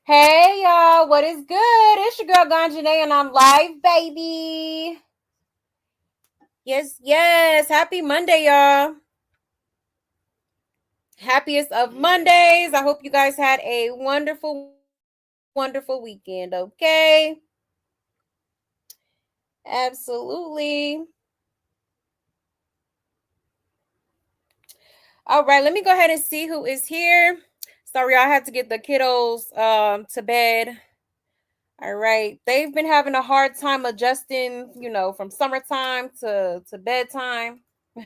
Hey y'all, what is good? It's your girl Ganjanae and I'm live, baby. Yes, yes. Happy Monday, y'all. Happiest of Mondays. I hope you guys had a wonderful, wonderful weekend, okay? Absolutely. All right, let me go ahead and see who is here. Sorry, I had to get the kiddos to bed. All right. They've been having a hard time adjusting, from summertime to bedtime.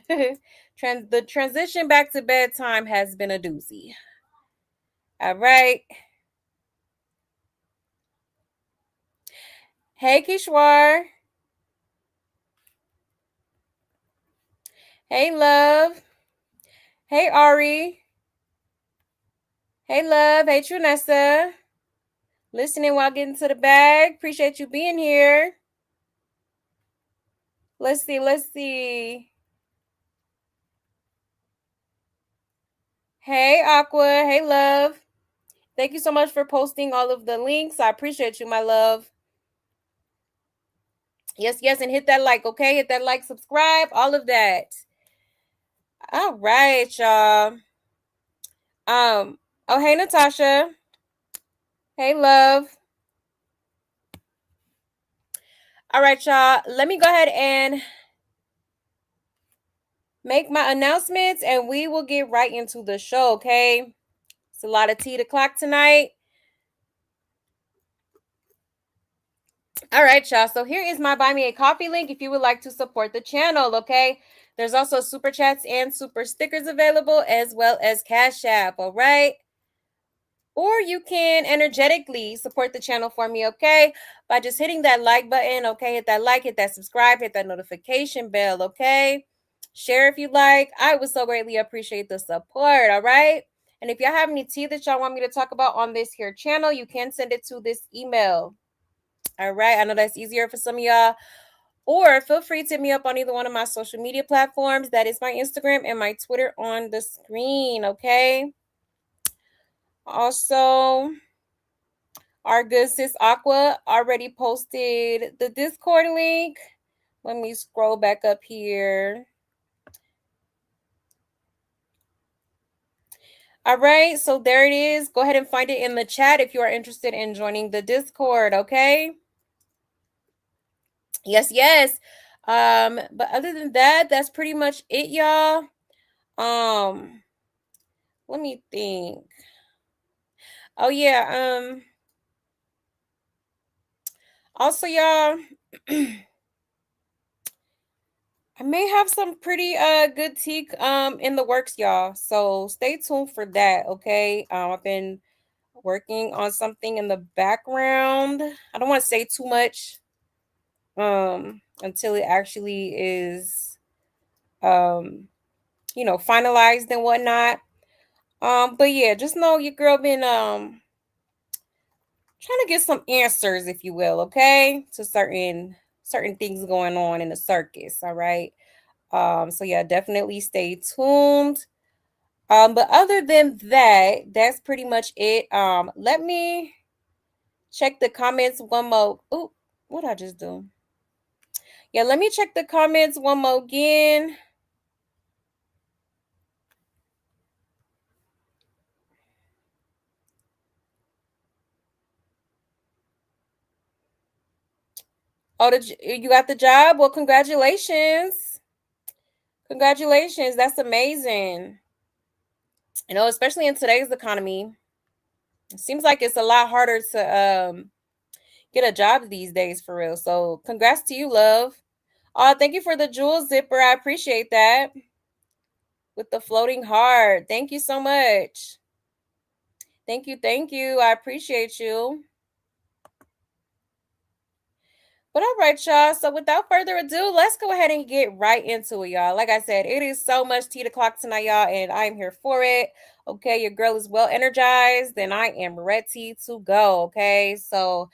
The transition back to bedtime has been a doozy. All right. Hey, Kishwar. Hey, love. Hey, Ari. Hey, love. Hey, Trunessa. Listening while getting to the bag. Appreciate you being here. Let's see. Let's see. Hey, Aqua. Hey, love. Thank you so much for posting all of the links. I appreciate you, my love. Yes, yes, and hit that like, okay? Hit that like, subscribe, all of that. All right, y'all. Oh, hey, Natasha. Hey, love. All right, y'all. Let me go ahead and make my announcements and we will get right into the show, okay? It's a lot of tea to clock tonight. All right, y'all. So here is my Buy Me a Coffee link if you would like to support the channel, okay? There's also super chats and super stickers available as well as Cash App, all right? Or you can energetically support the channel for me, okay? By just hitting that like button, okay? Hit that like, hit that subscribe, hit that notification bell, okay? Share if you like. I would so greatly appreciate the support, all right? And if y'all have any tea that y'all want me to talk about on this here channel, you can send it to this email. All right, I know that's easier for some of y'all. Or feel free to hit me up on either one of my social media platforms. That is my Instagram and my Twitter on the screen, okay? Also, our good sis Aqua already posted the Discord link. Let me scroll back up here. All right, so there it is. Go ahead and find it in the chat if you are interested in joining the Discord, okay? Yes, yes. But other than that, that's pretty much it, y'all. Let me think. Oh yeah, also y'all I may have some pretty good tea in the works, y'all. So stay tuned for that, okay? I've been working on something in the background. I don't want to say too much until it actually is finalized and whatnot. But yeah, just know your girl been trying to get some answers, if you will, okay, to certain things going on in the circus, all right? So yeah, definitely stay tuned. But other than that, that's pretty much it. Let me check the comments one more. Ooh, what did I just do? Yeah, let me check the comments one more again. Oh, you got the job? Well, congratulations. Congratulations. That's amazing. Especially in today's economy. It seems like it's a lot harder to get a job these days for real. So congrats to you, love. Thank you for the jewel zipper. I appreciate that. With the floating heart. Thank you so much. Thank you. Thank you. I appreciate you. But all right, y'all. So without further ado, let's go ahead and get right into it, y'all. Like I said, it is so much tea o'clock tonight, y'all, and I'm here for it. Okay, your girl is well energized, and I am ready to go. Okay, so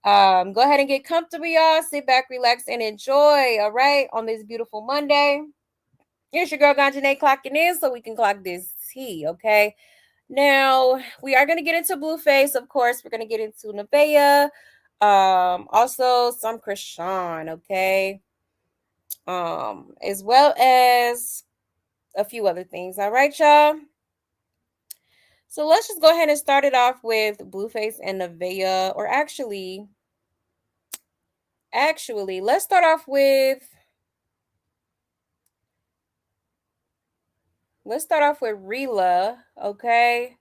go ahead and get comfortable, y'all. Sit back, relax, and enjoy. All right, on this beautiful Monday. Here's your girl Ganjanae clocking in so we can clock this tea. Okay. Now we are going to get into Blueface, of course. We're going to get into Nevaeh, also some Chrisean, okay, as well as a few other things. All right, y'all. So let's just go ahead and start it off with Blueface and Nevaeh, or actually, let's start off with Rila, okay?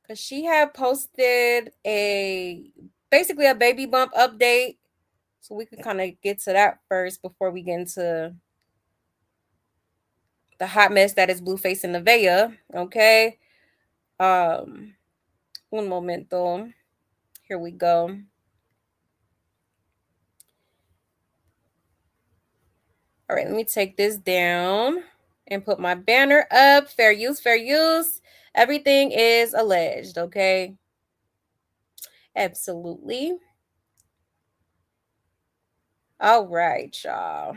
Cause she had posted basically a baby bump update. So we can kind of get to that first before we get into the hot mess that is Blueface and Nevaeh. Okay. Um, un momento. Here we go. All right, let me take this down and put my banner up. Fair use, fair use. Everything is alleged, okay? Absolutely. All right, y'all.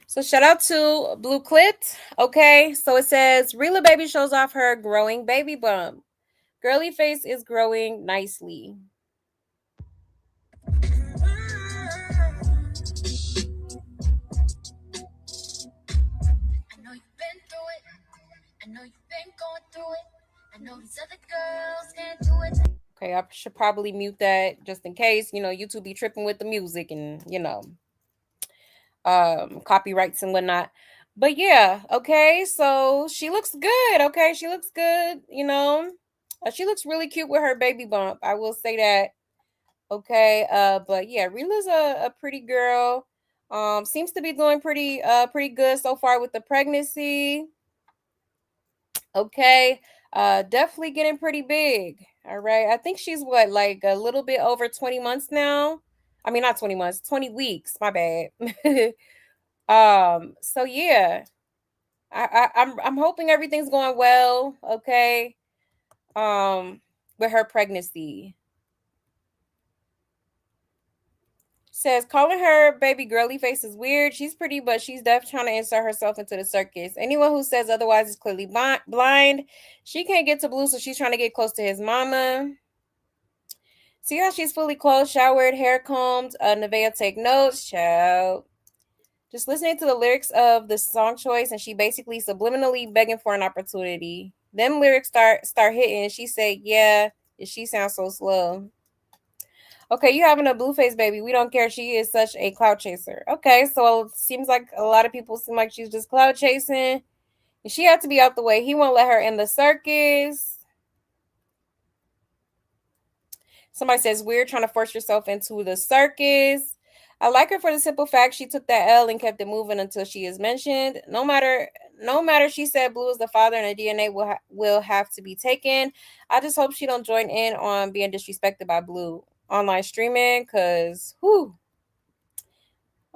So shout out to Blue Clit. Okay, so it says Rila Baby shows off her growing baby bump. Girly face is growing nicely. Okay, I should probably mute that just in case, YouTube be tripping with the music and, copyrights and whatnot. But yeah, okay, so she looks good. Okay, she looks good. She looks really cute with her baby bump. I will say that. Okay, but yeah, Rila's a pretty girl. Seems to be doing pretty good so far with the pregnancy. Okay, definitely getting pretty big. All right, I think she's what, like a little bit over 20 months now. I mean, not 20 months, 20 weeks. My bad. So yeah, I'm hoping everything's going well. Okay, with her pregnancy. Says calling her baby girly face is weird. She's pretty, but she's definitely trying to insert herself into the circus. Anyone who says otherwise is clearly blind. She can't get to Blue, so she's trying to get close to his mama. See how she's fully clothed, showered, hair combed. Nevaeh take notes, child. Just listening to the lyrics of the song choice, and she basically subliminally begging for an opportunity. Them lyrics start hitting. And she said, "Yeah, she sounds so slow." Okay, you having a Blueface baby. We don't care. She is such a cloud chaser. Okay, so it seems like a lot of people seem like she's just cloud chasing. And she had to be out the way. He won't let her in the circus. Somebody says weird trying to force yourself into the circus. I like her for the simple fact she took that L and kept it moving until she is mentioned. No matter, she said Blue is the father and the DNA will have to be taken. I just hope she don't join in on being disrespected by Blue online streaming, cause who?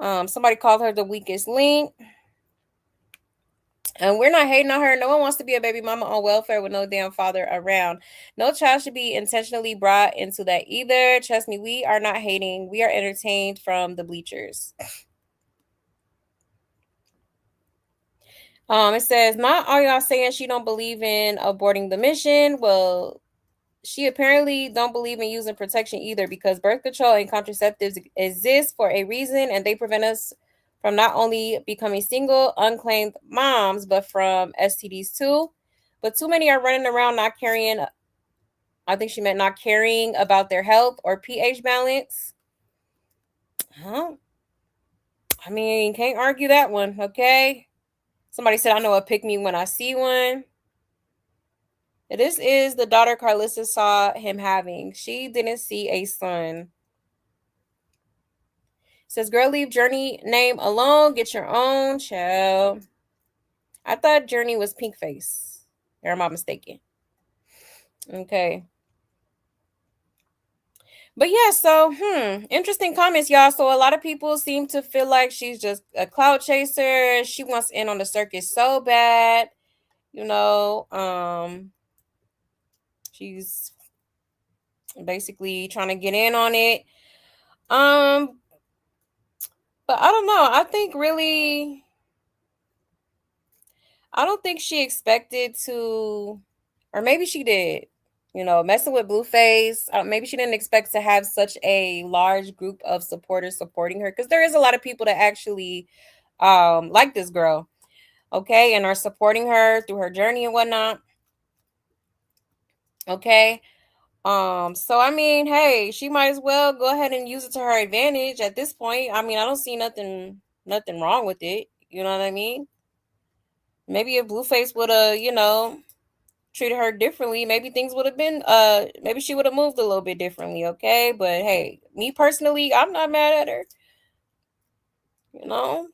Somebody called her the weakest link. And we're not hating on her. No one wants to be a baby mama on welfare with no damn father around. No child should be intentionally brought into that either. Trust me, we are not hating. We are entertained from the bleachers. It says, not all y'all saying she don't believe in aborting the mission. Well, she apparently don't believe in using protection either, because birth control and contraceptives exist for a reason, and they prevent us from not only becoming single, unclaimed moms, but from STDs too. But too many are running around not carrying. I think she meant not caring about their health or pH balance. Huh? I mean, can't argue that one, okay? Somebody said, I know a pick me when I see one. This is the daughter Carlissa saw him having. She didn't see a son. Says, girl, leave Journey name alone. Get your own, child. I thought Journey was pink face. Or am I mistaken? Okay. But yeah, so interesting comments, y'all. So a lot of people seem to feel like she's just a cloud chaser. She wants in on the circus so bad. She's basically trying to get in on it. But I don't know. I think really I don't think she expected to, or maybe she did. You know, messing with Blueface. Maybe she didn't expect to have such a large group of supporters supporting her, because there is a lot of people that actually like this girl, okay, and are supporting her through her journey and whatnot. Okay. So I mean, hey, she might as well go ahead and use it to her advantage at this point. I mean, I don't see nothing wrong with it. You know what I mean? Maybe if Blueface would have, treated her differently, maybe things would have been maybe she would have moved a little bit differently, okay? But hey, me personally, I'm not mad at her, you know?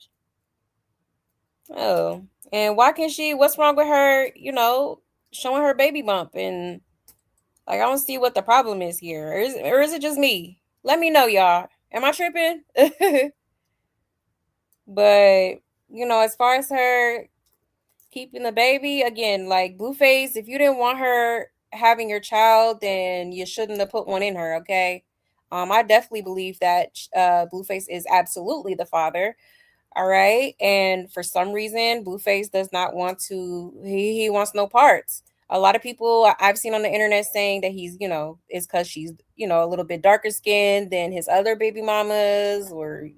Oh. And why can't she, what's wrong with her, showing her baby bump? And like, I don't see what the problem is here. Or is it just me? Let me know, y'all. Am I tripping? But, as far as her keeping the baby, again, like Blueface, if you didn't want her having your child, then you shouldn't have put one in her, okay? I definitely believe that Blueface is absolutely the father. All right. And for some reason, Blueface does not want to, he wants no parts. A lot of people I've seen on the internet saying that he's, it's because she's, a little bit darker skinned than his other baby mamas, or,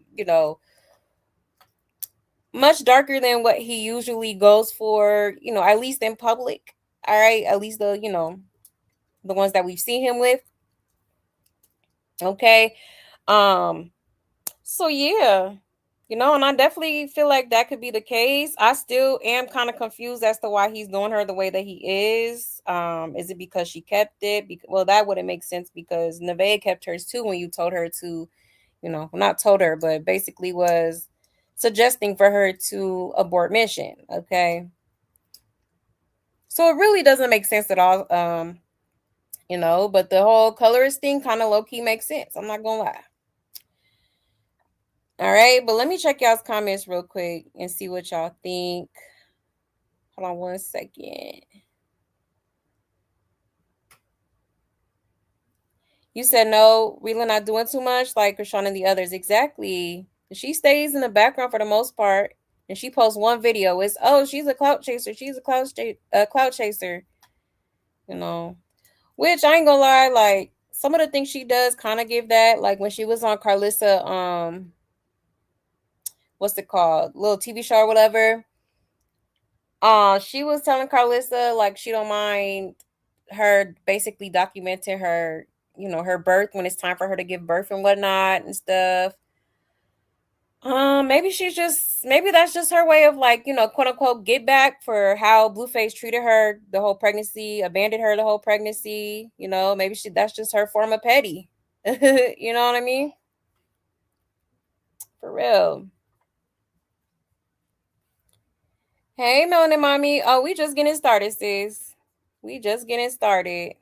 much darker than what he usually goes for, at least in public. All right. At least the ones that we've seen him with. Okay. Um, So yeah, and I definitely feel like that could be the case. I still am kind of confused as to why he's doing her the way that he is. Is it because she kept it? Well, that wouldn't make sense because Nevaeh kept hers too when you told her to, not told her, but basically was suggesting for her to abort mission. Okay. So it really doesn't make sense at all. But the whole colorist thing kind of low key makes sense. I'm not gonna lie. All right, but let me check y'all's comments real quick and see what y'all think. Hold on one second. You said no, Rila not doing too much like Chrisean and the others. Exactly. She stays in the background for the most part, and she posts one video. It's, oh, she's a clout chaser. She's a clout chaser. You know, which I ain't gonna lie. Like some of the things she does, kind of give that. Like when she was on Carlissa, what's it called, little TV show or whatever. She was telling Carlissa like she don't mind her basically documenting her, her birth when it's time for her to give birth and whatnot and stuff. Maybe that's just her way of like, quote unquote get back for how Blueface treated her the whole pregnancy, abandoned her the whole pregnancy. Maybe that's just her form of petty. You know what I mean? For real. Hey, Melanie Mommy. Oh, we just getting started, sis. We just getting started.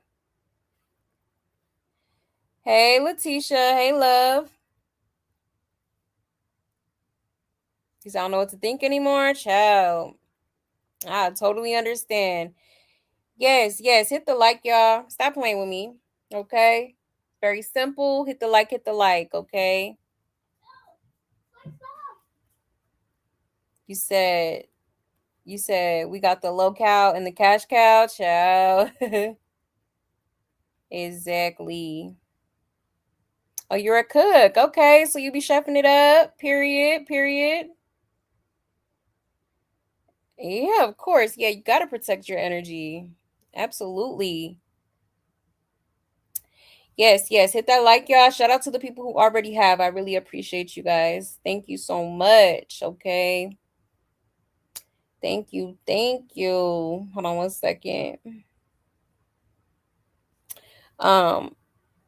Hey, Letitia. Hey, love. Because I don't know what to think anymore. Child. I totally understand. Yes, yes. Hit the like, y'all. Stop playing with me. Okay. Very simple. Hit the like, hit the like. Okay. You said, we got the low cow and the cash cow. Child. Exactly. Oh, you're a cook. Okay. So you be chefing it up. Period. Period. Yeah, of course. Yeah, you got to protect your energy. Absolutely. Yes, yes. Hit that like, y'all. Shout out to the people who already have. I really appreciate you guys. Thank you so much. Okay. Thank you. Thank you. Hold on one second. Um,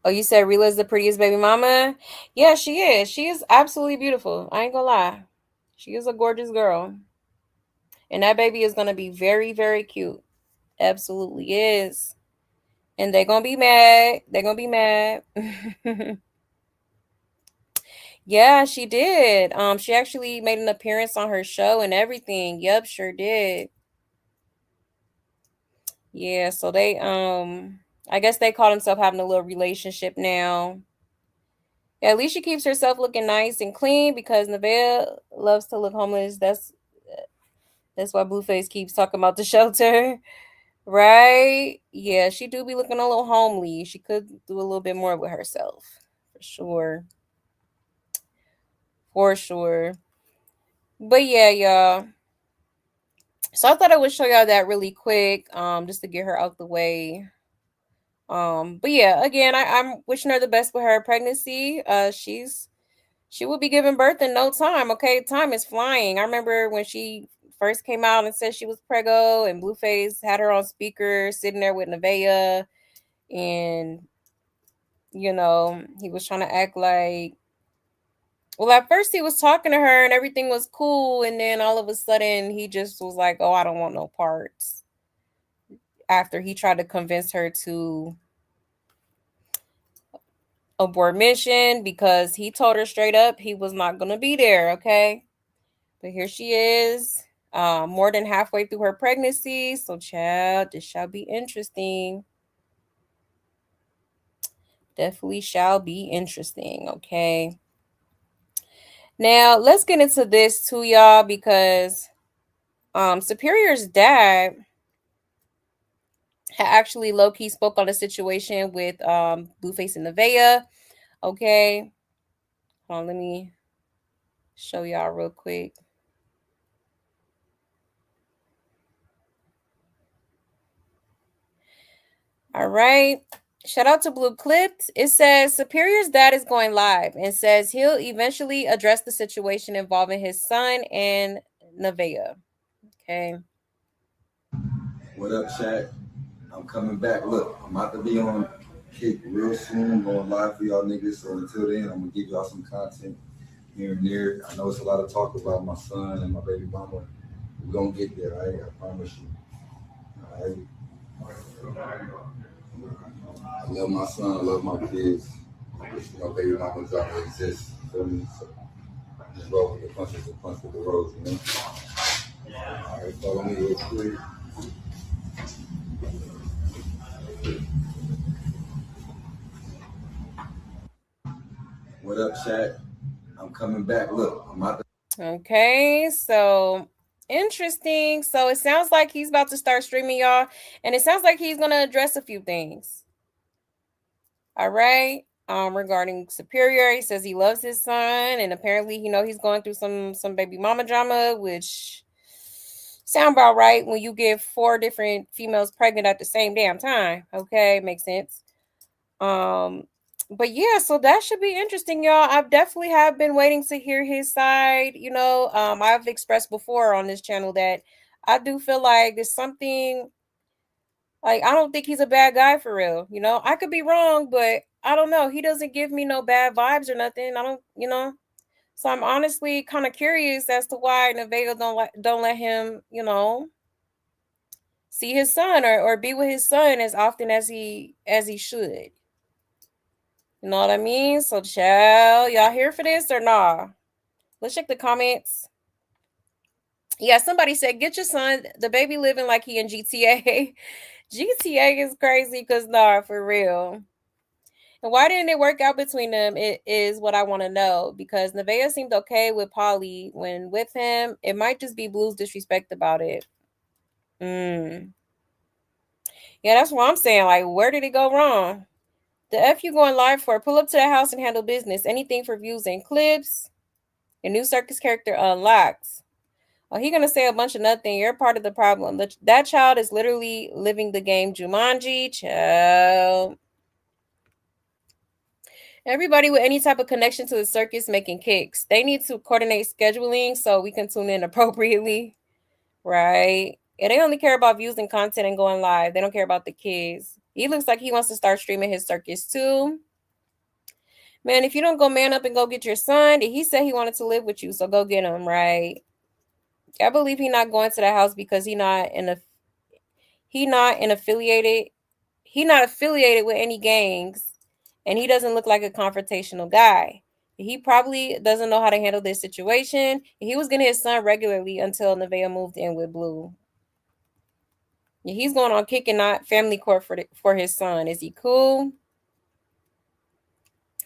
oh, you said Rila's the prettiest baby mama? Yeah, she is. She is absolutely beautiful. I ain't gonna lie. She is a gorgeous girl. And that baby is gonna be very, very cute. Absolutely is. And they're gonna be mad. They're gonna be mad. Yeah, she did. She actually made an appearance on her show and everything. Yep, sure did. Yeah, so they I guess they call themselves having a little relationship now. Yeah, at least she keeps herself looking nice and clean because Nevaeh loves to look homeless. That's That's why Blueface keeps talking about the shelter. Right? Yeah, she do be looking a little homely. She could do a little bit more with herself. For sure. For sure. But yeah, y'all. So I thought I would show y'all that really quick, just to get her out the way. But yeah, again, I'm wishing her the best with her pregnancy. She will be giving birth in no time. Okay, time is flying. I remember when she first came out and said she was preggo, and Blueface had her on speaker, sitting there with Nevaeh, and he was trying to act like. Well, at first he was talking to her and everything was cool, and then all of a sudden he just was like, "Oh, I don't want no parts." After he tried to convince her to abort mission because he told her straight up he was not gonna be there. Okay, but here she is, more than halfway through her pregnancy. So, child, this shall be interesting. Definitely shall be interesting. Okay. Now let's get into this too, y'all, because Superior's dad had actually low key spoke on the situation with Blueface and Nevaeh. Okay. Hold on, let me show y'all real quick. All right. Shout out to Blue Clipped. It says Superior's dad is going live and says he'll eventually address the situation involving his son and Nevaeh. Okay. What up, Shaq? I'm coming back. Look, I'm about to be on Kick real soon. I'm going live for y'all niggas. So until then, I'm gonna give y'all some content here and there. I know it's a lot of talk about my son and my baby mama. We're gonna get there, all right? I promise you. All right. I love my son, I love my kids. My baby mama don't exist. You feel me? So just roll with the punches and punch with the rose, you know? All right, follow me real quick. What up, Shaq? I'm coming back. Look, I'm out. Okay, so interesting. So it sounds like he's about to start streaming, y'all, and it sounds like he's gonna address a few things. All right. Regarding Superior, he says he loves his son, and apparently, he's going through some baby mama drama, which sound about right when you get 4 different females pregnant at the same damn time. Okay, makes sense. Um, but yeah, so that should be interesting, y'all. I've definitely have been waiting to hear his side. I've expressed before on this channel that I do feel like there's something, like, I don't think he's a bad guy for real. I could be wrong, but I don't know. He doesn't give me no bad vibes or nothing. I don't. So I'm honestly kind of curious as to why Nevaeh don't let him, see his son or be with his son as often as he should. You know what I mean? So, child, y'all here for this or nah? Let's check the comments. Yeah, somebody said, get your son, the baby living like he in GTA. GTA is crazy because, nah, for real. And why didn't it work out between them? It is what I want to know, because Nevaeh seemed okay with Polly when with him. It might just be Blue's disrespect about it. Yeah, that's what I'm saying. Like, where did it go wrong? The F you going live for? Pull up to the house and handle business. Anything for views and clips. Your new circus character unlocks. Oh, he gonna say a bunch of nothing. You're part of the problem. That child is literally living the game Jumanji. Child. Everybody with any type of connection to the circus making kicks. They need to coordinate scheduling so we can tune in appropriately. Right? Yeah, they only care about views and content and going live. They don't care about the kids. He looks like he wants to start streaming his circus too. Man, if you don't go man up and go get your son, he said he wanted to live with you, so go get him, right? I believe he not going to the house because he not an affiliated he not affiliated with any gangs, and he doesn't look like a confrontational guy. He probably doesn't know how to handle this situation. He was getting his son regularly until Nevaeh moved in with Blue. Yeah, he's going on kicking not family court for his son. Is he cool?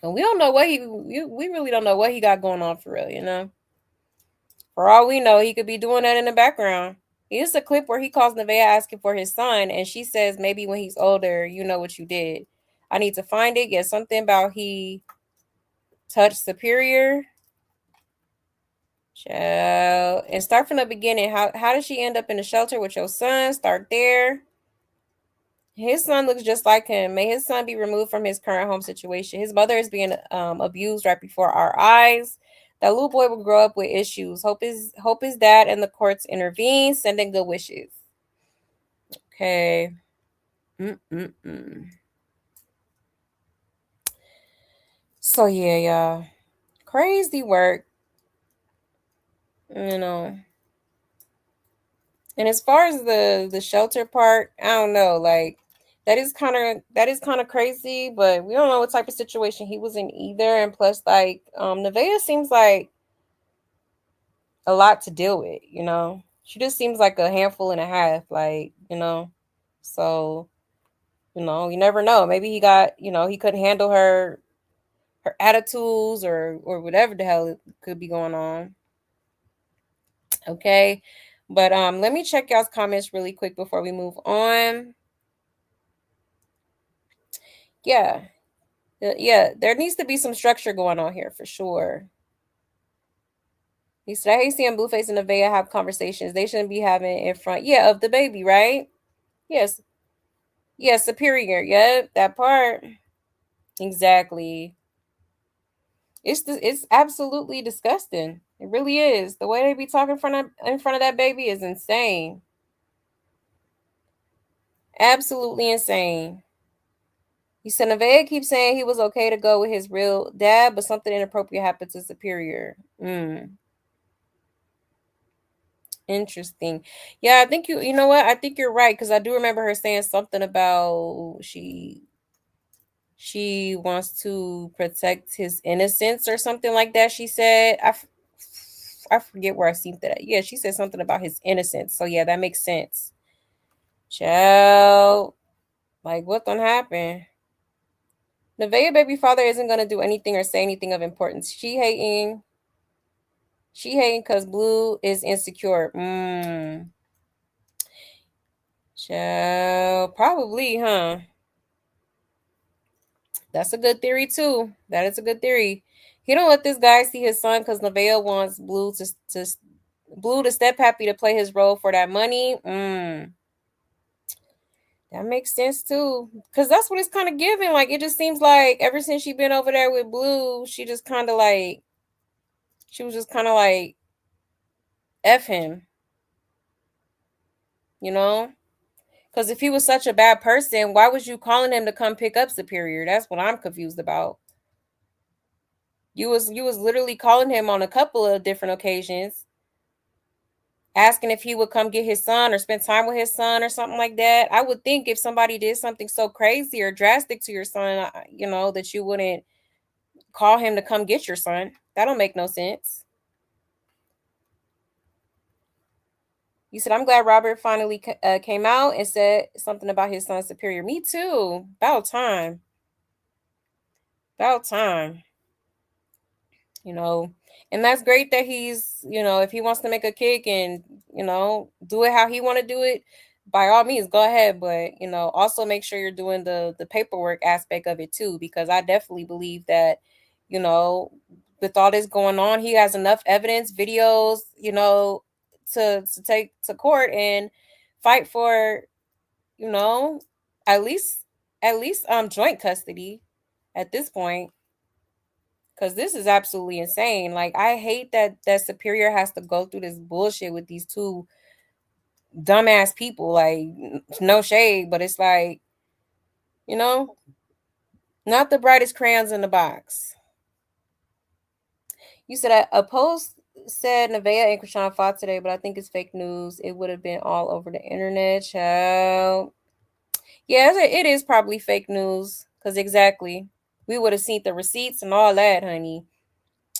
And we don't know we really don't know what he got going on for real, For all we know, he could be doing that in the background. It's a clip where he calls Nevaeh asking for his son, and she says maybe when he's older, you know what you did. I need to find it. Yeah, something about he touched Superior. Child. And start from the beginning. How did she end up in the shelter with your son? Start there. His son looks just like him. May his son be removed from his current home situation. His mother is being abused right before our eyes. That little boy will grow up with issues. Hope his dad and the courts intervene. Sending good wishes. Okay. Mm-mm-mm. So yeah, y'all. Crazy work. You know. And as far as the shelter part, I don't know. Like that is kind of crazy, but we don't know what type of situation he was in either. And plus, like Nevaeh seems like a lot to deal with. She just seems like a handful and a half. So you never know. Maybe he couldn't handle her attitudes or whatever the hell could be going on. Okay. But let me check y'all's comments really quick before we move on. Yeah. Yeah, there needs to be some structure going on here for sure. He said, I hate seeing Blueface and Nevaeh have conversations. They shouldn't be having in front, yeah, of the baby, right? Yes. Yeah, Superior. Yep, that part. Exactly. It's absolutely disgusting. It really is. The way they be talking in front of that baby is insane. Absolutely insane. He said Nevaeh keeps saying he was okay to go with his real dad, but something inappropriate happened to Superior. Interesting. Yeah, I think you know what? I think you're right because I do remember her saying something about she wants to protect his innocence or something like that. She said I forget where I seen that. Yeah, she said something about his innocence. So yeah, that makes sense. Child, like what gonna happen? Nevaeh baby father isn't gonna do anything or say anything of importance. She hating because Blue is insecure. Child, probably, huh? That's a good theory too. That is a good theory. He don't let this guy see his son because Nevaeh wants Blue to step happy to play his role for that money. That makes sense too. Cause that's what it's kind of giving. Like it just seems like ever since she been over there with Blue, she was just kind of like F him, you know? Because if he was such a bad person, why was you calling him to come pick up Superior? That's what I'm confused about. You was literally calling him on a couple of different occasions, asking if he would come get his son or spend time with his son or something like that. I would think if somebody did something so crazy or drastic to your son, that you wouldn't call him to come get your son. That don't make no sense. You said, I'm glad Robert finally came out and said something about his son Superior. Me too. About time. About time. you know and that's great that he's, if he wants to make a kick and do it how he want to do it, by all means go ahead, but also make sure you're doing the paperwork aspect of it too, because I definitely believe that, you know with all this going on, he has enough evidence, videos, to take to court and fight for, you know at least joint custody at this point, because this is absolutely insane. Like I hate that Superior has to go through this bullshit with these two dumbass people. Like no shade, but it's like, you know, not the brightest crayons in the box. You said a post said Nevaeh and Chrisean fought today, but I think it's fake news. It would have been all over the internet, child. Yeah, it is probably fake news. Cause exactly, we would have seen the receipts and all that, honey.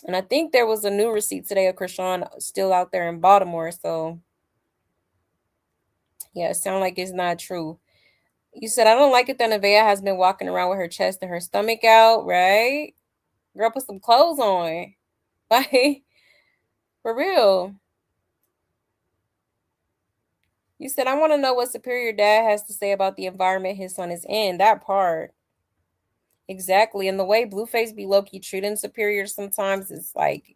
And I think there was a new receipt today of Chrisean still out there in Baltimore. So yeah, it sounds like it's not true. You said I don't like it that Nevaeh has been walking around with her chest and her stomach out, right? Girl, put some clothes on. Like, for real. You said, I want to know what Superior Dad has to say about the environment his son is in. That part. Exactly. And the way Blueface be low key treating Superior sometimes is like,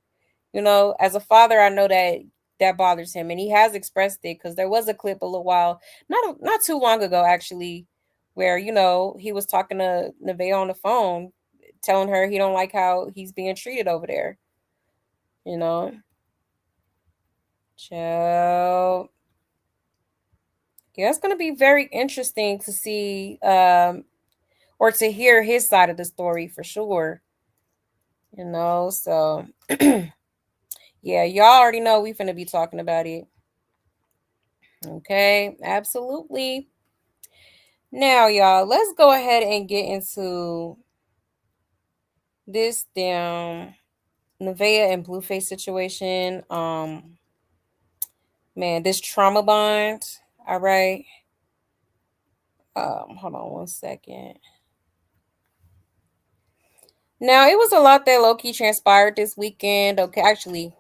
as a father, I know that bothers him. And he has expressed it because there was a clip a little while, not too long ago, actually, where, he was talking to Nevaeh on the phone, telling her he don't like how he's being treated over there. You know? So, yeah, it's going to be very interesting to see or to hear his side of the story for sure. So yeah, y'all already know we finna be talking about it. Okay, absolutely. Now, y'all, let's go ahead and get into this damn Nevaeh and Blueface situation. Man, this trauma bond. All right. Hold on one second. Now, it was a lot that low key transpired this weekend. Okay, actually,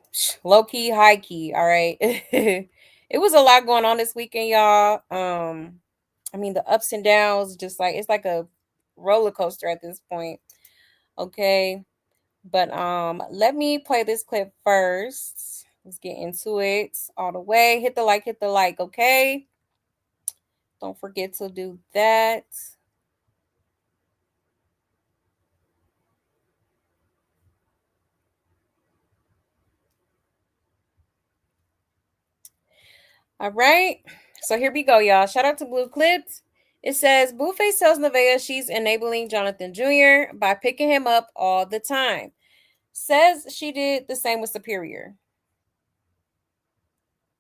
low key, high key. All right. It was a lot going on this weekend, y'all. I mean, the ups and downs, just like it's like a roller coaster at this point. Okay. But let me play this clip first. Let's get into it all the way. Hit the like, okay? Don't forget to do that. All right. So here we go, y'all. Shout out to Blue Clips. It says Blueface tells Nevaeh she's enabling Jonathan Jr. by picking him up all the time. Says she did the same with Superior.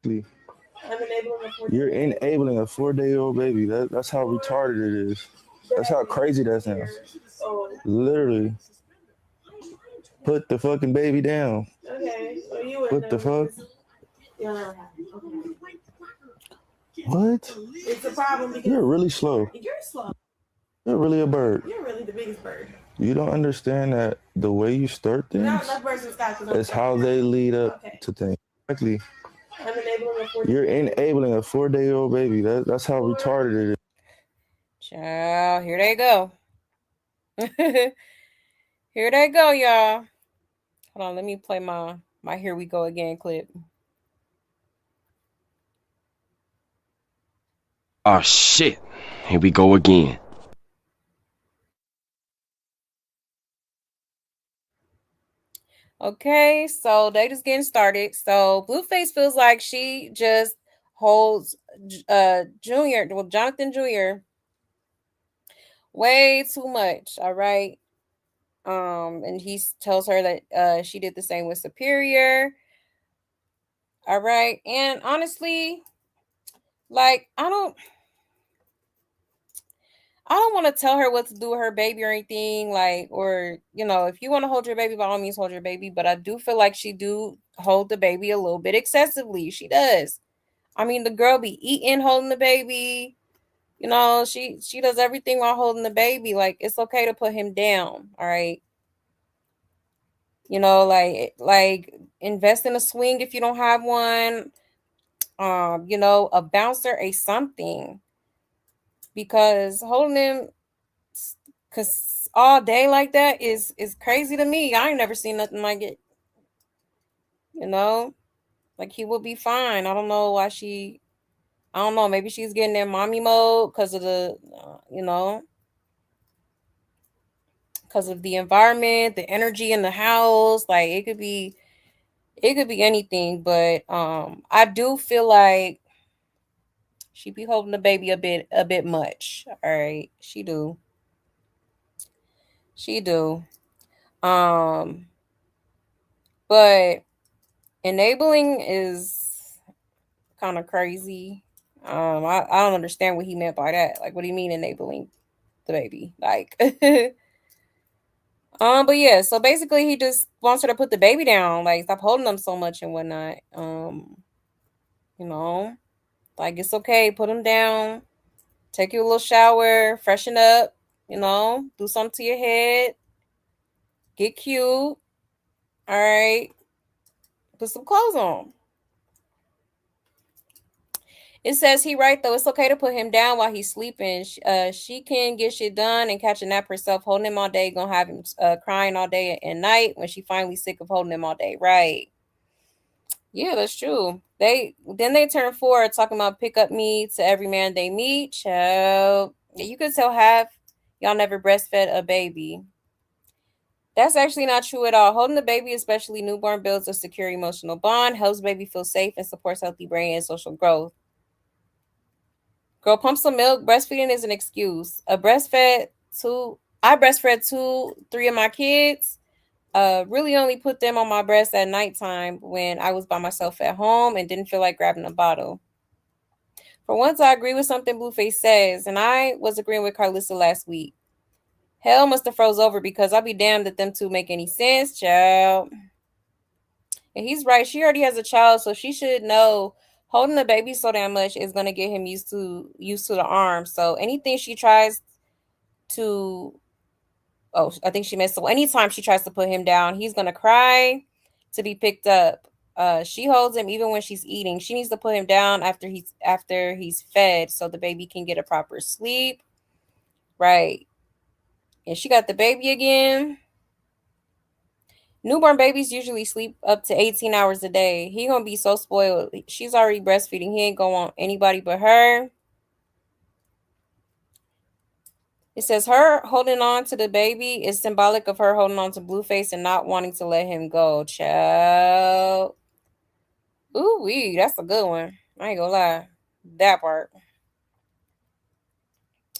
You're enabling a 4-day-old baby. That's how retarded it is. That's how crazy that sounds. Literally. Put the fucking baby down. What the fuck? What? You're really slow. You're really a bird. You don't understand that the way you start things is how they lead up to things. Exactly. You're enabling a 4-day-old baby. That's how retarded it is. Ciao, here they go. Here they go, y'all. Hold on, let me play my "Here We Go Again" clip. Oh shit. Here we go again. Okay, so they just getting started. So Blueface feels like she just holds Junior, well, Jonathan Jr. way too much. All right. And he tells her that she did the same with Superior. All right. And honestly, like I don't want to tell her what to do with her baby or anything, like, or if you want to hold your baby, by all means hold your baby. But I do feel like she do hold the baby a little bit excessively. She does. I mean, the girl be eating, holding the baby. She does everything while holding the baby. Like, it's okay to put him down. All right. Like invest in a swing if you don't have one. A bouncer, a something, because holding him cause all day like that is crazy to me. I ain't never seen nothing like it. You know, like he will be fine. I don't know why she. I don't know. Maybe she's getting in mommy mode because of because of the environment, the energy in the house. Like it could be anything. But I do feel like she be holding the baby a bit much. All right, she do. Um, but enabling is kind of crazy. I don't understand what he meant by that. Like, what do you mean enabling the baby? Like, but yeah. So basically, he just wants her to put the baby down, like stop holding them so much and whatnot. You know, like it's okay, put him down, take you a little shower, freshen up. Do something to your head, get cute. All right, put some clothes on. It says he right though. It's okay to put him down while he's sleeping. She can get shit done and catch a nap herself. Holding him all day, gonna have him crying all day and night when she finally sick of holding him all day. Right? Yeah, that's true. They turn 4 talking about pick up me to every man they meet. Child, yeah, you could tell half y'all never breastfed a baby. That's actually not true at all. Holding the baby, especially newborn, builds a secure emotional bond, helps baby feel safe, and supports healthy brain and social growth. Girl, pump some milk. Breastfeeding is an excuse. I breastfed 3 of my kids. Really only put them on my breast at nighttime when I was by myself at home and didn't feel like grabbing a bottle. For once, I agree with something Blueface says, and I was agreeing with Carlissa last week. Hell must have froze over because I'll be damned if them two make any sense, child. And he's right. She already has a child, so she should know holding the baby so damn much is gonna get him used to the arm. So anything she tries to I think she missed. So anytime she tries to put him down, he's gonna cry to be picked up. She holds him even when she's eating. She needs to put him down after he's fed so the baby can get a proper sleep. Right. And she got the baby again. Newborn babies usually sleep up to 18 hours a day. He gonna be so spoiled. She's already breastfeeding. He ain't gonna want anybody but her. It says her holding on to the baby is symbolic of her holding on to Blueface and not wanting to let him go. Child. Ooh wee, that's a good one. I ain't gonna lie. That part.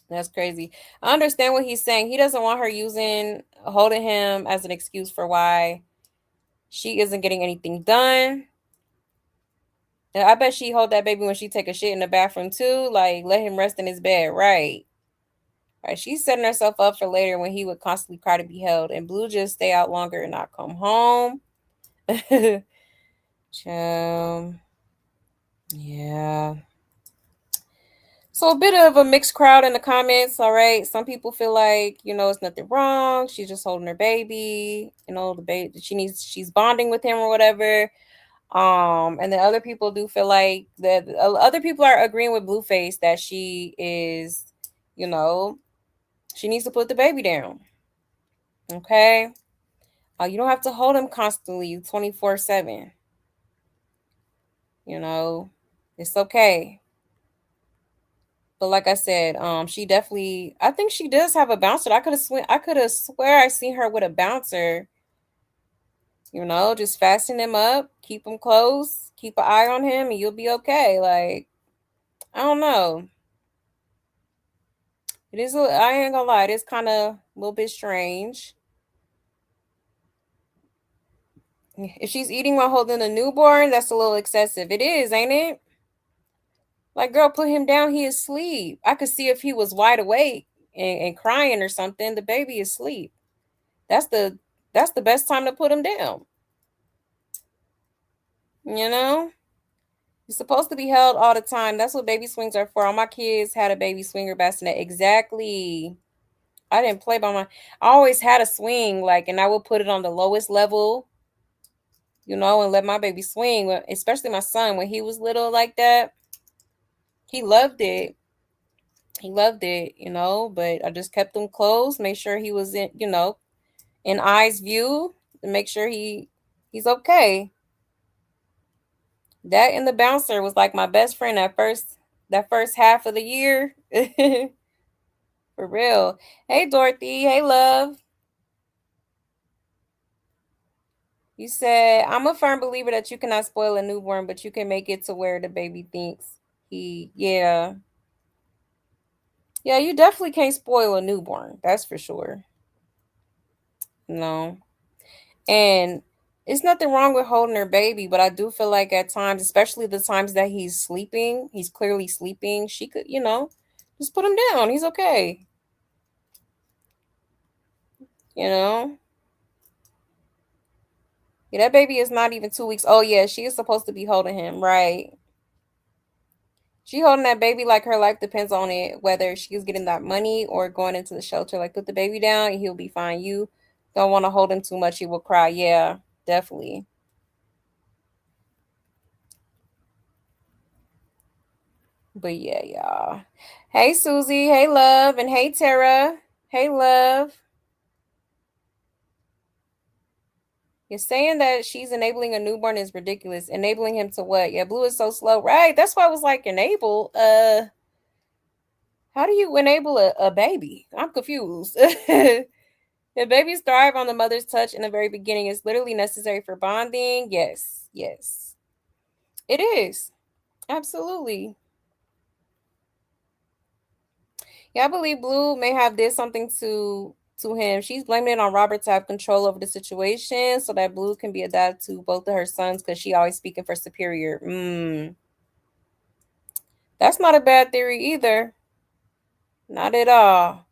That's crazy. I understand what he's saying. He doesn't want her holding him as an excuse for why she isn't getting anything done. And I bet she hold that baby when she take a shit in the bathroom too. Like let him rest in his bed, right? Right. She's setting herself up for later when he would constantly cry to be held. And Blue just stay out longer and not come home. Yeah. So a bit of a mixed crowd in the comments, all right. Some people feel like, it's nothing wrong. She's just holding her baby, the baby she's bonding with him or whatever. And then other people do feel like that other people are agreeing with Blueface that she is, she needs to put the baby down. Okay. You don't have to hold him constantly 24/7. It's okay. But like I said, I think she does have a bouncer. I could have swear I seen her with a bouncer. Just fasten him up, keep him close, keep an eye on him, and you'll be okay. Like, I don't know. I ain't gonna lie, it is kind of a little bit strange. If she's eating while holding a newborn, that's a little excessive. It is, ain't it? Like, girl, put him down. He is asleep. I could see if he was wide awake and crying or something. The baby is asleep. That's the best time to put him down. You're supposed to be held all the time. That's what baby swings are for. All my kids had a baby swinger bassinet. Exactly. I didn't play by I always had a swing, and I would put it on the lowest level, and let my baby swing, especially my son when he was little like that. He loved it. But I just kept him close, made sure he was in eyes view to make sure he's okay. That and the bouncer was like my best friend that first half of the year. For real. Hey Dorothy, hey love. You said, I'm a firm believer that you cannot spoil a newborn, but you can make it to where the baby thinks yeah. Yeah, you definitely can't spoil a newborn. That's for sure. No. And it's nothing wrong with holding her baby, but I do feel like at times, especially the times that he's sleeping, he's clearly sleeping, she could, just put him down. He's okay. Yeah, that baby is not even 2 weeks. Oh, yeah, she is supposed to be holding him, right? She holding that baby like her life depends on it, whether she's getting that money or going into the shelter. Like, put the baby down and he'll be fine. You don't want to hold him too much. He will cry. Yeah, definitely. But yeah, y'all. Hey, Susie. Hey, Love. And hey, Tara. Hey, Love. You're saying that she's enabling a newborn is ridiculous. Enabling him to what? Yeah, Blue is so slow. Right. That's why I was like, enable. How do you enable a baby? I'm confused. If babies thrive on the mother's touch in the very beginning, it's literally necessary for bonding. Yes. Yes. It is. Absolutely. Yeah, I believe Blue may have did something to him. She's blaming it on Robert to have control over the situation so that Blue can be adapted to both of her sons because she always speaking for Superior. That's not a bad theory either. Not at all.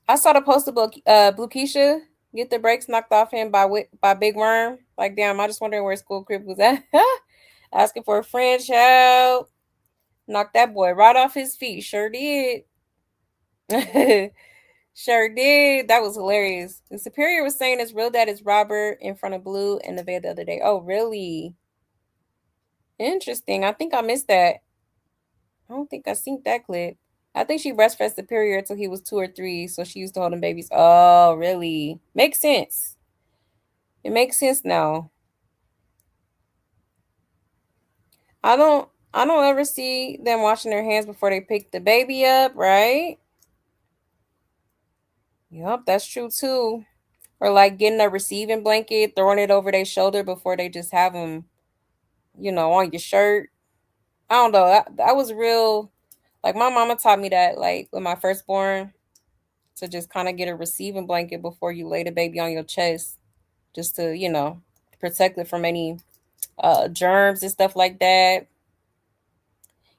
I saw the post about Blue Keisha get the brakes knocked off him by Big Worm. Like, damn, I just wondering where School Crib was at. Asking for a friend, child. Knocked that boy right off his feet. Sure did. Sure did. That was hilarious. The Superior was saying his real dad is Robert in front of Blue and Nevaeh the other day. Oh, really? Interesting. I think I missed that. I don't think I seen that clip. I think she breastfed Superior until he was 2 or 3, so she used to hold him babies. Oh, really? Makes sense. It makes sense now. I don't ever see them washing their hands before they pick the baby up, right? Yup, that's true too. Or like getting a receiving blanket, throwing it over their shoulder before they just have them, on your shirt. I don't know. That was real. Like my mama taught me that, like with my firstborn, to just kind of get a receiving blanket before you lay the baby on your chest, just to protect it from any germs and stuff like that.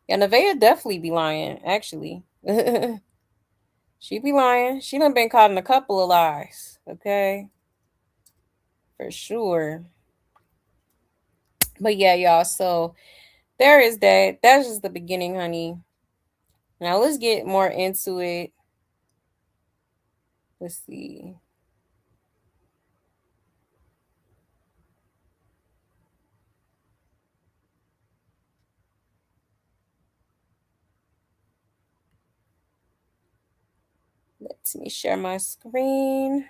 Yeah, Nevaeh definitely be lying. Actually, she be lying. She done been caught in a couple of lies. Okay, for sure. But yeah, y'all. So there is that. That's just the beginning, honey. Now let's get more into it. Let's see. Let me share my screen.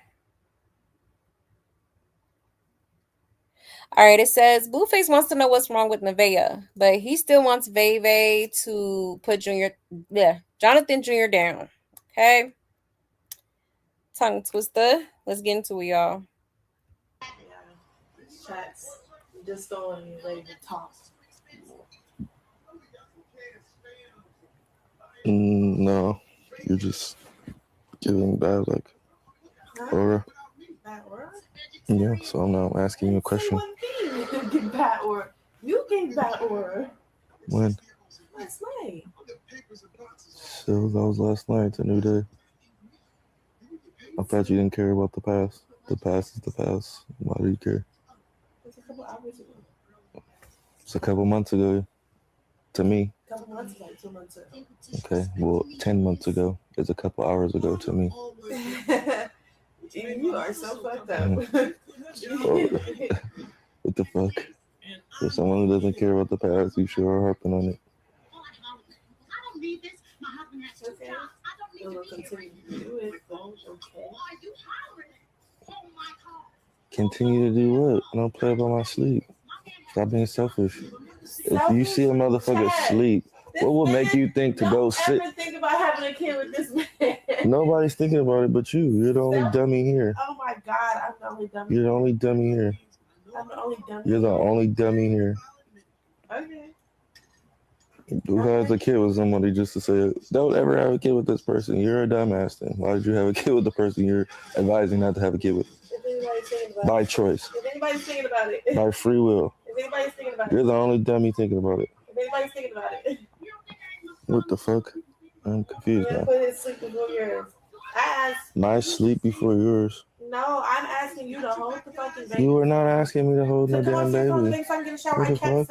All right, it says Blueface wants to know what's wrong with Nevaeh, but he still wants Veve to put Jonathan Jr. down. Okay. Tongue twister. Let's get into it, y'all. Yeah. Chats. Just going ready to talk. No, you're just giving bad aura. Bad aura? Yeah, so I'm now asking you a question. Get bad aura. You gave bad aura. When? Last night. So that was last night. It's a new day. I thought you didn't care about the past. The past is the past. Why do you care? It's a couple hours ago. It's a couple months ago. To me. A couple months ago, 2 months ago. Okay, well, 10 months ago is a couple hours ago to me. You are so fucked up. What the fuck? For someone who doesn't care about the past, you sure are harping on it. Okay. We'll continue to do it, okay. Continue to do what? I don't play about my sleep. Stop being selfish. If you see a motherfucker sleep, what will make you think to go sit? Don't ever think about having a kid with this man. Nobody's thinking about it but you. You're the only dummy here. Oh my God, I'm the only dummy. You're the only dummy here. I'm the only dummy. You're the only dummy here. Okay. Who has a kid with somebody just to say, don't ever have a kid with this person? You're a dumbass then. Why did you have a kid with the person you're advising not to have a kid with? By choice. If anybody's thinking about it. By free will. If anybody's thinking about it. You're the only dummy thinking about it. If anybody's thinking about it. What the fuck? I'm confused now. Put his sleep before yours. I asked. My sleep before yours. No, I'm asking you to hold the fucking baby. You were not asking me to hold no damn baby. What the fuck?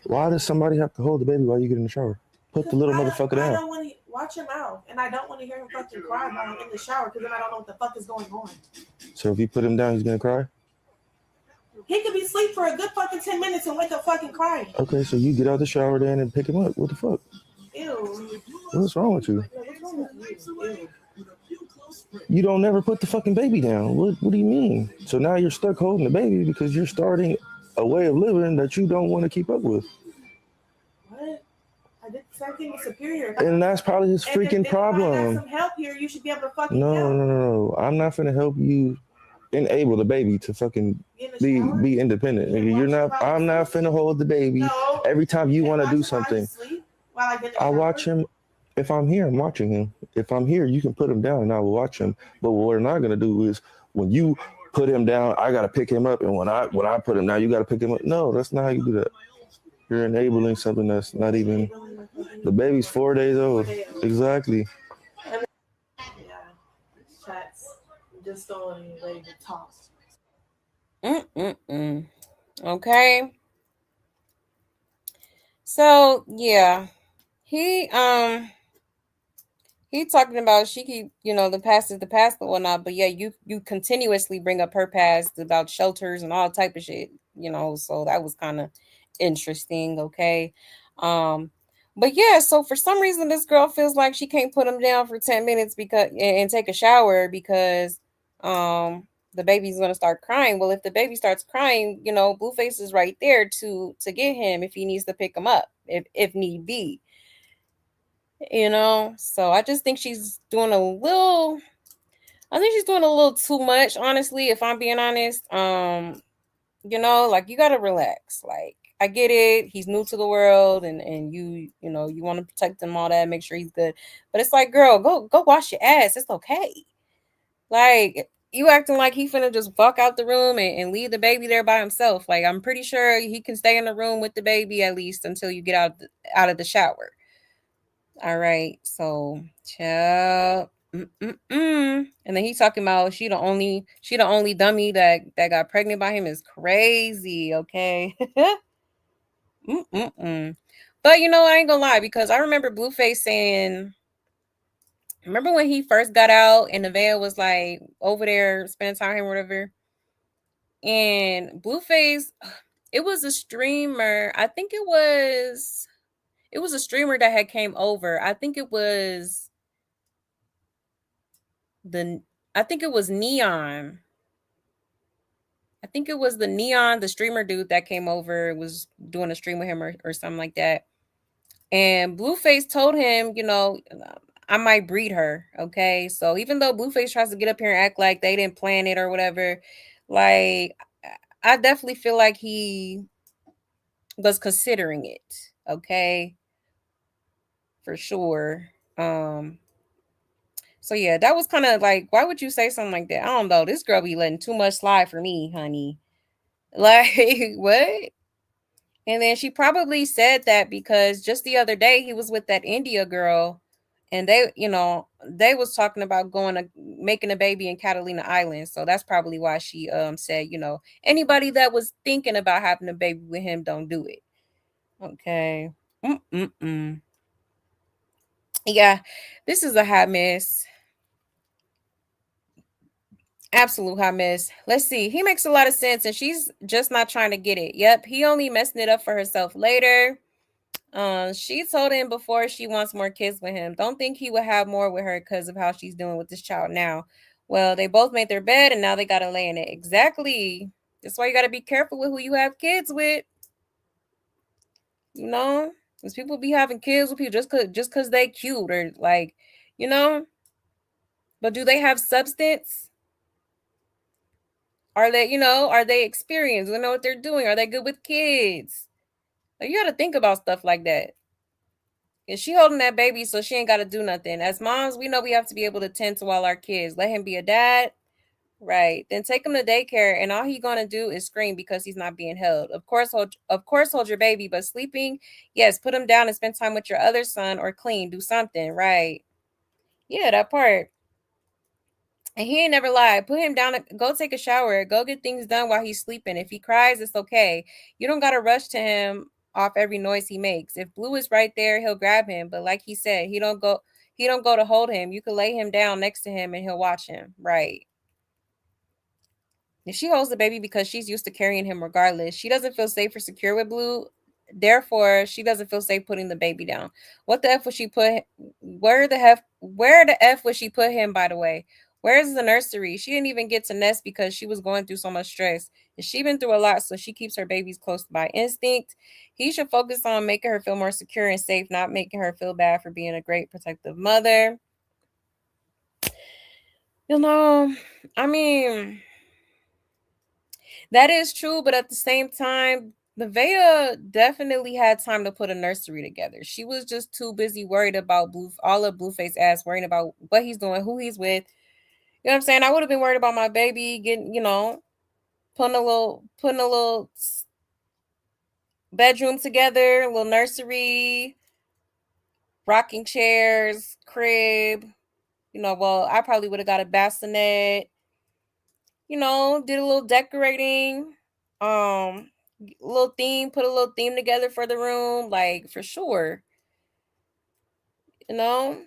Why does somebody have to hold the baby while you get in the shower? Put the little motherfucker down. I don't want to watch your mouth, and I don't want to hear him fucking cry while I'm in the shower because then I don't know what the fuck is going on. So if you put him down, he's gonna cry? He could be asleep for a good fucking 10 minutes and wake up fucking crying. Okay, so you get out the shower then and pick him up. What the fuck? Ew. What's wrong with you? What's wrong with you? Ew. You don't never put the fucking baby down. What do you mean? So now you're stuck holding the baby because you're starting a way of living that you don't want to keep up with. What? I did the same thing with Superior. And that's probably his freaking problem. If I got some help here, you should be able to fucking No, help. no. I'm not finna help you enable the baby to fucking be independent. You're not. I'm not finna hold the baby every time you want to do something. I watch him. If I'm here, I'm watching him. If I'm here, you can put him down and I will watch him. But what we're not gonna do is when you put him down, I gotta pick him up, and when I put him down, you gotta pick him up. No, that's not how you do that. You're enabling something that's not even. The baby's 4 days old. Exactly. Yeah. Chats. Just don't even ready to talk. Okay. So yeah, he talking about she keep the past is the past and whatnot, but yeah, you continuously bring up her past about shelters and all type of shit, so that was kind of interesting. Okay. But yeah, so for some reason this girl feels like she can't put him down for 10 minutes because and take a shower because the baby's gonna start crying. Well, if the baby starts crying, Blueface is right there to get him if he needs to pick him up, if need be. So I just think she's doing a little too much, honestly, if I'm being honest. Like, you gotta relax. Like, I get it, he's new to the world, and you want to protect him, all that, make sure he's good, but it's like, girl, go wash your ass, it's okay. Like, you acting like he finna just walk out the room and leave the baby there by himself. Like, I'm pretty sure he can stay in the room with the baby at least until you get out of the shower. All right, so child. And then he's talking about she the only dummy that got pregnant by him is crazy. Okay. But I ain't gonna lie, because I remember Blueface saying, remember when he first got out and Nevaeh was like over there spending time with him or whatever, and Blueface, it was a streamer. I think it was a streamer that had came over. I think it was Neon. I think it was the Neon, the streamer dude that came over, was doing a stream with him or something like that. And Blueface told him, I might breed her. Okay. So even though Blueface tries to get up here and act like they didn't plan it or whatever, like, I definitely feel like he was considering it. Okay. For sure. So yeah, that was kind of like, why would you say something like that? I don't know. This girl be letting too much slide for me, honey. Like, what? And then she probably said that because just the other day he was with that India girl, and they was talking about making a baby in Catalina Island. So that's probably why she said, anybody that was thinking about having a baby with him, don't do it. Okay. Yeah, this is a hot mess. Absolute hot mess. Let's see. He makes a lot of sense, and she's just not trying to get it. Yep, he only messing it up for herself later. She told him before she wants more kids with him. Don't think he would have more with her because of how she's doing with this child now. Well, they both made their bed, and now they gotta lay in it. Exactly. That's why you gotta be careful with who you have kids with. Because people be having kids with people just cause they cute or like, you know. But do they have substance? Are they experienced? Do they know what they're doing? Are they good with kids? Like, you got to think about stuff like that. And she holding that baby, so she ain't got to do nothing. As moms, we know we have to be able to tend to all our kids. Let him be a dad, right? Then take him to daycare, and all he's gonna do is scream because he's not being held. Of course, hold your baby, but sleeping, yes, put him down and spend time with your other son or clean, do something, right? Yeah, that part. And he ain't never lied. Put him down, go take a shower, go get things done while he's sleeping. If he cries, it's okay. You don't got to rush to him off every noise he makes. If Blue is right there, he'll grab him. But like he said, he don't go to hold him. You can lay him down next to him and he'll watch him. Right. If she holds the baby because she's used to carrying him regardless, she doesn't feel safe or secure with Blue. Therefore, she doesn't feel safe putting the baby down. What the F would she put? Where the F would she put him, by the way? Where's the nursery? She didn't even get to nest because she was going through so much stress. And she been through a lot, so she keeps her babies close by instinct. He should focus on making her feel more secure and safe, not making her feel bad for being a great protective mother. You know, I mean, that is true, but at the same time, Nevaeh definitely had time to put a nursery together. She was just too busy worried about all of Blueface ass, worrying about what he's doing, who he's with. You know what I'm saying? I would have been worried about my baby getting, putting a little bedroom together, a little nursery, rocking chairs, crib. Well, I probably would have got a bassinet, did a little decorating, um, little theme, put a little theme together for the room, like for sure, you know.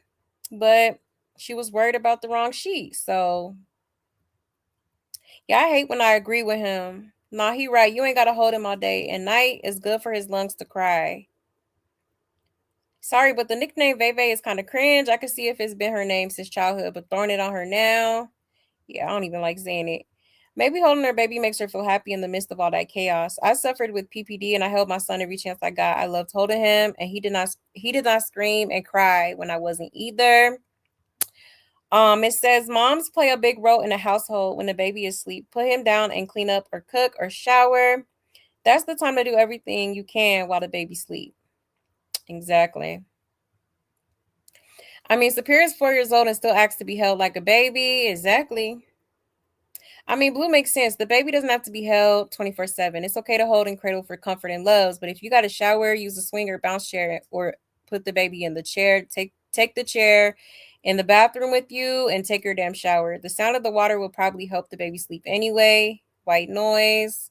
But she was worried about the wrong sheet. So yeah, I hate when I agree with him. Nah, he right. You ain't gotta hold him all day and night. It's good for his lungs to cry. Sorry, but the nickname Veve is kind of cringe. I could see if it's been her name since childhood, but throwing it on her now, yeah, I don't even like saying it. Maybe holding her baby makes her feel happy in the midst of all that chaos. I suffered with PPD and I held my son every chance I got. I loved holding him and he did not scream and cry when I wasn't either. It says moms play a big role in a household when the baby is asleep. Put him down and clean up or cook or shower. That's the time to do everything you can while the baby sleep. Exactly. I mean, Superior's 4 years old and still acts to be held like a baby. Exactly. I mean, Blue makes sense. The baby doesn't have to be held 24/7. It's okay to hold and cradle for comfort and loves, but if you got to shower, use a swing or bounce chair or put the baby in the chair, take the chair in the bathroom with you and take your damn shower. The sound of the water will probably help the baby sleep anyway. White noise.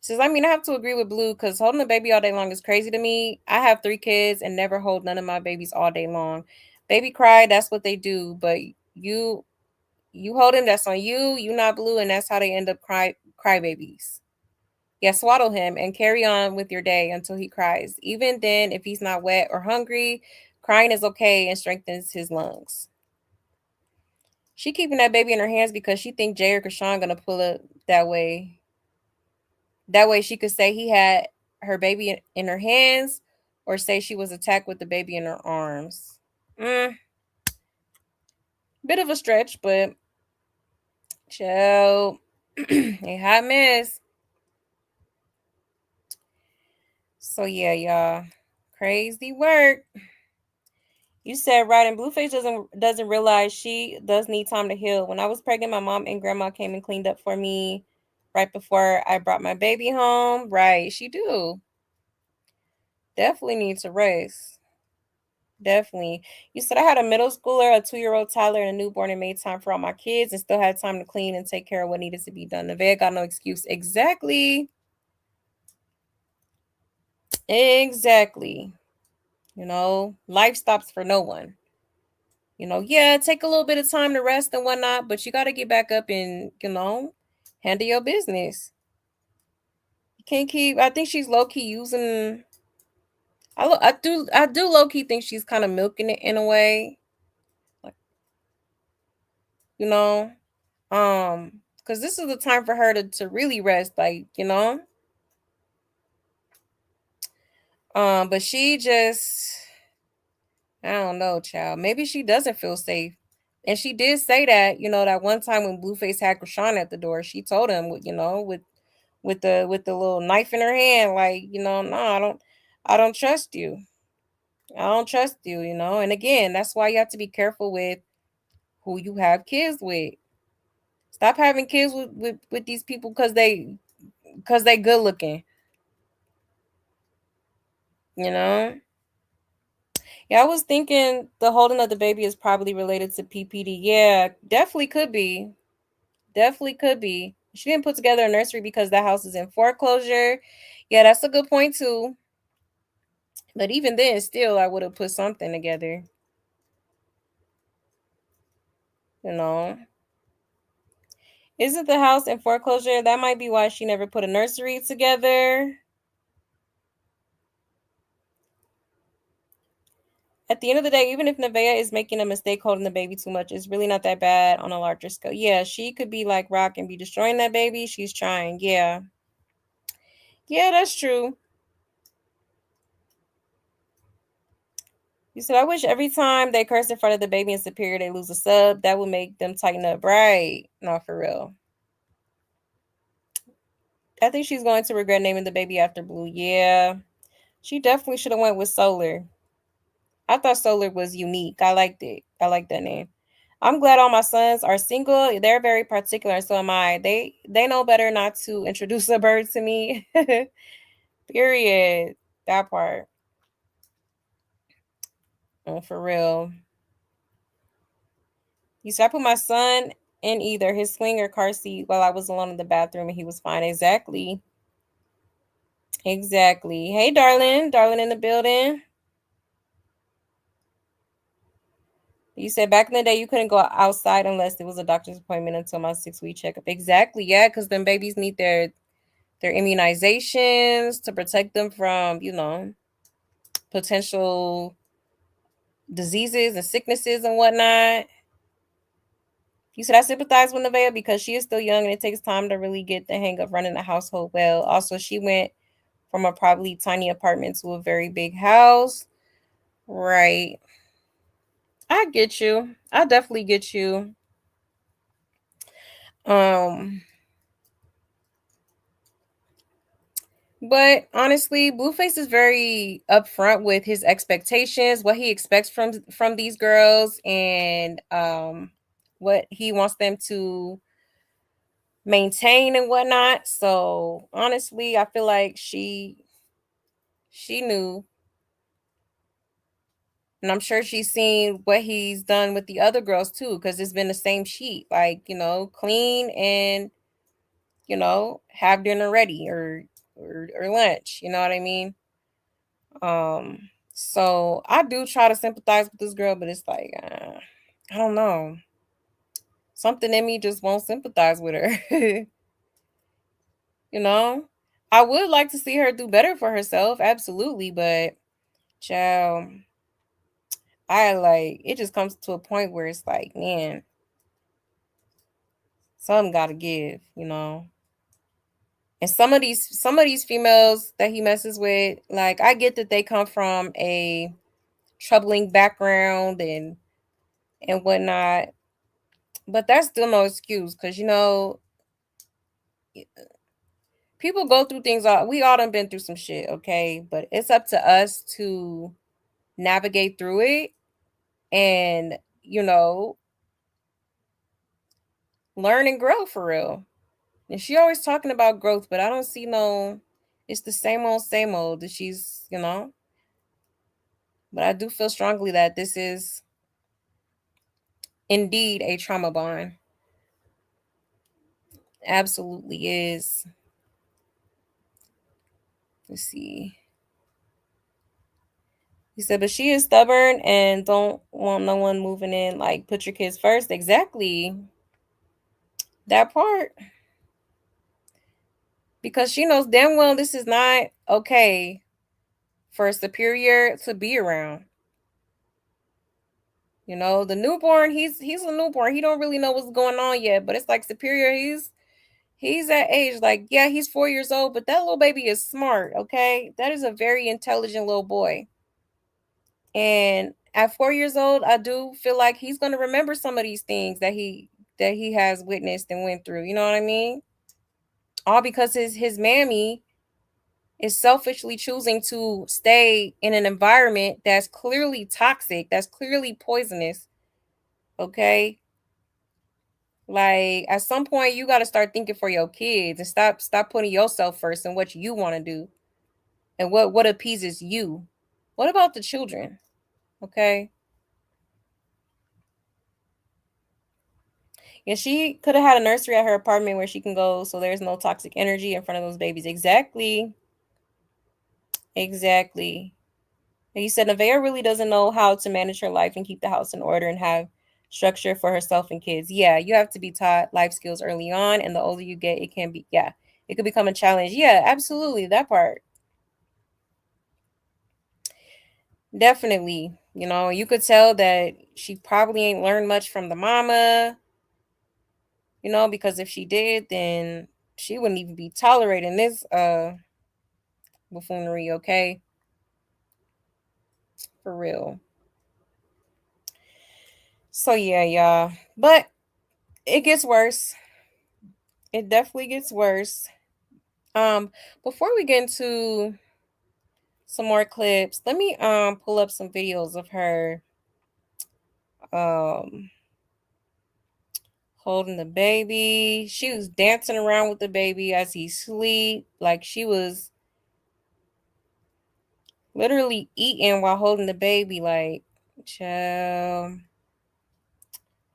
Says, I mean, I have to agree with Blue because holding a baby all day long is crazy to me. I have 3 kids and never hold none of my babies all day long. Baby cry, that's what they do, but you hold him, that's on you. You not Blue, and that's how they end up crybabies. Yeah, swaddle him and carry on with your day until he cries. Even then, if he's not wet or hungry, crying is okay and strengthens his lungs. She keeping that baby in her hands because she think Jay or Chrisean gonna pull it that way. That way she could say he had her baby in her hands, or say she was attacked with the baby in her arms. Bit of a stretch, but chill. A hot mess. So yeah, y'all. Crazy work. You said right, and Blueface doesn't realize she does need time to heal. When I was pregnant, my mom and grandma came and cleaned up for me right before I brought my baby home. Right, she do. Definitely need to rest. Definitely. You said I had a middle schooler, a 2-year-old toddler, and a newborn and made time for all my kids and still had time to clean and take care of what needed to be done. Nevaeh got no excuse. Exactly. Exactly. Life stops for no one. Yeah, take a little bit of time to rest and whatnot, but you got to get back up and, handle your business. You can't keep, I think she's low key using, I do low key think she's kind of milking it in a way. Like, you know, because this is the time for her to really rest, like, but she just, I don't know, child. Maybe she doesn't feel safe. And she did say that, that one time when Blueface had Chrisean at the door, she told him, with the little knife in her hand, like, no, I don't trust you. I don't trust you, And again, that's why you have to be careful with who you have kids with. Stop having kids with these people because they good looking, you know. Yeah, I was thinking the holding of the baby is probably related to PPD. Yeah, definitely could be. Definitely could be. She didn't put together a nursery because that house is in foreclosure. Yeah, that's a good point too. But even then, still, I would have put something together. You know. Isn't the house in foreclosure? That might be why she never put a nursery together. At the end of the day, even if Nevaeh is making a mistake holding the baby too much, it's really not that bad on a larger scale. Yeah, she could be like Rock and be destroying that baby. She's trying. Yeah. Yeah, that's true. You said, I wish every time they curse in front of the baby in Superior, they lose a sub. That would make them tighten up. Right. No, for real. I think she's going to regret naming the baby after Blue. Yeah. She definitely should have went with Solar. I thought Solar was unique. I liked it. I like that name. I'm glad all my sons are single. They're very particular, and so am I. They know better not to introduce a bird to me. Period. That part. Oh, for real. You said I put my son in either his swing or car seat while I was alone in the bathroom and he was fine. Exactly. Exactly. Hey, darling. Darling in the building. You said back in the day you couldn't go outside unless it was a doctor's appointment until my 6-week checkup. Exactly. Yeah, because then babies need their immunizations to protect them from, potential diseases and sicknesses and whatnot. You said I sympathize with Nevaeh because she is still young and it takes time to really get the hang of running a household well. Also, she went from a probably tiny apartment to a very big house. Right. I get you. I definitely get you. Um, but honestly, Blueface is very upfront with his expectations, what he expects from these girls, and what he wants them to maintain and whatnot. So honestly, I feel like she knew, and I'm sure she's seen what he's done with the other girls too, because it's been the same sheet, like clean and have dinner ready or lunch. You know what I mean? Um, so I do try to sympathize with this girl, but it's like I don't know, something in me just won't sympathize with her. you know, I would like to see her do better for herself, absolutely, but child, I like it just comes to a point where it's like, man, something gotta give. And some of these females that he messes with, like I get that they come from a troubling background and whatnot, but that's still no excuse because people go through things. We all done been through some shit, okay? But it's up to us to navigate through it and learn and grow for real. And she always talking about growth, but I don't see no. It's the same old, same old. That she's. But I do feel strongly that this is indeed a trauma bond. Absolutely is. Let's see. He said, but she is stubborn and don't want no one moving in. Like, put your kids first. Exactly. That part. Because she knows damn well this is not okay for a superior to be around. The newborn, he's a newborn. He don't really know what's going on yet. But it's like superior, he's that age. Like, yeah, he's 4 years old, but that little baby is smart, okay? That is a very intelligent little boy. And at 4 years old, I do feel like he's gonna remember some of these things that he has witnessed and went through. You know what I mean? All because his mammy is selfishly choosing to stay in an environment that's clearly toxic, that's clearly poisonous. Okay. Like at some point you gotta start thinking for your kids and stop putting yourself first and what you want to do and what appeases you. What about the children? Okay. Yeah, she could have had a nursery at her apartment where she can go so there's no toxic energy in front of those babies. Exactly. Exactly. And you said Nevaeh really doesn't know how to manage her life and keep the house in order and have structure for herself and kids. Yeah, you have to be taught life skills early on, and the older you get, it can be, yeah, it could become a challenge. Yeah, absolutely, that part. Definitely. You know, you could tell that she probably ain't learned much from the mama, you know, because if she did, then she wouldn't even be tolerating this buffoonery, okay? For real. So yeah, y'all. But it gets worse. It definitely gets worse. Um, before we get into some more clips, let me pull up some videos of her um holding the baby. She was dancing around with the baby as he sleep, like she was literally eating while holding the baby. Like, child.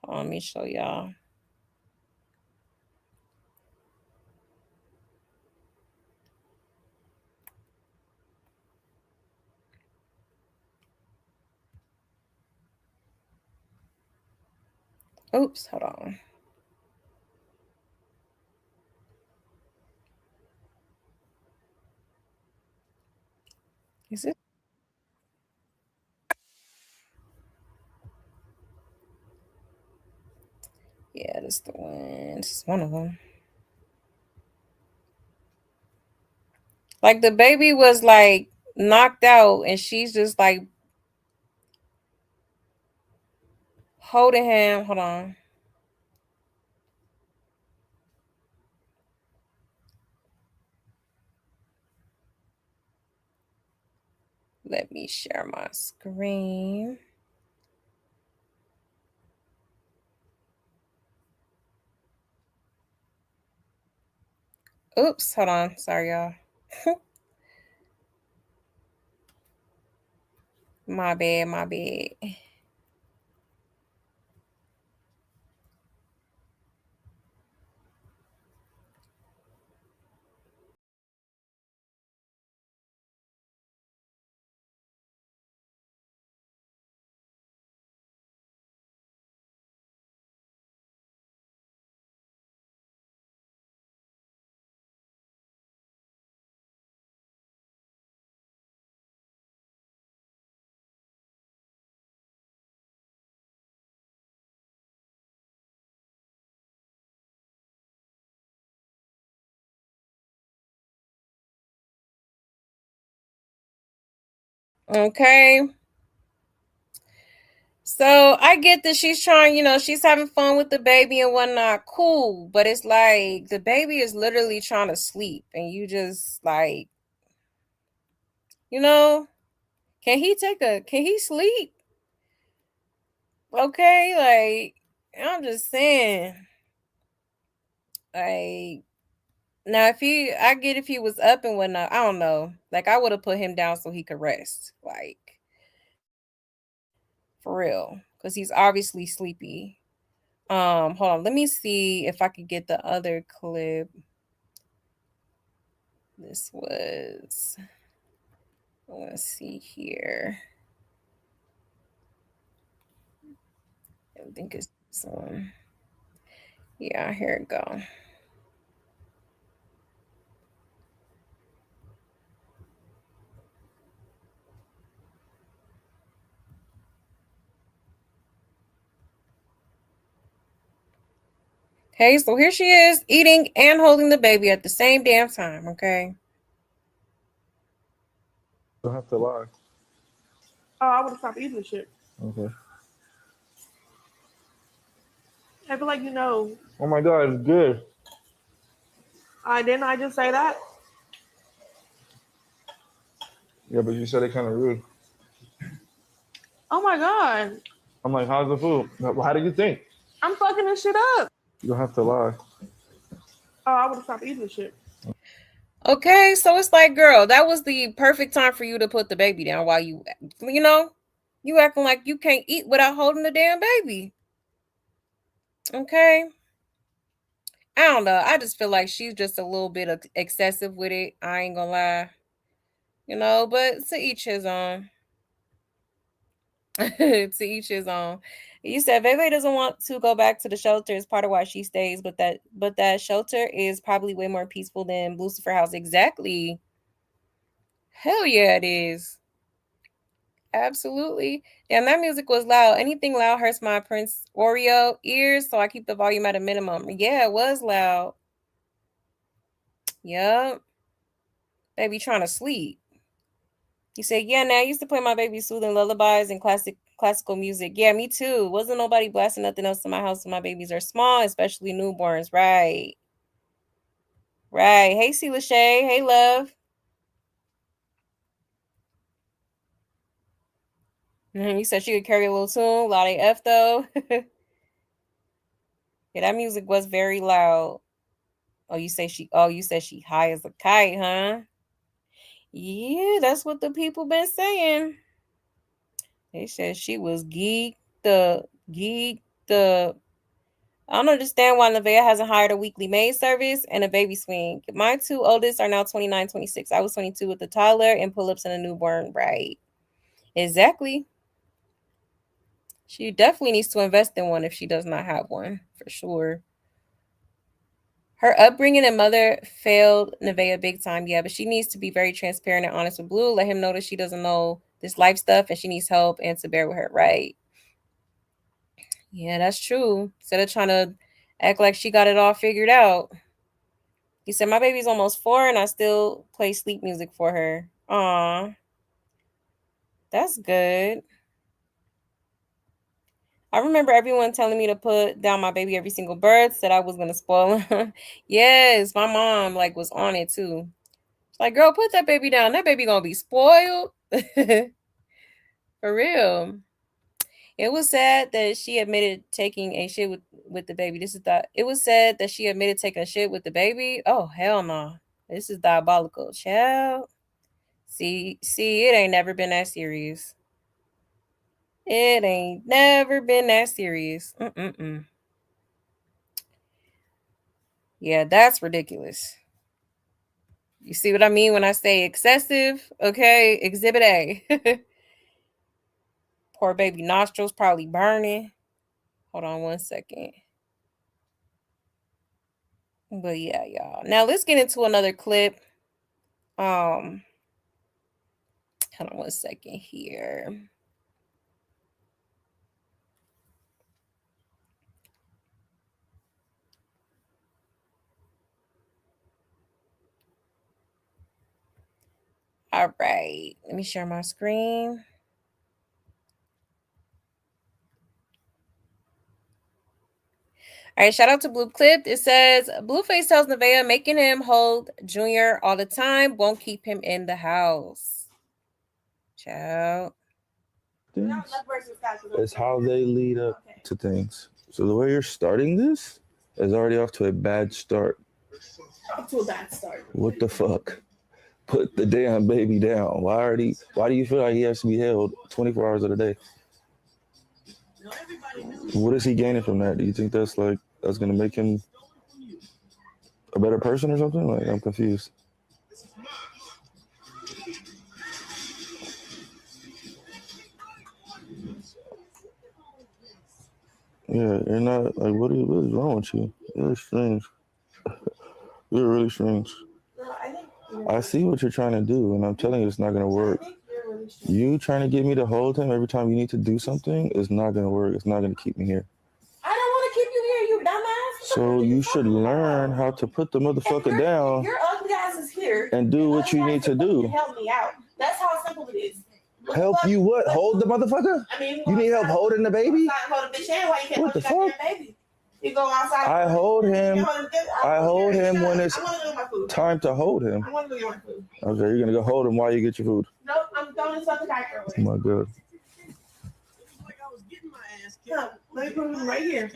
Let me show y'all. Oops, hold on. Is it? Yeah, this the one. This is one of them. Like the baby was like knocked out, and she's just like holding him. Hold on. Let me share my screen. Oops, hold on. Sorry, y'all. My bad, my bad. Okay. So I get that she's trying, you know, she's having fun with the baby and whatnot. Cool. But it's like the baby is literally trying to sleep, and you just like, you know, can he sleep? Okay, like I'm just saying. Like now I get if he was up and whatnot, I don't know. Like I would have put him down so he could rest. Like for real. Because he's obviously sleepy. Hold on, let me see if I could get the other clip. This was, let's see here. I think it's this one. Yeah, here it go. Okay, so here she is eating and holding the baby at the same damn time. Okay. Don't have to lie. Oh, I would have stopped eating the shit. Okay. I feel like you know. Oh my god, it's good. Didn't I just say that? Yeah, but you said it kind of rude. Oh my god. I'm like, how's the food? How do you think? I'm fucking this shit up. You don't have to lie. Oh, I would have stopped eating the shit. Okay, so it's like, girl, that was the perfect time for you to put the baby down while you know, you acting like you can't eat without holding the damn baby. Okay. I don't know. I just feel like she's just a little bit excessive with it. I ain't gonna lie. You know, but to each his own. To each his own. You said Nevaeh doesn't want to go back to the shelter. Is part of why she stays, but that shelter is probably way more peaceful than Lucifer House. Exactly. Hell yeah, it is. Absolutely. Damn, that music was loud. Anything loud hurts my Prince Oreo ears, so I keep the volume at a minimum. Yeah, it was loud. Yup. Baby trying to sleep. You say, yeah, now I used to play my baby soothing lullabies and classical music. Yeah, me too. Wasn't nobody blasting nothing else in my house when my babies are small, especially newborns. Right. Right. Hey, C. Lachey. Hey, love. You said she could carry a little tune. Loud AF though. Yeah, that music was very loud. You said she high as a kite, huh? Yeah, that's what the people been saying. They said she was geeked up. I don't understand why Nevaeh hasn't hired a weekly maid service and a baby swing. My two oldest are now 29, 26. I was 22 with a toddler and pull-ups and a newborn. Right. Exactly. She definitely needs to invest in one if she does not have one, for sure. Her upbringing and mother failed Nevaeh big time, yeah, but she needs to be very transparent and honest with Blue. Let him know that she doesn't know this life stuff and she needs help and to bear with her, right? Yeah, that's true. Instead of trying to act like she got it all figured out. He said, my baby's almost 4 and I still play sleep music for her. Aw. That's good. I remember everyone telling me to put down my baby every single birth, said I was going to spoil him. Yes, my mom was on it too. Like, girl, put that baby down. That baby gonna be spoiled. For real. It was sad that she admitted taking a shit with the baby. It was said that she admitted taking a shit with the baby. Oh, hell no. This is diabolical. Child. See, it ain't never been that serious. It ain't never been that serious. Yeah, that's ridiculous. You see what I mean when I say excessive? Okay, exhibit A. Poor baby nostrils probably burning. Hold on one second. But yeah, y'all. Now let's get into another clip. Hold on one second here. All right. Let me share my screen. All right, shout out to Blue Clip. It says Blueface tells Nevaeh making him hold Junior all the time won't keep him in the house. Ciao. It's how they lead up to things. So the way you're starting this is already off to a bad start. Off to a bad start. What the fuck? Put the damn baby down. Why do you feel like he has to be held 24 hours of the day? What is he gaining from that? Do you think that's gonna make him a better person or something? I'm confused. Yeah, you're not what is wrong with you? You're strange. You're really strange. I see what you're trying to do, and I'm telling you it's not gonna work. You trying to get me to hold him every time you need to do something is not gonna work. It's not gonna keep me here. I don't want to keep you here, you dumbass. So you should learn how to put the motherfucker down. Your ugly ass is here and do what you need to do. Help me out. That's how simple it is. Help you what? Hold the motherfucker? I mean, you need help holding the baby? Hold the bitch in. Why you can't what the fuck? Baby? You go outside. I hold him. I hold him when it's time to hold him. I want to go get my food. Okay, you're gonna go hold him while you get your food. Nope, I'm throwing this fucking diaper away. Oh my god. Come, let me put him right here.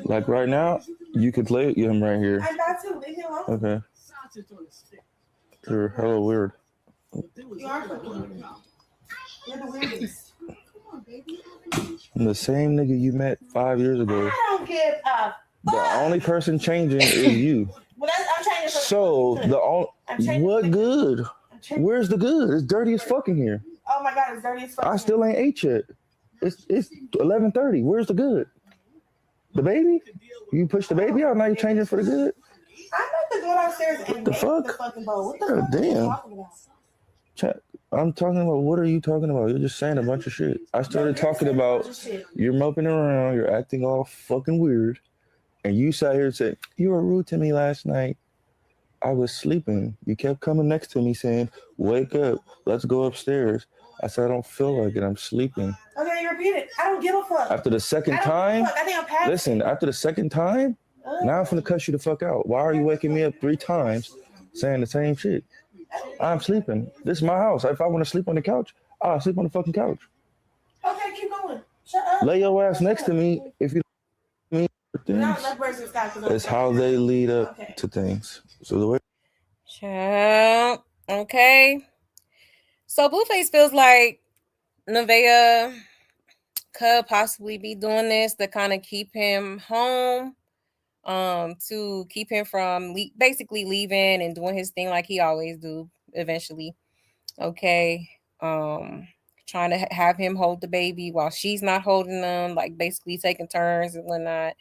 Like right now, you could lay him right here. I got to. Leave him alone. Okay. You're hella weird. You are fucking. You're the weirdest. I'm the same nigga you met 5 years ago. I don't give a fuck. The only person changing is you. Well, I'm changing. So what good? Where's the good? It's dirty as fucking here. Oh my God, it's dirty as fuck. I still ain't ate yet. It's 11:30. Where's the good? The baby? You push the baby out, now you changing for the good? I'm about to go downstairs and the make fuck? the fucking bowl. What the God fuck are you damn. talking about? I'm talking about, what are you talking about? You're just saying a bunch of shit. I started talking about you're moping around, you're acting all fucking weird, and you sat here and said, you were rude to me last night. I was sleeping. You kept coming next to me saying, wake up, let's go upstairs. I said, I don't feel like it, I'm sleeping. Okay, you repeat it. I don't give a fuck. After the second time, I think I'm past listen, after the second time, now I'm finna cuss you the fuck out. Why are you waking me up 3 times saying the same shit? I'm sleeping. This is my house. If I want to sleep on the couch, I'll sleep on the fucking couch. Okay, keep going. Shut up. Lay your ass next to me if you don't things. It's how they lead up to things. So the way. Okay. So Blueface feels like Nevaeh could possibly be doing this to kind of keep him home, to keep him from basically leaving and doing his thing like he always do eventually. Okay. Trying to have him hold the baby while she's not holding them, like basically taking turns and whatnot.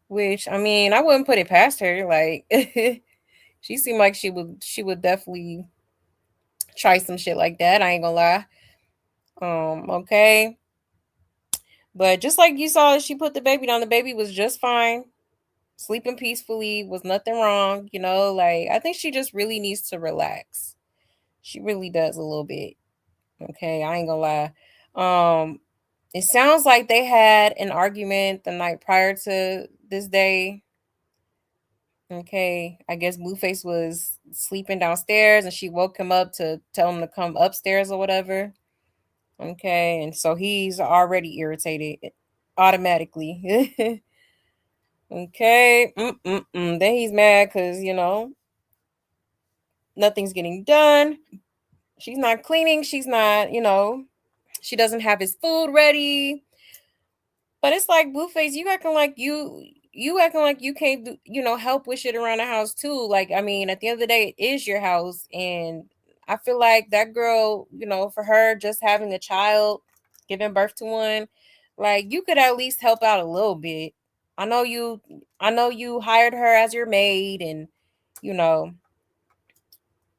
Which, I mean, I wouldn't put it past her. Like she seemed like she would definitely try some shit like that. I ain't gonna lie. Okay. But just like you saw, she put the baby down. The baby was just fine, sleeping peacefully, was nothing wrong. You know, like I think she just really needs to relax. She really does a little bit. Okay, I ain't gonna lie. It sounds like they had an argument the night prior to this day. Okay, I guess Blueface was sleeping downstairs and she woke him up to tell him to come upstairs or whatever. Okay, and so he's already irritated automatically. Okay, then he's mad because, you know, nothing's getting done. She's not cleaning. She's not, you know, she doesn't have his food ready. But it's like, Blueface, you acting like you can't do, you know, help with shit around the house too. Like, I mean, at the end of the day, it is your house, and I feel like that girl, you know, for her just having a child, giving birth to one, like you could at least help out a little bit. I know you hired her as your maid and, you know,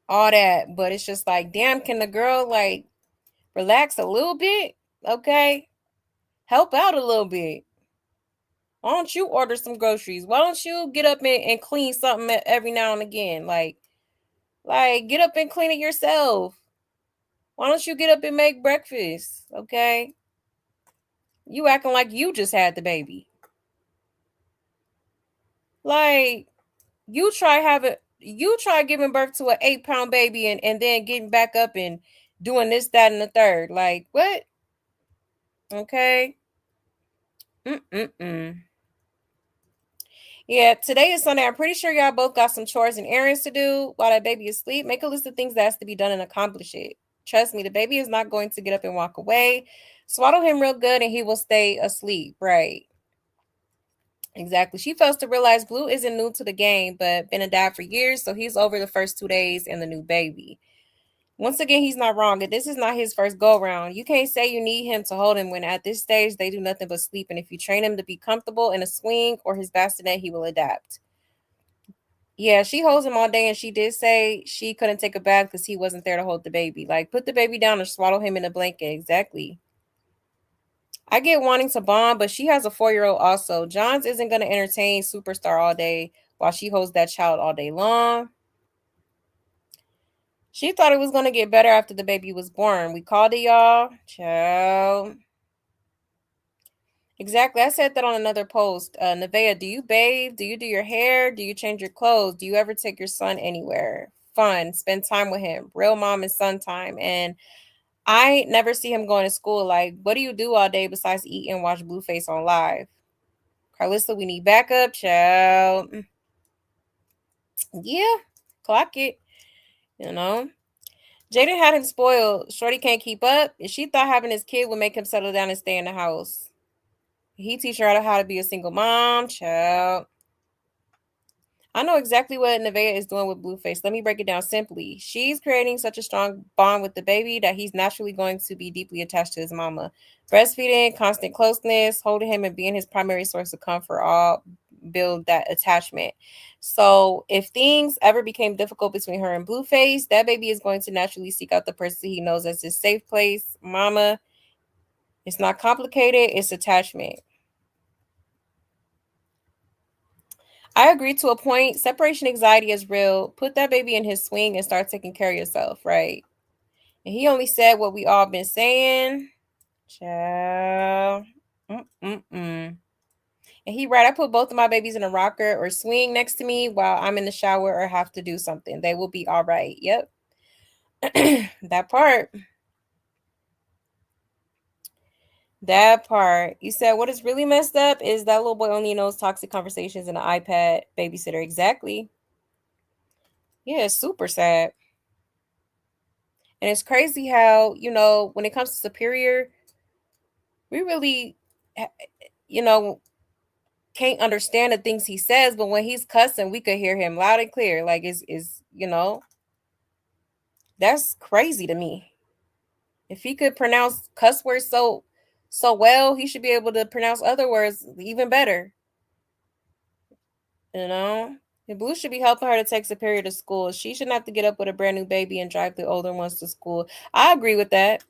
all that, but it's just like, damn, can the girl like relax a little bit? Okay. Help out a little bit. Why don't you order some groceries? Why don't you get up and clean something every now and again? Like get up and clean it yourself. Why don't you get up and make breakfast? Okay. You acting like you just had the baby. Like you try giving birth to an 8-pound baby and then getting back up and doing this, that, and the third. Like what? Okay. Yeah, today is Sunday. I'm pretty sure y'all both got some chores and errands to do while that baby is asleep. Make a list of things that has to be done and accomplish it. Trust me, the baby is not going to get up and walk away. Swaddle him real good and he will stay asleep. Right. Exactly. She fails to realize Blue isn't new to the game, but been a dad for years, so he's over the first 2 days and the new baby. Once again, he's not wrong. This is not his first go round. You can't say you need him to hold him when at this stage they do nothing but sleep. And if you train him to be comfortable in a swing or his bassinet, he will adapt. Yeah, she holds him all day, and she did say she couldn't take a bath because he wasn't there to hold the baby. Like, put the baby down or swaddle him in a blanket. Exactly. I get wanting to bond, but she has a 4-year-old also. Johns isn't going to entertain Superstar all day while she holds that child all day long. She thought it was going to get better after the baby was born. We called it, y'all. Child. Exactly. I said that on another post. Nevaeh, do you bathe? Do you do your hair? Do you change your clothes? Do you ever take your son anywhere? Fun. Spend time with him. Real mom and son time. And I never see him going to school. Like, what do you do all day besides eat and watch Blueface on live? Carlissa, we need backup. Child. Yeah. Clock it. You know. Jaden had him spoiled. Shorty can't keep up. And she thought having his kid would make him settle down and stay in the house. He teach her how to be a single mom, child. I know exactly what Nevaeh is doing with Blueface. Let me break it down simply. She's creating such a strong bond with the baby that he's naturally going to be deeply attached to his mama. Breastfeeding, constant closeness, holding him, and being his primary source of comfort all build that attachment. So if things ever became difficult between her and Blueface, that baby is going to naturally seek out the person he knows as his safe place. Mama, it's not complicated, it's attachment. I agree to a point. Separation anxiety is real. Put that baby in his swing and start taking care of yourself, right? And he only said what we all been saying. Child. Mm-mm-mm. And he right, I put both of my babies in a rocker or swing next to me while I'm in the shower or have to do something. They will be all right. Yep. That part. That part. You said what is really messed up is that little boy only knows toxic conversations in an iPad babysitter. Exactly. Yeah, it's super sad. And it's crazy how, when it comes to Superior, we really, you know, can't understand the things he says, but when he's cussing, we could hear him loud and clear. Like, that's crazy to me. If he could pronounce cuss words so well, he should be able to pronounce other words even better. You know? And Blue should be helping her to take Superior to school. She shouldn't have to get up with a brand new baby and drive the older ones to school. I agree with that.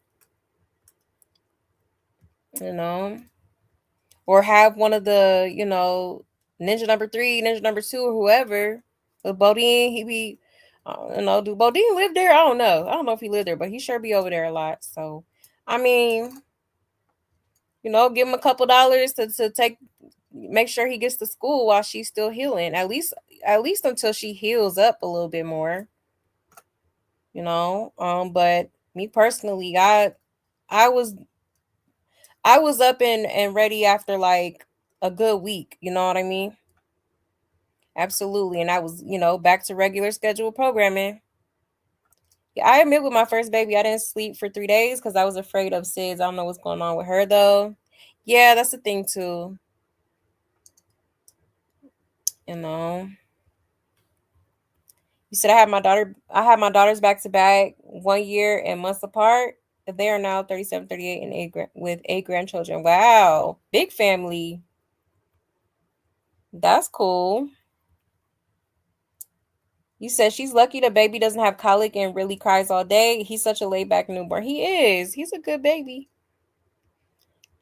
You know? Or have one of the, Ninja number 3, Ninja number 2, or whoever. With Bodine, he be, do Bodine live there? I don't know. I don't know if he lived there, but he sure be over there a lot. So, I mean, give him a couple dollars to make sure he gets to school while she's still healing. At least until she heals up a little bit more. But me personally, I was I was up and ready after like a good week, you know what I mean? Absolutely. And I was, back to regular scheduled programming. Yeah, I admit with my first baby, I didn't sleep for 3 days because I was afraid of SIDS. I don't know what's going on with her though. Yeah, that's the thing too. You know. You said I had my daughters back to back 1 year and months apart. They are now 37, 38, and with 8 grandchildren. Wow. Big family. That's cool. You said she's lucky the baby doesn't have colic and really cries all day. He's such a laid back newborn. He is. He's a good baby.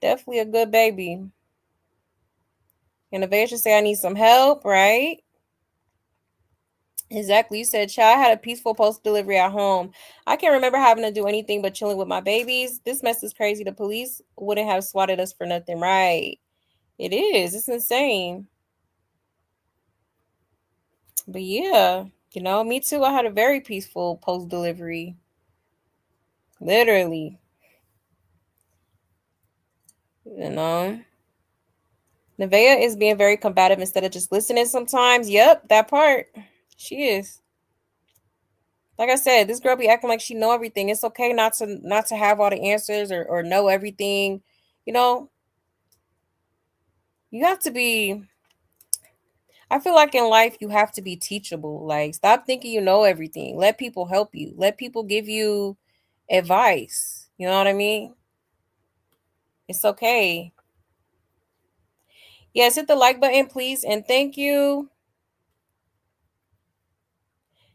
Definitely a good baby. And Nevaeh should say, I need some help, right? Exactly. You said, child, I had a peaceful post delivery at home. I can't remember having to do anything but chilling with my babies. This mess is crazy. The police wouldn't have swatted us for nothing, right? It is. It's insane. But yeah, me too. I had a very peaceful post delivery. Literally. You know. Nevaeh is being very combative instead of just listening sometimes. Yep, that part. She is. Like I said, this girl be acting like she know everything. It's okay not to have all the answers or know everything. You know, you have to be I feel like in life you have to be teachable. Like stop thinking you know everything. Let people help you. Let people give you advice. You know what I mean? It's okay. Yes, hit the like button, please, and thank you.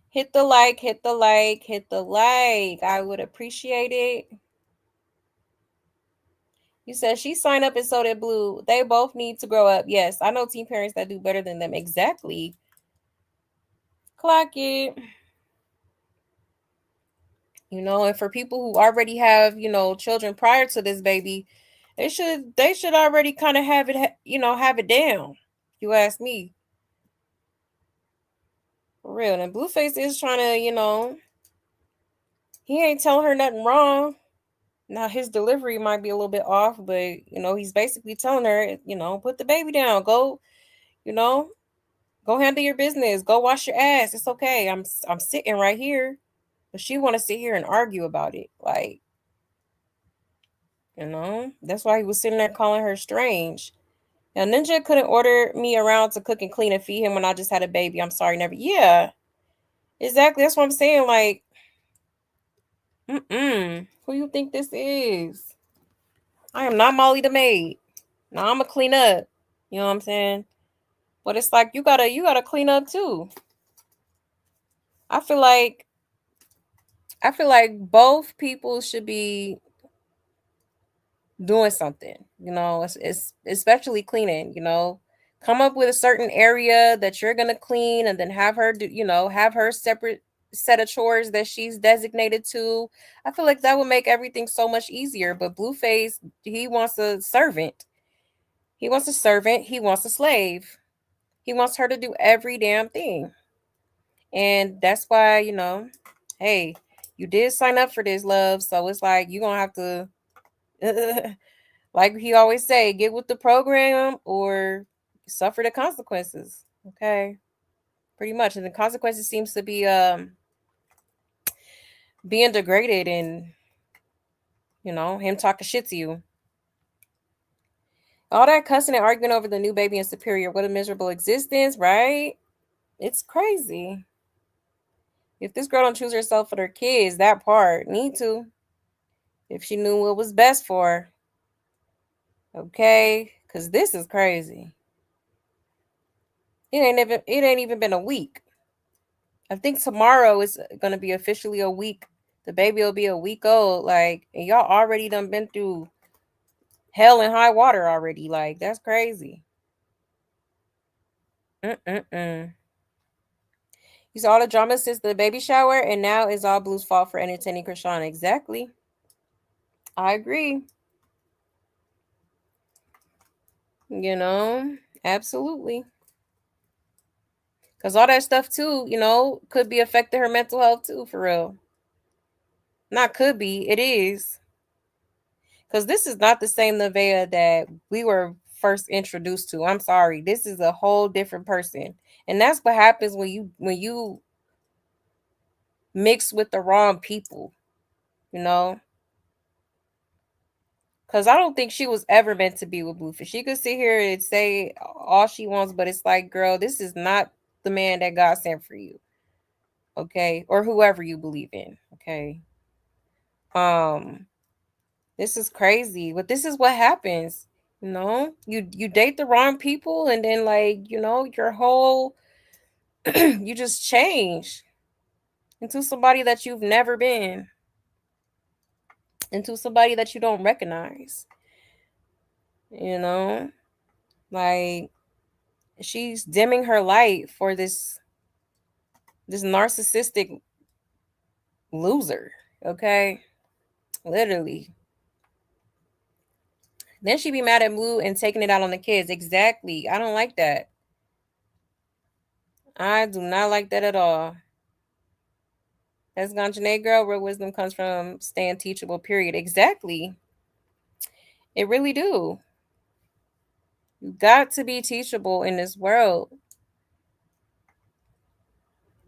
Hit the like, hit the like, hit the like. I would appreciate it. You said she signed up and so did Blue. They both need to grow up. Yes, I know teen parents that do better than them. Exactly. Clock it. And for people who already have, children prior to this baby, they should already kind of have it, have it down. You ask me. For real. And Blueface is trying to, he ain't telling her nothing wrong. Now his delivery might be a little bit off, but he's basically telling her, put the baby down, go, you know, go handle your business, go wash your ass. It's okay. I'm sitting right here, but she want to sit here and argue about it, like, that's why he was sitting there calling her strange. Now, Ninja couldn't order me around to cook and clean and feed him when I just had a baby. I'm sorry, never. Yeah, exactly. That's what I'm saying. Like, who you think this is? I am not Molly the maid. Now I'm gonna clean up. You know what I'm saying? But it's like you gotta clean up too. I feel like both people should be doing something. It's especially cleaning. Come up with a certain area that you're gonna clean, and then have her do. Have her separate set of chores that she's designated to. I feel like that would make everything so much easier. But Blueface, he wants a servant. He wants a servant. He wants a slave. He wants her to do every damn thing. And that's why, hey, you did sign up for this, love. So it's like you're going to have to, like he always say, get with the program or suffer the consequences. Okay. Pretty much. And the consequences seems to be being degraded and, him talking shit to you. All that cussing and arguing over the new baby and Superior. What a miserable existence, right? It's crazy. If this girl don't choose herself for her kids, that part, need to. If she knew what was best for her. Okay? Because this is crazy. It ain't even been a week. I think tomorrow is gonna be officially a week. The baby will be a week old. Like, and y'all already done been through hell and high water already. Like, that's crazy. You saw all the drama since the baby shower, and now it's all Blue's fault for entertaining Chrisean. Exactly. I agree. Absolutely. Because all that stuff, too, could be affecting her mental health, too, for real. Not could be, it is. Because this is not the same Nevaeh that we were first introduced to. I'm sorry. This is a whole different person. And that's what happens when you mix with the wrong people, Because I don't think she was ever meant to be with Blueface. She could sit here and say all she wants, but it's like, girl, this is not the man that God sent for you. Okay? Or whoever you believe in. Okay? This is crazy, but this is what happens. You date the wrong people, and then your whole you just change into somebody that you've never been, into somebody that you don't recognize. Like, she's dimming her light for this narcissistic loser. Okay, literally. Then she be mad at Blue and taking it out on the kids. Exactly. I don't like that. I do not like that at all. That's gone, Janae girl. Real wisdom comes from staying teachable, period. Exactly. It really do. You got to be teachable in this world.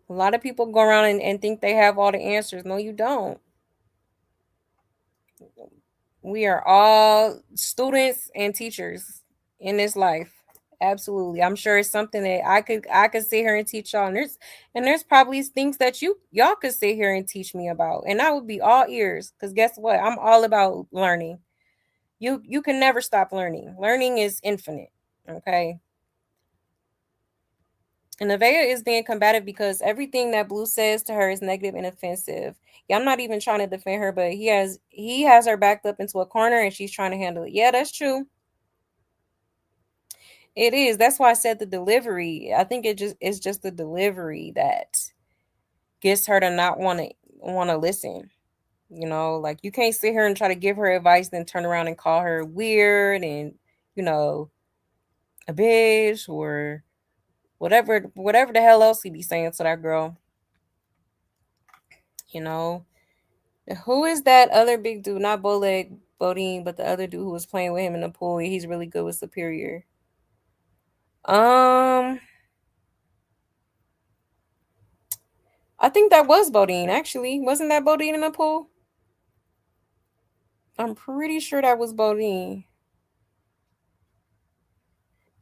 A lot of people go around and think they have all the answers. No, you don't. We are all students and teachers in this life. Absolutely. I'm sure it's something that I could sit here and teach y'all. And there's probably things that y'all could sit here and teach me about. And I would be all ears. Because guess what? I'm all about learning. You can never stop learning. Learning is infinite. Okay. And Nevaeh is being combative because everything that Blue says to her is negative and offensive. Yeah, I'm not even trying to defend her, but he has her backed up into a corner and she's trying to handle it. Yeah, that's true. It is. That's why I said the delivery. I think it's just the delivery that gets her to not want to listen. Like, you can't sit here and try to give her advice, then turn around and call her weird and a bitch or whatever the hell else he be saying to that girl. Who is that other big dude? Not Bowleg Bodine, but the other dude who was playing with him in the pool. He's really good with Superior. I think that was Bodine, actually. Wasn't that Bodine in the pool? I'm pretty sure that was Bodine.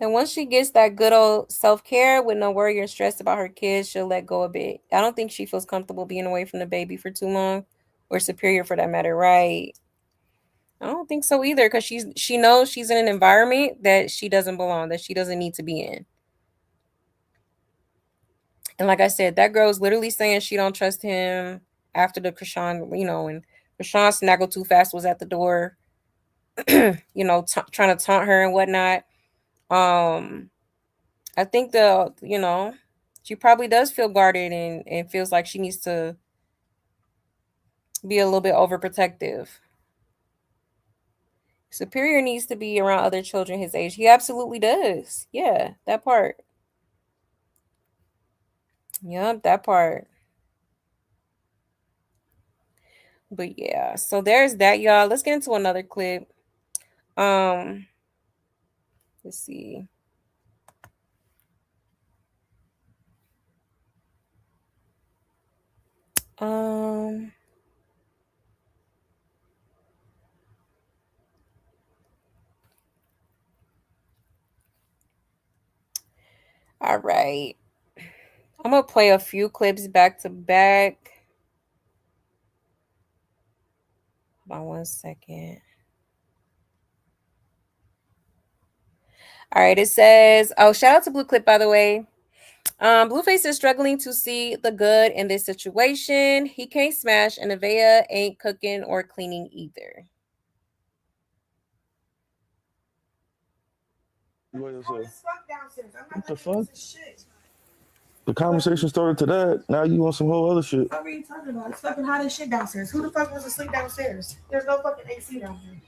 And once she gets that good old self-care with no worry or stress about her kids, she'll let go a bit. I don't think she feels comfortable being away from the baby for too long, or Superior for that matter, right? I don't think so either, because she knows she's in an environment that she doesn't belong, that she doesn't need to be in. And like I said, that girl is literally saying she don't trust him after the Chrisean, and Chrisean snaggle too fast was at the door, trying to taunt her and whatnot. I think she probably does feel guarded and feels like she needs to be a little bit overprotective. Superior needs to be around other children his age. He absolutely does. Yeah, that part. Yep, that part. But yeah, so there's that, y'all. Let's get into another clip. Let's see. All right. I'm gonna play a few clips back to back. Hold on 1 second. All right, it says, shout out to Blue Clip, by the way. Blueface is struggling to see the good in this situation. He can't smash, and Nevaeh ain't cooking or cleaning either. What the fuck? The conversation started to that. Now you want some whole other shit. What are you talking about? It's fucking hot as shit downstairs. Who the fuck wants to sleep downstairs? There's no fucking AC down here.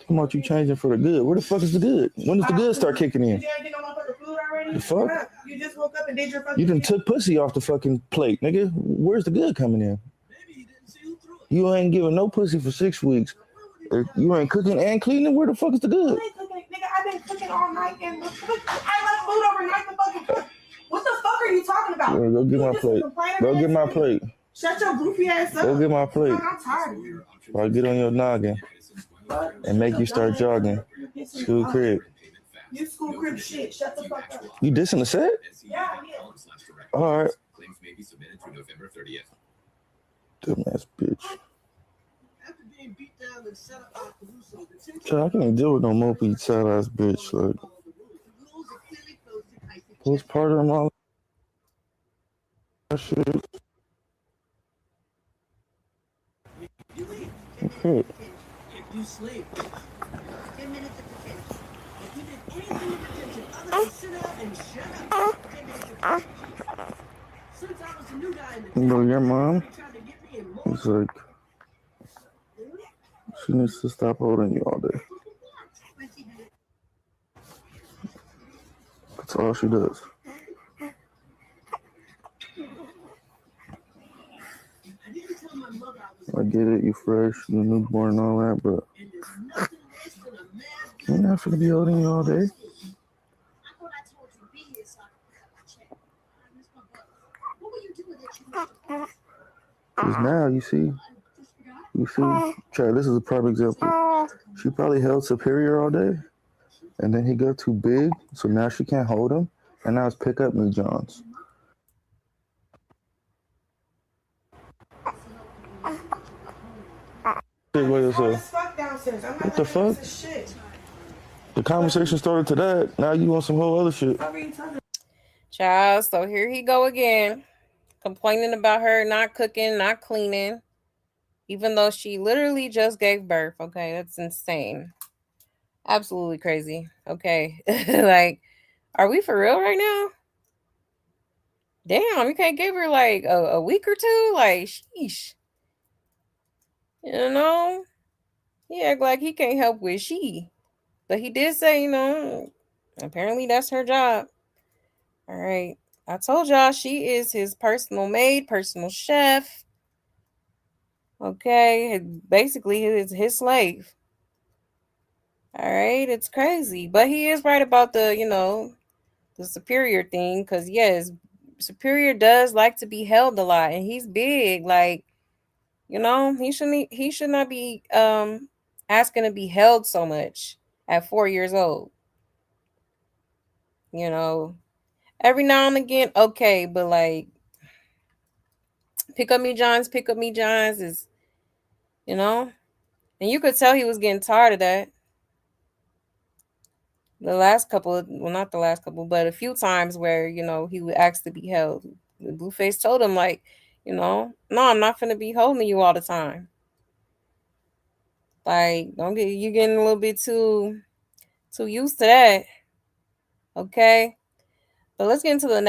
Come on, you changing for the good. Where the fuck is the good? When does the good start kicking in? You didn't get no motherfucking food already? The fuck? You just woke up and did your fucking. You done took pussy off the fucking plate, nigga. Where's the good coming in? You ain't giving no pussy for 6 weeks. You ain't cooking and cleaning. Where the fuck is the good? I ain't cooking, nigga. I've been cooking all night and I left food overnight to fucking cook. What the fuck are you talking about? Yeah, go get my plate. Go get my plate. Shut your goofy ass up. Go get my plate. I'm tired of you. Or I'll get on your noggin and make you start jogging. School crib. You school crib shit. Shut the fuck up. You dissing the set? Yeah. All right. Dumbass bitch. I can't deal with no mopey sad ass bitch. Like, postpartum, all that shit. Okay. You sleep. 10 minutes at the finish. If you did anything in detention other than sit up and shut up, 10 minutes at the finish. Since I was a new guy in the Bro, your mom trying to get me in more. is like, she needs to stop holding you all day. That's all she does. I get it, you fresh, you newborn and all that, but you're not gonna be holding you all day. Because now you see, Chad, this is a prime example. She probably held Superior all day, and then he got too big, so now she can't hold him, and now it's pick up me, Johns. What the fuck? The conversation started to that. Now you want some whole other shit. Child, so here he go again, complaining about her not cooking, not cleaning, even though she literally just gave birth. Okay, that's insane. Absolutely crazy. Okay. Like, are we for real right now? Damn, you can't give her like a week or two? Like, sheesh. You know? He act like he can't help with she. But he did say, apparently that's her job. All right. I told y'all she is his personal maid, personal chef. Okay. Basically, his slave. All right. It's crazy. But he is right about the Superior thing. Because, yes, Superior does like to be held a lot. And he's big. Like, he should not be asking to be held so much at 4 years old. You know, every now and again, okay, but like pick up me Johns is, you know, and you could tell he was getting tired of that. The last couple, well, not the last couple, but a few times where, you know, he would ask to be held. Blueface told him, like, you know, no, I'm not going to be holding you all the time. Like, don't get you getting a little bit too used to that. Okay. But let's get into the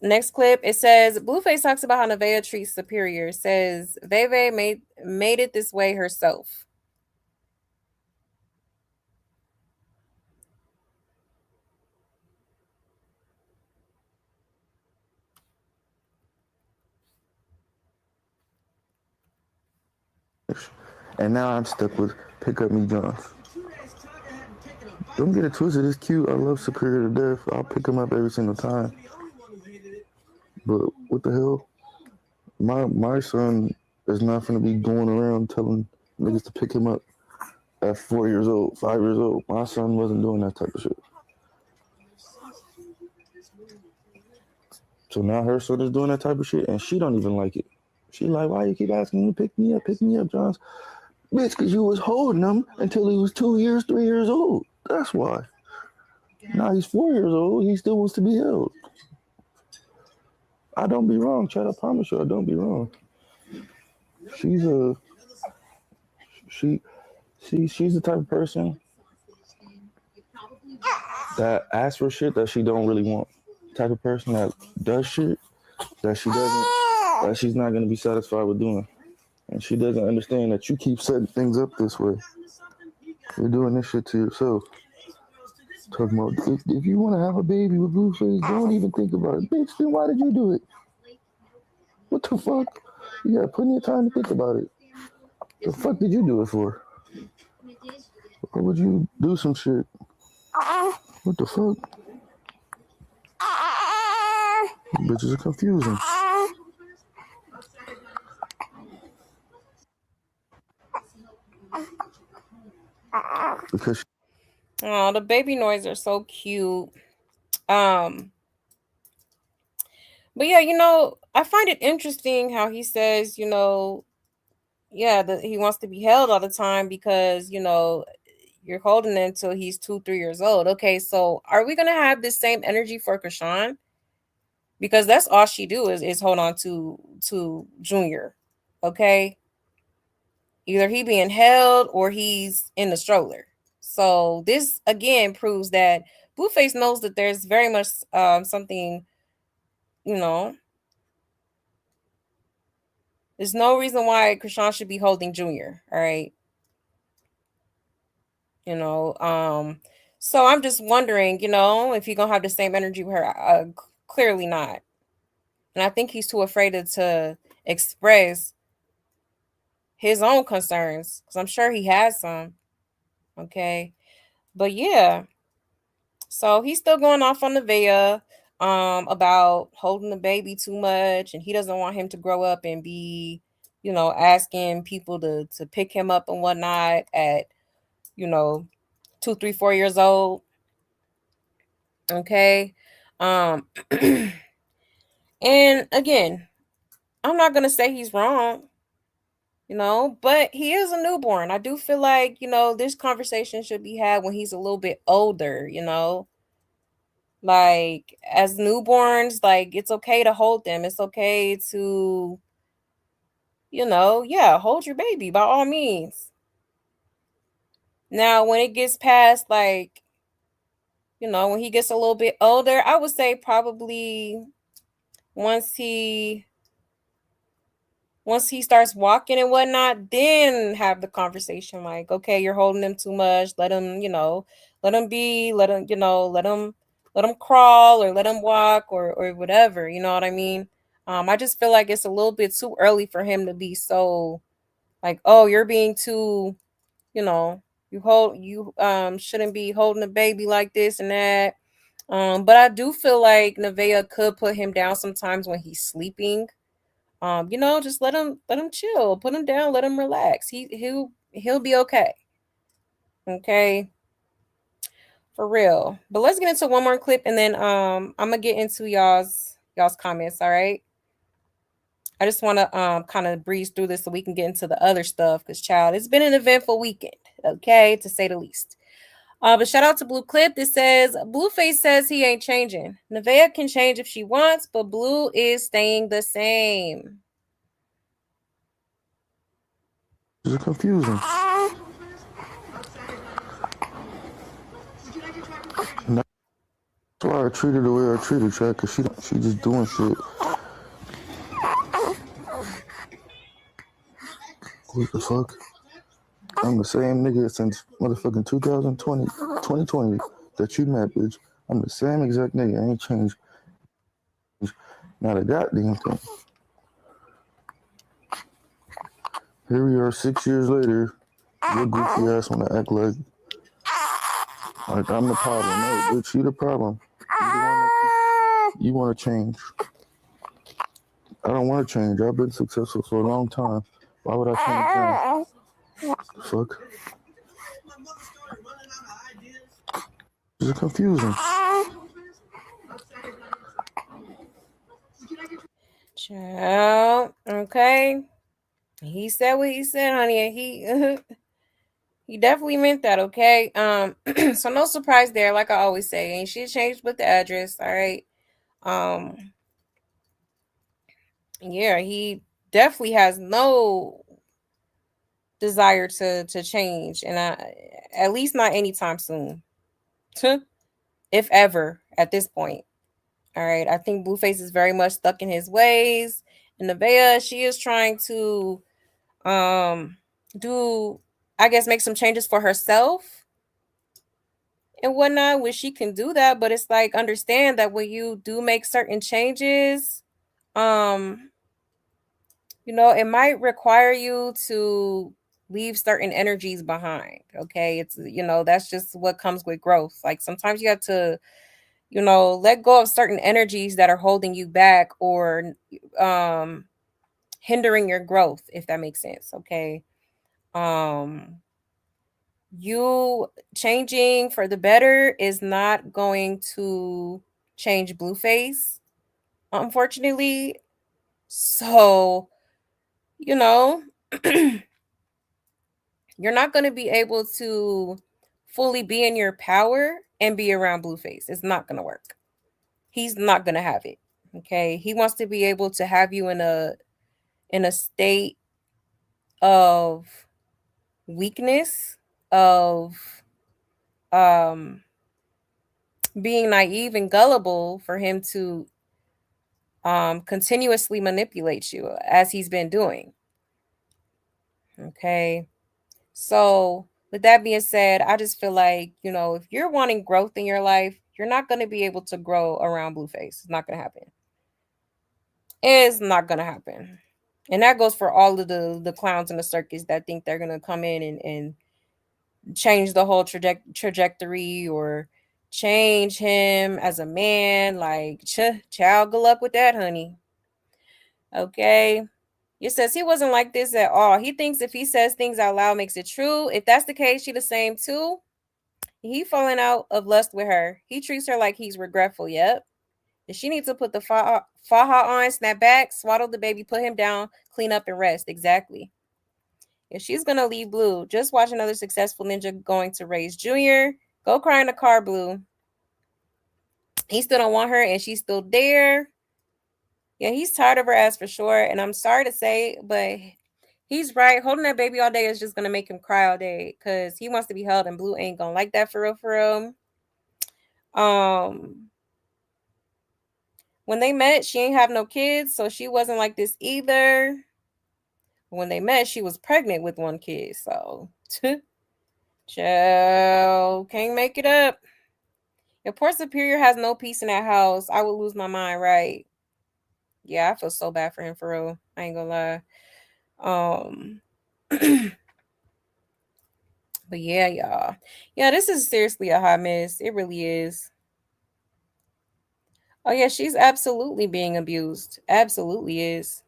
next clip. It says Blueface talks about how Nevaeh treats superior. It says Veve made it this way herself. And now I'm stuck with Pick Up Me Johns. Don't get it twisted. It's cute. I love Superior to death. I'll pick him up every single time. But what the hell? My son is not going to be going around telling niggas to pick him up at 4 years old, 5 years old. My son wasn't doing that type of shit. So now her son is doing that type of shit, and she don't even like it. She like, why you keep asking me to pick me up, Johns? Bitch, because you was holding him until he was 2 years, 3 years old. That's why. Now he's 4 years old. He still wants to be held. I don't be wrong, Chad. I promise you, I don't be wrong. She's the type of person that asks for shit that she don't really want. Type of person that does shit that she's not gonna be satisfied with doing. And she doesn't understand that you keep setting things up this way. You're doing this shit to yourself. Talking about if you want to have a baby with Blueface, don't even think about it. Bitch, then why did you do it? What the fuck? You got plenty of time to think about it. The fuck did you do it for? Or would you do some shit? What the fuck? Bitches are confusing. Because Oh, the baby noise are so cute. Um, but yeah, you know, I find it interesting how he says, you know, yeah, that he wants to be held all the time because, you know, you're holding him until he's 2, 3 years old. Okay, so are we gonna have this same energy for Chrisean? Because that's all she do is hold on to Junior. Okay. Either he being held or he's in the stroller. So this again proves that Blueface knows that there's very much something, you know, there's no reason why Chrisean should be holding Junior. All right. You know, so I'm just wondering, you know, if you're gonna have the same energy with her. Clearly not. And I think he's too afraid to express his own concerns because I'm sure he has some. Okay. But yeah, so he's still going off on Nevaeh about holding the baby too much, and he doesn't want him to grow up and be, you know, asking people to pick him up and whatnot at, you know, 2, 3, 4 years old. Okay. Um and again, I'm not gonna say he's wrong, you know, but he is a newborn. I do feel like, you know, this conversation should be had when he's a little bit older, you know. Like as newborns, like it's okay to hold them. It's okay to, you know, yeah, hold your baby by all means. Now, when it gets past like, you know, when he gets a little bit older, I would say probably once he once he starts walking and whatnot, then have the conversation like, okay, you're holding him too much. Let him, you know, let him be, let him, you know, let him crawl or let him walk or whatever. You know what I mean? I just feel like it's a little bit too early for him to be so like, oh, you're being too, you know, you shouldn't be holding a baby like this and that. But I do feel like Nevaeh could put him down sometimes when he's sleeping. You know, just let him chill, put him down, let him relax. He'll be okay. Okay. For real. But let's get into one more clip and then I'm gonna get into y'all's comments, all right? I just want to kind of breeze through this so we can get into the other stuff because child, it's been an eventful weekend, okay, to say the least. But shout out to Blue Clip. This says Blueface says he ain't changing. Nevaeh can change if she wants, but Blue is staying the same. It's confusing. And that's why I treated her the way I treated her, because she just doing shit. What the fuck? I'm the same nigga since motherfucking 2020 that you met, bitch. I'm the same exact nigga. I ain't changed. Not a goddamn thing. Here we are 6 years later. Your goofy ass wanna act like I'm the problem. No, bitch, you the problem. You wanna change. I don't wanna change. I've been successful for a long time. Why would I change now? Fuck. This is confusing. Child, okay. He said what he said, honey, and he definitely meant that, okay? So no surprise there, like I always say. And she changed with the address, all right? Yeah, he definitely has no desire to change, and at least not anytime soon. If ever, at this point. All right. I think Blueface is very much stuck in his ways. And Nevaeh, she is trying to do, I guess, make some changes for herself and whatnot, which she can do that. But it's like, understand that when you do make certain changes, it might require you to leave certain energies behind. Okay. It's, that's just what comes with growth. Like sometimes you have to, let go of certain energies that are holding you back or hindering your growth, if that makes sense. Okay. You changing for the better is not going to change Blueface, unfortunately. So, you're not going to be able to fully be in your power and be around Blueface. It's not going to work. He's not going to have it. Okay? He wants to be able to have you in a state of weakness, of being naive and gullible for him to continuously manipulate you as he's been doing. Okay. So with that being said, I just feel like, if you're wanting growth in your life, you're not going to be able to grow around Blueface. It's not going to happen. It's not going to happen. And that goes for all of the clowns in the circus that think they're going to come in and change the whole trajectory or change him as a man. Like, child, good luck with that, honey. Okay. It says he wasn't like this at all. He thinks if he says things out loud makes it true. If that's the case, she the same too. He falling out of lust with her. He treats her like he's regretful. Yep. If she needs to put the faja on, snap back, swaddle the baby, put him down, clean up and rest. Exactly. If she's gonna leave Blue, just watch another successful ninja going to raise Junior. Go cry in the car, Blue. He still don't want her, and she's still there. Yeah, he's tired of her ass for sure. And I'm sorry to say, but he's right. Holding that baby all day is just gonna make him cry all day because he wants to be held, and Blue ain't gonna like that for real, for real. When they met, she ain't have no kids, so she wasn't like this either. When they met, she was pregnant with one kid, so child can't make it up. If Port Superior has no peace in that house, I would lose my mind, right? Yeah, I feel so bad for him for real. I ain't gonna lie. But yeah, y'all. Yeah, this is seriously a hot mess. It really is. Oh yeah, she's absolutely being abused. Absolutely is.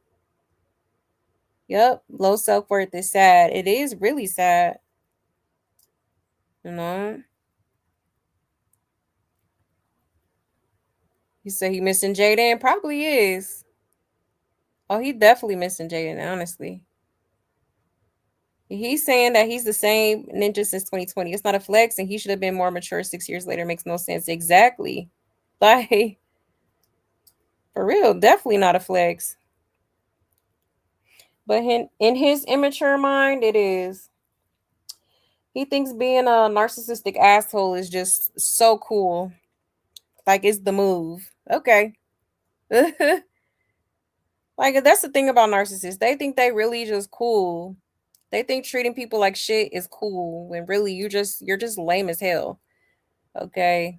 Yep. Low self-worth is sad. It is really sad. You know? You say he missing Jaden? Probably is. Oh, he definitely missing Jaden, honestly. He's saying that he's the same ninja since 2020. It's not a flex, and he should have been more mature 6 years later. Makes no sense. Exactly. Like, for real, definitely not a flex. But in his immature mind, it is. He thinks being a narcissistic asshole is just so cool. Like, it's the move. Okay. Like, that's the thing about narcissists. They think they really just cool. They think treating people like shit is cool when really you're just lame as hell. Okay.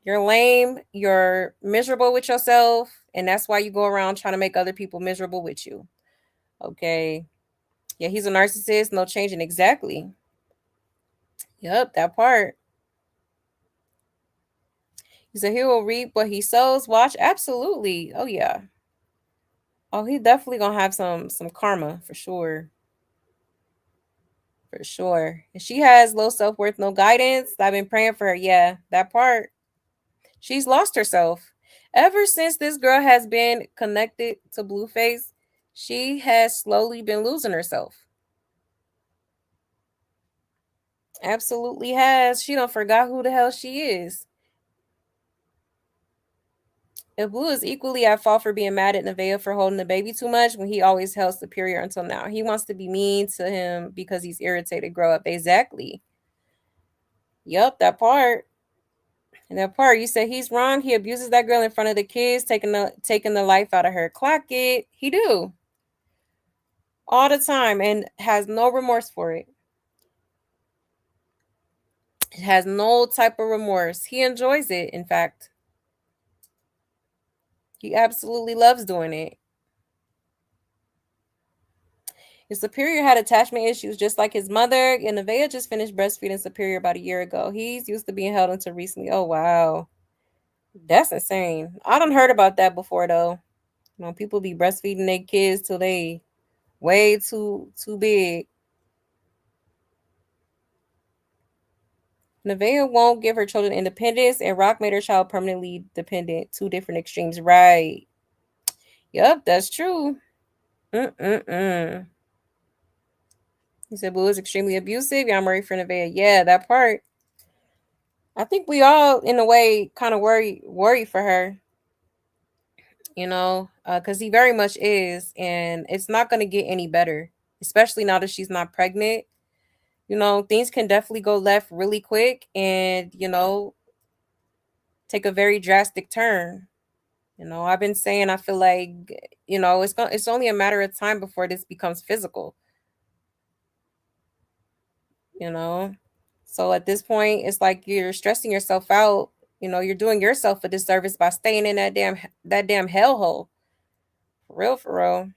You're lame, you're miserable with yourself, and that's why you go around trying to make other people miserable with you. Okay. Yeah, he's a narcissist, no changing exactly. Yep, that part. He said he will reap what he sows. Watch, absolutely. Oh yeah. Oh, he definitely gonna have some karma for sure. For sure. And she has low self-worth, no guidance. I've been praying for her. Yeah, that part. She's lost herself. Ever since this girl has been connected to Blueface, she has slowly been losing herself. Absolutely has. She don't forgot who the hell she is. If Blue is equally at fault for being mad at Nevaeh for holding the baby too much when he always held Superior until now. He wants to be mean to him because he's irritated. Grow up. Exactly. Yup, that part. And that part, you said he's wrong. He abuses that girl in front of the kids, taking the life out of her. Clock it. He do. All the time and has no remorse for it. It has no type of remorse. He enjoys it, in fact. He absolutely loves doing it. His Superior had attachment issues just like his mother. And Nevaeh just finished breastfeeding Superior about a year ago. He's used to being held until recently. Oh, wow. That's insane. I done heard about that before, though. You know, people be breastfeeding their kids till they way too big. Nevaeh won't give her children independence, and Rock made her child permanently dependent. Two different extremes. Right. Yep, that's true. Mm-mm-mm. He said Blue is extremely abusive. Yeah, I'm worried for Nevaeh. Yeah, that part. I think we all, in a way, kind of worry for her. You know, because he very much is, and it's not going to get any better, especially now that she's not pregnant. You know, things can definitely go left really quick, and take a very drastic turn. You know, I've been saying I feel like it's only a matter of time before this becomes physical. You know, so at this point, it's like you're stressing yourself out. You know, you're doing yourself a disservice by staying in that damn hellhole. For real, for real.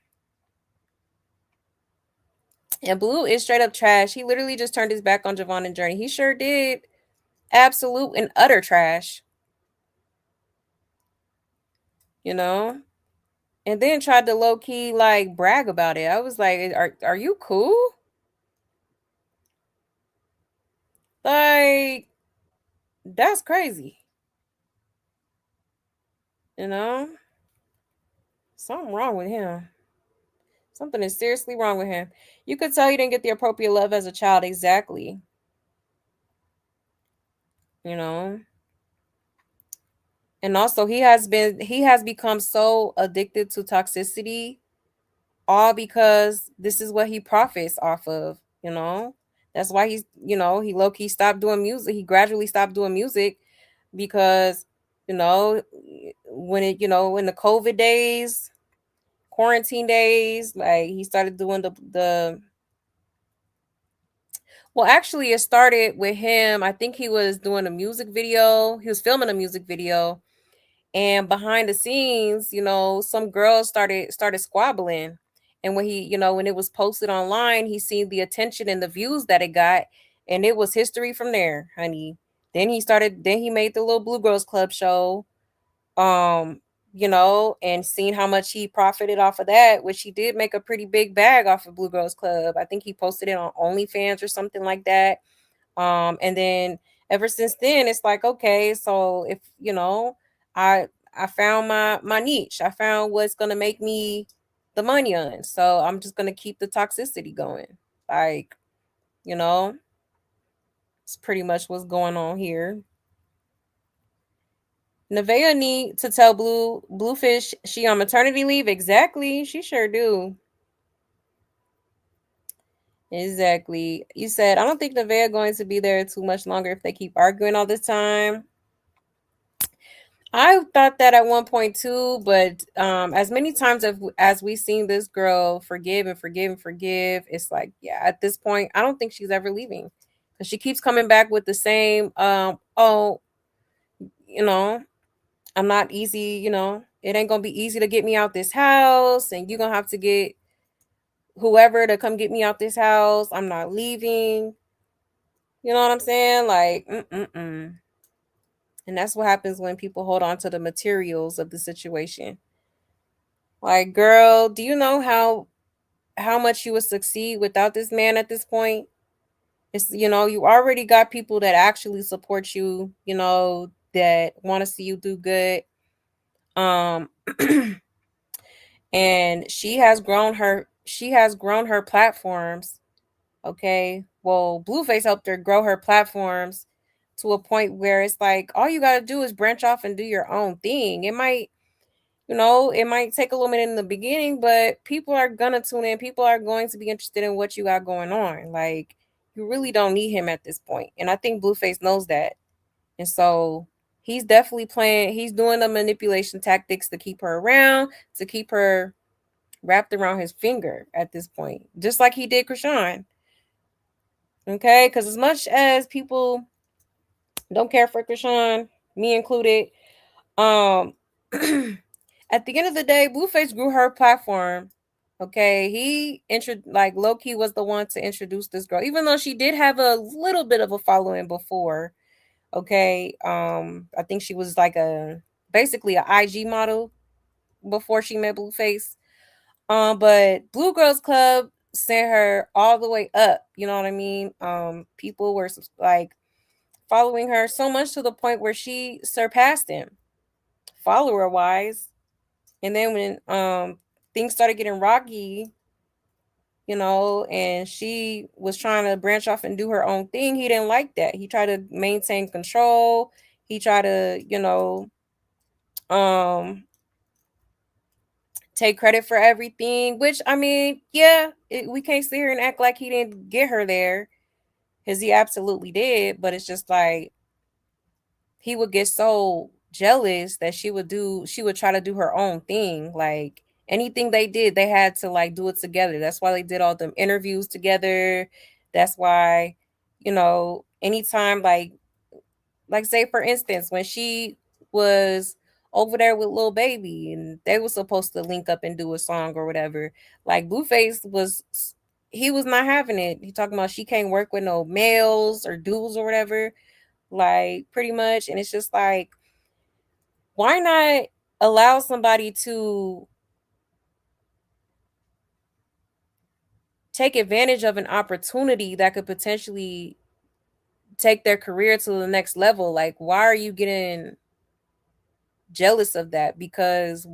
And Blue is straight up trash. He literally just turned his back on Javon and Journey. He sure did. Absolute and utter trash. You know? And then tried to low key like brag about it. I was like, are you cool? Like, that's crazy. You know? Something wrong with him. Something is seriously wrong with him. You could tell he didn't get the appropriate love as a child. Exactly. You know? And also he has become so addicted to toxicity, all because this is what he profits off of, you know? That's why he low key stopped doing music. He gradually stopped doing music because, when in the COVID days, quarantine days, like he started doing the well, actually it started with him. I think he was doing a music video. He was filming a music video, and behind the scenes, some girls started squabbling. And when it was posted online, he seen the attention and the views that it got, and it was history from there, honey. Then he made the little Blue Girls Club show, and seen how much he profited off of that, which he did make a pretty big bag off of Blue Girls Club. I think he posted it on OnlyFans or something like that. And then ever since then, it's like, okay, so if I found my niche. I found what's gonna make me the money on. So I'm just gonna keep the toxicity going. Like, you know, it's pretty much what's going on here. Nevaeh need to tell Bluefish she on maternity leave. Exactly. She sure do. Exactly. You said I don't think Nevaeh going to be there too much longer if they keep arguing all this time. I thought that at one point too, but as many times as we've seen this girl forgive and forgive and forgive, it's like, yeah, at this point, I don't think she's ever leaving because she keeps coming back with the same, oh, you know, I'm not easy, it ain't gonna be easy to get me out this house, and you're gonna have to get whoever to come get me out this house. I'm not leaving. You know what I'm saying? Like, mm-mm-mm. And that's what happens when people hold on to the materials of the situation. Like, girl, do you know how much you would succeed without this man at this point? It's, you already got people that actually support you, that want to see you do good. Um and she has grown her platforms. Okay. Well, Blueface helped her grow her platforms to a point where it's like all you got to do is branch off and do your own thing. It might take a little minute in the beginning, but people are gonna tune in. People are going to be interested in what you got going on. Like, you really don't need him at this point. And I think Blueface knows that. And so he's definitely he's doing the manipulation tactics to keep her around, to keep her wrapped around his finger at this point. Just like he did Chrisean. Okay? Because as much as people don't care for Chrisean, me included, um at the end of the day, Blueface grew her platform. Okay, like Loki was the one to introduce this girl, even though she did have a little bit of a following before. Okay, I think she was like basically a IG model before she met Blueface. But Blue Girls Club sent her all the way up. You know what I mean? People were like following her so much to the point where she surpassed him follower wise. And then when things started getting rocky, and she was trying to branch off and do her own thing, he didn't like that. He tried to maintain control. He tried to, um take credit for everything, which, I mean, yeah, we can't sit here and act like he didn't get her there, because he absolutely did. But it's just like he would get so jealous that she would try to do her own thing. Like, anything they did, they had to like do it together. That's why they did all them interviews together. That's why, anytime, like say for instance, when she was over there with Lil Baby and they were supposed to link up and do a song or whatever, like Blueface he was not having it. He talking about she can't work with no males or dudes or whatever, like, pretty much. And it's just like, why not allow somebody to take advantage of an opportunity that could potentially take their career to the next level? Like, why are you getting jealous of that? Because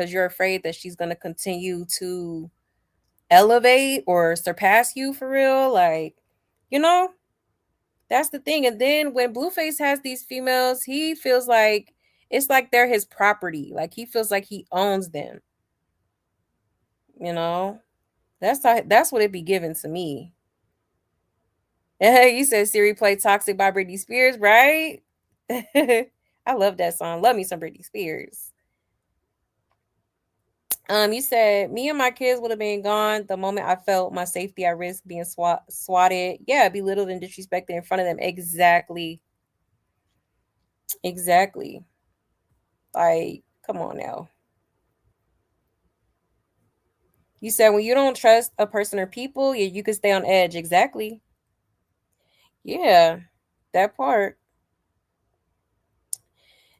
you're afraid that she's going to continue to elevate or surpass you for real? Like, that's the thing. And then when Blueface has these females, he feels like it's like they're his property. Like, he feels like he owns them. That's what it be given to me. You said Siri played Toxic by Britney Spears, right? I love that song. Love me some Britney Spears. You said me and my kids would have been gone the moment I felt my safety at risk being swatted. Yeah, belittled and disrespected in front of them. Exactly. Exactly. Like, come on now. You said when you don't trust a person or people, yeah, you can stay on edge. Exactly. Yeah, that part.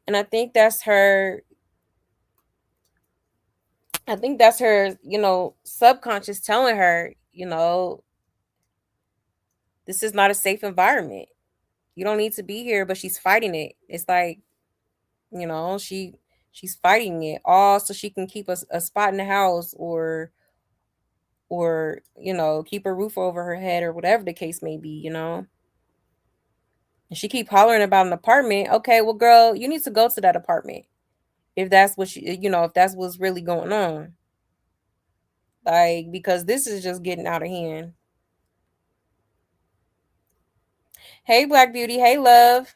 And I think that's her. Subconscious telling her, this is not a safe environment. You don't need to be here, but she's fighting it. It's like, You know, she's fighting it all so she can keep a spot in the house, or you know, keep a roof over her head, or whatever the case may be, you know. And she keep hollering about an apartment. Okay, well, girl, you need to go to that apartment if that's what you know, if that's what's really going on. Like, because this is just getting out of hand. Hey, Black Beauty. Hey, love.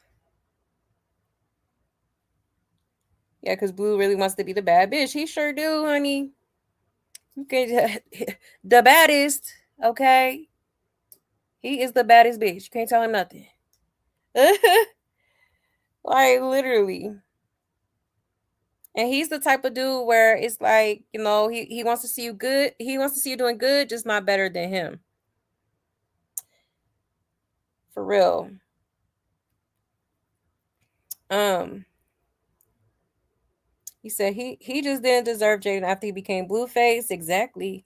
Yeah, because Blue really wants to be the bad bitch. He sure do, honey. Okay, the baddest. Okay, he is the baddest bitch. You can't tell him nothing. Like, literally. And he's the type of dude where it's like, you know, he wants to see you good. He wants to see you doing good, just not better than him. For real. He said he just didn't deserve Jaden after he became Blueface. Exactly.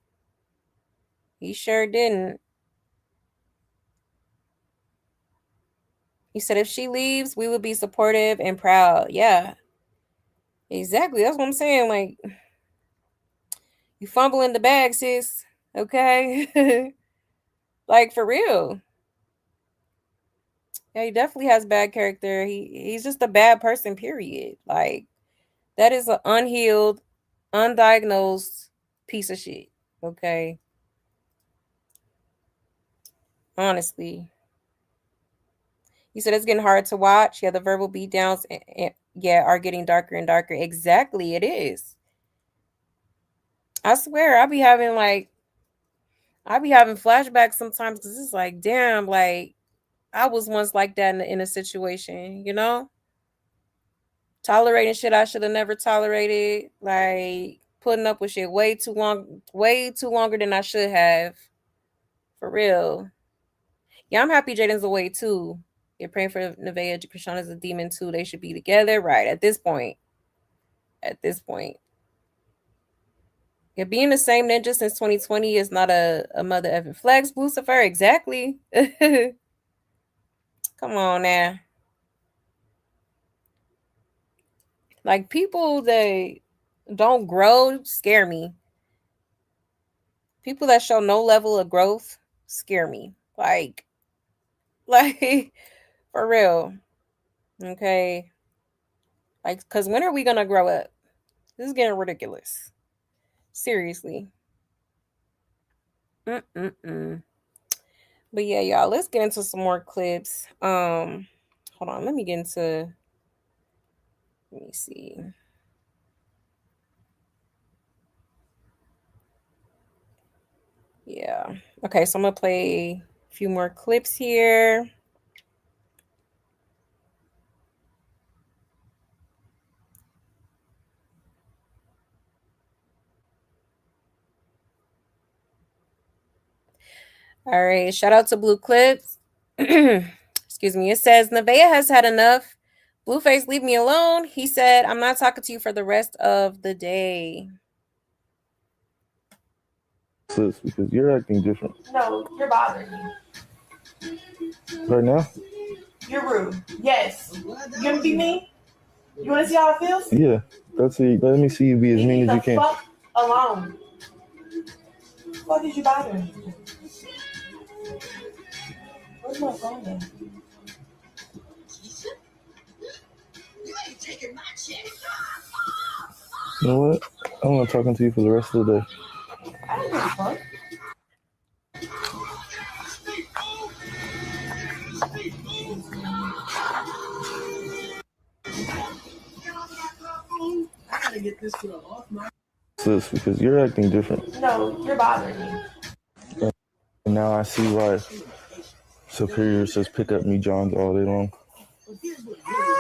He sure didn't. He said if she leaves, we would be supportive and proud. Yeah. Exactly. That's what I'm saying. Like, you fumbling the bag, sis. Okay. Like, for real. Yeah, he definitely has bad character. He's just a bad person, period. Like, that is an unhealed, undiagnosed piece of shit. Okay. Honestly. You said it's getting hard to watch. Yeah, the verbal beatdowns yeah, are getting darker and darker. Exactly, it is. I swear, I be having flashbacks sometimes because it's like, damn, like I was once like that in a situation, you know? Tolerating shit I should have never tolerated, like putting up with shit way too longer than I should have. For real. Yeah, I'm happy Jaden's away too. You're praying for Nevaeh. Chrisean is a demon too. They should be together, right? At this point. Yeah, being the same ninja since 2020 is not a mother effing flex. Lucifer, exactly. Come on now. Like, people that don't grow scare me. People that show no level of growth scare me. Like for real. Okay. Like, because when are we gonna grow up? This is getting ridiculous. Seriously. Mm-mm-mm. But yeah, y'all, let's get into some more clips. Hold on, let me see. Yeah. Okay, so I'm gonna play a few more clips here. All right, shout out to Blue Clips. Excuse me. It says Nevaeh has had enough. Blueface, leave me alone. He said, I'm not talking to you for the rest of the day. Sis, because you're acting different. No, you're bothering me. Right now? You're rude. Yes. You gonna be mean? You wanna see how it feels? Yeah. Let me see you be as mean as you can. Fuck alone. What is you bothering me? Where's my phone then? You know what? I'm not talking to you for the rest of the day. I don't give a fuck. I gotta get this girl off my. Sis, because you're acting different. No, you're bothering me. And now I see why Superior says pick up me Johns all day long. But here's what really.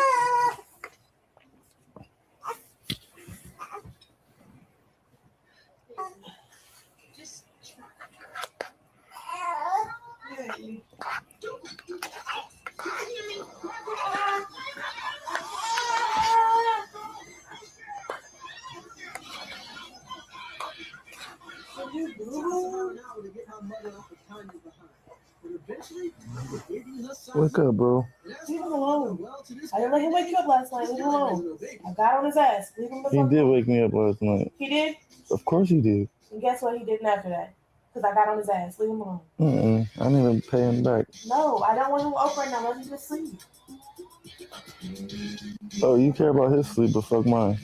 Wake up, bro. Leave him alone. I didn't let him wake you up last night. Leave him alone. I got on his ass. Leave him the He fuck did alone. wake me up last night. He did? Of course he did. And guess what he didn't after that? Because I got on his ass. Leave him alone. I need to pay him back. No, I don't want him up right now. Let him just sleep. Oh, you care about his sleep, but fuck mine.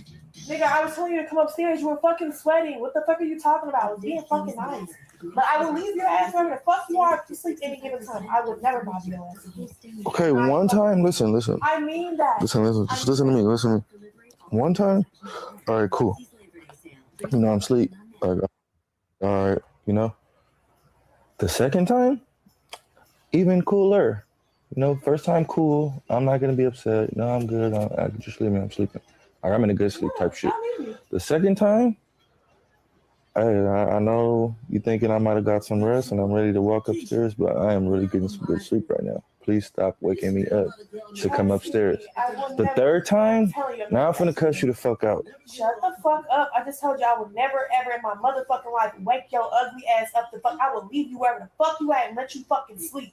Nigga, I was telling you to come upstairs. You were fucking sweating. What the fuck are you talking about? I was being fucking nice. But I will leave your ass wherever the fuck you are if you sleep any given time. I would never bother your ass again. Okay, one time, listen. I mean that. Listen. Just listen to me. One time, all right, cool. You know, I'm asleep. Like, all right, you know. The second time, even cooler. You know, first time cool. I'm not gonna be upset. No, I'm good. I can just leave me. I'm sleeping. Like, I'm in a good sleep type shit. The second time, I know you thinking I might have got some rest and I'm ready to walk upstairs, but I am really getting some good sleep right now. Please stop waking me up to come upstairs. The third time, now I'm finna cuss you the fuck out. Shut the fuck up. I just told you I would never ever in my motherfucking life wake your ugly ass up the fuck. I will leave you wherever the fuck you at and let you fucking sleep.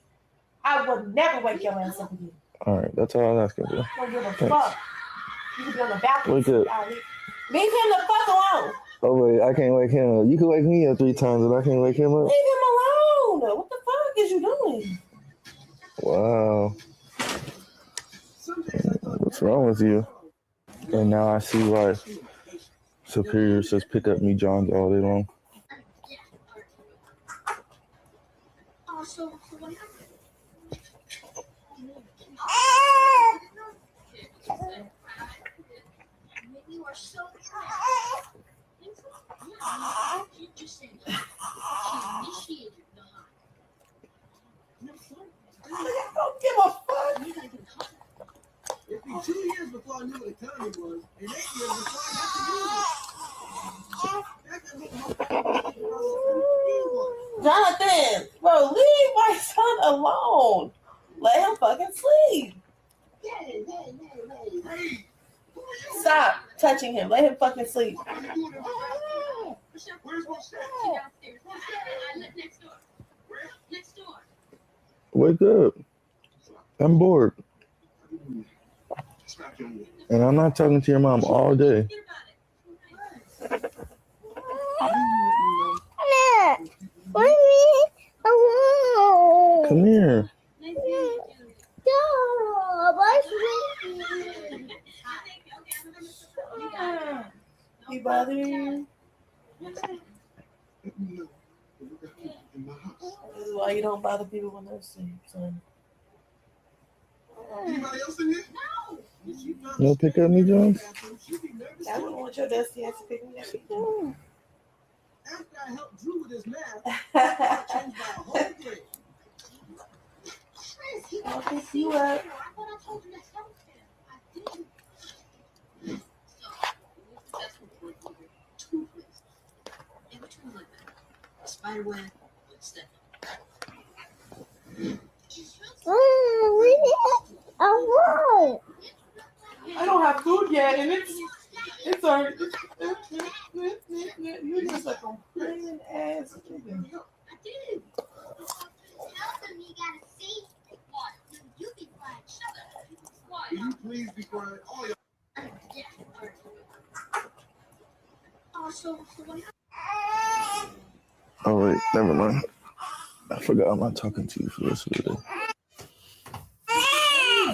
I would never wake your ass up again. Alright, that's all I was asking for. I don't give a fuck. You could be on the balcony. Wake up. Leave him the fuck alone. Oh wait, I can't wake him up. You can wake me up 3 times and I can't wake him up? Leave him alone. What the fuck is you doing? Wow. What's wrong with you? And now I see why Superior says pick up me Johns all day long. You are so Don't give a fuck. It'd be 2 years before I knew what economy was, and 8 years before I got to use it. Jonathan, bro, leave my son alone. Let him fucking sleep. Stop touching him. Let him fucking sleep. Wake up. I'm bored. And I'm not talking to your mom all day. Come here. You bothering you? This is why you don't bother people when they're asleep, son. Anybody else in here? No pick up me, Jones? I wouldn't want your dusty ass to pick me up. After I helped Drew with his math, I changed my whole grade. I'll pick you up. Spiderweb with Steph. I don't have food yet, and it's already. You're just like a plain ass chicken. I did. You be quiet. Shut up. Will you please be quiet? All y'all. So what Oh wait, never mind. I forgot I'm not talking to you for the rest of the day.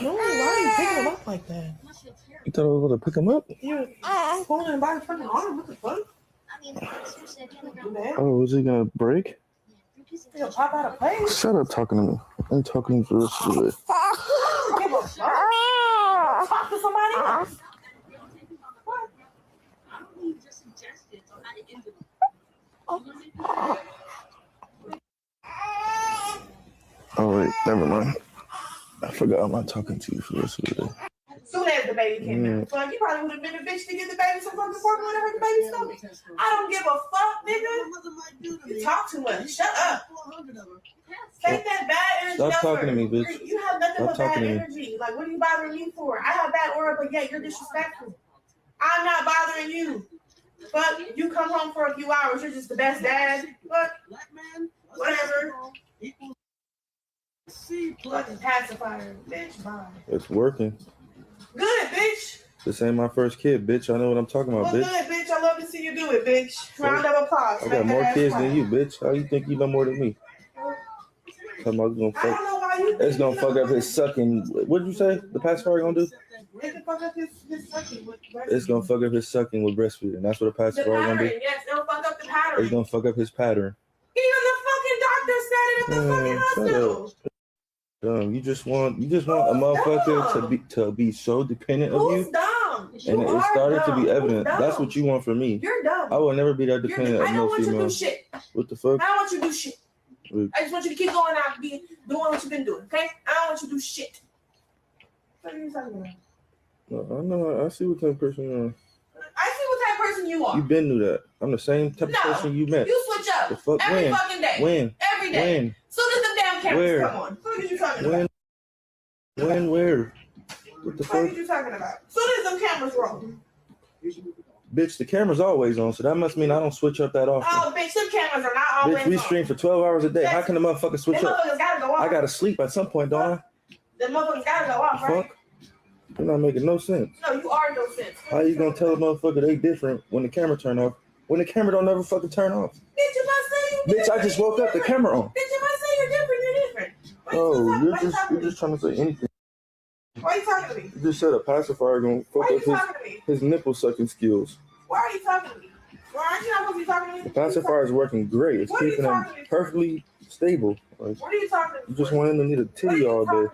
No, why are you picking him up like that? You thought I was going to pick him up? You're pulling him by the fucking arm. What the fuck? Oh, is he going to break? He'll pop out of place. Shut up talking to me. I'm talking to you for the rest of the day. Give a fuck. Talk to somebody else. What? Oh wait, never mind. I forgot I'm not talking to you for the rest of the day. Soon as the baby came out. So you probably would have been a bitch to get the baby some fucking formula to hurt the baby's stomach. I don't give a fuck, nigga. You talk too much. Shut up. Take that bad energy. Stop talking to me, bitch. You have nothing but Stop bad talking to me. energy. Like, what are you bothering me for? I have bad aura, but yeah, you're disrespectful. I'm not bothering you. But you come home for a few hours. You're just the best dad. But whatever. Fucking pacifier, bitch. Bye. It's working. Good, bitch. This ain't my first kid, bitch. I know what I'm talking about, Well, bitch. good, bitch. I love to see you do it, bitch. Round of applause. I got more kids than you, bitch. How you think you know more than me? Talking about gonna I don't know why you. it's gonna fuck up his sucking. What did you say? The pacifier gonna do? It can fuck up his sucking with breastfeeding. It's gonna fuck up his sucking with breastfeeding. That's what a The pacifier gonna do. pattern, yes, it'll fuck up the pattern. It's gonna fuck up his pattern. Even the fucking doctor said it at the fucking hospital. You just want a motherfucker to be so dependent of Who's you. dumb? And it started to be evident. Who's That's what you want from me. You're dumb. I will never be that You're dependent dumb. of I don't no want you to female. do shit. What the fuck? I don't want you to do shit. I just want you to keep going out and doing what you've been doing, okay? I don't want you to do shit. What are you talking about? No, I know. I see what type of person you are. I see what type of person you are. You been knew that. I'm the same type of person you met. You switch up. The fuck every when? fucking day. When? Every day. When? Soon as the damn cameras Where? come on. Soon as you talking about. When? Where? What the What fuck? are you talking about? Soon as the cameras roll. Bitch, the camera's always on, so that must mean I don't switch up that often. Oh, bitch, some cameras are not always Bitch, we on. stream for 12 hours a day. How can the motherfucker switch The up? motherfuckers gotta go off. I gotta sleep at some point, don't I? The motherfuckers gotta go off, right? Fuck. You're not making no sense. No, you are no sense. How you gonna tell a motherfucker they different when the camera turn off? When the camera don't ever fucking turn off? Bitch, if I say you Bitch, I just woke up, the camera on. Bitch, if I say you're different, you're different. Oh, you're just trying to say anything. Why are you talking to me? You just said a pacifier gonna fuck up his nipple sucking skills. Why are you talking to me? Why aren't you not supposed to be talking to me? The pacifier is working great. It's keeping him perfectly stable. Like, what are you talking to me? You just want him to need a titty all day.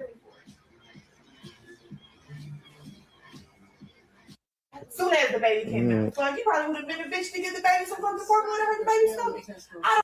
Soon as the baby came out. So you probably would have been a bitch to get the baby some fucking formula to hurt the baby's stomach. I don't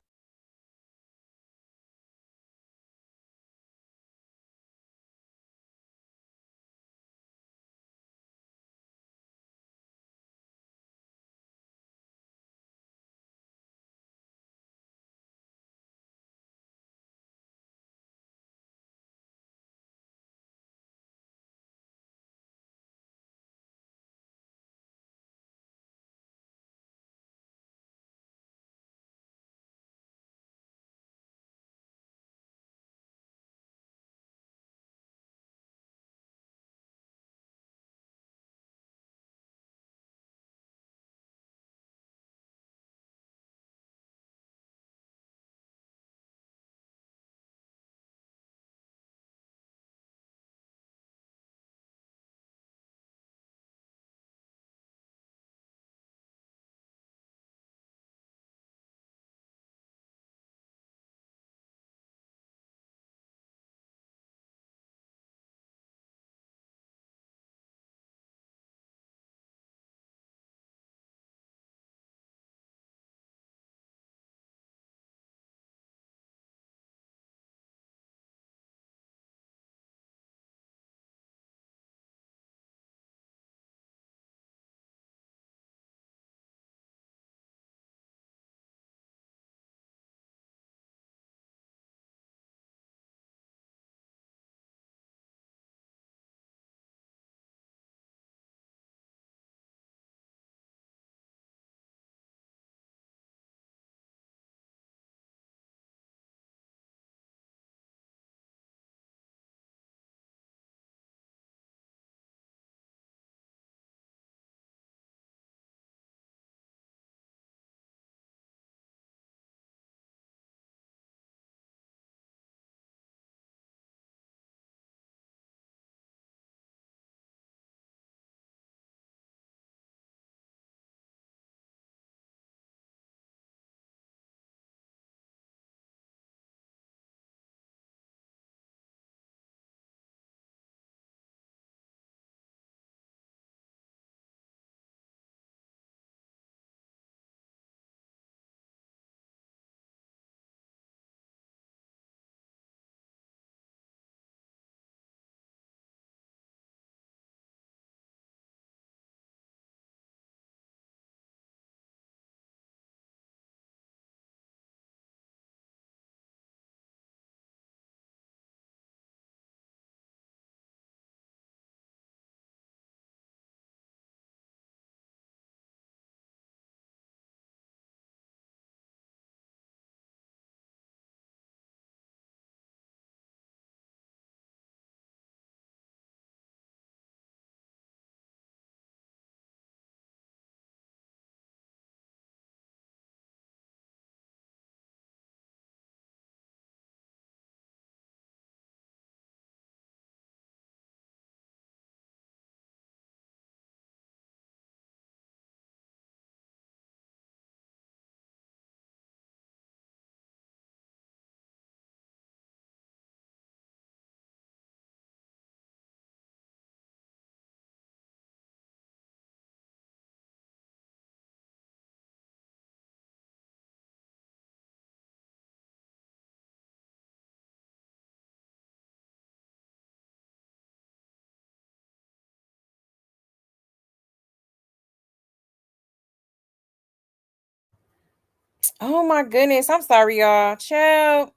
Oh my goodness. I'm sorry, y'all. Child,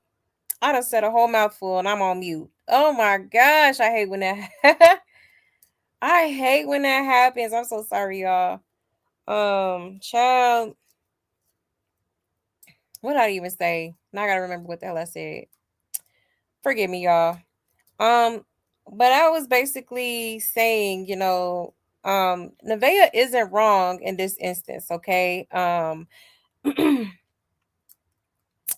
I done said a whole mouthful and I'm on mute. Oh my gosh. I hate when that I hate when that happens. I'm so sorry, y'all. Child, what did I even say? Now I gotta remember what the hell I said. Forgive me, y'all. Um, but I was basically saying, Nevaeh isn't wrong in this instance, okay?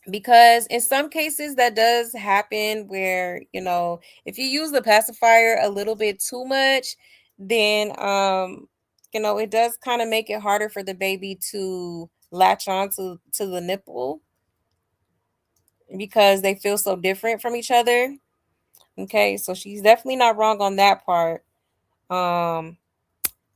Because in some cases that does happen where, if you use the pacifier a little bit too much, then it does kind of make it harder for the baby to latch on to the nipple because they feel so different from each other. Okay, so she's definitely not wrong on that part. Um,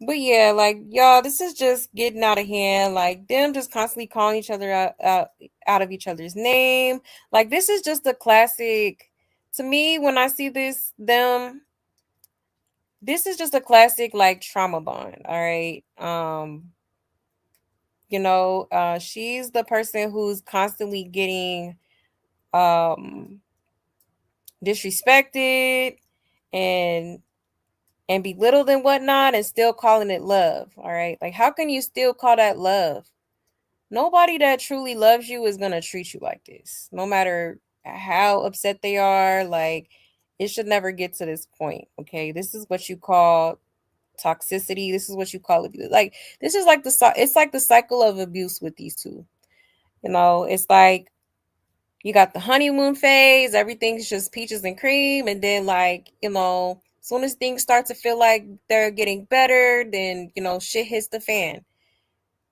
but yeah, like y'all, this is just getting out of hand. Like them just constantly calling each other out of each other's name. Like this is just a classic. To me, when I see this is just a classic like trauma bond. All right. She's the person who's constantly getting um disrespected and belittled and whatnot and still calling it love. All right. Like, how can you still call that love? Nobody that truly loves you is going to treat you like this, no matter how upset they are. Like, it should never get to this point. Okay. This is what you call toxicity. This is what you call abuse. Like, this is like it's like the cycle of abuse with these two. It's like, you got the honeymoon phase, everything's just peaches and cream, and then like, as soon as things start to feel like they're getting better, then shit hits the fan.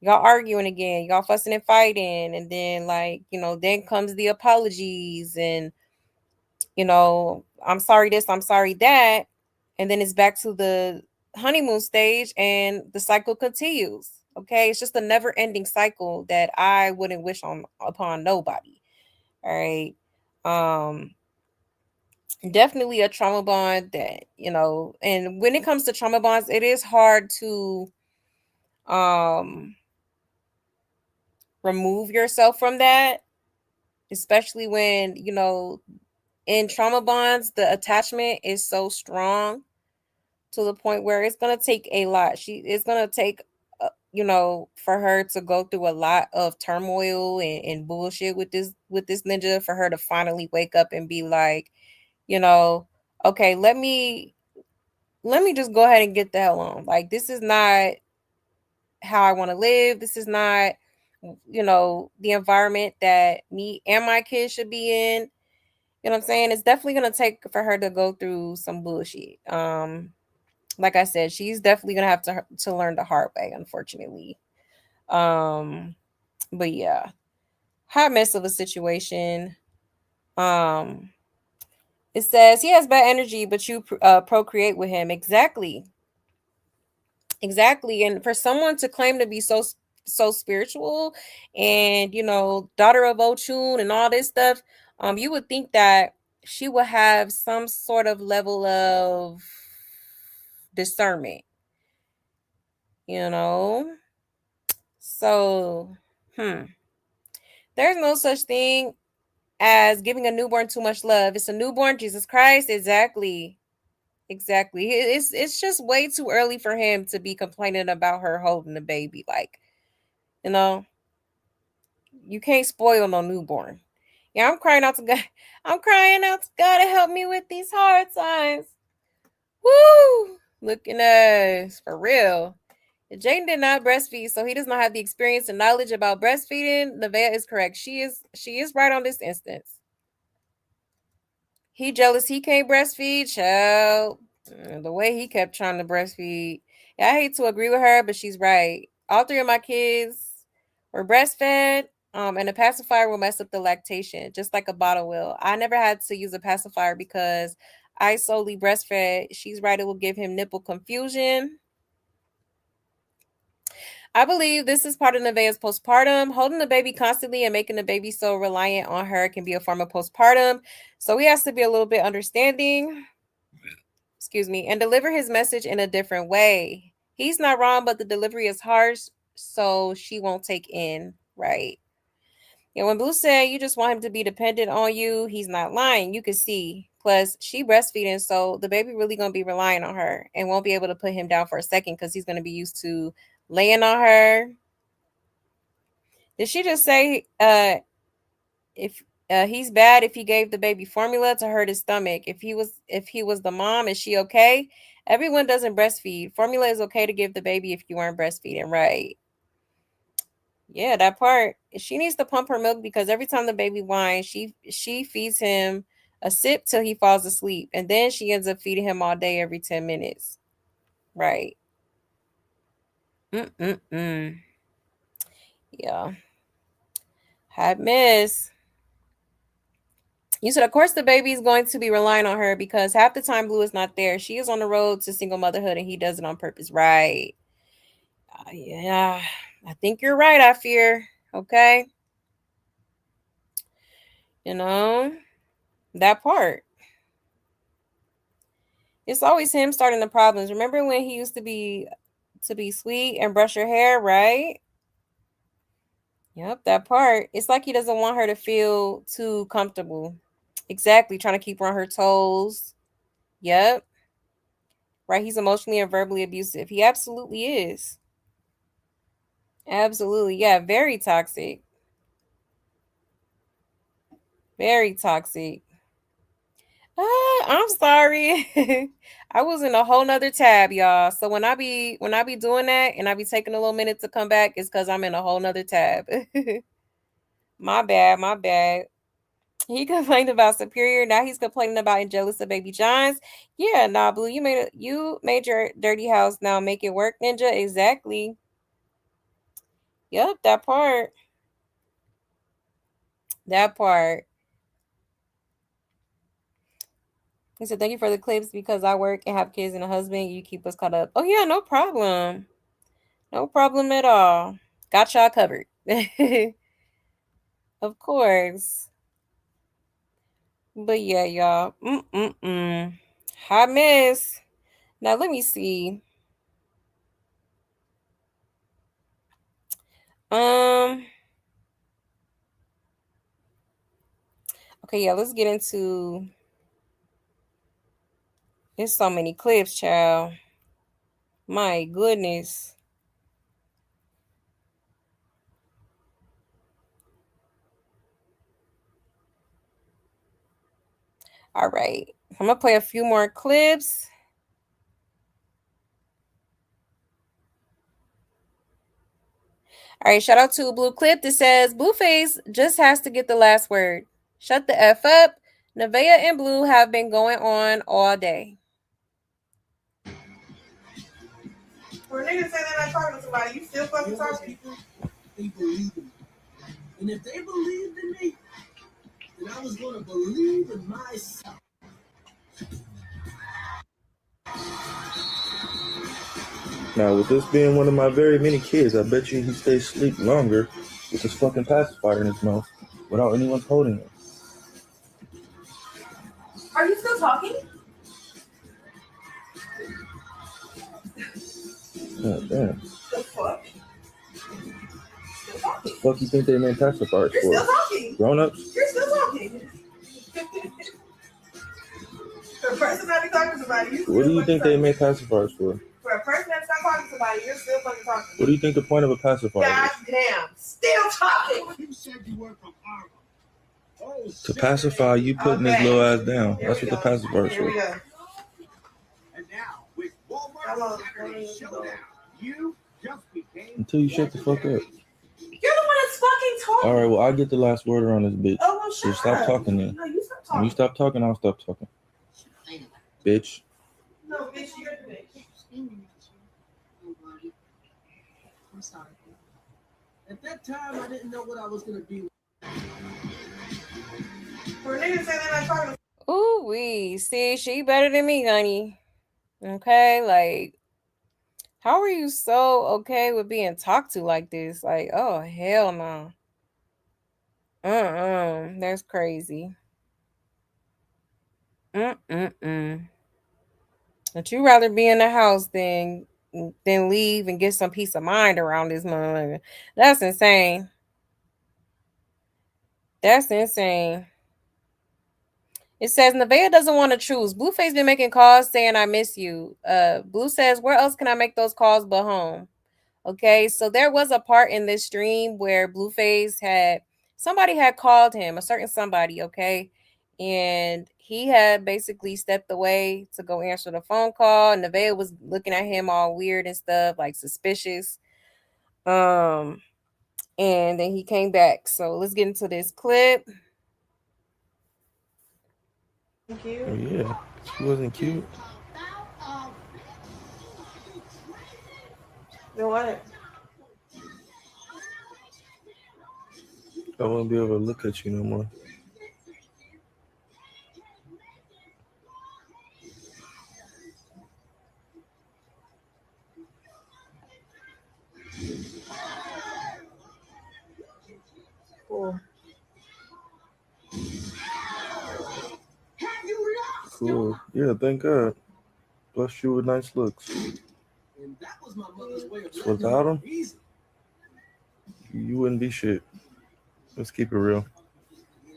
Y'all arguing again, y'all fussing and fighting, and then like, then comes the apologies and I'm sorry this, I'm sorry that, and then it's back to the honeymoon stage and the cycle continues. Okay, it's just a never ending cycle that I wouldn't wish on upon nobody. All right. Um, Definitely a trauma bond that, and when it comes to trauma bonds, it is hard to um remove yourself from that, especially when, in trauma bonds, the attachment is so strong to the point where it's going to take a lot. It's going to take for her to go through a lot of turmoil and bullshit with this ninja for her to finally wake up and be like, you know, okay, let me just go ahead and get the hell on. Like, this is not how I want to live. This is not, the environment that me and my kids should be in. You know what I'm saying? It's definitely gonna take for her to go through some bullshit. Like I said, she's definitely gonna have to learn the hard way, unfortunately. Um, but yeah, hot mess of a situation. Um, it says he has bad energy, but you procreate with him. Exactly. Exactly. And for someone to claim to be so spiritual and daughter of Ochun and all this stuff, you would think that she would have some sort of level of discernment, you know? So, there's no such thing as giving a newborn too much love. It's a newborn, Jesus Christ. Exactly. Exactly. It's just way too early for him to be complaining about her holding the baby. Like, you know, you can't spoil no newborn. Yeah, I'm crying out to God. I'm crying out to God to help me with these hard times. Woo! Looking at us for real. Jane did not breastfeed, so he does not have the experience and knowledge about breastfeeding. Nevaeh is correct. She is right on this instance. He jealous he can't breastfeed, child. The way he kept trying to breastfeed. Yeah, I hate to agree with her, but she's right. All three of my kids were breastfed, and a pacifier will mess up the lactation, just like a bottle will. I never had to use a pacifier because I solely breastfed. She's right, it will give him nipple confusion. I believe this is part of Nevaeh's postpartum. Holding the baby constantly and making the baby so reliant on her can be a form of postpartum. So he has to be a little bit understanding, excuse me, and deliver his message in a different way. He's not wrong, but the delivery is harsh, so she won't take in, right? Yeah, when Blue said you just want him to be dependent on you, he's not lying. You could see. Plus, she breastfeeding, so the baby really gonna be relying on her and won't be able to put him down for a second because he's gonna be used to laying on her. Did she just say if he's bad if he gave the baby formula to hurt his stomach? If he was the mom, is she okay? Everyone doesn't breastfeed. Formula is okay to give the baby if you aren't breastfeeding, right? Yeah, that part. She needs to pump her milk because every time the baby whines, she feeds him a sip till he falls asleep, and then she ends up feeding him all day every 10 minutes. Right. Mm. Yeah. Hot miss. You said, of course, the baby is going to be relying on her because half the time Blue is not there. She is on the road to single motherhood, and he does it on purpose. Right. Yeah. I think you're right. I fear. Okay. You know that part. It's always him starting the problems. Remember when he used to be sweet and brush her hair, right? Yep, that part. It's like he doesn't want her to feel too comfortable. Exactly, trying to keep her on her toes. Yep. Right, he's emotionally and verbally abusive. He absolutely is. Absolutely. Yeah, very toxic. Very toxic. I'm sorry. I was in a whole nother tab, y'all. So when I be doing that and I be taking a little minute to come back, it's because I'm in a whole nother tab. My bad, my bad. He complained about Superior. Now he's complaining about and jealous of Baby John's. Yeah, nah, Blue, you made your dirty house. Now make it work, Ninja. Exactly. Yep, that part. That part. He said, "Thank you for the clips because I work and have kids and a husband. You keep us caught up." Oh yeah, no problem. No problem at all. Got y'all covered. Of course. But yeah, y'all. Hot mess. Now let me see. Um. Okay, yeah. Let's get into. There's so many clips, child. My goodness. All right. I'm gonna play a few more clips. All right, shout out to a blue clip that says Blueface just has to get the last word. Shut the F up. Nevaeh and Blue have been going on all day. For a nigga say they're not talking to somebody, you still fucking talking? They believe in me. And if they believed in me, then I was going to believe in myself. Now, with this being one of my very many kids, I bet you he stays asleep longer with this fucking pacifier in his mouth without anyone holding him. Are you still talking? God damn. The fuck? Still talking. The fuck you think they made pacifiers You're for? still talking. Grown-ups? You're still talking. For a person not to talk to somebody, What do you think they made pacifiers for? For a person that's not talking to somebody, you're still fucking talking. What do you think the point of a pacifier God is? damn. Still talking. You said you were from Harlem. Oh, To pacify you putting his little ass down. That's what the pacifier is Here we for. go. And now, with Walmart Saturday Showdown, you just became... Until you shut the fuck up. You're the one that's fucking talking. Alright, well, I get the last word around this bitch. Oh, well, So shut stop up. talking then. No, you stop When talking. you stop talking, I'll stop talking. Bitch. No, bitch, you're the bitch. I'm sorry. At that time, I didn't know what I was going to be. For a nigga say they're not talking to Ooh wee. See, she better than me, honey. Okay, like, how are you so okay with being talked to like this? Like, oh hell no. That's crazy. Mm. But you rather be in the house than leave and get some peace of mind around this mother. That's insane. That's insane. It says Nevaeh doesn't want to choose. Blueface been making calls saying I miss you. Blue says, where else can I make those calls but home? Okay, so there was a part in this stream where Blueface somebody had called him, a certain somebody, okay? And he had basically stepped away to go answer the phone call. And Nevaeh was looking at him all weird and stuff, like suspicious. And then he came back. So let's get into this clip. Cute. Yeah, she wasn't cute. Then what? I won't be able to look at you no more. Cool. Cool. Yeah, thank God. Bless you with nice looks. Without them, you wouldn't be shit. Let's keep it real.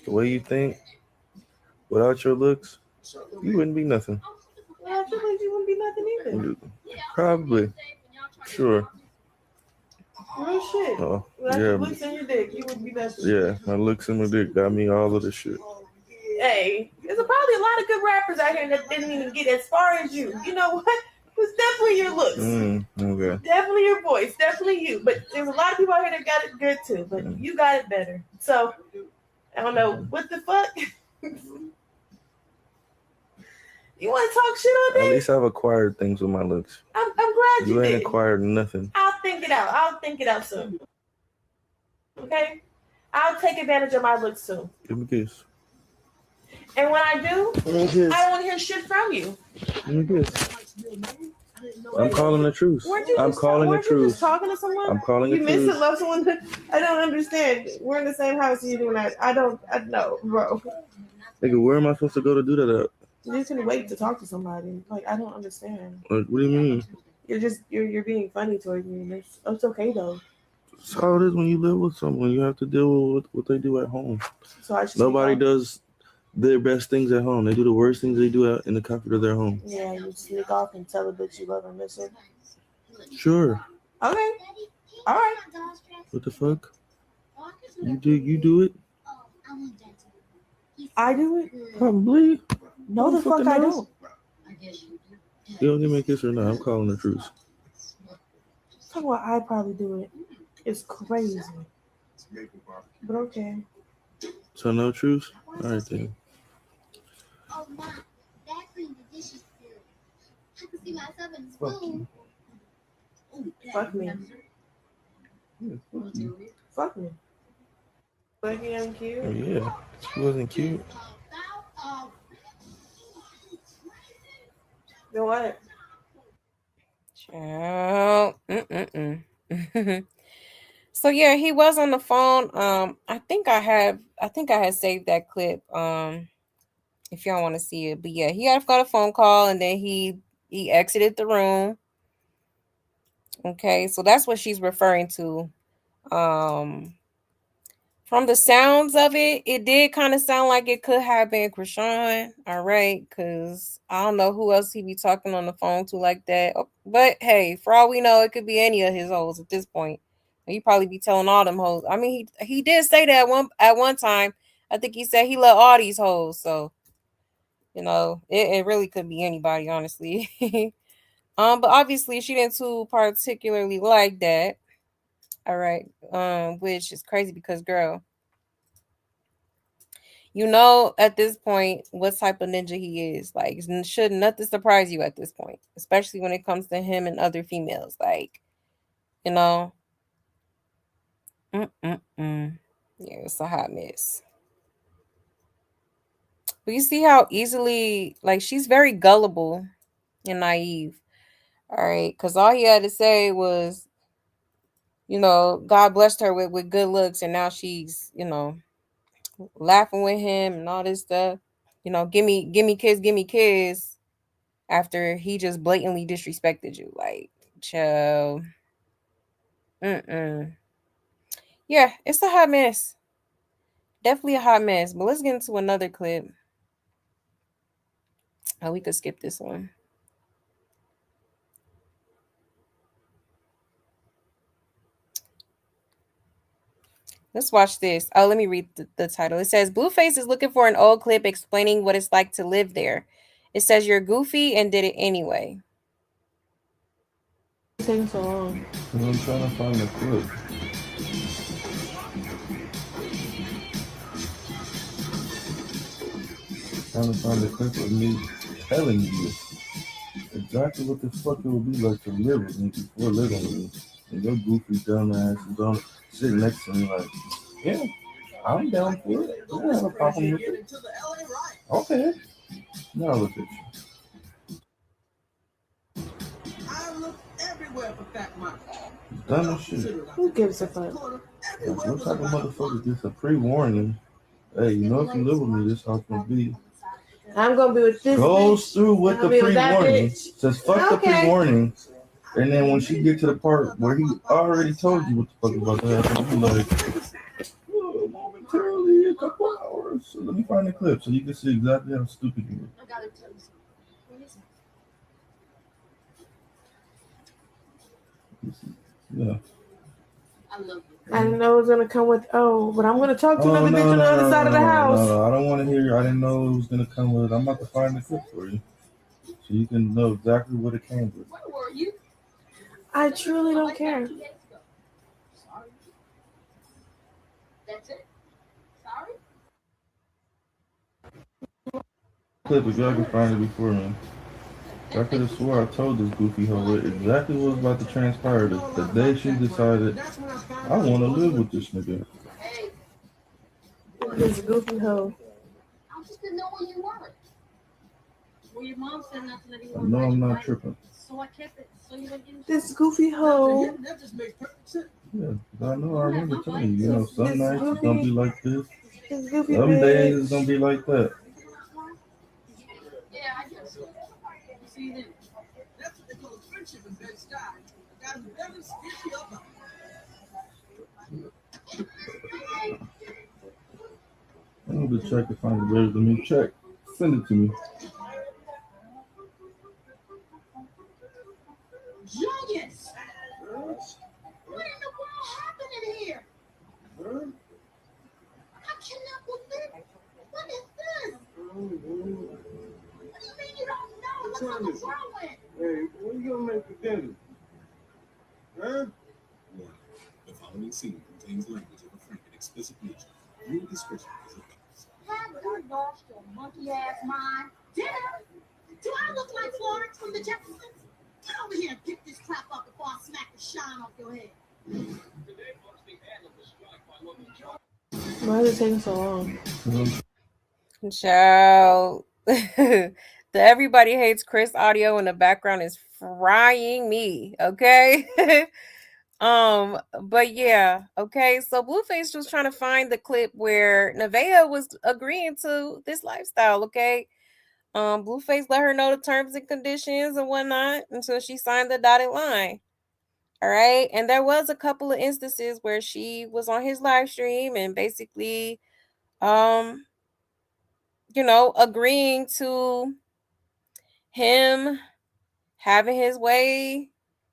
The way you think, without your looks, you wouldn't be nothing. Well, I feel like you wouldn't be nothing either. Probably. Sure. Real shit. Oh, Like yeah. looks in your dick, you wouldn't be nothing. Yeah, my looks in my dick got me all of this shit. Hey, there's probably a lot of good rappers out here that didn't even get as far as you. You know what? It's definitely your looks. Okay. Definitely your voice. Definitely you. But there's a lot of people out here that got it good too. But you got it better. So, I don't know. What the fuck? You want to talk shit all day? At least I've acquired things with my looks. I'm glad you did. You ain't acquired nothing. I'll think it out. I'll think it out soon. Okay? I'll take advantage of my looks soon. Give me a kiss. And when I do, I don't want to hear shit from you. Give me a kiss. I'm calling the truth. I'm calling the truth. Just talking to someone? I'm calling the truth. You miss to love someone? I don't understand. We're in the same house and you're doing that. I know, bro. Nigga, where am I supposed to go to do that at? You can wait to talk to somebody. Like, I don't understand. What do you mean? You're being funny towards me. It's okay though. That's how it is when you live with someone. You have to deal with what they do at home. So nobody does their best things at home. They do the worst things they do out in the comfort of their home. Yeah, you sneak off and tell a bitch you love her, miss her. Sure. Okay. All right. What the fuck? You do it? I do it? Probably. No, the fuck I don't. You don't give me a kiss or not. I'm calling the truth. Talk about I probably do it. It's crazy. But okay. So no truth? All right then. Oh my, that cleaned the dishes good. I can see myself in the spoon. Fuck me. Fuck me. But he ain't cute? Oh, yeah. She wasn't cute. Then what? Child. So yeah, he was on the phone. I think I had saved that clip. If y'all want to see it, but yeah, he had got a phone call and then he exited the room. Okay, so that's what she's referring to. From the sounds of it, it did kind of sound like it could have been Chrisean. All right, because I don't know who else he be talking on the phone to like that. But hey, for all we know, it could be any of his hoes at this point. He probably be telling all them hoes. I mean, he did say that at one time. I think he said he loved all these hoes. So, you know, it really could be anybody, honestly. But obviously she didn't too particularly like that. All right. Which is crazy because, girl, you know at this point what type of ninja he is. Like, should nothing surprise you at this point, especially when it comes to him and other females. Like, you know. Yeah, it's a hot mess. But you see how easily, like, she's very gullible and naive. All right, because all he had to say was, you know, God blessed her with good looks, and now she's, you know, laughing with him and all this stuff. You know, give me kiss, after he just blatantly disrespected you. Like, chill. Yeah, it's a hot mess. Definitely a hot mess. But let's get into another clip. Oh, we could skip this one. Let's watch this. Oh, let me read the title. It says Blueface is looking for an old clip explaining what it's like to live there. It says you're goofy and did it anyway. It's taking so long. I'm trying to find the clip. Trying to find the clip of me telling you exactly what the fuck it would be like to live with me before living with me. And your goofy dumb ass is on sitting next to me like, yeah, I'm down for it. I don't have a problem with it. Okay. Now look at you. I look everywhere for Fat Mike. Dumb as shit. Who gives a fuck? Like, what type of motherfucker gets a pre-warning? Hey, you know if you live with me, this how it's gonna be. I'm gonna be with this. Goes through with the pre-warning. Says fuck the Okay. pre-warning. And then when she get to the part where he already told you what the fuck about to happen, you like, oh, momentarily, a couple hours. So let me find the clip so you can see exactly how stupid you are. I gotta tell you something. What is it? Yeah. I love you. I didn't know it was gonna come with but I'm gonna talk to another bitch on the other side of the house. No, I don't want to hear. I didn't know it was gonna come with. I'm about to find the clip for you, so you can know exactly what it came with. Where were you? I truly don't care. 2 days ago. Sorry. That's it? Sorry? Clip if y'all can find it before me. I could have swore I told this goofy hoe exactly what was about to transpire the day she decided I want to live with this nigga. Hey, This goofy hoe. I just didn't know where you were. Well, your mom said not to let you I know I'm not tripping. So I kept it. So you went in. This goofy hoe. That just makes perfect sense. Yeah, I know. I remember telling you. You know, some nights it's gonna be like this. This goofy Some bitch. days it's gonna be like that. Yeah, I guess so. See you then. That's what they call a friendship in Bed-Stuy. Got to be very sticky up. I'm gonna check to find the better than me. Check. Send it to me. Julius! What in the world happened in here? I cannot believe it. What is this? What do you mean you don't know? It looks like a whirlwind. Hey, when you gonna make the dinner? Huh? Warning. The following scene contains language of a frank and explicit nature. Your discretion is advised. Have you lost your monkey ass mind? Dinner? Do I look like Florence from the Jeffersons? Get over here and pick this crap up before I smack the shine off your head. Why is it taking so long? Child. The Everybody Hates Chris audio in the background is frying me. Okay. But yeah, okay. So Blueface was trying to find the clip where Nevaeh was agreeing to this lifestyle, okay? Blueface let her know the terms and conditions and whatnot until she signed the dotted line. All right. And there was a couple of instances where she was on his live stream and basically agreeing to him having his way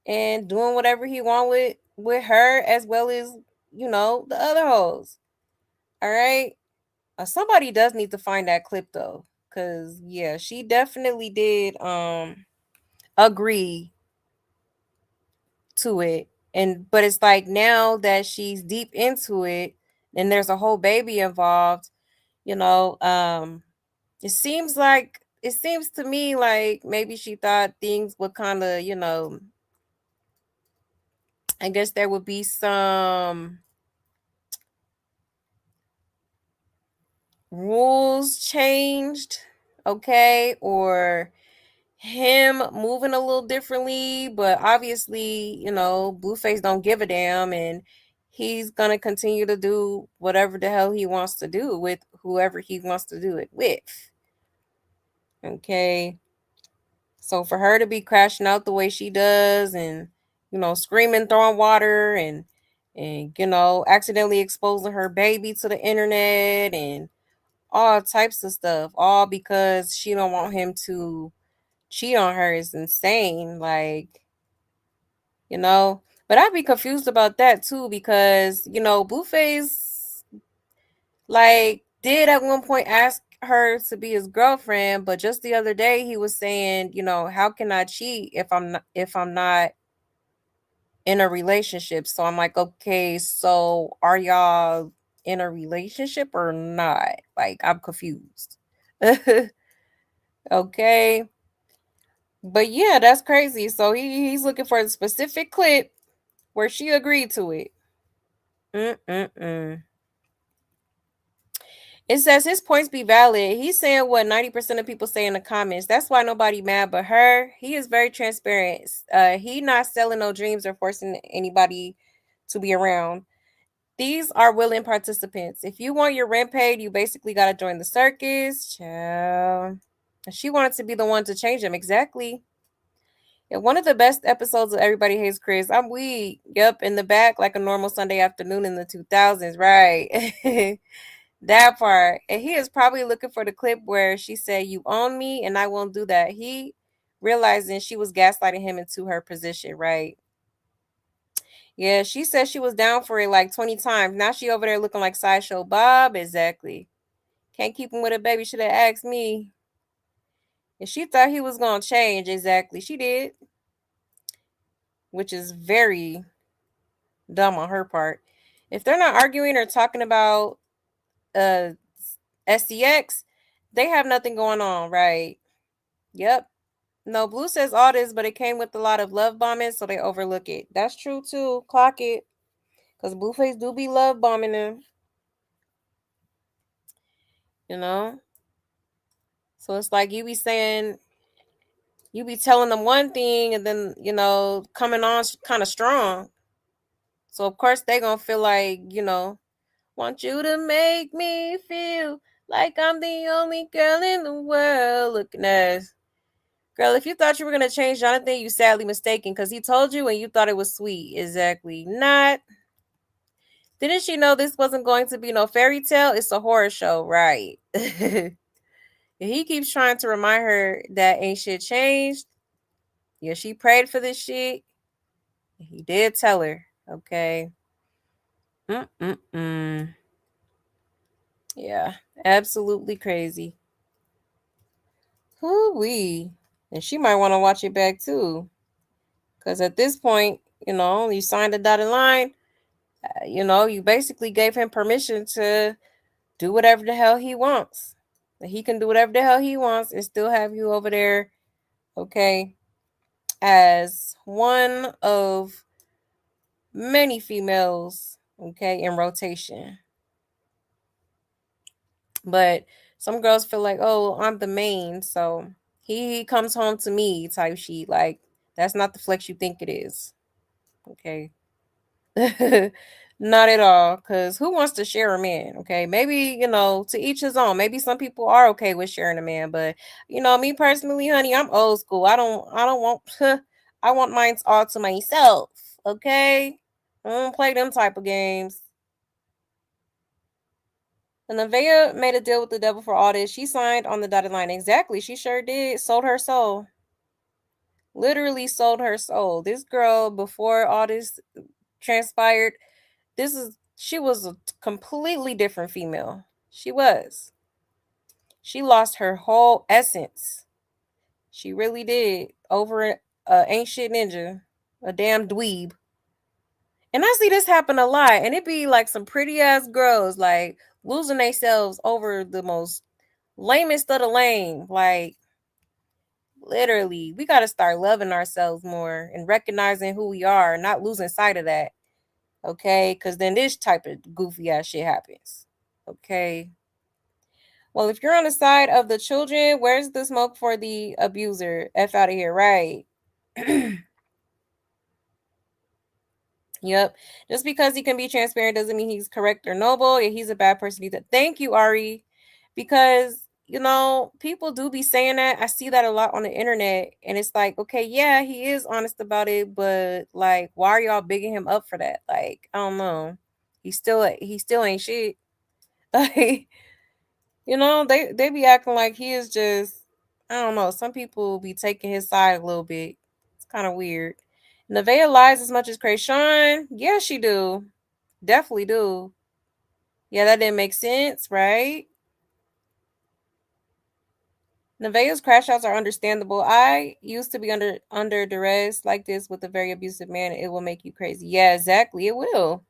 and doing whatever he want with her as well as the other hoes. All right. Somebody does need to find that clip though, because yeah, she definitely did agree to it. But it's like now that she's deep into it and there's a whole baby involved, it seems to me like maybe she thought things would kind of, I guess there would be some rules changed, okay, or him moving a little differently, but obviously, Blueface don't give a damn and he's gonna continue to do whatever the hell he wants to do with whoever he wants to do it with. Okay. So for her to be crashing out the way she does and screaming, throwing water and and, accidentally exposing her baby to the internet and all types of stuff, all because she don't want him to cheat on her is insane. Like, but I'd be confused about that too because, Blueface, like, did at one point ask her to be his girlfriend, but just the other day he was saying, how can I cheat if I'm not in a relationship? So I'm like, okay, so are y'all in a relationship or not? Like, I'm confused. Okay. But yeah, that's crazy. So he's looking for a specific clip where she agreed to it. Mm-mm-mm. It says his points be valid. He's saying what 90% of people say in the comments. That's why nobody mad but her. He is very transparent. He not selling no dreams or forcing anybody to be around. These are willing participants. If you want your rent paid, you basically got to join the circus. Child. She wanted to be the one to change him. Exactly. Yeah, one of the best episodes of Everybody Hates Chris. I'm weak. Yep, in the back like a normal Sunday afternoon in the 2000s. Right. That part. And he is probably looking for the clip where she said, "You own me and I won't do that." He realizing she was gaslighting him into her position, right? Yeah, she said she was down for it like 20 times. Now she over there looking like Sideshow Bob. Exactly. Can't keep him with a baby. Should have asked me. And she thought he was going to change. Exactly. She did. Which is very dumb on her part. If they're not arguing or talking about uh SCX, they have nothing going on, right? Yep. No, Blue says all this, but it came with a lot of love bombing, so they overlook it. That's true too. Clock it. Because Blueface do be love bombing them. You know? So it's like you be saying, you be telling them one thing and then, coming on kind of strong. So of course they gonna feel like, want you to make me feel like I'm the only girl in the world. Looking at girl, if you thought you were gonna change Jonathan, you sadly mistaken because he told you and you thought it was sweet. Exactly not. Didn't she know this wasn't going to be no fairy tale? It's a horror show, right? He keeps trying to remind her that ain't shit changed. Yeah, she prayed for this shit. He did tell her. Okay. Mm-mm-mm. Yeah, absolutely crazy. Whoo-wee. And she might want to watch it back too. Because at this point, you signed a dotted line. You basically gave him permission to do whatever the hell he wants. He can do whatever the hell he wants and still have you over there, okay, as one of many females, okay, in rotation. But some girls feel like, oh, I'm the main, so he comes home to me type shit. Like, that's not the flex you think it is. Okay. Not at all. Because who wants to share a man? Okay. Maybe, to each his own. Maybe some people are okay with sharing a man. But, me personally, honey, I'm old school. I don't want I want mine all to myself. Okay. I don't play them type of games. And Nevaeh made a deal with the devil for all this. She signed on the dotted line. Exactly. She sure did. Sold her soul. Literally sold her soul. This girl, before all this transpired, she was a completely different female. She was. She lost her whole essence. She really did. Over ain't shit ninja. A damn dweeb. And I see this happen a lot. And it be like some pretty ass girls like losing themselves over the most lamest of the lame. Like, literally, we got to start loving ourselves more and recognizing who we are, not losing sight of that. Okay? Because then this type of goofy ass shit happens. Okay? Well, if you're on the side of the children, where's the smoke for the abuser? F out of here, right? Yep. Just because he can be transparent doesn't mean he's correct or noble. Yeah, he's a bad person either. Thank you, Ari. Because people do be saying that. I see that a lot on the internet, and it's like, okay, yeah, he is honest about it, but like, why are y'all bigging him up for that? Like, I don't know. He still ain't shit. Like, they be acting like he is just, I don't know. Some people be taking his side a little bit. It's kind of weird. Nevaeh lies as much as Chrisean. Yeah, she do. Definitely do. Yeah, that didn't make sense, right? Nevaeh's crash outs are understandable. I used to be under duress like this with a very abusive man. It will make you crazy. Yeah, exactly. It will.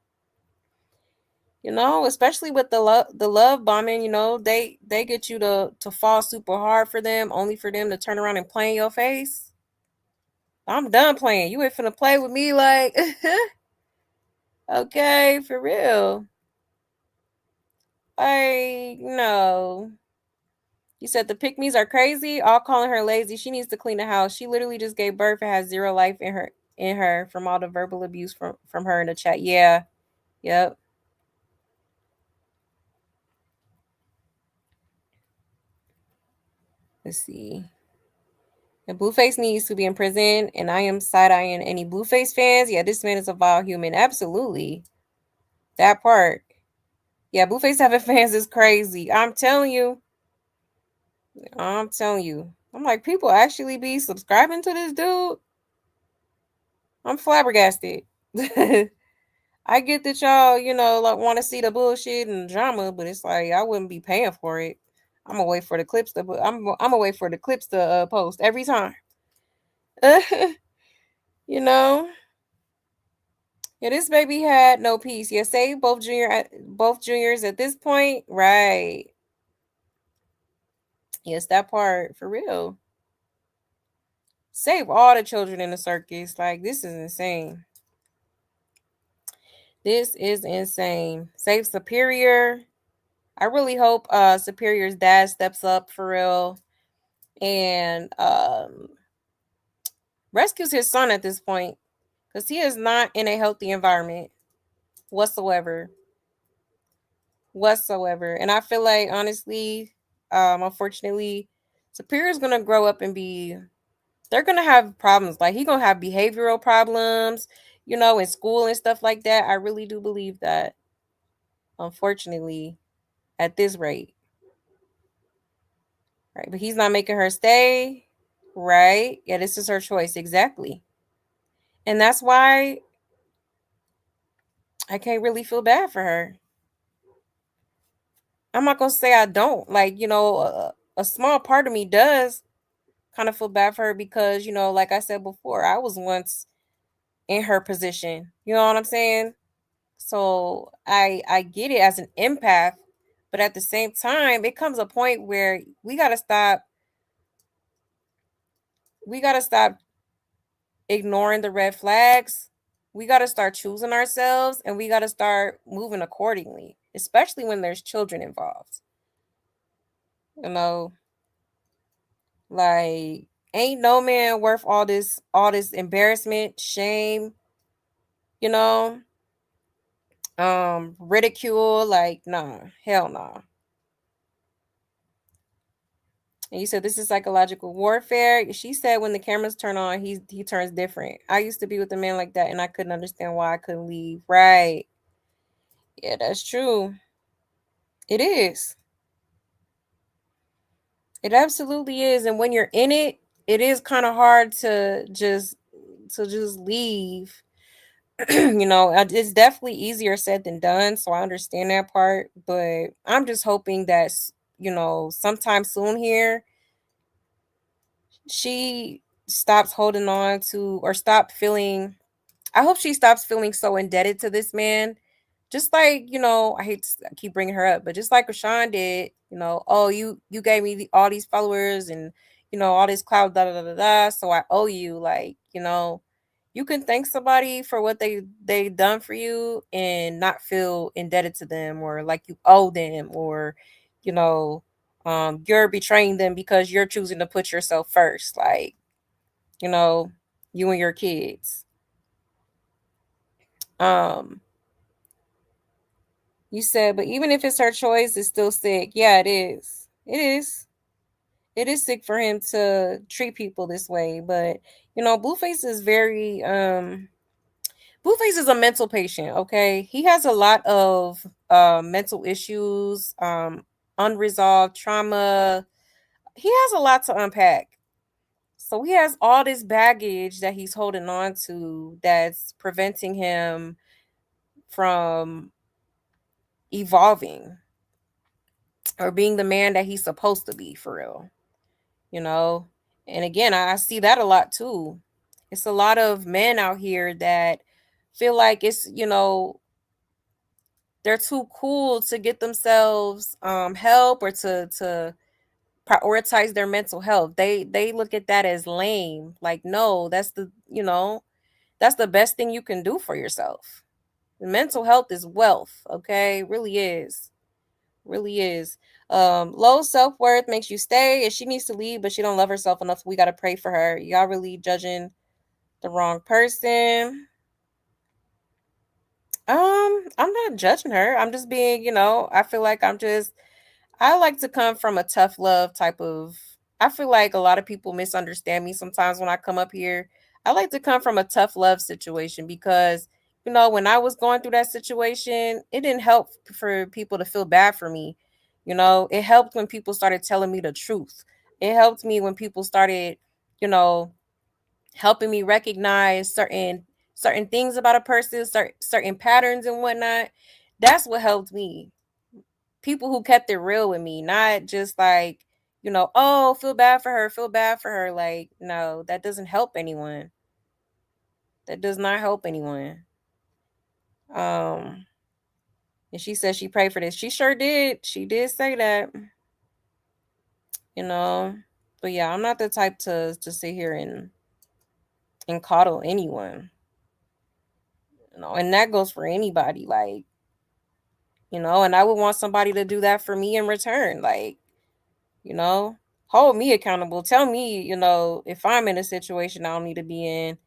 Especially with the love bombing. They get you to fall super hard for them, only for them to turn around and play in your face. I'm done playing. You ain't finna play with me, like, okay, for real. No. You said the pick-me's are crazy. All calling her lazy. She needs to clean the house. She literally just gave birth and has zero life in her from all the verbal abuse from her in the chat. Yeah. Yep. Let's see. And Blueface needs to be in prison, and I am side-eyeing any Blueface fans. Yeah, this man is a vile human. Absolutely. That part. Yeah, Blueface having fans is crazy. I'm telling you. I'm like, people actually be subscribing to this dude? I'm flabbergasted. I get that y'all, like want to see the bullshit and drama, but it's like I wouldn't be paying for it. I'm gonna wait for the clips to post every time. you know. Yeah, this baby had no peace. Yeah, save both juniors at this point, right? Yes, that part for real. Save all the children in the circus. Like, this is insane. This is insane. Save Superior. I really hope Superior's dad steps up for real and rescues his son at this point, because he is not in a healthy environment whatsoever. And I feel like, honestly, unfortunately, Superior's gonna grow up and they're gonna have problems. Like, he's gonna have behavioral problems, in school and stuff like that. I really do believe that, unfortunately, at this rate. Right. But he's not making her stay. Right. Yeah, this is her choice. Exactly. And that's why I can't really feel bad for her. I'm not gonna say I don't. Like, a small part of me does kind of feel bad for her because, like I said before, I was once in her position. You know what I'm saying? So I get it as an empath, but at the same time, it comes a point where we gotta stop. We gotta stop ignoring the red flags. We gotta start choosing ourselves, and we gotta start moving accordingly, especially when there's children involved. You know, like, ain't no man worth all this embarrassment, shame, you know, ridicule. Like, nah, hell nah. And you said this is psychological warfare. She said when the cameras turn on, he turns different. I used to be with a man like that, and I couldn't understand why I couldn't leave. Right? Yeah, that's true. It is. It absolutely is. And when you're in it, it is kind of hard to just leave. It's definitely easier said than done. So I understand that part. But I'm just hoping that, sometime soon here, she stops holding on to, or stop feeling, I hope she stops feeling so indebted to this man. Just like, I hate to keep bringing her up, but just like Rashawn did, oh, you gave me all these followers and, all this cloud, da da da da da. So I owe you. Like, you can thank somebody for what they done for you and not feel indebted to them, or like you owe them, or, you know, you're betraying them because you're choosing to put yourself first. Like, you know, you and your kids. Um, You said, but even if it's her choice, it's still sick. Yeah, it is. It is. It is sick for him to treat people this way, but you know, Blueface is very Blueface is a mental patient, okay? He has a lot of mental issues, unresolved trauma. He has a lot to unpack. So he has all this baggage that he's holding on to that's preventing him from evolving or being the man that he's supposed to be for real, you know? And again, I see that a lot too. It's a lot of men out here that feel like it's, you know, they're too cool to get themselves help or to prioritize their mental health. They look at that as lame. Like, no, that's the, you know, that's the best thing you can do for yourself. Mental health is wealth, okay? Really is. Really is. Low self-worth makes you stay, and she needs to leave, but she don't love herself enough. We gotta pray for her. Y'all really judging the wrong person. I'm not judging her. I'm just being, you know, I feel like I like to come from a tough love type of. I feel like a lot of people misunderstand me sometimes when I come up here. I like to come from a tough love situation because, you know, when I was going through that situation, it didn't help for people to feel bad for me. You know, it helped when people started telling me the truth. It helped me when people started, you know, helping me recognize certain things about a person, certain patterns and whatnot. That's what helped me. People who kept it real with me, not just like, you know, oh, feel bad for her, feel bad for her. Like, no, that doesn't help anyone. That does not help anyone. Um, and she said she prayed for this. She sure did. She did say that, you know. But yeah, I'm not the type to sit here and coddle anyone. You know, and that goes for anybody. Like, you know, and I would want somebody to do that for me in return. Like, you know, hold me accountable. Tell me, you know, if I'm in a situation I don't need to be in,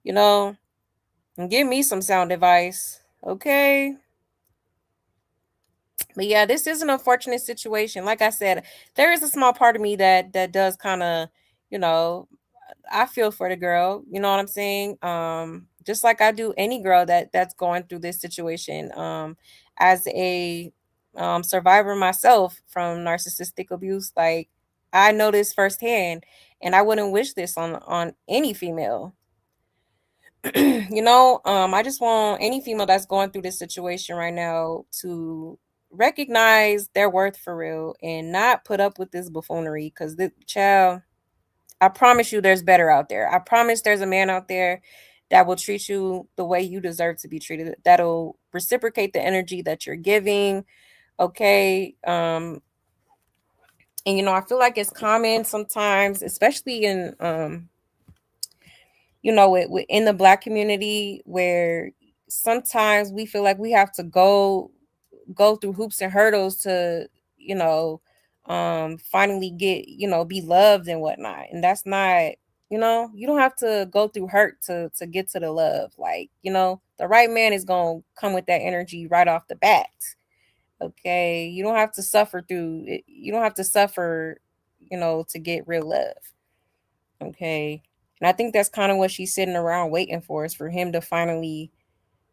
you know, and give me some sound advice. Okay. But yeah, this is an unfortunate situation. Like I said, there is a small part of me that does kind of, you know, I feel for the girl, you know what I'm saying? Just like I do any girl that's going through this situation. As a survivor myself from narcissistic abuse, like I know this firsthand and I wouldn't wish this on any female. You know, I just want any female that's going through this situation right now to recognize their worth for real and not put up with this buffoonery because the child, I promise you there's better out there. I promise there's a man out there that will treat you the way you deserve to be treated, that'll reciprocate the energy that you're giving. Okay. And you know, I feel like it's common sometimes, especially in you know, in the Black community, where sometimes we feel like we have to go through hoops and hurdles to, you know, finally get, you know, be loved and whatnot. And that's not, you know, you don't have to go through hurt to get to the love. Like, you know, the right man is gonna come with that energy right off the bat. Okay. You don't have to suffer through it. You don't have to suffer, you know, to get real love. Okay. And I think that's kind of what she's sitting around waiting for, is for him to finally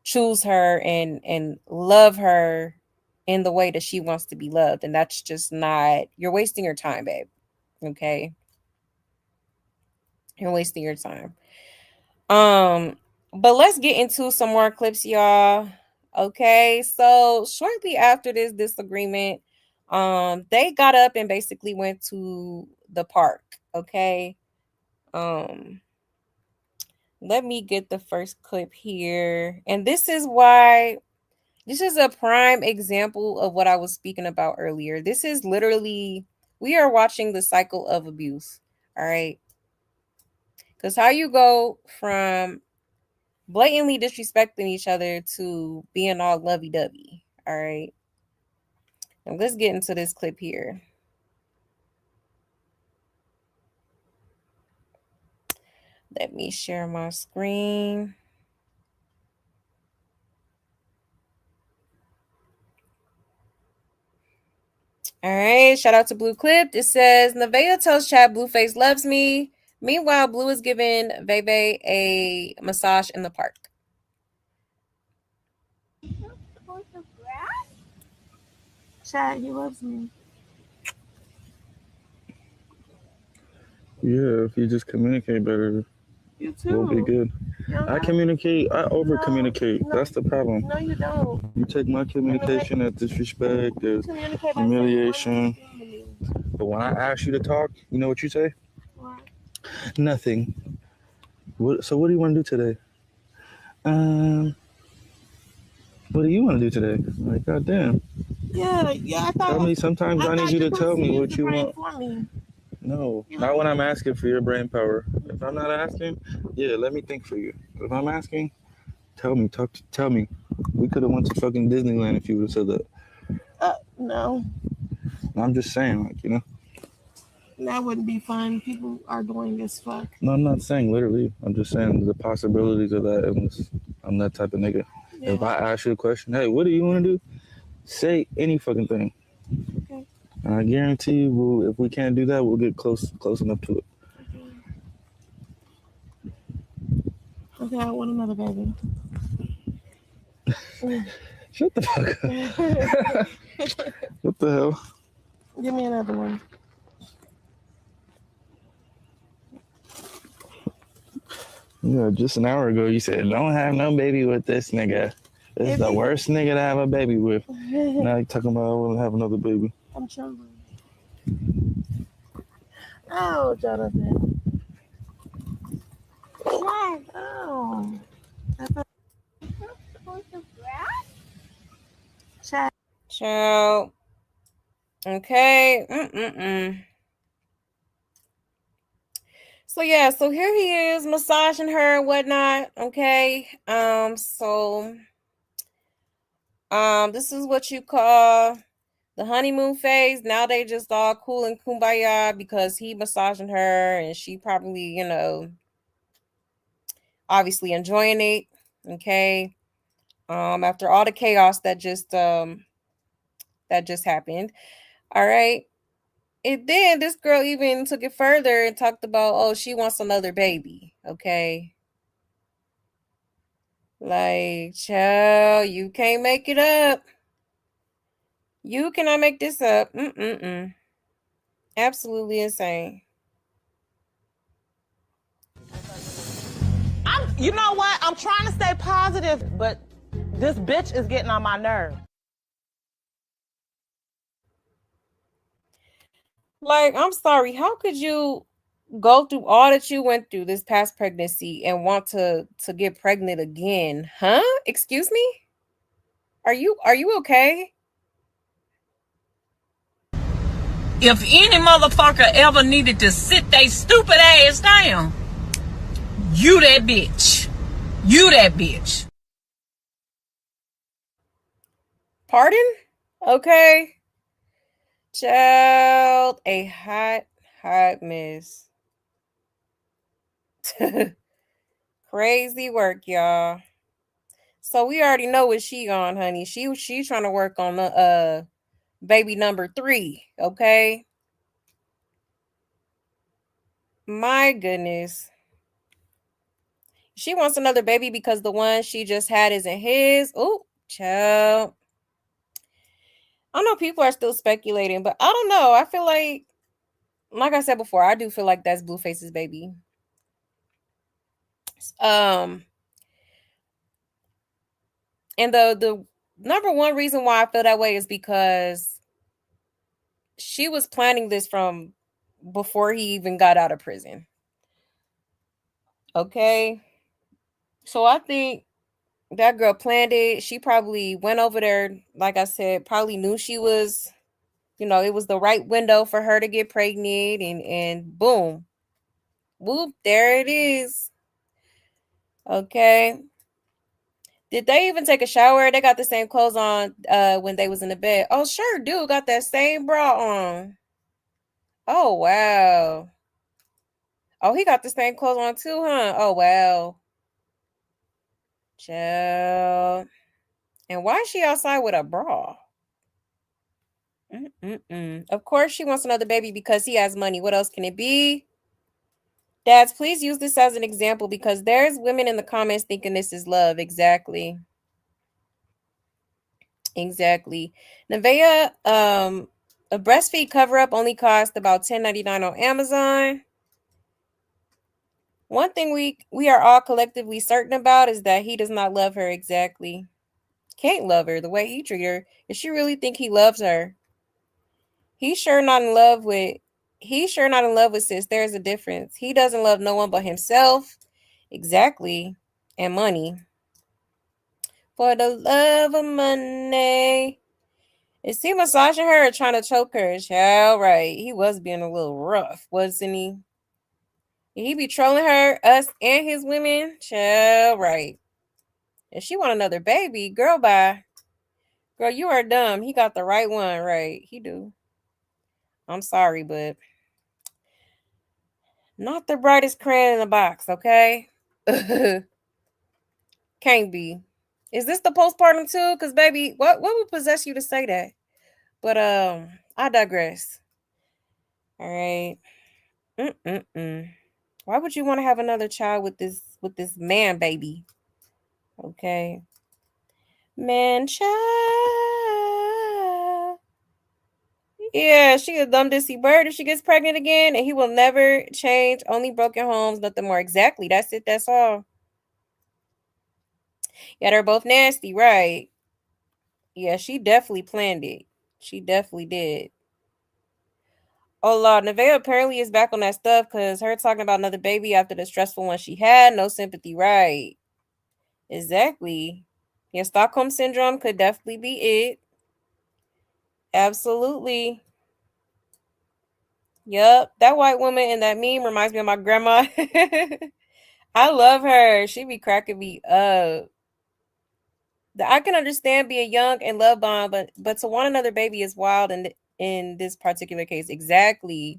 choose her and love her in the way that she wants to be loved. And that's just not, you're wasting your time, babe. Okay. You're wasting your time. But let's get into some more clips, y'all. Okay. So shortly after this disagreement, they got up and basically went to the park. Okay. Um, let me get the first clip here. And this is why this is a prime example of what I was speaking about earlier. This is literally, we are watching the cycle of abuse. All right. Because how you go from blatantly disrespecting each other to being all lovey dovey. All right. Now let's get into this clip here. Let me share my screen. All right, Okay, shout out to Blue Clipped. It says Nevaeh tells Chad Blueface loves me. Meanwhile, Blue is giving Bebe a massage in the park. Chad, he loves me. Yeah, if you just communicate better, You too. we'll be good. I communicate. I over communicate. No, that's the problem. No, you don't. You take my communication as disrespect, as humiliation. But when I ask you to talk, you know what you say? What? Nothing. So what do you want to do today? What do you want to do today? Like, goddamn. Yeah. I thought. Tell me. Sometimes I need you to tell me what you want. For me. No, not when I'm asking for your brain power. If I'm not asking, yeah, let me think for you. If I'm asking, tell me. Tell me. We could have went to fucking Disneyland if you would have said that. No. I'm just saying, like, you know. That wouldn't be fun. People are annoying as fuck. No, I'm not saying literally. I'm just saying the possibilities of that. I'm that type of nigga. Yeah. If I ask you a question, hey, what do you want to do? Say any fucking thing. Okay. And I guarantee you, if we can't do that, we'll get close enough to it. Okay, I want another baby. Shut the fuck up. What the hell? Give me another one. Yeah, just an hour ago you said, don't have no baby with this nigga. This is the worst nigga to have a baby with. Now you're talking about I want to have another baby. I'm trying. Oh, Jonathan. What? Oh. Ciao. Okay. So yeah, so here he is massaging her and whatnot. Okay. This is what you call the honeymoon phase. Now they just all cool and kumbaya because he massaging her and she probably, obviously enjoying it. Okay. After all the chaos that just happened. All right. And then this girl even took it further and talked about, oh, she wants another baby. Okay. Like, child, you can't make it up. You cannot make this up. Absolutely insane. You know what? I'm trying to stay positive, but this bitch is getting on my nerve. Like, I'm sorry. How could you go through all that you went through this past pregnancy and want to get pregnant again? Huh? Excuse me? Are you okay? If any motherfucker ever needed to sit they stupid ass down, you that bitch. You that bitch. Pardon? Okay. Child, a hot mess. Crazy work, y'all. So we already know what she on, honey. She trying to work on the baby number 3, okay? My goodness. She wants another baby because the one she just had isn't his. Oh, child. I know people are still speculating, but I don't know. I feel like I said before, I do feel like that's Blueface's baby. And the number one reason why I feel that way is because she was planning this from before he even got out of prison. Okay. So I think that girl planned it. She probably went over there, like I said, probably knew she was, it was the right window for her to get pregnant and boom. Whoop, there it is. Okay. Did they even take a shower? They got the same clothes on when they was in the bed. Oh, sure, dude got that same bra on. Oh, wow. Oh, he got the same clothes on too, huh? Oh, wow. Child. And why is she outside with a bra? Of course, she wants another baby because he has money. What else can it be? Dads, please use this as an example because there's women in the comments thinking this is love. Exactly. Nevaeh, a breastfeed cover-up only cost about $10.99 on Amazon. One thing we are all collectively certain about is that he does not love her. Exactly. Can't love her the way he treated her. Does she really think he loves her? He's sure not in love with sis. There's a difference. He doesn't love no one but himself. Exactly. And money. For the love of money. Is he massaging her or trying to choke her? All right. He was being a little rough, wasn't he? He be trolling her, us, and his women. All right. If she want another baby, girl, bye. Girl, you are dumb. He got the right one, right? He do. I'm sorry, but not the brightest crayon in the box, okay? Can't be. Is this the postpartum too? Because baby, what would possess you to say that? But I digress. All right. Why would you want to have another child with this man baby? Okay. Man child. Yeah, she a dumb dissy bird if she gets pregnant again, and he will never change. Only broken homes, nothing more. Exactly. That's it. That's all. Yeah, they're both nasty, right? Yeah, she definitely planned it. She definitely did. Oh Lord, Nevaeh apparently is back on that stuff because her talking about another baby after the stressful one she had, no sympathy, right? Exactly. Yeah, Stockholm syndrome could definitely be it. Absolutely. Yep, that white woman in that meme reminds me of my grandma. I love her. She be cracking me up. I can understand being young and love bomb, but to want another baby is wild in this particular case. Exactly.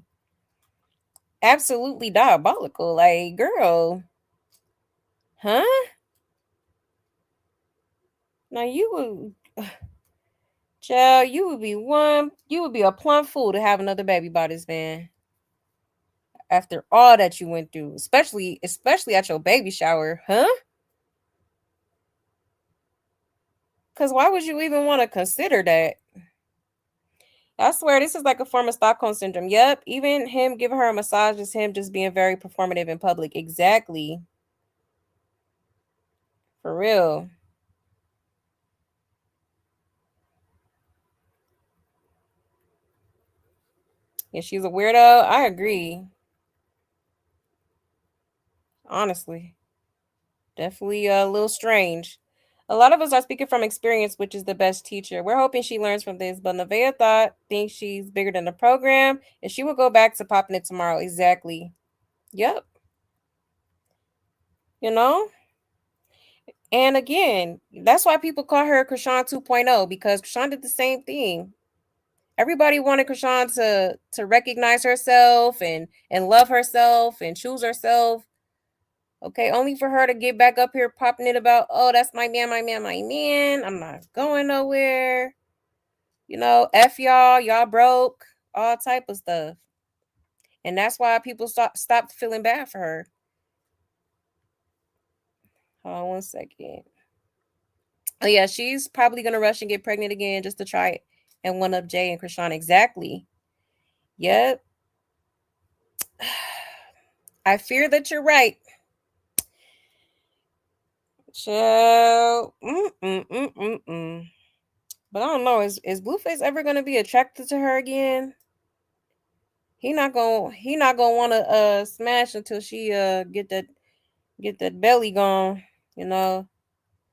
Absolutely diabolical. Like, girl. Huh? Now you would child, you would be a plumb fool to have another baby by this man. After all that you went through, especially at your baby shower, huh? Because why would you even want to consider that? I swear this is like a form of Stockholm syndrome. Yep, even him giving her a massage is him just being very performative in public. Exactly. For real. Yeah, she's a weirdo. I agree. Honestly. Definitely a little strange. A lot of us are speaking from experience, which is the best teacher. We're hoping she learns from this, but Nevaeh thinks she's bigger than the program, and she will go back to popping it tomorrow. Exactly. Yep. You know? And again, that's why people call her Chrisean 2.0, because Chrisean did the same thing. Everybody wanted Chrisean to recognize herself and love herself and choose herself. Okay, only for her to get back up here popping it about, oh, that's my man, my man, my man. I'm not going nowhere. You know, F y'all broke, all type of stuff. And that's why people stopped feeling bad for her. Hold on 1 second. Oh yeah, she's probably gonna rush and get pregnant again just to try it and one up Jay and Chrisean. Exactly. Yep. I fear that you're right. So, But I don't know. Is Blueface ever gonna be attracted to her again? He not gonna want to smash until she get that belly gone. You know.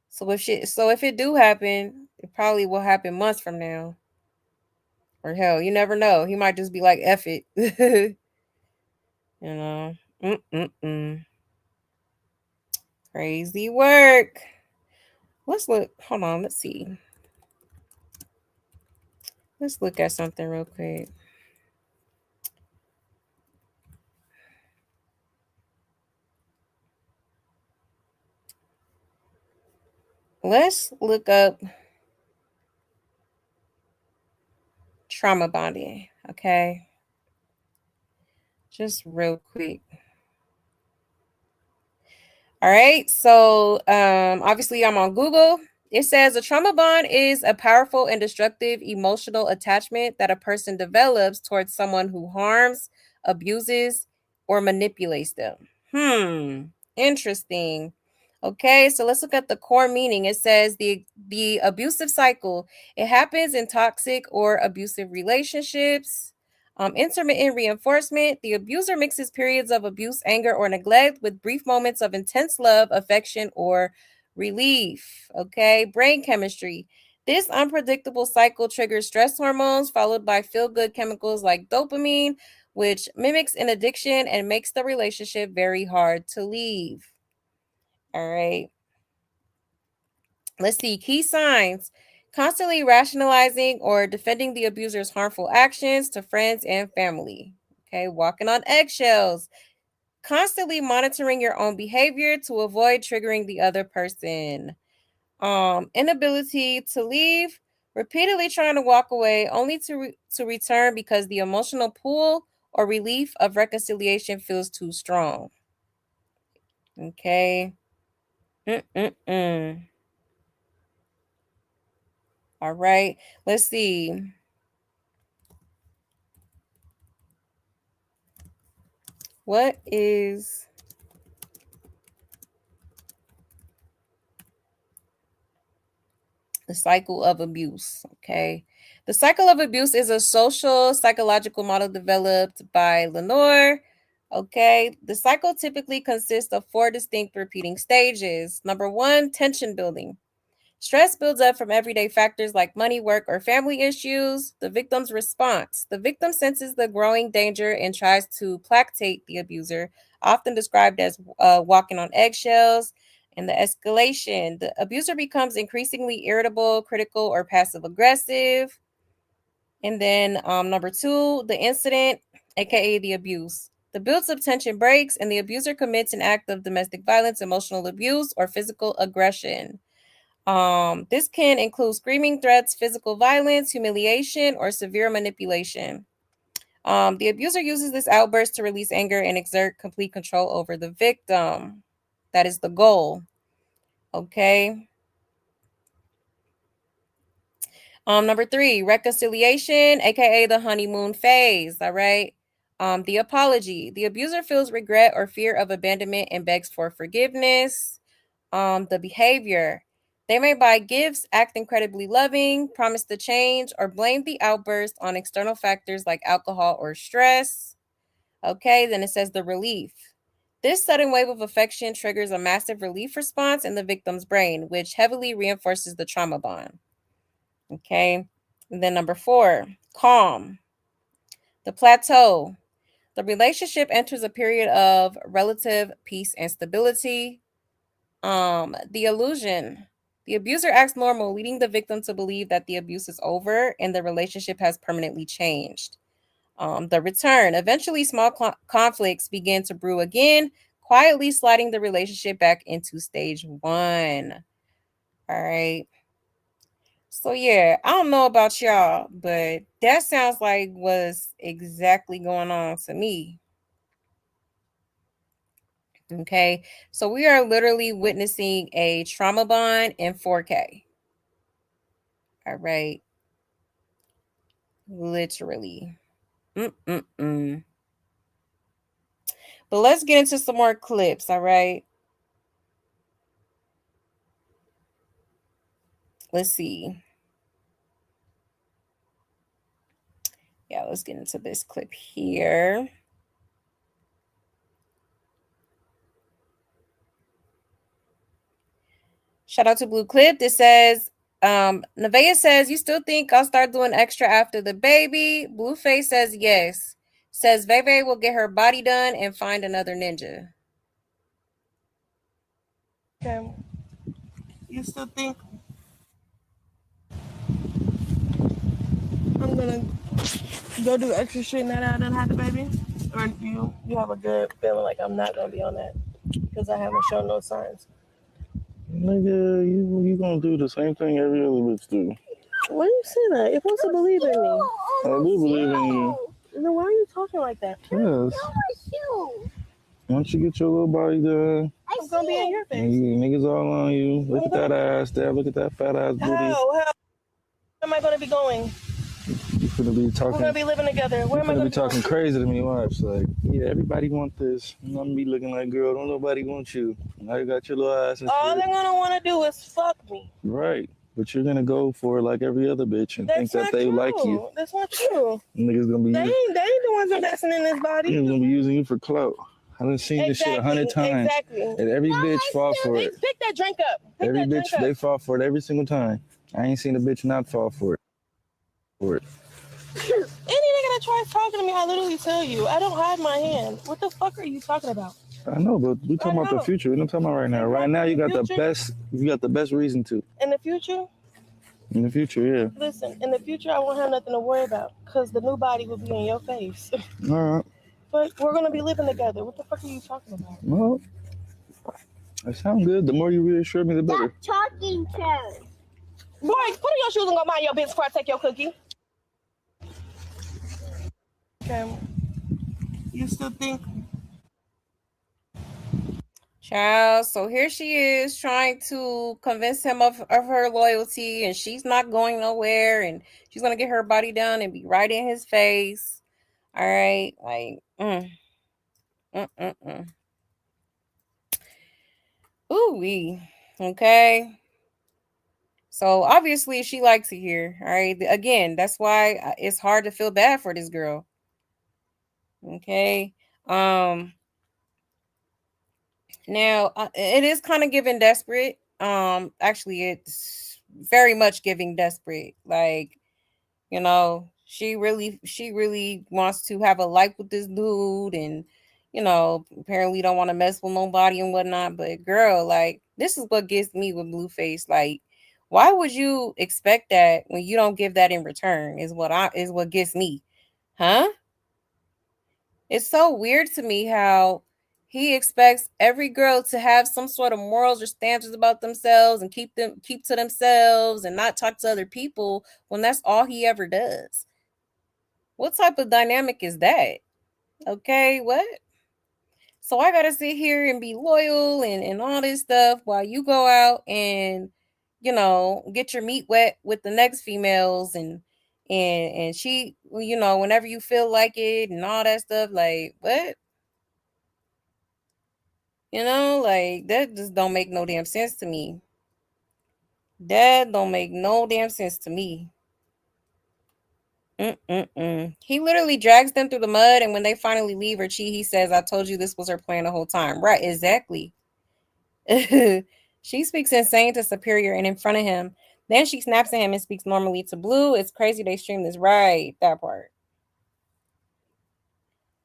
So if it do happen, it probably will happen months from now. Or hell, you never know. He might just be like, "F it," you know. Crazy work. Let's look. Hold on. Let's see. Let's look at something real quick. Let's look up trauma bonding. Okay. Just real quick. All right. So obviously I'm on Google. It says a trauma bond is a powerful and destructive emotional attachment that a person develops towards someone who harms, abuses, or manipulates them. Interesting. Okay, so let's look at the core meaning. It says the abusive cycle. It happens in toxic or abusive relationships. Intermittent reinforcement. The abuser mixes periods of abuse, anger, or neglect with brief moments of intense love, affection, or relief. Okay, brain chemistry. This unpredictable cycle triggers stress hormones followed by feel good chemicals like dopamine, which mimics an addiction and makes the relationship very hard to leave. All right. Let's see. Key signs: constantly rationalizing or defending the abuser's harmful actions to friends and family. Okay. Walking on eggshells. Constantly monitoring your own behavior to avoid triggering the other person. Inability to leave. Repeatedly trying to walk away only to return because the emotional pull or relief of reconciliation feels too strong. Okay. All right. Let's see. What is the cycle of abuse? Okay. The cycle of abuse is a social psychological model developed by Lenore. Okay. The cycle typically consists of 4 distinct repeating stages. Number 1, tension building. Stress builds up from everyday factors like money, work, or family issues. The victim's response. The victim senses the growing danger and tries to placate the abuser, often described as walking on eggshells. And the escalation. The abuser becomes increasingly irritable, critical, or passive aggressive. And then number 2, the incident, aka the abuse. The built up tension breaks, and the abuser commits an act of domestic violence, emotional abuse, or physical aggression. This can include screaming threats, physical violence, humiliation, or severe manipulation. The abuser uses this outburst to release anger and exert complete control over the victim. That is the goal. Okay. Number 3, reconciliation, aka the honeymoon phase. All right. The apology. The abuser feels regret or fear of abandonment and begs for forgiveness. The behavior. They may buy gifts, act incredibly loving, promise to change, or blame the outburst on external factors like alcohol or stress. Okay, then it says the relief. This sudden wave of affection triggers a massive relief response in the victim's brain, which heavily reinforces the trauma bond. Okay, and then number 4, calm. The plateau. The relationship enters a period of relative peace and stability. The illusion. The abuser acts normal, leading the victim to believe that the abuse is over and the relationship has permanently changed. The return. Eventually, small conflicts begin to brew again, quietly sliding the relationship back into stage 1. All right. So yeah, I don't know about y'all, but that sounds like what's exactly going on to me. Okay. So we are literally witnessing a trauma bond in 4K. All right. Literally. But let's get into some more clips. All right. Let's see. Yeah, let's get into this clip here. Shout out to Blue Clip. This says, Nevaeh says, you still think I'll start doing extra after the baby? Blueface says yes. Says Veve will get her body done and find another ninja. Okay. You still think I'm gonna go do extra shit now that I done had the baby? Or do you have a good feeling like I'm not gonna be on that? Because I haven't shown no signs. Nigga, you gonna do the same thing every other bitch do. Why do you say that? You're supposed to believe in me. I do believe in you. Then why are you talking like that? Yes. Once you get your little body done, I'm gonna be in your face. niggas all on you. Look at that ass there. Look at that fat ass booty. How? Where am I gonna be going? You're gonna be talking. We're gonna be living together. Where am I gonna gonna be talking crazy to me? Watch, like, yeah, everybody want this. I'm gonna be looking like, girl, don't nobody want you. Now you got your little ass and all shit. they're gonna want to do is fuck me. Right. But you're gonna go for it like every other bitch and think that they true. like you. That's not true. Niggas gonna be They ain't the ones investing in this body. Niggas gonna be using you for clout. I done seen this shit 100 times. Exactly. And every bitch fall for it. Pick that drink up. Every bitch, they fall for it every single time. I ain't seen a bitch not fall for it. Any nigga that tries talking to me, I literally tell you, I don't hide my hand. What the fuck are you talking about? I know, but we talking about the future. We're not talking about right now. Right now, you got the best reason to. In the future? In the future, yeah. Listen, in the future, I won't have nothing to worry about because the new body will be in your face. All right. But we're gonna be living together. What the fuck are you talking about? Well, that sounds good. The more you reassure me, the better. Stop talking to. Boy, put on your shoes and go mind your business before I take your cookie. Okay. You still think? Child, so here she is trying to convince him of her loyalty, and she's not going nowhere, and she's gonna get her body done and be right in his face. All right, like, ooh-wee. Okay. So obviously she likes it here. All right. Again, that's why it's hard to feel bad for this girl. Okay. Now it is kind of giving desperate. Actually, it's very much giving desperate. Like, you know, she really wants to have a life with this dude, and apparently don't want to mess with nobody and whatnot. But girl, like, this is what gets me with Blueface. Like, why would you expect that when you don't give that in return? Is what gets me, huh? It's so weird to me how he expects every girl to have some sort of morals or standards about themselves and keep to themselves and not talk to other people when that's all he ever does. What type of dynamic is that? Okay, what? So I gotta sit here and be loyal and all this stuff while you go out and get your meat wet with the next females and she, whenever you feel like it and all that stuff. Like, what? Like, that just don't make no damn sense to me. That don't make no damn sense to me. He literally drags them through the mud, and when they finally leave her, he says, "I told you this was her plan the whole time." Right, exactly. She speaks insane to Superior and in front of him. Then she snaps at him and speaks normally to Blue. It's crazy they stream this. Right, that part.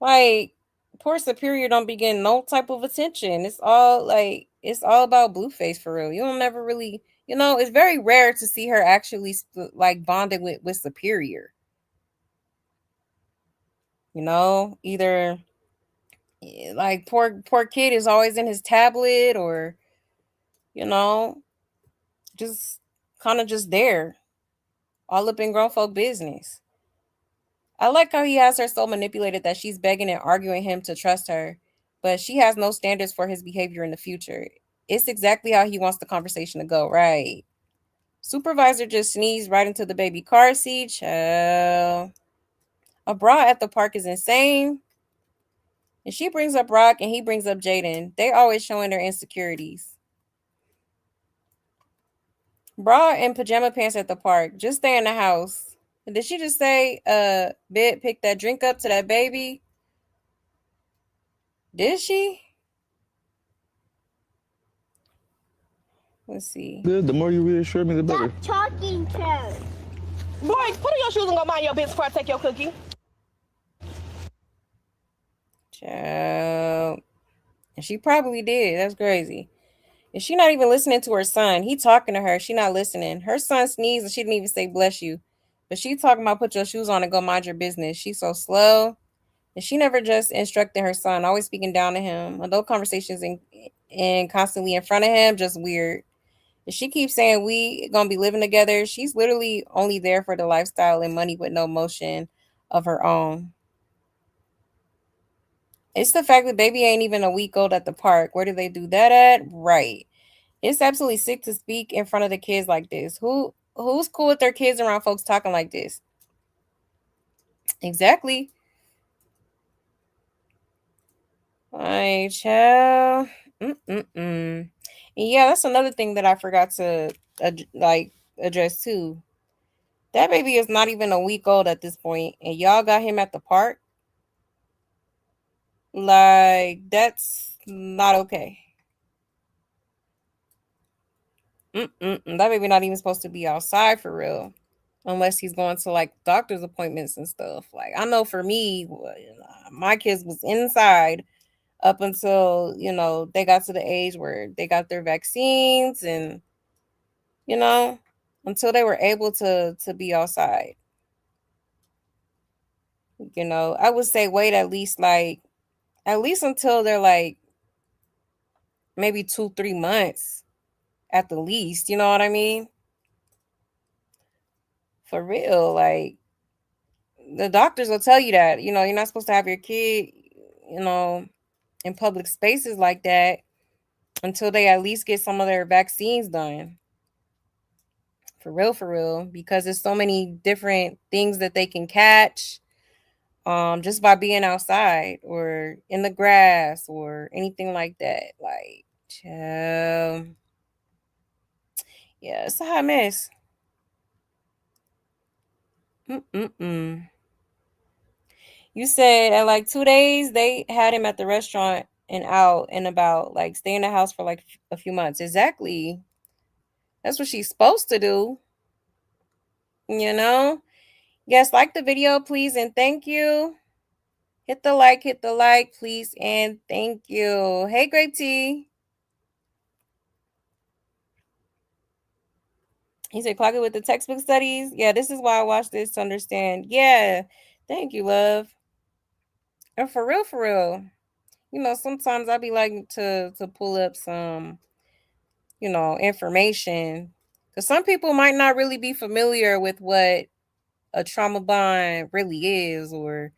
Like, poor Superior don't be getting no type of attention. It's all about Blueface for real. You don't never really, it's very rare to see her actually like bonding with Superior. Either like poor kid is always in his tablet or just kind of just there, all up in grown folk business. I like how he has her so manipulated that she's begging and arguing him to trust her, but she has no standards for his behavior in the future. It's exactly how he wants the conversation to go, right? Supervisor just sneezed right into the baby car seat. Child. A bra at the park is insane. And she brings up Rock and he brings up Jaden. They always showing their insecurities. Bra and pajama pants at the park. Just stay in the house. Did she just say, Bit, pick that drink up to that baby? Did she? Let's see. Good. The more you reassure me, the better. Stop talking to. Boy, put on your shoes and go mind your business before I take your cookie. Child. And she probably did. That's crazy. And she not even listening to her son. He talking to her. She not listening. Her son sneezed and she didn't even say bless you. But she talking about put your shoes on and go mind your business. She's so slow. And she never just instructed her son, always speaking down to him. Adult conversations and constantly in front of him, just weird. She keeps saying we gonna be living together. She's literally only there for the lifestyle and money with no motion of her own. It's the fact that baby ain't even a week old at the park. Where do they do that at? Right. It's absolutely sick to speak in front of the kids like this. Who's cool with their kids around folks talking like this? Exactly. Right, child. Mm-mm-mm. Yeah, that's another thing that I forgot to address too. That baby is not even a week old at this point, and y'all got him at the park. Like, that's not okay. Mm-mm-mm. That baby not even supposed to be outside for real, unless he's going to like doctor's appointments and stuff. Like, I know for me, my kids was inside up until they got to the age where they got their vaccines and you know until they were able to be outside. I would say wait at least until they're like maybe 2-3 months at the least, you know what I mean? For real, like the doctors will tell you that you're not supposed to have your kid you know in public spaces like that until they at least get some of their vaccines done. For real, because there's so many different things that they can catch just by being outside or in the grass or anything like that. Like, yeah, it's a hot mess. Mm-mm-mm. You said at like 2 days they had him at the restaurant and out and about, like stay in the house for like a few months. Exactly. That's what she's supposed to do. You know? Yes, like the video, please, and thank you. Hit the like, please, and thank you. Hey, Grape Tea. He said, clock it with the textbook studies. Yeah, this is why I watch this to understand. Yeah, thank you, love. And for real, sometimes I be like to pull up some, information. Because some people might not really be familiar with what a trauma bond really is or,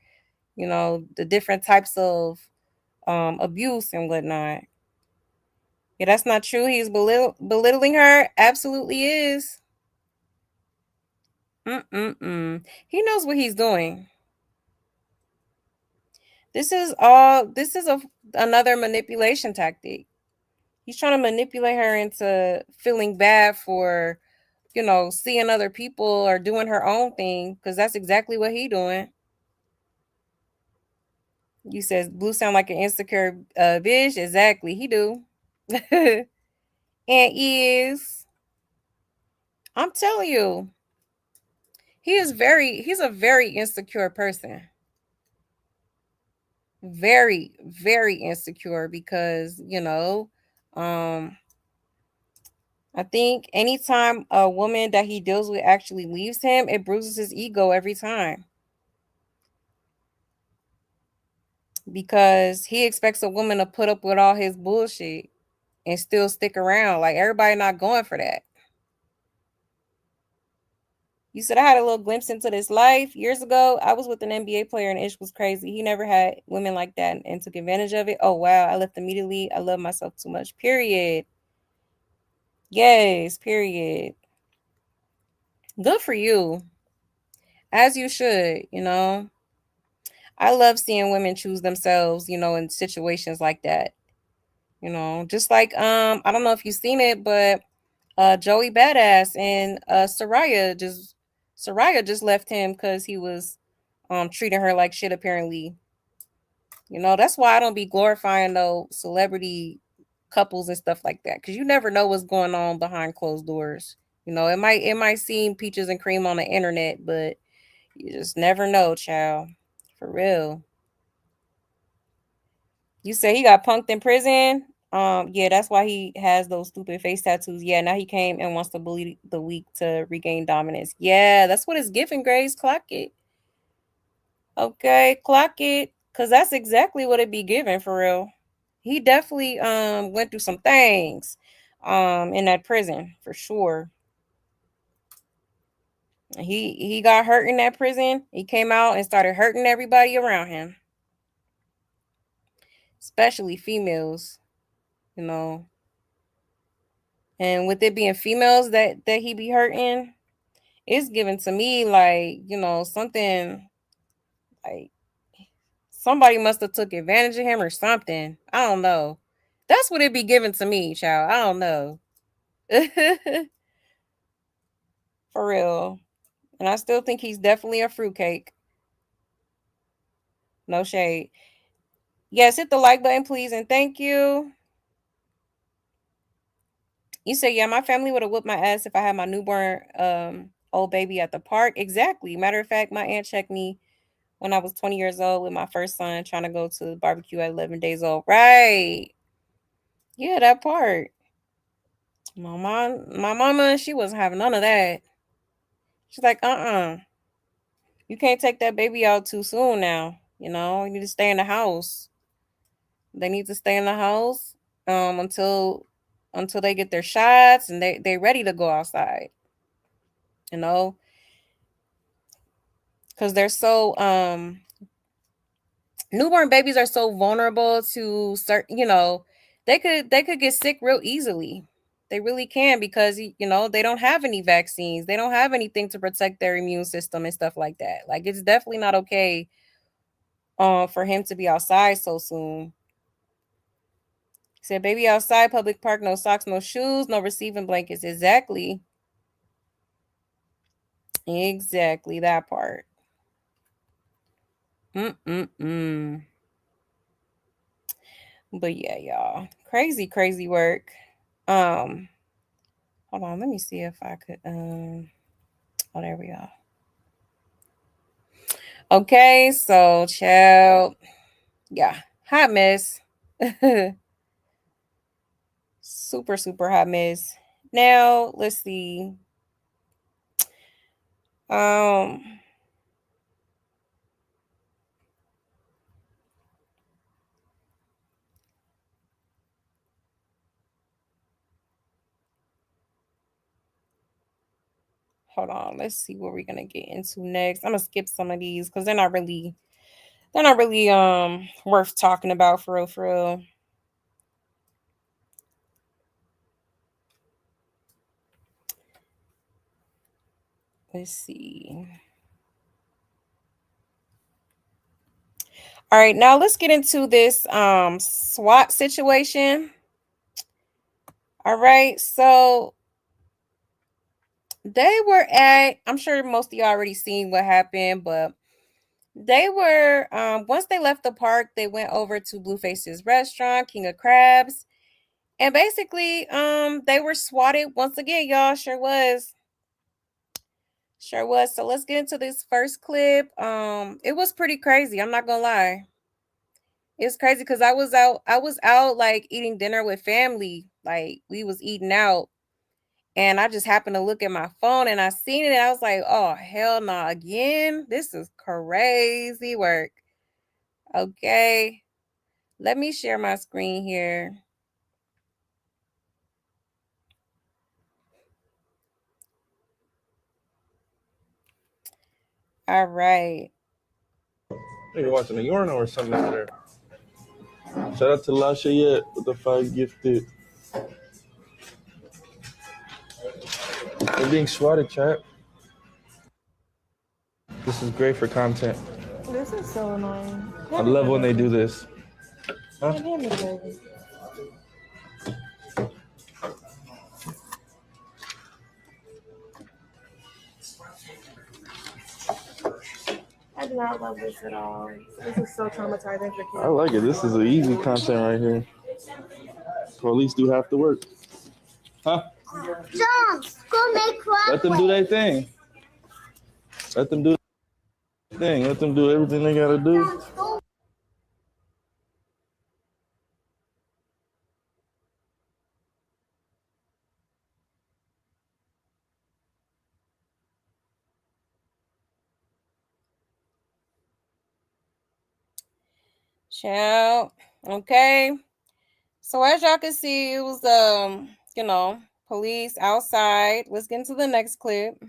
the different types of abuse and whatnot. Yeah, that's not true. He's belittling her. Absolutely is. Mm-mm-mm. He knows what he's doing. This is another manipulation tactic. He's trying to manipulate her into feeling bad for, seeing other people or doing her own thing, because that's exactly what he doing. You said Blue sound like an insecure bitch. Exactly, he do. And is I'm telling you, he's a very insecure person. Very, very insecure because, I think anytime a woman that he deals with actually leaves him, it bruises his ego every time. Because he expects a woman to put up with all his bullshit and still stick around. Like everybody not going for that. You said I had a little glimpse into this life years ago. I was with an NBA player and Ish was crazy. He never had women like that and took advantage of it. Oh wow, I left immediately. I love myself too much. Period. Yes, period. Good for you. As you should, I love seeing women choose themselves, in situations like that. Just like I don't know if you've seen it, but Joey Badass and Soraya just left him because he was treating her like shit apparently. That's why I don't be glorifying no celebrity couples and stuff like that, because you never know what's going on behind closed doors. It might seem peaches and cream on the internet, but you just never know, child. For real. You say he got punked in prison. Yeah, that's why he has those stupid face tattoos. Yeah, now he came and wants to bully the weak to regain dominance. Yeah, that's what it's giving, Grace. Clock it. Okay, clock it. Cause that's exactly what it be giving for real. He definitely went through some things. in that prison for sure. He got hurt in that prison. He came out and started hurting everybody around him, especially females, you know. And with it being females that he be hurting, it's given to me like, you know, something like somebody must have took advantage of him or something. I don't know. That's what it be given to me, child. I don't know. For real. And I still think he's definitely a fruitcake. No shade. Yes, hit the like button, please, and thank you. You say, yeah, my family would have whooped my ass if I had my newborn old baby at the park. Exactly. Matter of fact, my aunt checked me when I was 20 years old with my first son trying to go to the barbecue at 11 days old. Right. Yeah, that part. My mama, she wasn't having none of that. She's like, you can't take that baby out too soon now. You know, you need to stay in the house. They need to stay in the house until they get their shots and they ready to go outside. You know, because they're so newborn babies are so vulnerable to certain, you know, they could get sick real easily. They really can because you know they don't have any vaccines. They don't have anything to protect their immune system and stuff like that. Like it's definitely not okay for him to be outside so soon. He said baby outside, public park, no socks, no shoes, no receiving blankets. Exactly. Exactly that part. But yeah, y'all. Crazy work. Hold on, let me see if I could oh, there we go. Okay, so child. Yeah, hot mess. Super hot mess. Now, let's see. Um Hold on, let's see what we're gonna get into next. I'm gonna skip some of these because they're not really worth talking about for real. Let's see. All right, now let's get into this SWAT situation. All right, so they were at, I'm sure most of you already seen what happened, but they were once they left the park, they went over to Blueface's restaurant, King of Crabs, and basically they were swatted once again, y'all. Sure was. So let's get into this first clip. It was pretty crazy, I'm not gonna lie. It's crazy because I was out like eating dinner with family. Like we was eating out. And I just happened to look at my phone and I seen it and I was like, oh hell no, again. This is crazy work. Okay. Let me share my screen here. All right. You're watching a urinal or something out there. Shout out to Lasha Yet with the 5 gifted. They're being swatted, chat. This is great for content. This is so annoying. I love when they do this. Huh? I do not love this at all. This is so traumatizing for kids. I like it. This is an easy content right here. Police do have to work. Huh? Jones, go make crab. Let them do their thing. Let them do their thing. Let them do everything they gotta do. Child. Okay. So as y'all can see, it was police outside. Let's get into the next clip.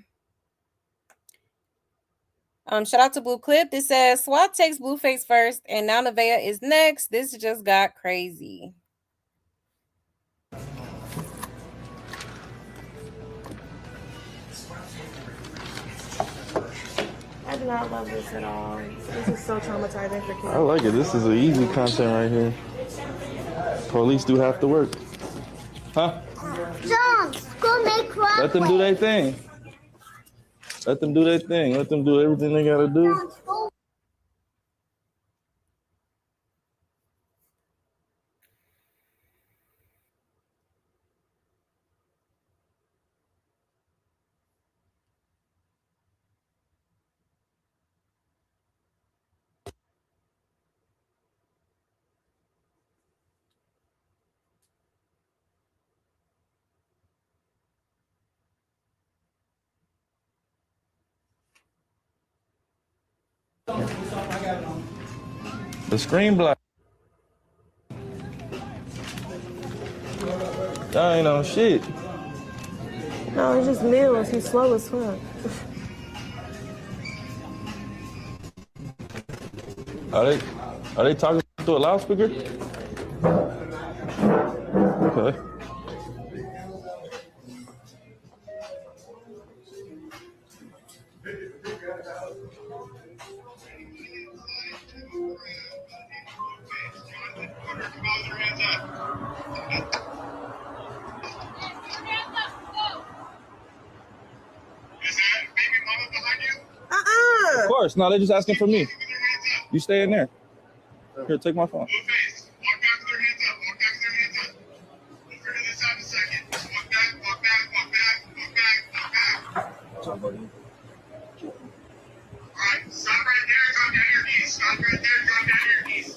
Shout out to Blue Clip. This says SWAT takes Blueface first, and now Nevaeh is next. This just got crazy. I do not love this at all. This is so traumatizing for kids. I like it. This is an easy content right here. Police do have to work. Huh? John, go make crap. Let them do their thing. Let them do their thing. Let them do everything they gotta do. The screen block. That ain't no shit. No, it's just Mills. He's slow as fuck. Are they talking through a loudspeaker? Okay. Of course. No, they're just asking for me. You stay in there. Here, take my phone. Blueface, walk back with their hands up. Walk back with their hands up. We'll figure this out in a second. Just walk back, walk back, walk back, walk back, walk back. All right, stop right there. Drop down your knees. Stop right there. Drop down your knees.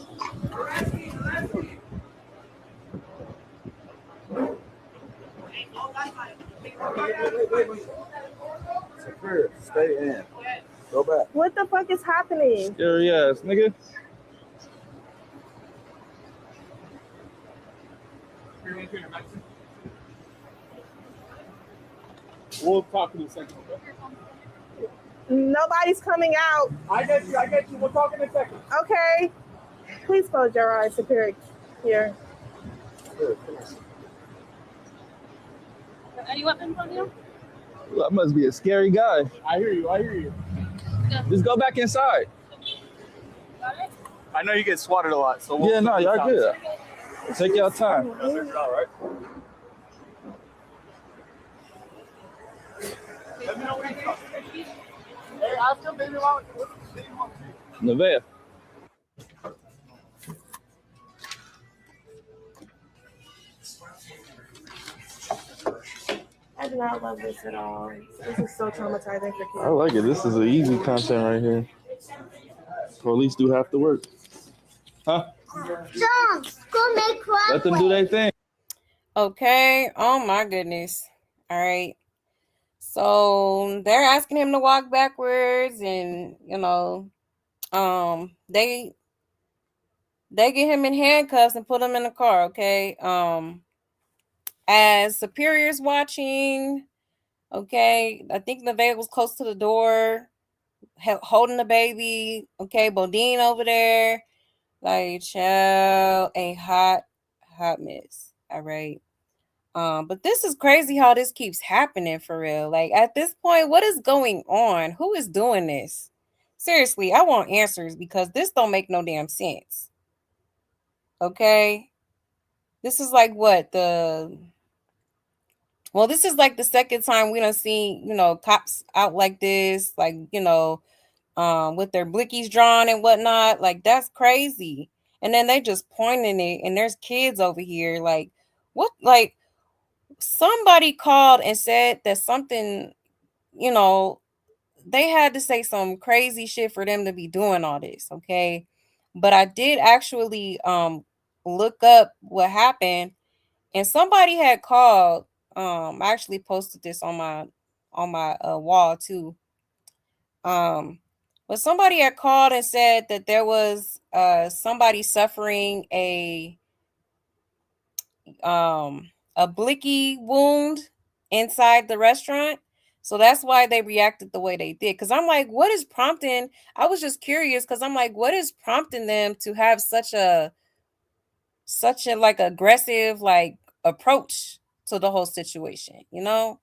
Secure. Stay in. Go back. What the fuck is happening? Scary ass, nigga. We'll talk in a second, okay? Nobody's coming out. I get you. We'll talk in a second. Okay. Please close your eyes, Superior. Here. Any weapons on you? That must be a scary guy. I hear you. Just go back inside. Got it? I know you get swatted a lot, so Yeah, no, y'all good. Take your time. All right. Let me know what you talk. Hey, ask him, baby mama. Nevaeh. I do not love this at all. This is so traumatizing for kids. I like it. This is an easy content right here. Police do have to work. Huh? John, go make crap. Let them do their thing. Okay. Oh my goodness. All right. So they're asking him to walk backwards, and they get him in handcuffs and put him in the car. Okay. As Superior's watching, okay, I think Nevaeh was close to the door, holding the baby. Okay, Bodine over there, like, child, a hot mess. All right. But this is crazy how this keeps happening for real. Like, at this point, what is going on? Who is doing this? Seriously, I want answers because this don't make no damn sense. Okay. This is like what this is like the second time we done seen, cops out like this, like, with their blickies drawn and whatnot. Like, that's crazy. And then they just pointing it, and there's kids over here. Like, what? Like, somebody called and said that something, they had to say some crazy shit for them to be doing all this. Okay. But I did actually look up what happened, and somebody had called. I actually posted this on my wall too. But somebody had called and said that there was somebody suffering a a blicky wound inside the restaurant. So that's why they reacted the way they did. Because I'm like, what is prompting? I was just curious because I'm like, what is prompting them to have such a like aggressive like approach to the whole situation, you know?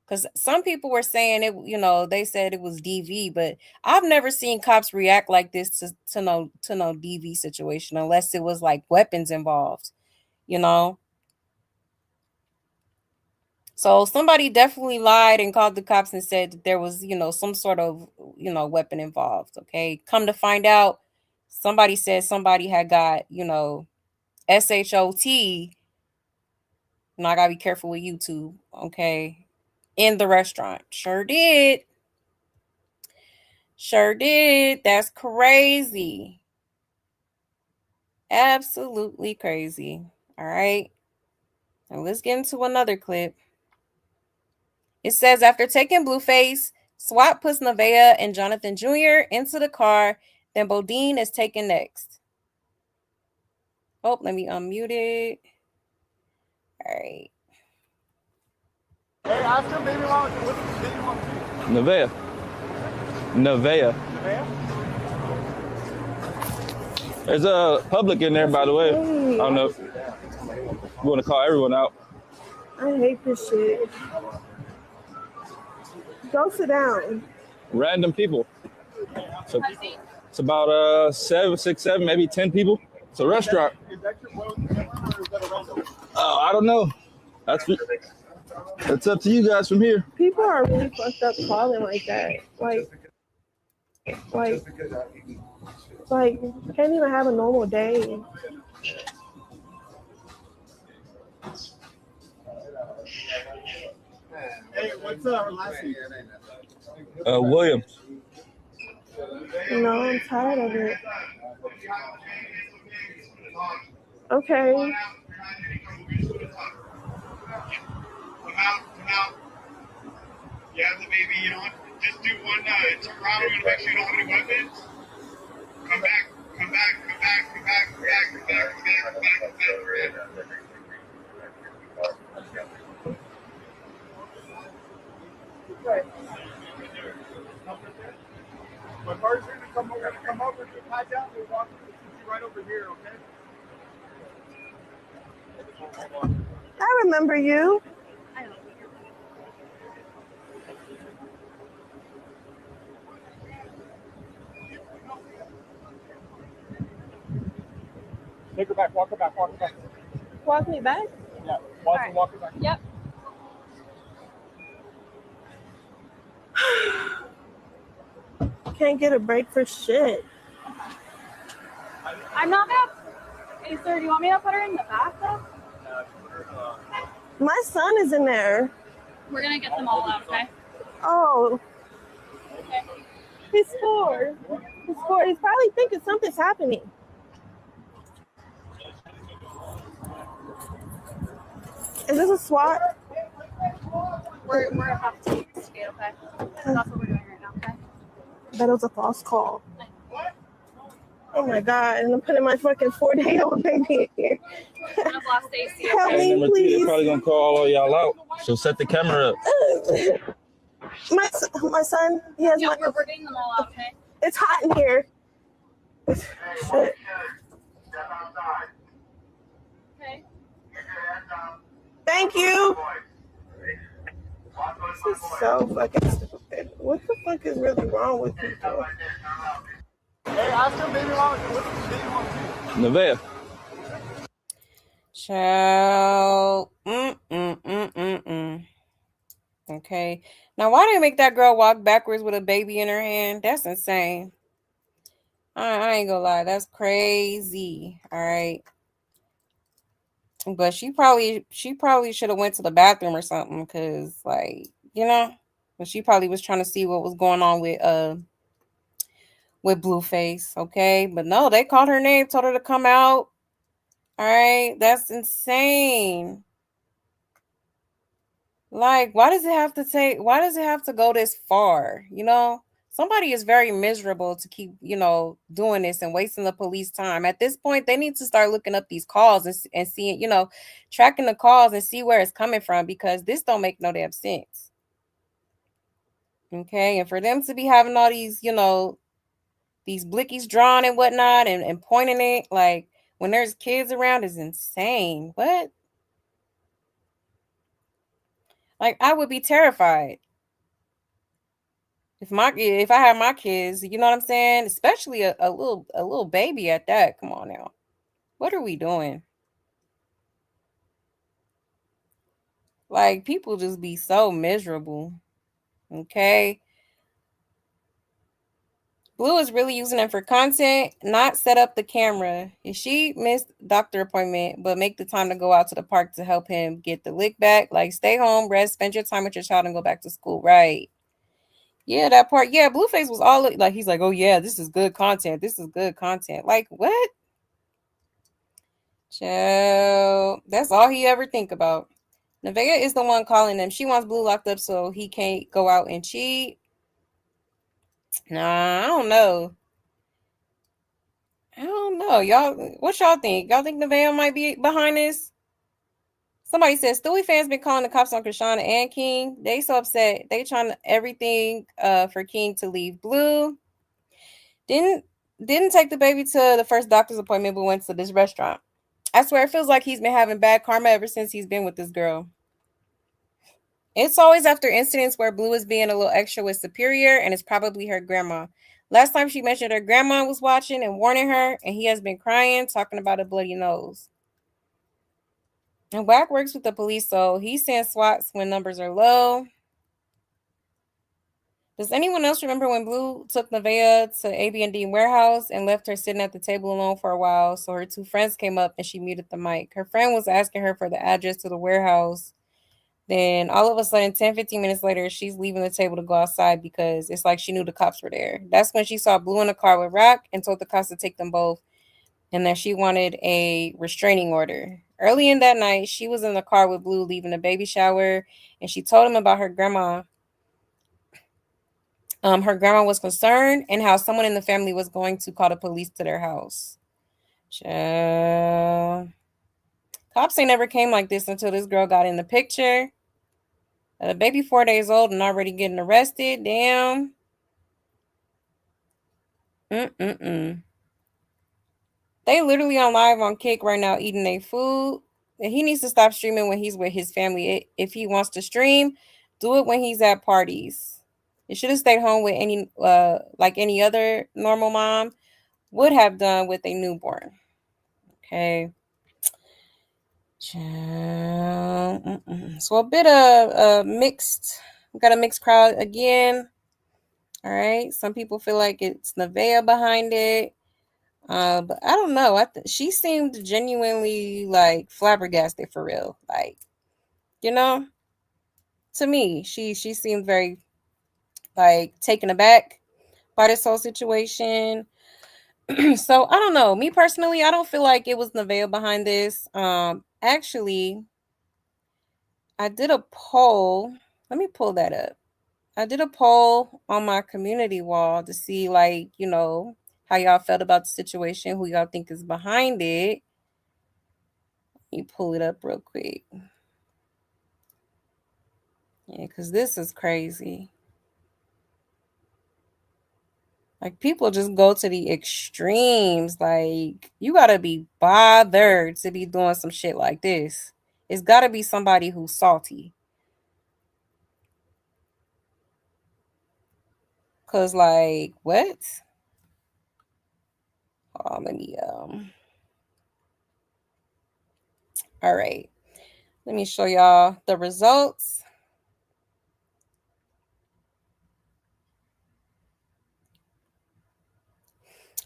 Because some people were saying it, you know, they said it was DV, but I've never seen cops react like this to no DV situation unless it was like weapons involved, you know. So somebody definitely lied and called the cops and said that there was, you know, some sort of, you know, weapon involved. Okay. Come to find out, somebody said somebody had got, you know, SHOT. And I gotta be careful with YouTube. Okay. In the restaurant. Sure did. Sure did. That's crazy. Absolutely crazy. All right. Now let's get into another clip. It says after taking Blueface, SWAT puts Nevaeh and Jonathan Jr. into the car. Then Bodine is taken next. Oh, let me unmute it. All right. Hey, ask him, baby mama, what's baby mama? Nevaeh. Nevaeh. There's a public in there, by the way. I don't know. You want to call everyone out. I hate this shit. Go sit down. Random people. So it's about 7, 6, 7, maybe 10 people. It's a restaurant. Oh, I don't know. That's up to you guys from here. People are really fucked up calling like that. Like, can't even have a normal day. Hey, what's up? Last name? Williams. No, I'm tired of it. Okay. Come out. You have the baby on. Just do one turn around. We're gonna make sure you don't have any weapons. Come back. My car's gonna come over to pat down. We'll walk right over here, okay? I remember you. Take her back, walk her back. Walk me back? Yeah, walk her back. Yep. Can't get a break for shit. I'm not gonna. Hey, sir, do you want me to put her in the bathtub? My son is in there. We're gonna get them all out, okay? Oh. Okay. He's 4. He's probably thinking something's happening. Is this a SWAT? We're gonna have to take this gate, okay? That's what we're doing right now, okay? That was a false call. Oh my god, and I'm putting my fucking 4-day-old baby in here. I've lost AC. Help me, Number 2, please. they're probably gonna call all y'all out. So set the camera up. My son, he has Yeah, we're getting them all out, okay? It's hot in here. Shit. Okay. Thank you. This is so fucking stupid. What the fuck is really wrong with people? Hey, ask him, baby mama, what's baby mama? Nevaeh. Child. Okay. Now, why did they make that girl walk backwards with a baby in her hand? That's insane. I ain't gonna lie. That's crazy. All right. But she probably should have went to the bathroom or something because, like, you know, but she probably was trying to see what was going on with Blueface. Okay. But no, they called her name, told her to come out. All right. That's insane. Like, why does it have to go this far? You know, Somebody is very miserable to keep, doing this and wasting the police time. At this point, they need to start looking up these calls and seeing, tracking the calls and see where it's coming from, because this don't make no damn sense. Okay, and for them to be having all these, these blickies drawn and whatnot and pointing it, like, when there's kids around, is insane. What? Like, I would be terrified if I had my kids, you know what I'm saying? Especially a little baby at that. Come on now. What are we doing? Like, people just be so miserable. Okay. Blue is really using them for content, not set up the camera. If she missed doctor appointment, but make the time to go out to the park to help him get the lick back. Like, stay home, rest, spend your time with your child, and go back to school. Right. Yeah, that part. Yeah, Blueface was all like, he's like, oh yeah, this is good content. This is good content. Like, what? Child, that's all he ever think about. Nevaeh is the one calling them. She wants Blue locked up so he can't go out and cheat. Nah, I don't know. I don't know. Y'all, what y'all think? Y'all think Nevaeh might be behind this? Somebody says Stewie fans been calling the cops on Chrisean and King. They so upset. They trying everything for King to leave Blue. Didn't take the baby to the first doctor's appointment, but went to this restaurant. I swear it feels like he's been having bad karma ever since he's been with this girl. It's always after incidents where Blue is being a little extra with Superior, and it's probably her grandma. Last time she mentioned her grandma was watching and warning her, and he has been crying, talking about a bloody nose. And Wack works with the police, so he sends SWATs when numbers are low. Does anyone else remember when Blue took Nevaeh to AB&D warehouse and left her sitting at the table alone for a while? So her two friends came up and she muted the mic. Her friend was asking her for the address to the warehouse. Then all of a sudden, 10, 15 minutes later, she's leaving the table to go outside because it's like she knew the cops were there. That's when she saw Blue in the car with Rock and told the cops to take them both and that she wanted a restraining order. Early in that night, she was in the car with Blue leaving the baby shower, and she told him about her grandma. Her grandma was concerned and how someone in the family was going to call the police to their house. Cops ain't never came like this until this girl got in the picture. The baby 4 days old and already getting arrested. Damn. They literally on live on Kick right now eating their food. And he needs to stop streaming when he's with his family. If he wants to stream, do it when he's at parties. He should have stayed home with any other normal mom would have done with a newborn. Okay. So a bit of mixed. We got a mixed crowd again. All right. Some people feel like it's Nevaeh behind it. But I don't know. She seemed genuinely like flabbergasted for real. Like, to me, she seemed very like taken aback by this whole situation. So I don't know. Me personally, I don't feel like it was Nevaeh behind this. Actually, I did a poll. Let me pull that up. I did a poll on my community wall to see, like, how y'all felt about the situation, who y'all think is behind it. Let me pull it up real quick. Yeah, because this is crazy. Like, people just go to the extremes. Like, you got to be bothered to be doing some shit like this. It's got to be somebody who's salty. Because, like, what? Let me, all right. Let me show y'all the results.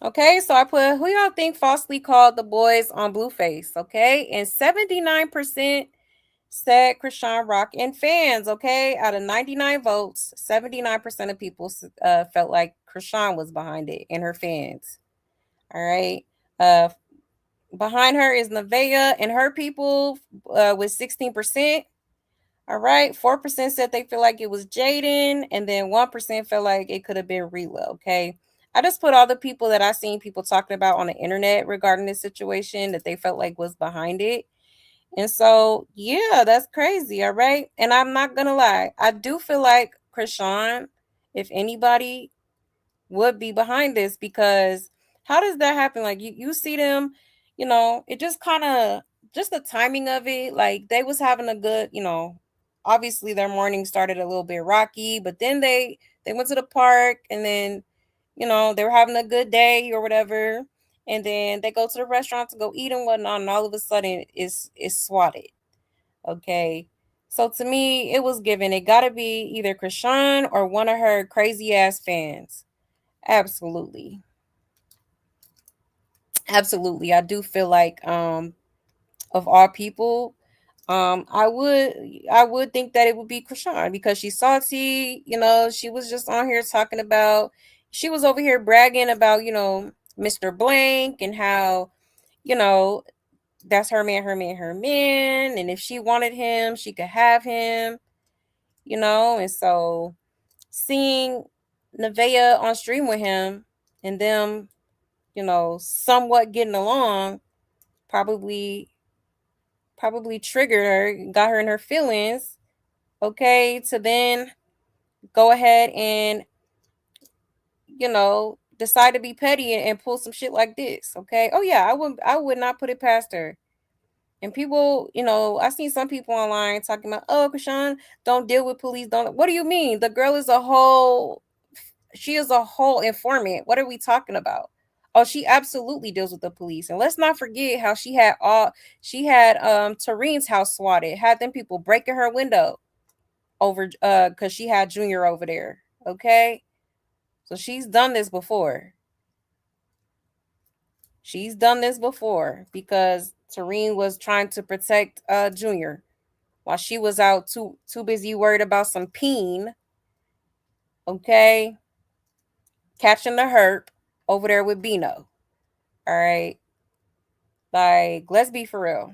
Okay, so I put who y'all think falsely called the boys on Blueface, okay? And 79% said Chrisean Rock and fans, okay? Out of 99 votes, 79% of people felt like Chrisean was behind it and her fans. All right. Behind her is Nevaeh and her people with 16%. All right, 4% said they feel like it was Jaden, and then 1% felt like it could have been Rela. Okay, I just put all the people that I seen people talking about on the internet regarding this situation that they felt like was behind it. And so, yeah, that's crazy. All right. And I'm not going to lie. I do feel like Chrisean, if anybody, would be behind this, because how does that happen? Like you see them, it just kind of, just the timing of it. Like they was having a good, obviously their morning started a little bit rocky, but then they went to the park, and then, they were having a good day or whatever. And then they go to the restaurant to go eat and whatnot, and all of a sudden it's swatted. Okay. So to me, it was given. It got to be either Chrisean or one of her crazy ass fans. Absolutely. Absolutely. I do feel like of all people, I would think that it would be Chrisean, because she's salty, she was just on here talking about, she was over here bragging about, Mr. Blank, and how, you know, that's her man, her man, her man. And if she wanted him, she could have him, and so seeing Nevaeh on stream with him, and them, somewhat getting along, probably triggered her, got her in her feelings, okay, to then go ahead and, decide to be petty and pull some shit like this, okay? Oh yeah, I would not put it past her. And people, I seen some people online talking about, oh, Chrisean, don't deal with police. Don't. What do you mean? The girl is she is a whole informant. What are we talking about? Oh, she absolutely deals with the police. And let's not forget how she had Tareen's house swatted, had them people breaking her window over because she had Junior over there. Okay. So she's done this before. She's done this before because Tareen was trying to protect Junior while she was out too busy worried about some peen. Okay. Catching the herp over there with Bino. All right. Like, let's be for real.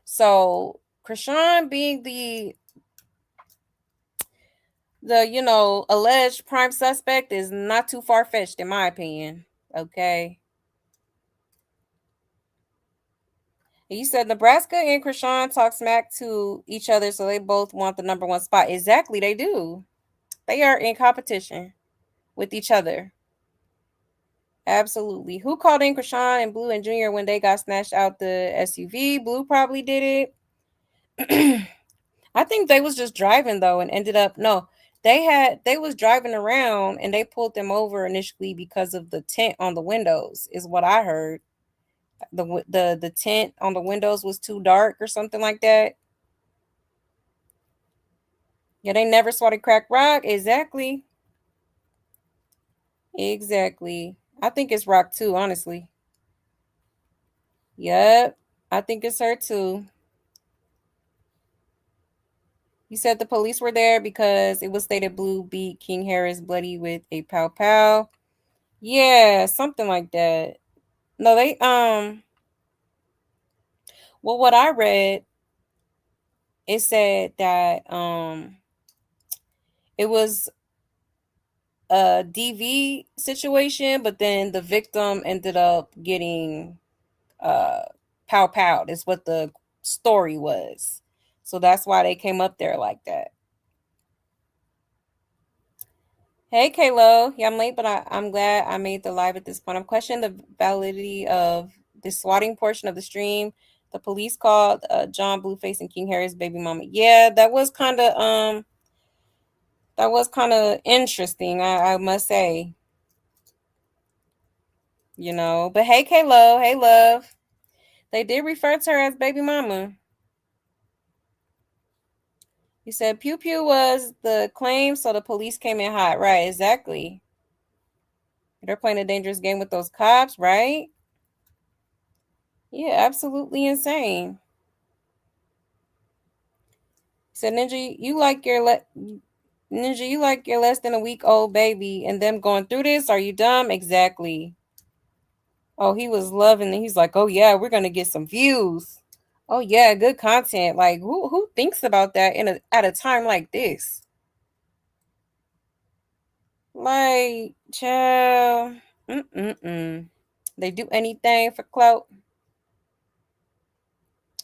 So Chrisean being the alleged prime suspect is not too far fetched in my opinion. Okay. You said Nebraska and Chrisean talk smack to each other, so they both want the number one spot. Exactly, they do. They are in competition with each other. Absolutely. Who called in Chrisean and Blue and Junior when they got snatched out the SUV? Blue probably did it. I think they was just driving though and ended up no. They was driving around and they pulled them over initially because of the tint on the windows, is what I heard. The tint on the windows was too dark or something like that. Yeah, they never swatted crack rock. Exactly. Exactly. I think it's Rock too, honestly. Yep. I think it's her too. You said the police were there because it was stated Blue beat King Harris bloody with a pow pow. Yeah, something like that. No, they well, what I read, it said that it was a DV situation, but then the victim ended up getting pow powed is what the story was. So that's why they came up there like that. Hey Kaylo, yeah, I'm late, but I'm glad I made the live at this point. I'm questioning the validity of the swatting portion of the stream. The police called John Blueface and King Harris baby mama. Yeah, that was kind of interesting, I must say. But hey Kaylo, hey love. They did refer to her as baby mama. You said Pew Pew was the claim, so the police came in hot. Right, exactly. They're playing a dangerous game with those cops, right? Yeah, absolutely insane. So Ninja, you like your less than a week old baby and them going through this? Are you dumb? Exactly. Oh, he was loving it. He's like, oh yeah, we're gonna get some views. Oh yeah, good content. Like who thinks about that at a time like this? Like, child, they do anything for clout.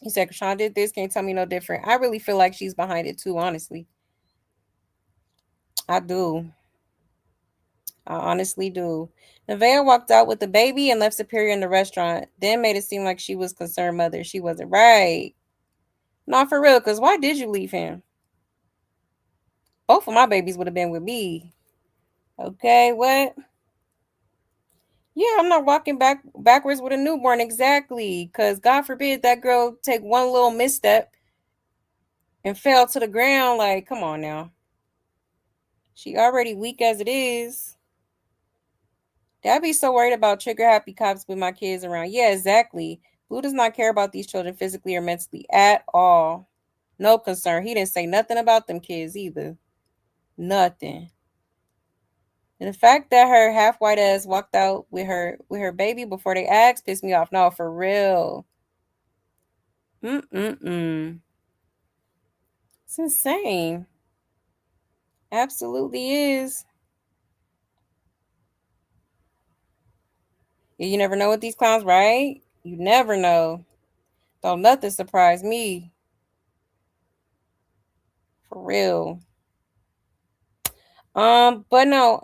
He said, Chrisean did this. Can't tell me no different. I really feel like she's behind it too, honestly. I do. I honestly do. Nevaeh walked out with the baby and left Superior in the restaurant. Then made it seem like she was concerned mother. She wasn't right. Not for real, because why did you leave him? Both of my babies would have been with me. Okay, what? Yeah, I'm not walking backwards with a newborn, exactly. Because God forbid that girl take one little misstep and fell to the ground. Like, come on now. She already weak as it is. I'd be so worried about trigger happy cops with my kids around. Yeah, exactly. Blue does not care about these children physically or mentally at all. No concern. He didn't say nothing about them kids either. Nothing. And the fact that her half white ass walked out with her baby before they asked pissed me off. No, for real. It's insane. Absolutely is. Yeah, you never know with these clowns, right? You never know. Don't nothing surprise me. For real. But no,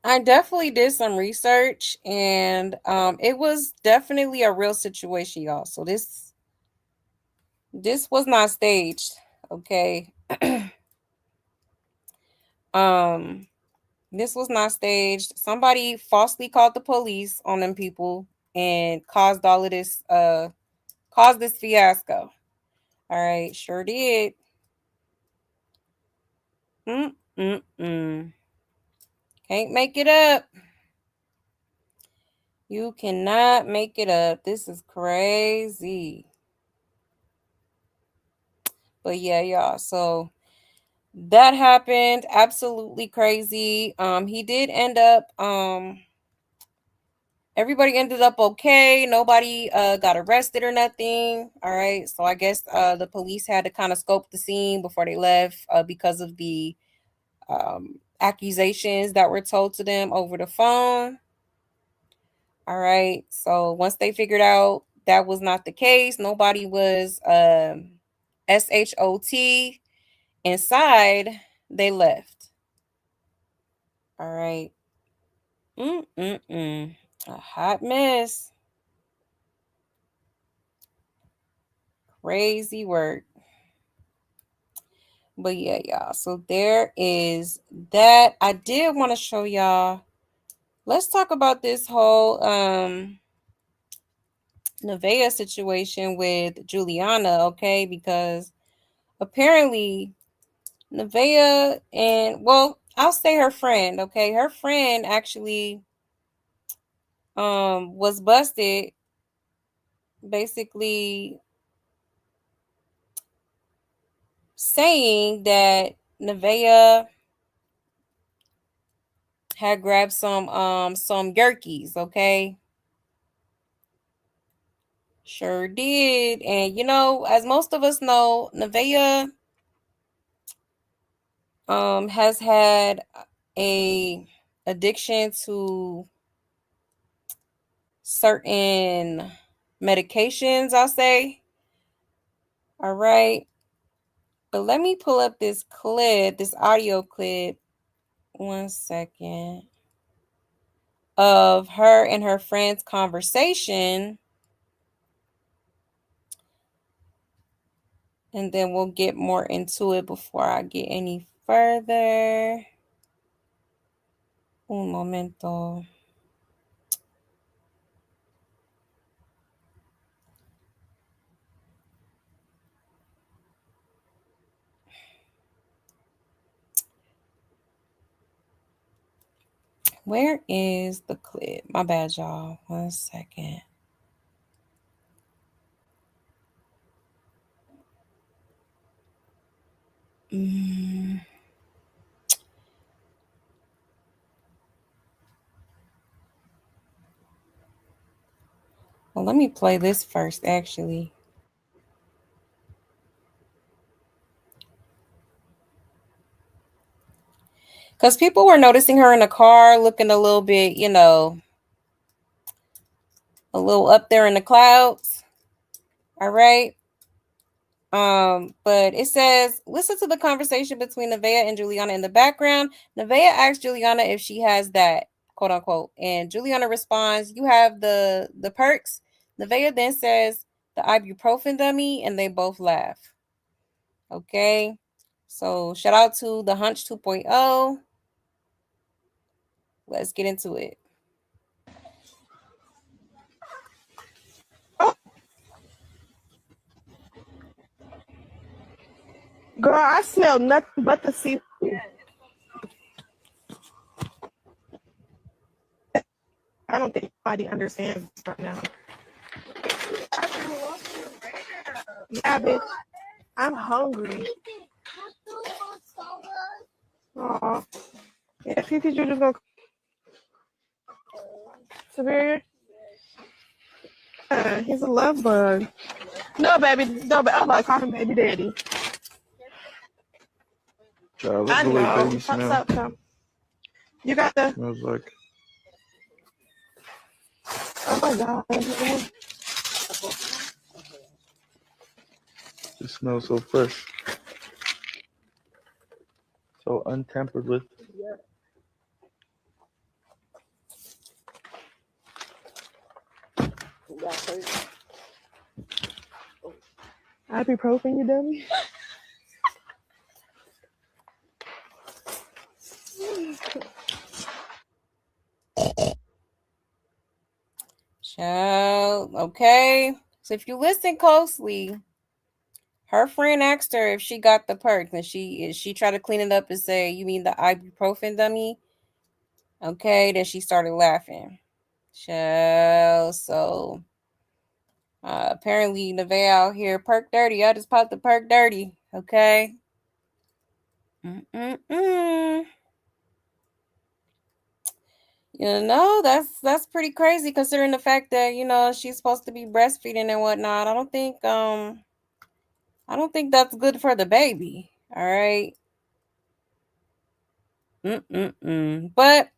I definitely did some research and it was definitely a real situation, y'all. So this was not staged, okay? This was not staged. Somebody falsely called the police on them people and caused all of this caused this fiasco. All right, sure did. Can't make it up. You cannot make it up. This is crazy. But yeah, y'all. So that happened. Absolutely crazy. He did end up everybody ended up okay. Nobody got arrested or nothing. All right. So I guess the police had to kind of scope the scene before they left because of the accusations that were told to them over the phone. All right. So once they figured out that was not the case, nobody was SHOT inside, they left. All right. A hot mess. Crazy work. But yeah, y'all. So there is that. I did want to show y'all. Let's talk about this whole Nevaeh situation with Juliana, okay? Because apparently Nevaeh and well, I'll say her friend, okay? Her friend actually was busted basically saying that Nevaeh had grabbed some Yerkys, okay? Sure did. And you know, as most of us know, Nevaeh has had a addiction to certain medications, I'll say. All right. But let me pull up this clip, this audio clip. 1 second. Of her and her friend's conversation. And then we'll get more into it before I get any further. Un momento. Where is the clip? My bad, y'all. 1 second. Well, let me play this first, actually. Because people were noticing her in the car looking a little bit, you know, a little up there in the clouds. All right. But it says, listen to the conversation between Nevaeh and Juliana in the background. Nevaeh asks Juliana if she has that, quote unquote, and Juliana responds, "You have the perks." Nevaeh then says, "The ibuprofen dummy," and they both laugh. Okay. So shout out to the Hunch 2.0. Let's get into it. Girl, I smell nothing but the seafood. I don't think anybody understands this right now. Yeah, bitch. I'm hungry. Aw. Yeah, Titi Juju's gonna Superior. He's a love bug. No, baby. No, but I'm like calling baby daddy. Child, I what's the way know. baby What's smell? up, Tom? You got the. Smells like. Oh my god. It smells so fresh. So untampered with. Ibuprofen, you dummy. Child. Okay. So if you listen closely, her friend asked her if she got the perks, and she tried to clean it up and say, "You mean the ibuprofen dummy?" Okay, then she started laughing. Child. So apparently Nevaeh out here perk dirty. I just popped the perk dirty. Okay. You know, that's pretty crazy considering the fact that, you know, she's supposed to be breastfeeding and whatnot. I don't think that's good for the baby. All right. But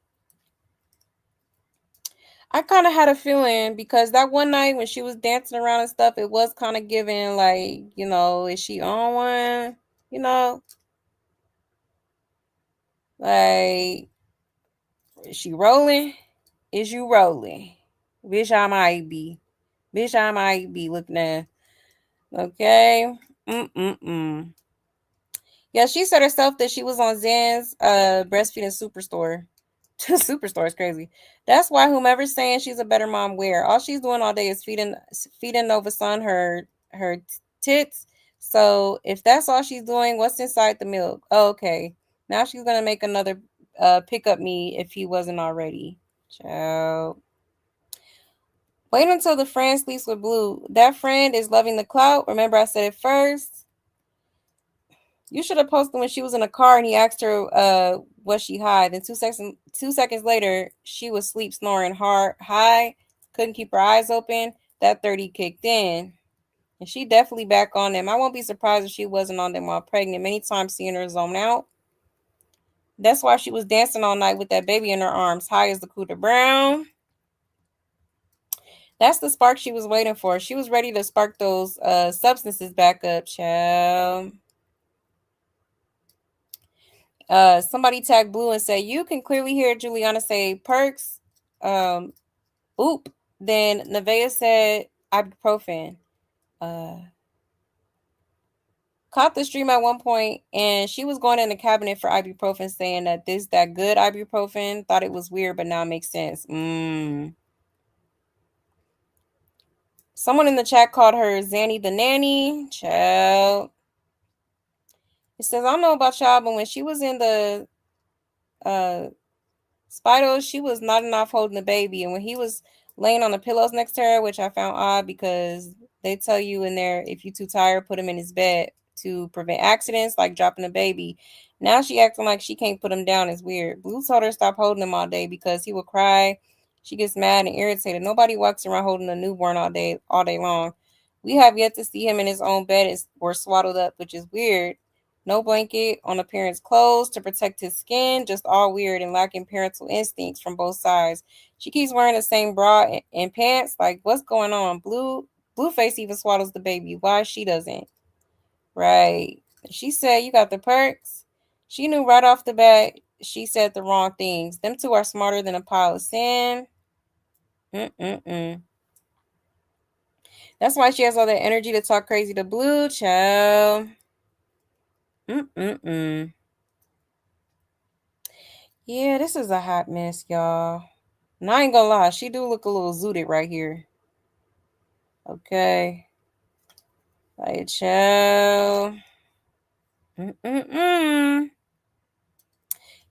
I kind of had a feeling because that one night when she was dancing around and stuff, it was kind of giving like, you know, is she on one? You know, like, is she rolling? Is you rolling? Bitch, I might be. Bitch, I might be looking at. Okay. Yeah, she said herself that she was on Zan's breastfeeding superstore. Superstore is crazy. That's why whomever's saying she's a better mom, where all she's doing all day is feeding Nova Son her tits. So if that's all she's doing, what's inside the milk? Oh, okay. Now she's gonna make another pick up me if he wasn't already. Ciao. Wait until the friend sleeps with Blue. That friend is loving the clout. Remember I said it first. You should have posted when she was in the car and he asked her what she hide. Then 2 seconds later, she was asleep, snoring high, couldn't keep her eyes open. That 30 kicked in. And she definitely back on them. I won't be surprised if she wasn't on them while pregnant. Many times seeing her zone out. That's why she was dancing all night with that baby in her arms, high as the Cooter Brown. That's the spark she was waiting for. She was ready to spark those substances back up, child. Somebody tagged Blue and said, "You can clearly hear Juliana say perks." Oop. Then Nevaeh said ibuprofen. Caught the stream at one point, and she was going in the cabinet for ibuprofen, saying that that good ibuprofen. Thought it was weird, but now it makes sense. Someone in the chat called her Zanny the Nanny. Child. It says, I don't know about y'all, but when she was in the Spido, she was nodding off holding the baby. And when he was laying on the pillows next to her, which I found odd because they tell you in there, if you're too tired, put him in his bed to prevent accidents, like dropping a baby. Now she acting like she can't put him down. It's weird. Blue told her stop holding him all day because he would cry She gets mad and irritated. Nobody walks around holding a newborn all day long. We have yet to see him in his own bed or swaddled up, which is weird. No blanket on a parent's clothes to protect his skin, just all weird and lacking parental instincts from both sides. She keeps wearing the same bra and pants. Like, what's going on? Blueface even swaddles the baby. Why she doesn't? Right. She said, you got the perks. She knew right off the bat she said the wrong things. Them two are smarter than a pile of sand. That's why she has all that energy to talk crazy to Blue, child. Yeah, this is a hot mess, y'all. And I ain't gonna lie, she do look a little zooted right here. Okay. Like, child.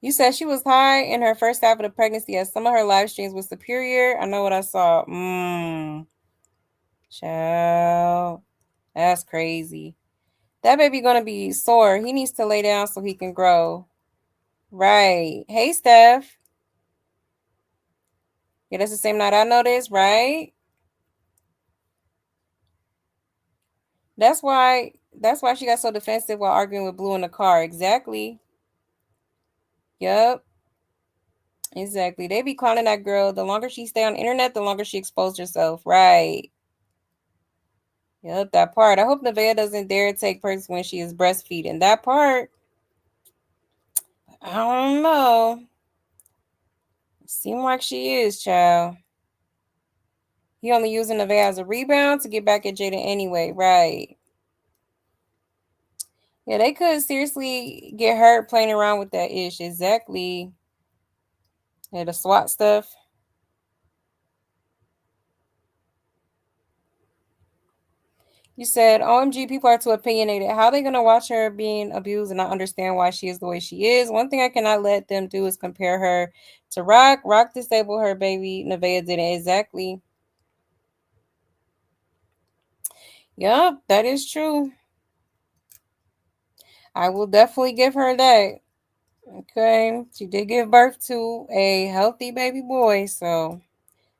You said she was high in her first half of the pregnancy, as some of her live streams was superior. I know what I saw. Child. That's crazy. That baby gonna be sore. He needs to lay down so he can grow. Right. Hey, Steph. Yeah, that's the same night I noticed, right? That's why she got so defensive while arguing with Blue in the car. Exactly. Yep. Exactly. They be clowning that girl. The longer she stay on the internet, the longer she exposed herself. Right. Yep, that part. I hope Nevaeh doesn't dare take perks when she is breastfeeding. That part. I don't know. Seem like she is, child. He only using Nevaeh as a rebound to get back at Jada anyway. Right. Yeah, they could seriously get hurt playing around with that ish. Exactly. Yeah, the SWAT stuff. You said, OMG, people are too opinionated. How are they going to watch her being abused and not understand why she is the way she is? One thing I cannot let them do is compare her to Rock. Rock disabled her baby. Nevaeh didn't. Exactly. Yup, that is true. I will definitely give her that. Okay. She did give birth to a healthy baby boy, so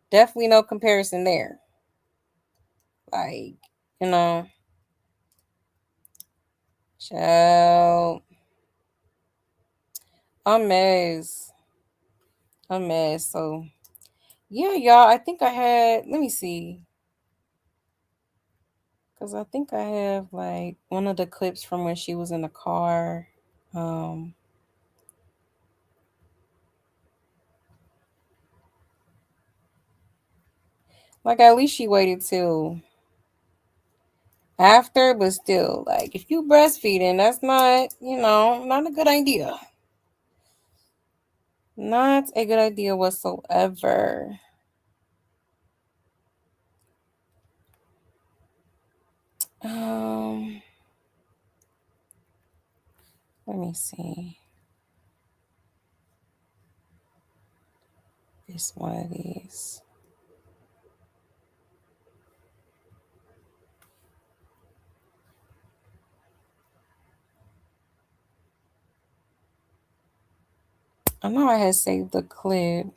definitely no comparison there. Like, you know. Child. A mess. So, yeah, y'all. I think I had, let me see. Because I think I have like one of the clips from when she was in the car. Like, at least she waited till after, but still, like, if you breastfeeding, that's not, not a good idea. Not a good idea whatsoever. Let me see. It's one of these. I know I had saved the clip.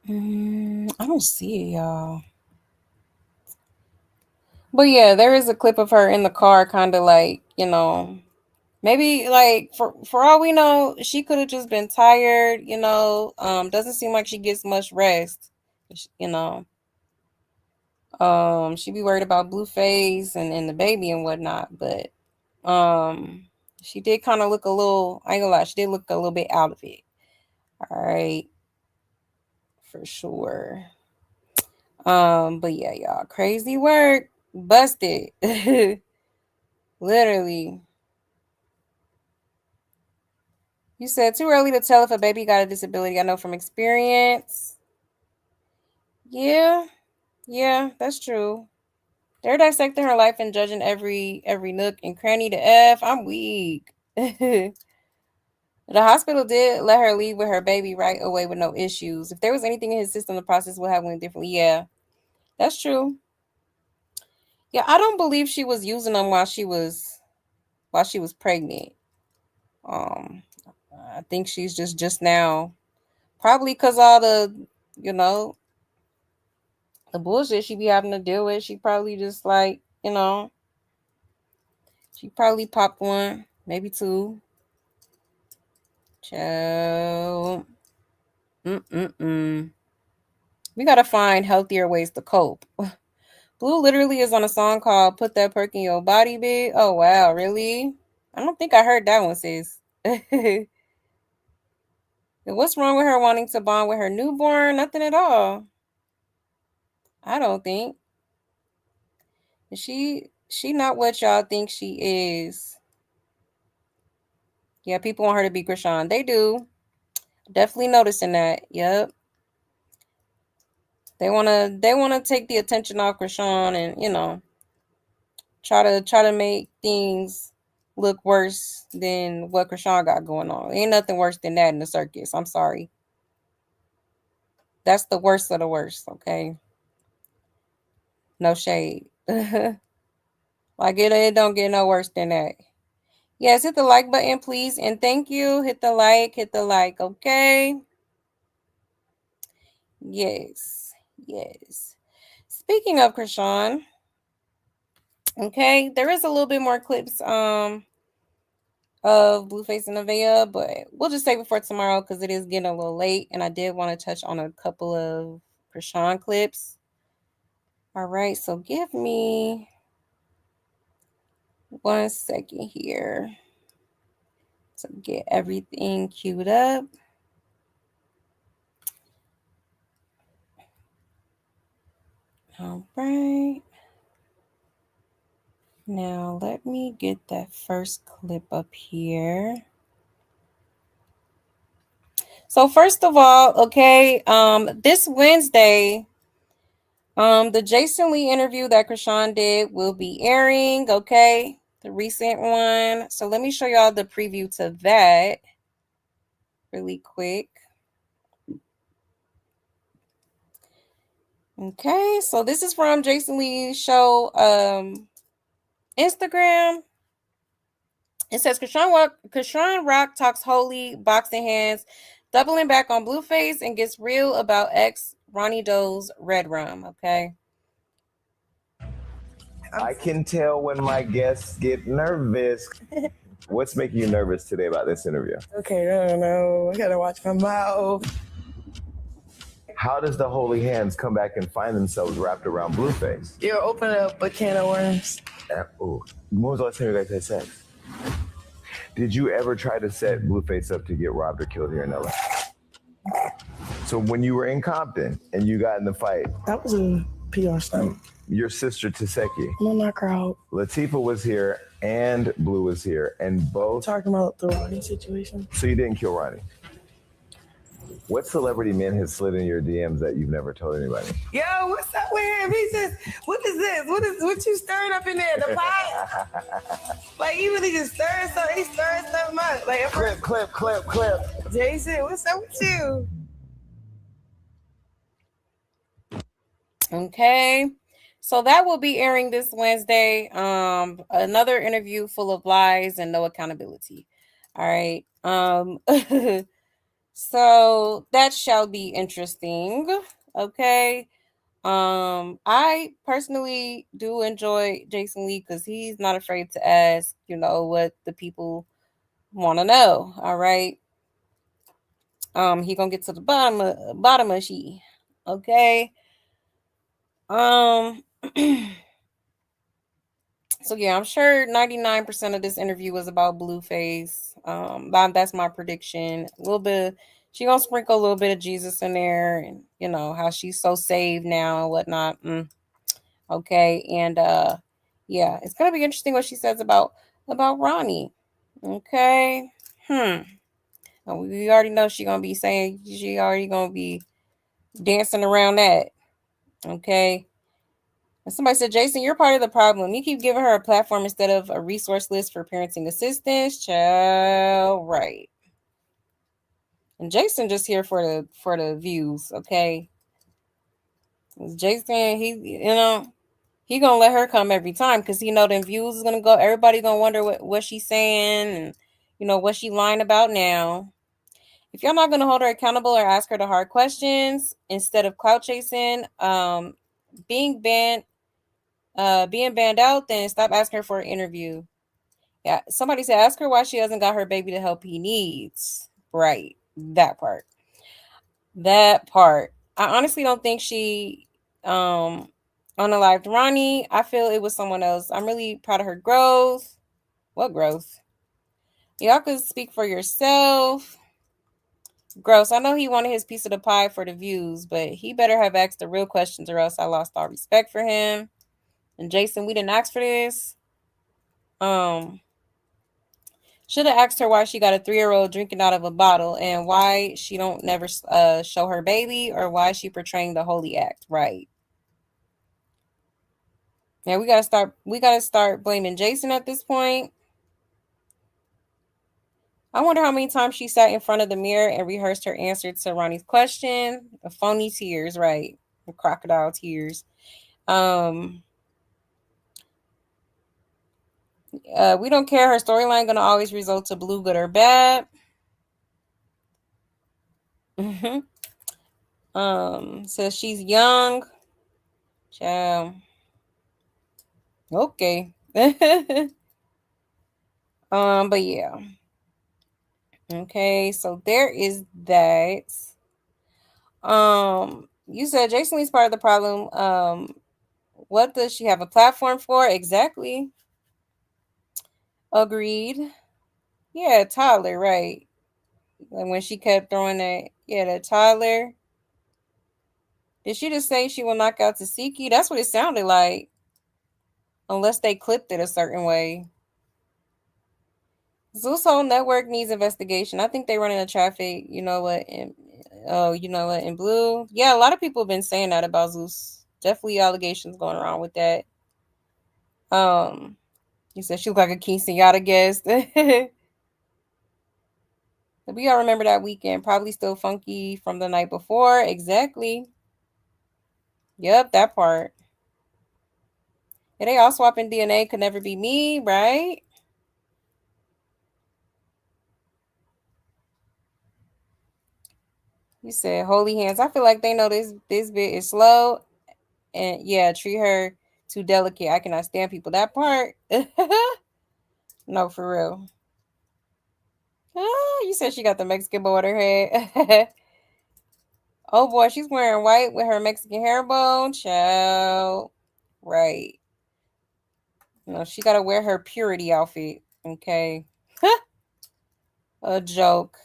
I don't see it, y'all. But yeah, there is a clip of her in the car, kind of like, maybe like for all we know, she could have just been tired, doesn't seem like she gets much rest, you know. She be worried about Blueface and the baby and whatnot, but she did kind of look a little, I ain't gonna lie, she did look a little bit out of it. All right. For sure. But yeah, y'all, crazy work. Busted. Literally. You said too early to tell if a baby got a disability. I know from experience. Yeah, that's true. They're dissecting her life and judging every nook and cranny to F. I'm weak. The hospital did let her leave with her baby right away with no issues. If there was anything in his system, the process would have went differently. Yeah, that's true. Yeah, I don't believe she was using them while she was pregnant. Um, I think she's just now, probably because all the, you know, the bullshit she be having to deal with. She probably just like, she probably popped one, maybe two. Child. We gotta find healthier ways to cope. Blue literally is on a song called "Put That Perk in Your Body, Big." Oh wow, really? I don't think I heard that one, sis. What's wrong with her wanting to bond with her newborn? Nothing at all. I don't think. She not what y'all think she is. Yeah, people want her to be Chrisean. They do. Definitely noticing that. Yep. They wanna take the attention off Chrisean and, try to make things look worse than what Chrisean got going on. Ain't nothing worse than that in the circus. I'm sorry. That's the worst of the worst, okay? No shade. Like it don't get no worse than that. Yes, hit the like button, please, and thank you. Hit the like, okay? Yes. Speaking of Chrisean, okay, there is a little bit more clips of Blueface and Nevaeh, but we'll just save it for tomorrow because it is getting a little late, and I did want to touch on a couple of Chrisean clips. All right, so give me 1 second here to get everything queued up. All right. Now let me get that first clip up here. So first of all, okay, this Wednesday, the Jason Lee interview that Chrisean did will be airing, okay? The recent one. So let me show y'all the preview to that really quick. Okay, so this is from Jason Lee's show Instagram. It says Chrisean Rock talks holy boxing hands, doubling back on Blueface and gets real about ex Ronnie Doe's Red Rum. Okay. I can tell when my guests get nervous. What's making you nervous today about this interview? Okay, I don't know. I gotta watch my mouth. How does the holy hands come back and find themselves wrapped around Blueface? You're opening up a can of worms. Oh, when was the last time you guys had sex? Did you ever try to set Blueface up to get robbed or killed here in LA? So when you were in Compton and you got in the fight, that was a PR stunt. Your sister Taseki, I'm not crowd. Latifah was here and Blue was here, and both talking about the Ronnie situation. So you didn't kill Ronnie. What celebrity man has slid in your DMs that you've never told anybody? Yo, what's up with him? He says, what is this? What you stirring up in there? The pot? Like, he really just stirring something. He stirring something up. Like, clip. Jason, what's up with you? Okay. So that will be airing this Wednesday. Another interview full of lies and no accountability. All right. So that shall be interesting. Okay. I personally do enjoy Jason Lee because he's not afraid to ask, what the people want to know. All right. He gonna get to the bottom of she. Okay. So yeah, I'm sure 99% of this interview was about Blueface. That's my prediction. A little bit, she gonna sprinkle a little bit of Jesus in there, and how she's so saved now and whatnot. Okay, and yeah, it's gonna be interesting what she says about Ronnie. Okay, we already know she already gonna be dancing around that. Okay. And somebody said, Jason, you're part of the problem. You keep giving her a platform instead of a resource list for parenting assistance. Child, right. And Jason just here for the views, okay? Jason, he gonna let her come every time because he know them views is gonna go. Everybody gonna wonder what she's saying and what she lying about now. If y'all not gonna hold her accountable or ask her the hard questions instead of clout chasing, being banned out, then stop asking her for an interview. Yeah, somebody said ask her why she hasn't got her baby the help he needs. Right, that part. That part. I honestly don't think she unalived Ronnie. I feel it was someone else. I'm really proud of her growth. What growth? Y'all could speak for yourself. Gross. I know he wanted his piece of the pie for the views, but he better have asked the real questions or else I lost all respect for him. And Jason, we didn't ask for this. Should have asked her why she got a 3-year-old drinking out of a bottle and why she don't never show her baby or why she portraying the holy act. Right. Yeah, we gotta start blaming Jason at this point. I wonder how many times she sat in front of the mirror and rehearsed her answer to Ronnie's question. The phony tears, right? The crocodile tears. We don't care. Her storyline gonna always result to blue, good or bad. Says she's young. Child. Okay. But yeah. Okay, so there is that. You said Jason Lee's part of the problem. What does she have a platform for? Exactly. Agreed. Yeah, Tyler, right. And when she kept throwing that Tyler. Did she just say she will knock out Tasiki? That's what it sounded like. Unless they clipped it a certain way. Zeus whole network needs investigation. I think they run into traffic. You know what? In blue. Yeah, a lot of people have been saying that about Zeus. Definitely allegations going around with that. You said she looked like a quinceañera guest. We all remember that weekend. Probably still funky from the night before. Exactly. Yep, that part. Yeah, they all swapping DNA. Could never be me, right? You said holy hands. I feel like they know this bit is slow. And yeah, treat her too delicate. I cannot stand people. That part. No, for real. Oh, you said she got the Mexican bow at her head. Oh boy, she's wearing white with her Mexican hair bone. Child. Right. No, she gotta wear her purity outfit. Okay. A joke.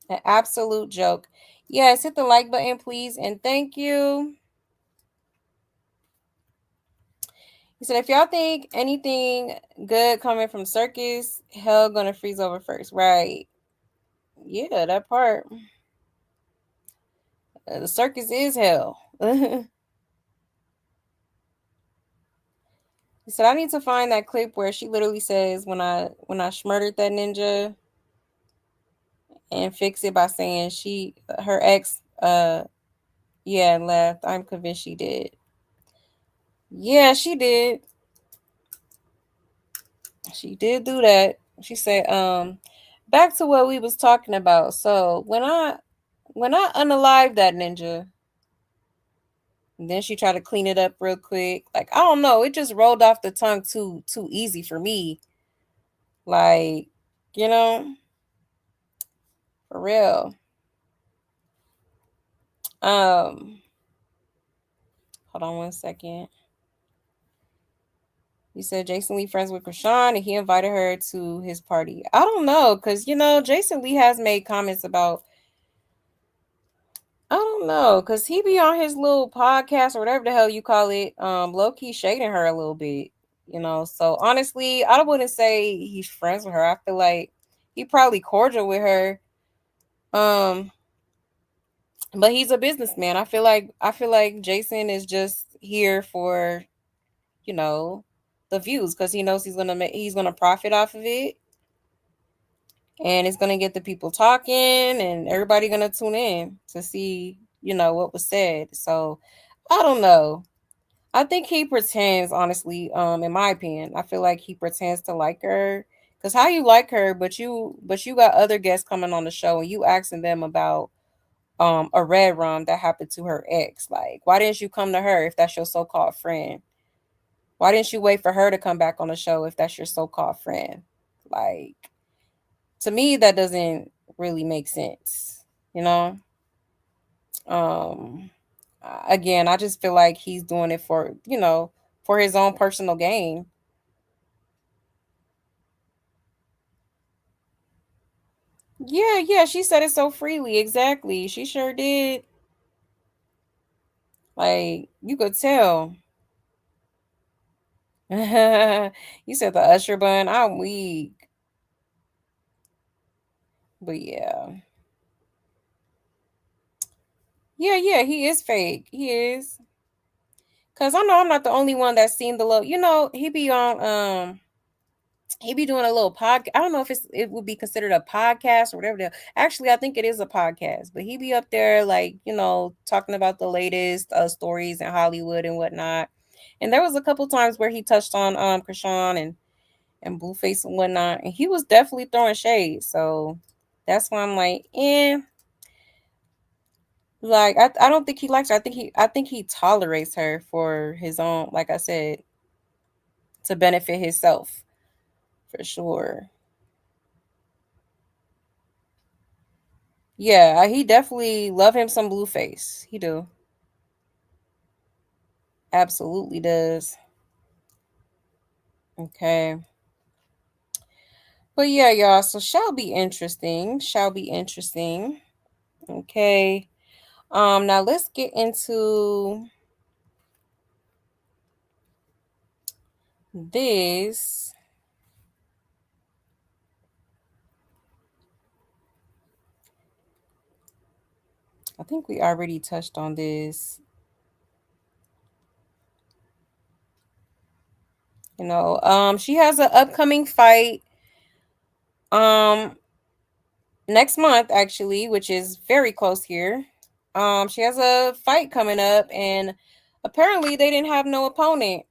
An absolute joke. Yes, hit the like button, please, and thank you. He said, if y'all think anything good coming from Circus, hell gonna freeze over first. Right. Yeah, that part. The circus is hell. He said, I need to find that clip where she literally says, when I smurdered that ninja, and fix it by saying her ex, left. I'm convinced she did. Yeah, she did. She did do that. She said, back to what we was talking about. So when I unalived that ninja, and then she tried to clean it up real quick. Like, I don't know, it just rolled off the tongue too easy for me. Like, for real. Hold on one second. You said Jason Lee friends with Chrisean and he invited her to his party. I don't know, because Jason Lee has made comments about, I don't know, because he be on his little podcast or whatever the hell you call it, low-key shading her a little bit. So honestly, I wouldn't say he's friends with her. I feel like he probably cordial with her. But he's a businessman. I feel like Jason is just here for, you know, the views because he knows he's gonna profit off of it, and it's gonna get the people talking, and everybody gonna tune in to see, what was said. So I don't know. I think he pretends, honestly. In my opinion, I feel like he pretends to like her. Cause how you like her, but you got other guests coming on the show, and you asking them about a red rum that happened to her ex. Like, why didn't you come to her if that's your so called friend? Why didn't you wait for her to come back on the show if that's your so called friend? Like, to me, that doesn't really make sense. You know. Um, Again, I just feel like he's doing it for for his own personal gain. Yeah, yeah, she said it so freely. Exactly. She sure did. Like, you could tell. You said the Usher bun. I'm weak. But yeah. Yeah, yeah, he is fake. He is. Cause I know I'm not the only one that's seen the little, he be doing a little podcast. I don't know if it would be considered a podcast or whatever. Actually, I think it is a podcast, but he be up there like, talking about the latest stories in Hollywood and whatnot. And there was a couple times where he touched on Chrisean and Blueface and whatnot, and he was definitely throwing shade. So that's why I'm like, like I don't think he likes her. I think he tolerates her for his own, like I said, to benefit himself for sure. Yeah, he definitely love him some Blueface. He do. Absolutely does. Okay. But yeah, y'all. So shall be interesting. Shall be interesting. Okay. Now let's get into this. I think we already touched on this. She has an upcoming fight um next month actually, which is very close here. She has a fight coming up, and apparently they didn't have no opponent.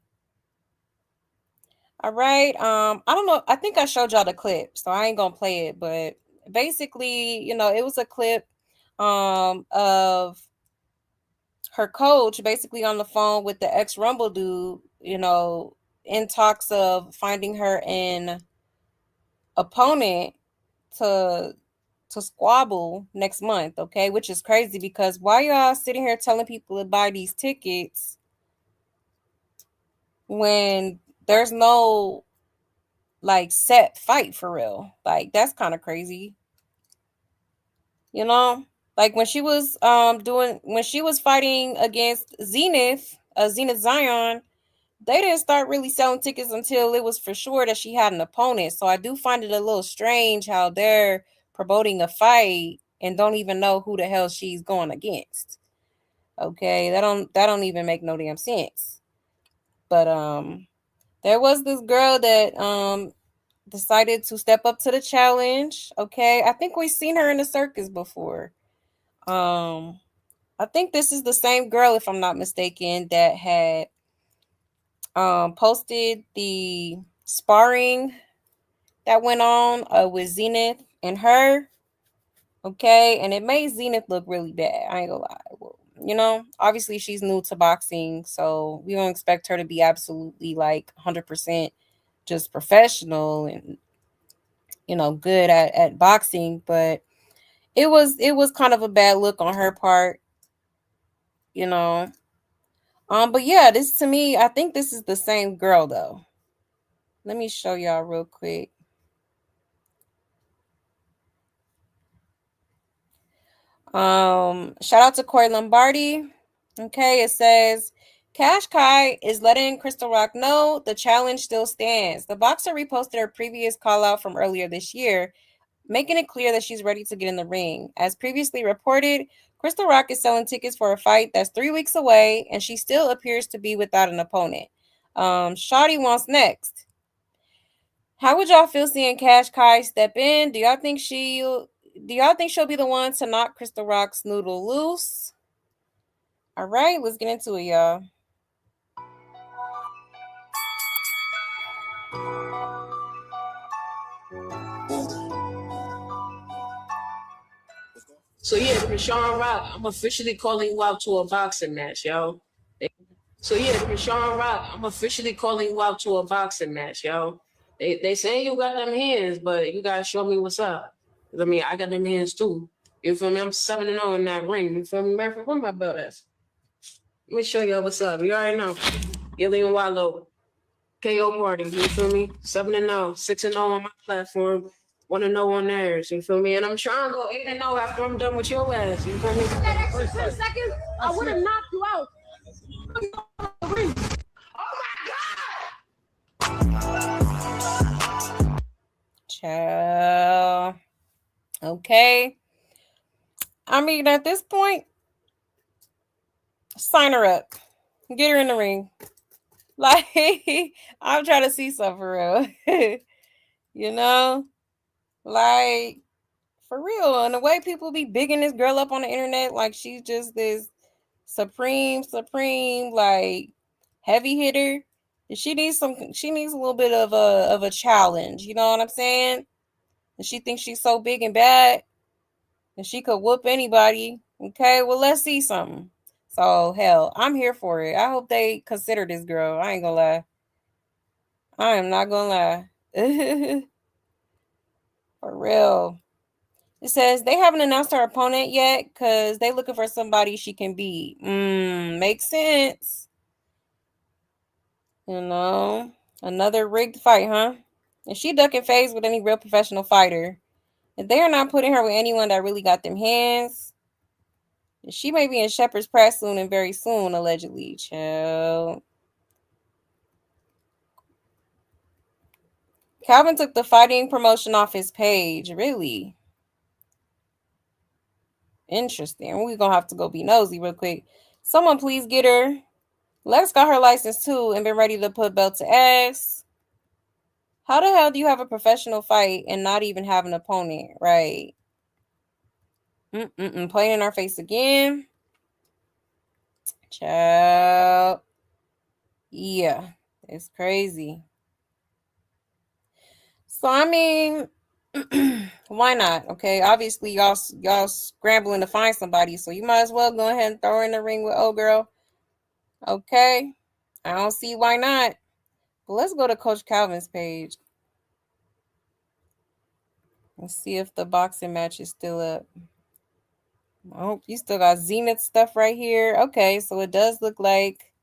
All right. I don't know. I think I showed y'all the clip, so I ain't gonna play it, but basically, it was a clip of her coach basically on the phone with the ex Rumble dude, in talks of finding her an opponent to squabble next month, okay? Which is crazy because why y'all sitting here telling people to buy these tickets when there's no like set fight for real? Like, that's kind of crazy. You know? Like when she was fighting against Zenith Zion, they didn't start really selling tickets until it was for sure that she had an opponent. So I do find it a little strange how they're promoting a fight and don't even know who the hell she's going against. Okay, that don't even make no damn sense. But there was this girl that decided to step up to the challenge. Okay, I think we've seen her in the circus before. I think this is the same girl, if I'm not mistaken, that had posted the sparring that went on with Zenith and her. Okay, and it made Zenith look really bad. I ain't gonna lie. Well, obviously she's new to boxing, so we don't expect her to be absolutely like 100% just professional and good at boxing, but it was kind of a bad look on her part, you know. But yeah, this to me, I think this is the same girl though. Let me show y'all real quick. Shout out to Corey Lombardi. Okay, it says Cash Kai is letting Crystal Rock know the challenge still stands. The boxer reposted her previous call out from earlier this year, making it clear that she's ready to get in the ring. As previously reported, Crystal Rock is selling tickets for a fight that's 3 weeks away, and she still appears to be without an opponent. Shawty wants next. How would y'all feel seeing Cash Kai step in? Do y'all think she'll be the one to knock Crystal Rock's noodle loose? All right, let's get into it, y'all. So yeah, Chrisean Rock, I'm officially calling you out to a boxing match, yo. Chrisean Rock, I'm officially calling you out to a boxing match, yo. They say you got them hands, but you gotta show me what's up. I mean, I got them hands too. You feel me? I'm 7-0 in that ring. You feel me? Matter of fact, where my belt at? Let me show y'all what's up. You already know. Gillian Wallow, KO Martin. You feel me? 7-0, 6-0 on my platform. 1-0 on theirs, you feel me? And I'm trying to go 8-0 after I'm done with your ass, you feel me? That extra 10 seconds, I would have knocked you out. Child. Okay. I mean, at this point, sign her up. Get her in the ring. Like, I'm trying to see something for real. You know? Like, for real. And the way people be bigging this girl up on the internet, like she's just this supreme, like heavy hitter. She needs a little bit of a challenge. You know what I'm saying? And she thinks she's so big and bad and she could whoop anybody. Okay, well, let's see something. So hell, I'm here for it. I hope they consider this girl. I ain't gonna lie. I am not gonna lie. For real. It says they haven't announced her opponent yet because they looking for somebody she can beat. Makes sense. You know, another rigged fight, huh? And she ducking phase with any real professional fighter. If they are not putting her with anyone that really got them hands, she may be in Shepherd's Press soon and very soon, allegedly. Chill. Calvin took the fighting promotion off his page. Really? Interesting. We're going to have to go be nosy real quick. Someone please get her. Lex got her license too and been ready to put belt to ass. How the hell do you have a professional fight and not even have an opponent? Right. Playing in our face again. Child. Yeah. It's crazy. So, I mean, why not? Okay. Obviously, y'all scrambling to find somebody. So, you might as well go ahead and throw her in the ring with old girl. Okay. I don't see why not. But let's go to Coach Calvin's page. Let's see if the boxing match is still up. Oh, you still got Zenith stuff right here. Okay, so it does look like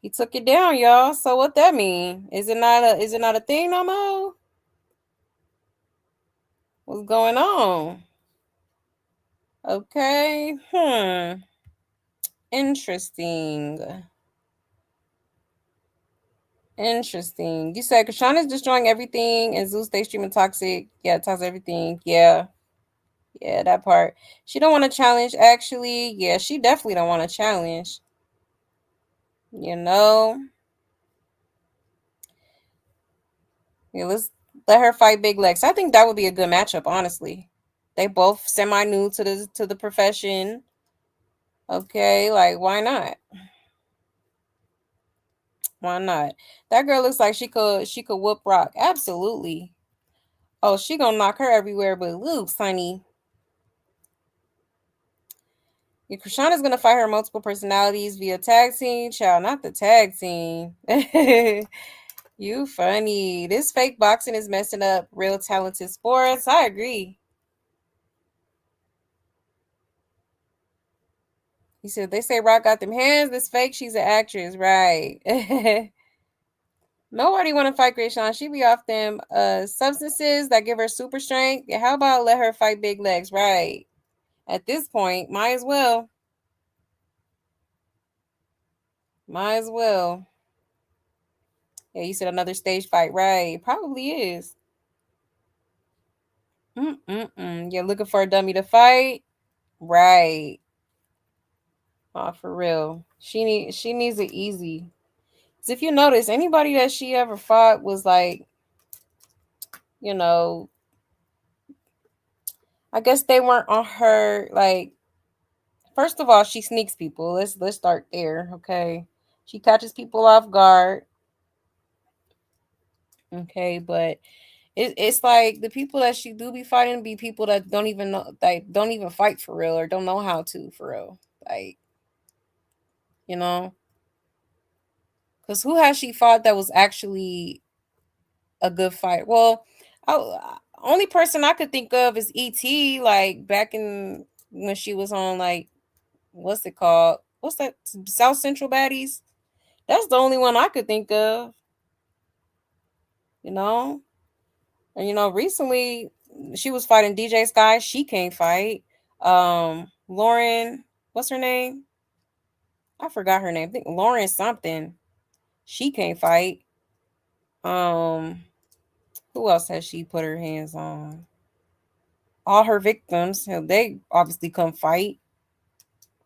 he took it down, y'all. So what that mean? Is it not a thing no more? What's going on? Okay. Interesting. You said Chrisean is destroying everything and Zeus stays streaming toxic. Yeah, toxic everything. Yeah. Yeah, that part. She don't want to challenge, actually. Yeah, she definitely don't want to challenge. You know? Yeah, let's let her fight Big Lex. I think that would be a good matchup, honestly. They both semi-new to the profession. Okay, like why not? Why not? That girl looks like she could whoop Rock. Absolutely. Oh, she gonna knock her everywhere but loose, honey. Yeah, Chrisean is gonna fight her multiple personalities via tag team. Child, not the tag team. You funny. This fake boxing is messing up real talented sports. I agree. He said, they say Rock got them hands. This fake, she's an actress. Right. Nobody want to fight Chrisean. She be off them substances that give her super strength. Yeah, how about let her fight Big Legs? Right. At this point, might as well. Might as well. Yeah, you said another stage fight. Right. Probably is. Yeah, looking for a dummy to fight. Right. Oh, for real. She needs it easy. Cause if you notice, anybody that she ever fought was like, you know, I guess they weren't on her like. First of all, she sneaks people. Let's start there, okay? She catches people off guard, okay? But it's like the people that she do be fighting be people that don't even know, like don't even fight for real or don't know how to for real, like you know. Because who has she fought that was actually a good fight? Well, only person I could think of is ET. Like back in when she was on like what's it called? What's that? South Central Baddies. That's the only one I could think of. You know, and recently she was fighting DJ Sky. She can't fight. Lauren, what's her name? I forgot her name. I think Lauren something. She can't fight. Um, who else has she put her hands on? All her victims, they obviously come fight.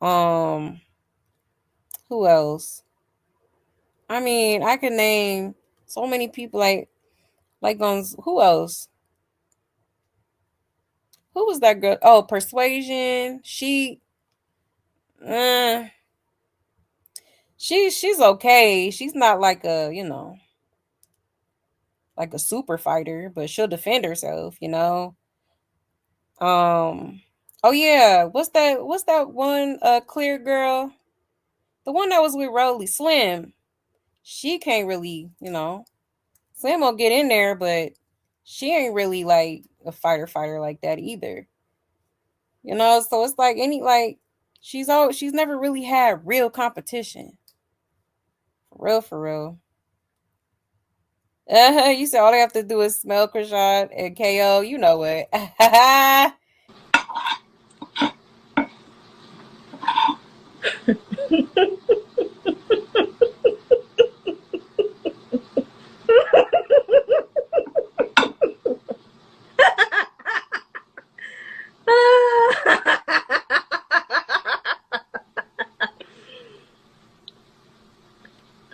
Um, who else? I mean, I could name so many people like on who else? Who was that girl? Oh, Persuasion. Uh, she's okay. She's not like a, like a super fighter, but she'll defend herself, Oh yeah, what's that one clear girl? The one that was with Rolly Slim. She can't really, Slim will get in there, but she ain't really like a fighter like that either. So it's like she's never really had real competition. For real. You said all they have to do is smell Chrisean and KO. You know what?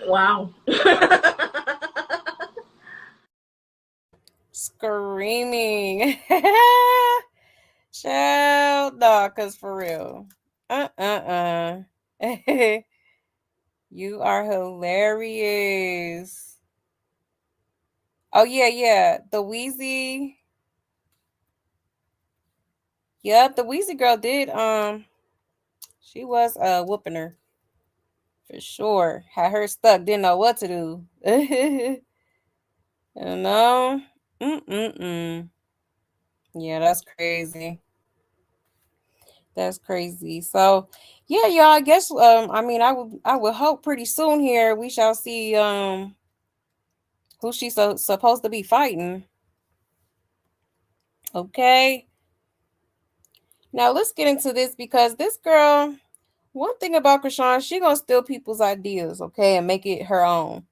Wow. Screaming. Child, nah, cause for real. You are hilarious. Oh yeah. The Wheezy. Yep, the Wheezy girl did she was whooping her. For sure. Had her stuck, didn't know what to do. You know? Mm-mm-mm. Yeah, that's crazy. That's crazy. So, yeah, y'all. I guess. I mean, I would hope pretty soon here we shall see who she's supposed to be fighting. Okay. Now let's get into this because this girl. One thing about Chrisean, she gonna steal people's ideas, okay, and make it her own.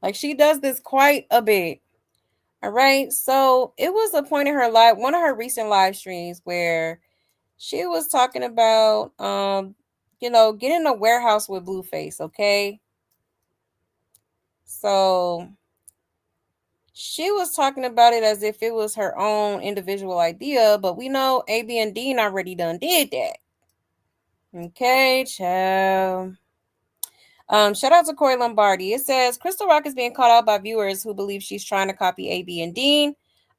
Like she does this quite a bit. All right. So it was a point in her life, one of her recent live streams where she was talking about getting a warehouse with Blueface, okay? So she was talking about it as if it was her own individual idea, but we know AB and Dean already done did that. Okay, child. Shout out to Corey Lombardi. It says Crystal Rock is being called out by viewers who believe she's trying to copy AB and Dean.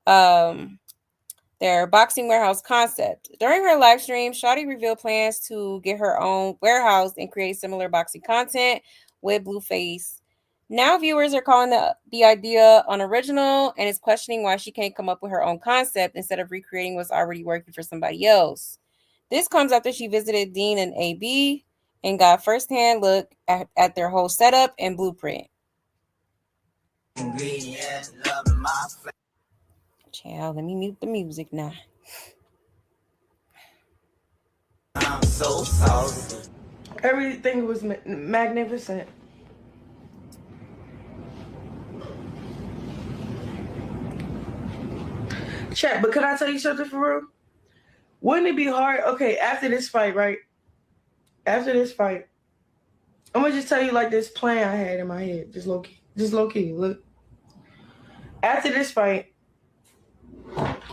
Their boxing warehouse concept. During her live stream, Shawty revealed plans to get her own warehouse and create similar boxing content with Blueface. Now viewers are calling the idea unoriginal and is questioning why she can't come up with her own concept instead of recreating what's already working for somebody else. This comes after she visited Dean and AB and got firsthand look at their whole setup and blueprint. Child, let me mute the music now. I'm so sorry. Everything was magnificent. Chat, but could I tell you something for real? Wouldn't it be hard? Okay, after this fight, right? After this fight, I'm gonna just tell you like this plan I had in my head, just low key. Look, after this fight,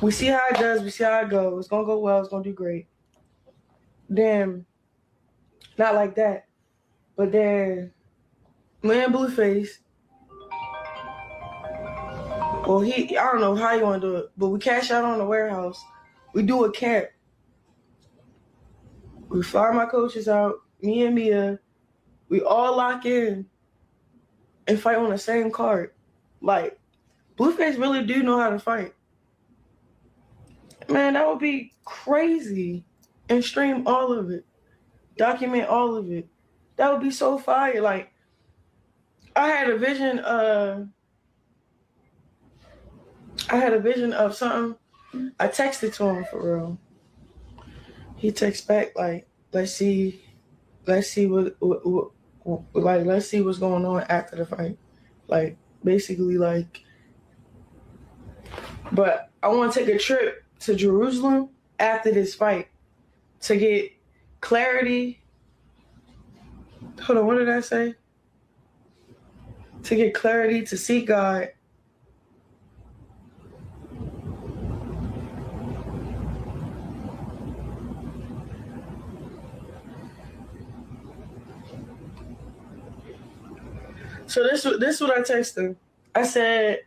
we see how it does, we see how it goes. It's gonna go well, it's gonna do great. Then, not like that, but then, me and Blueface, well, I don't know how you wanna do it, but we cash out on the warehouse. We do a camp. We fly my coaches out, me and Mia, we all lock in and fight on the same card. Like, Blueface really do know how to fight. Man, that would be crazy. And stream all of it. Document all of it. That would be so fire. Like, I had a vision of something. I texted to him for real. He texts back like, let's see let's see what's going on after the fight. Like, basically, like, but I want to take a trip to Jerusalem after this fight to get clarity. Hold on, what did I say? To get clarity, to seek God. So this is what I texted him. I said,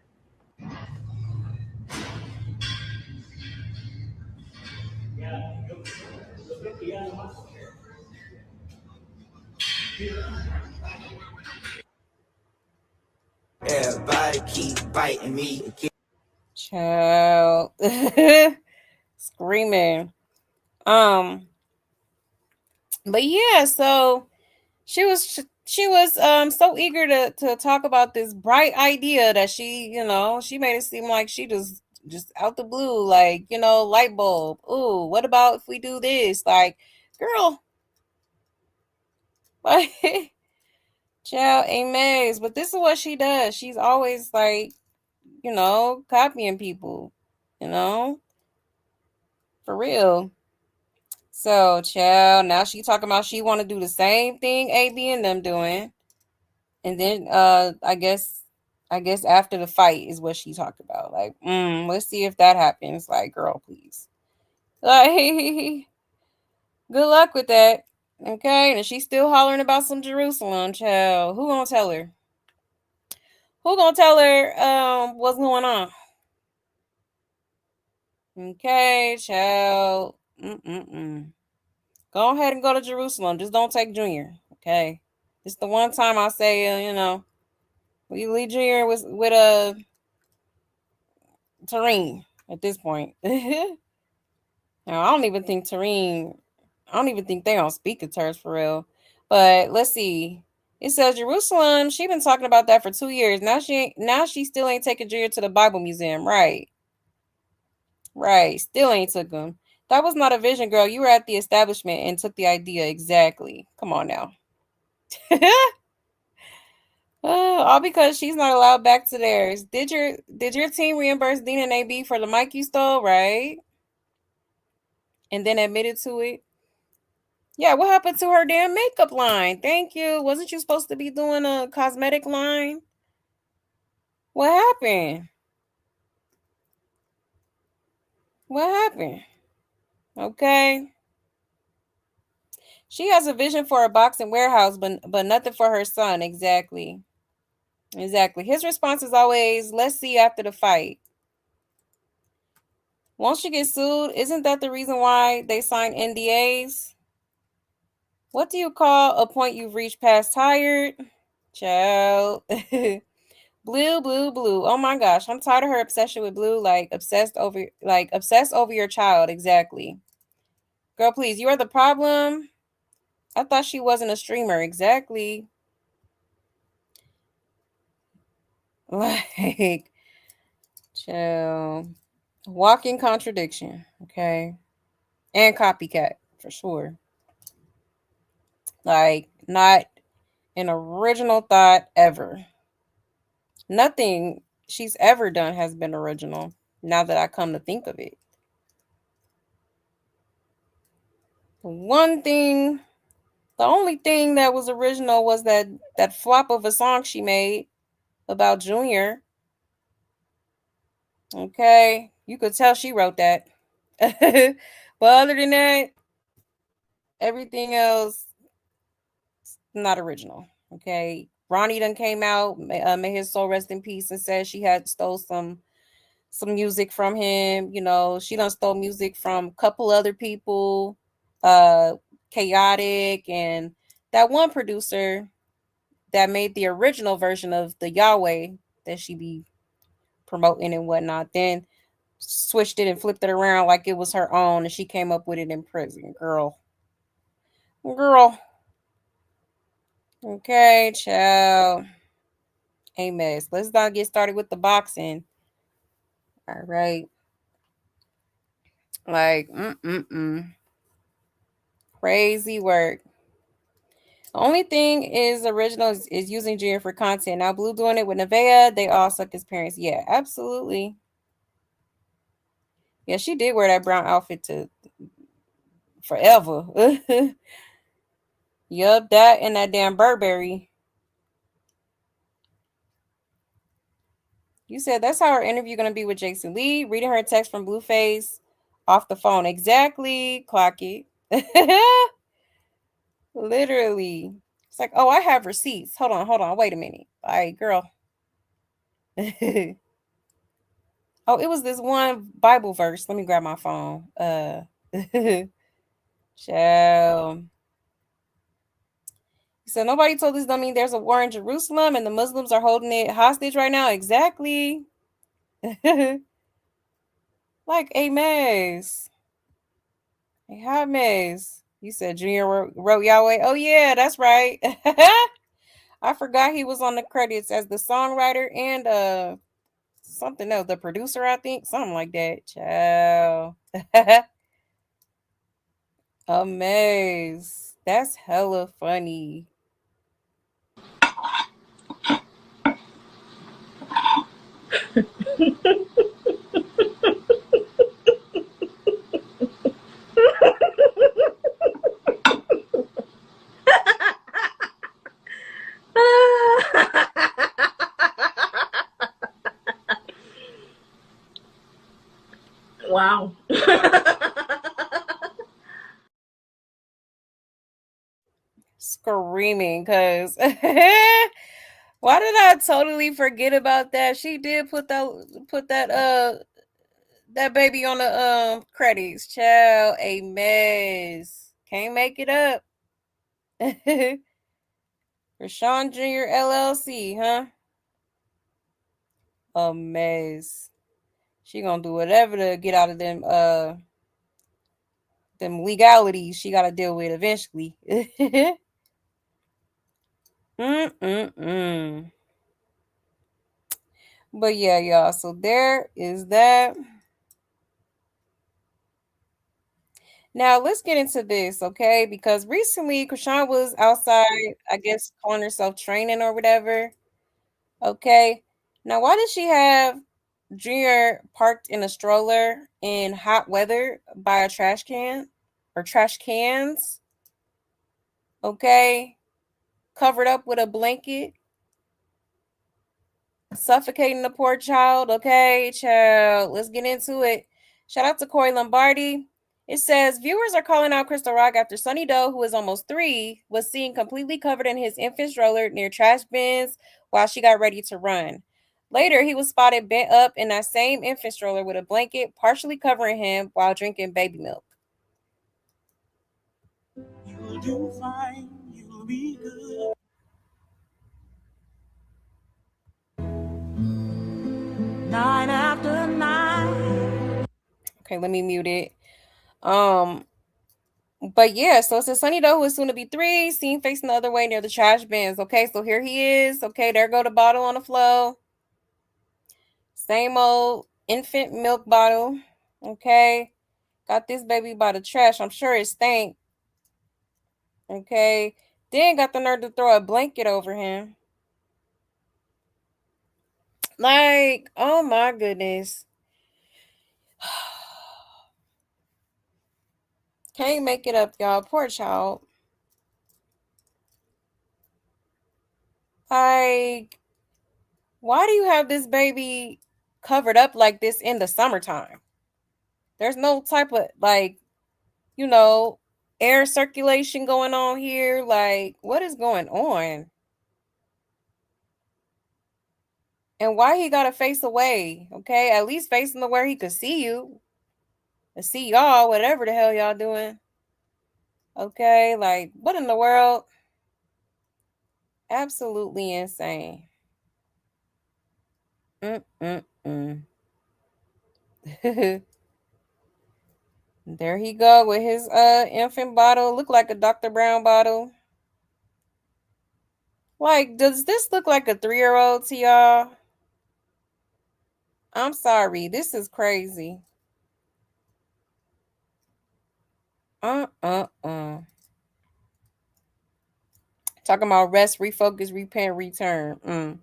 everybody keep biting me. Child. Screaming. But yeah, so she was so eager to talk about this bright idea that she made it seem like she just out the blue, like, light bulb. Ooh, what about if we do this? Like, girl, like, child, amazed. But this is what she does. She's always like, copying people, for real. So, child, now she talking about she want to do the same thing AB and them doing. And then I guess after the fight is what she talked about. Like, let's see if that happens. Like, girl, please. Like, good luck with that. Okay. And she's still hollering about some Jerusalem, child. Who gonna tell her? Who gonna tell her what's going on? Okay, child. Go ahead and go to Jerusalem. Just don't take Junior. Okay. It's the one time I say, we leave Junior with a Tareen at this point. Now, I don't even think they don't speak in terms for real. But let's see. It says Jerusalem. She been talking about that for 2 years. Now she still ain't taking Junior to the Bible Museum. Right. Still ain't took him. That was not a vision, girl. You were at the establishment and took the idea. Exactly. Come on now. All because she's not allowed back to theirs. Did your team reimburse Dean and AB for the mic you stole, right? And then admitted to it? Yeah, what happened to her damn makeup line? Thank you. Wasn't you supposed to be doing a cosmetic line? What happened? Okay. She has a vision for a boxing warehouse, but nothing for her son. Exactly. His response is always, let's see after the fight. Won't she get sued? Isn't that the reason why they sign NDAs? What do you call a point you've reached past tired? Child. Blue. Oh my gosh. I'm tired of her obsession with Blue, obsessed over your child. Exactly. Girl, please, you are the problem. I thought she wasn't a streamer. Exactly. Like, child. Walking contradiction. Okay. And copycat, for sure. Like, not an original thought ever. Nothing she's ever done has been original, now that I come to think of it. One thing The only thing that was original was that flop of a song she made about Junior. Okay, you could tell she wrote that. But other than that, everything else not original. Okay, Ronnie done came out, may his soul rest in peace, and said she had stole some music from him. You know, she done stole music from a couple other people, Chaotic, and that one producer that made the original version of the Yahweh that she be promoting and whatnot. Then switched it and flipped it around like it was her own, and she came up with it in prison. Girl. Okay, child. A mess. Let's not get started with the boxing. All right. Like, crazy work. The only thing is original is using Junior for content. Now, Blue doing it with Nevaeh, they all suck his parents. Yeah, absolutely. Yeah, she did wear that brown outfit to forever. Yup, that and that damn Burberry. You said that's how her interview gonna be with Jason Lee, reading her text from Blueface off the phone. Exactly, Clocky. Literally. It's like, oh, I have receipts. Hold on. Wait a minute. All right, girl. Oh, it was this one Bible verse. Let me grab my phone. Child. So nobody told this dummy there's a war in Jerusalem and the Muslims are holding it hostage right now. Exactly. Like a mess. A hot mess. You said Junior wrote Yahweh. Oh yeah, that's right. I forgot he was on the credits as the songwriter and something else, the producer, I think, something like that. Child. Amaze. That's hella funny. Wow. Screaming because why did I totally forget about that? She did put that baby on the credits. Child, a mess. Can't make it up. Rashawn Jr. LLC, huh? A mess. She gonna do whatever to get out of them legalities she gotta deal with eventually. But yeah, y'all. So there is that. Now let's get into this, okay? Because recently Chrisean was outside, I guess, calling herself training or whatever. Okay. Now, why does she have Junior parked in a stroller in hot weather by a trash can or trash cans? Okay. Covered up with a blanket, suffocating the poor child. Okay, child. Let's get into it. Shout out to Corey Lombardi. It says viewers are calling out Crystal Rock after Sonny Doe, who is almost 3, was seen completely covered in his infant stroller near trash bins while she got ready to run. Later, he was spotted bent up in that same infant stroller with a blanket partially covering him while drinking baby milk. You'll do fine. You'll be good. 9 after 9. Okay, let me mute it. But yeah, so it says Sonny Doe, who is soon to be 3, seen facing the other way near the trash bins. Okay, so here he is. Okay, there go the bottle on the floor. Same old infant milk bottle. Okay, got this baby by the trash. I'm sure it stank. Okay, then got the nerve to throw a blanket over him. Like, oh my goodness. Can't make it up, y'all. Poor child. Like, why do you have this baby covered up like this in the summertime? There's no type of, like, you know, air circulation going on here. Like, what is going on? And why he gotta face away? Okay, at least facing the where he could see you and see y'all, whatever the hell y'all doing. Okay, like, what in the world? Absolutely insane. Mm-mm-mm. There he go with his infant bottle. Look like a Dr. Brown bottle. Like, does this look like a 3-year-old to y'all? I'm sorry. This is crazy. Uh. Talking about rest, refocus, repent, return. And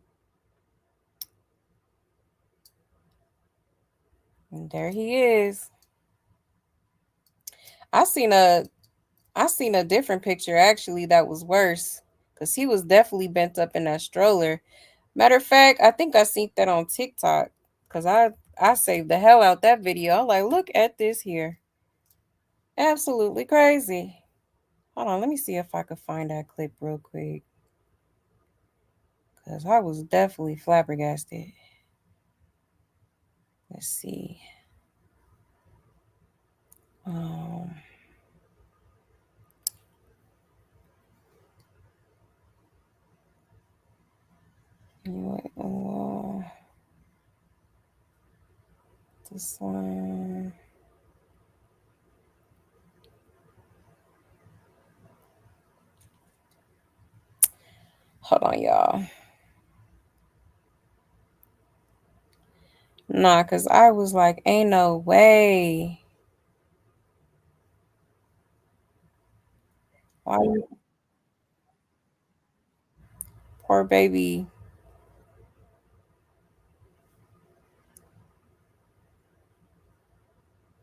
there he is. I seen a different picture actually that was worse. Cause he was definitely bent up in that stroller. Matter of fact, I think I seen that on TikTok. Cause I saved the hell out that video. I'm like, look at this here. Absolutely crazy. Hold on, let me see if I could find that clip real quick. Cause I was definitely flabbergasted. Let's see. This one. Hold on, y'all. Nah, cause I was like, ain't no way. Why you poor baby?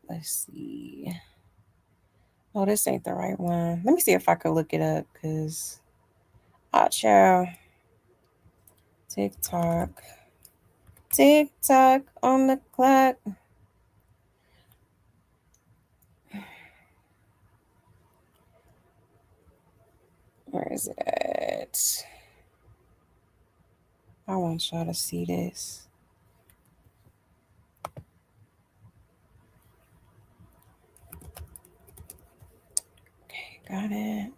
Let's see. Oh, this ain't the right one. Let me see if I could look it up, cause child. TikTok. TikTok on the clock. Where is it at? I want y'all to see this. Okay, got it.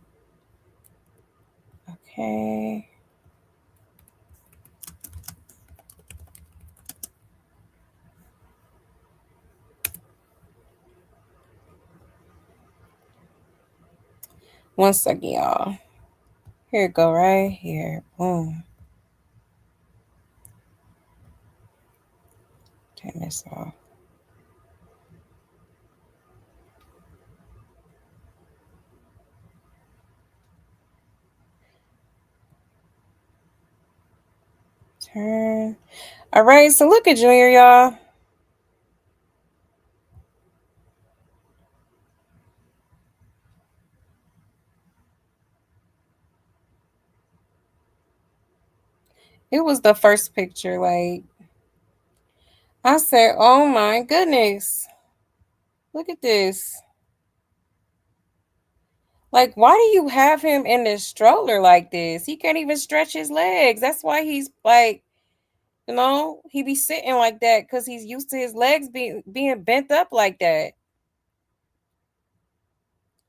Okay. One second, y'all. Here it go, right here. Boom. Turn this off. Turn. All right, so look at Junior, y'all. It was the first picture. Like, I said, oh my goodness. Look at this. Like, why do you have him in this stroller like this? He can't even stretch his legs. That's why he's like, he be sitting like that because he's used to his legs being bent up like that.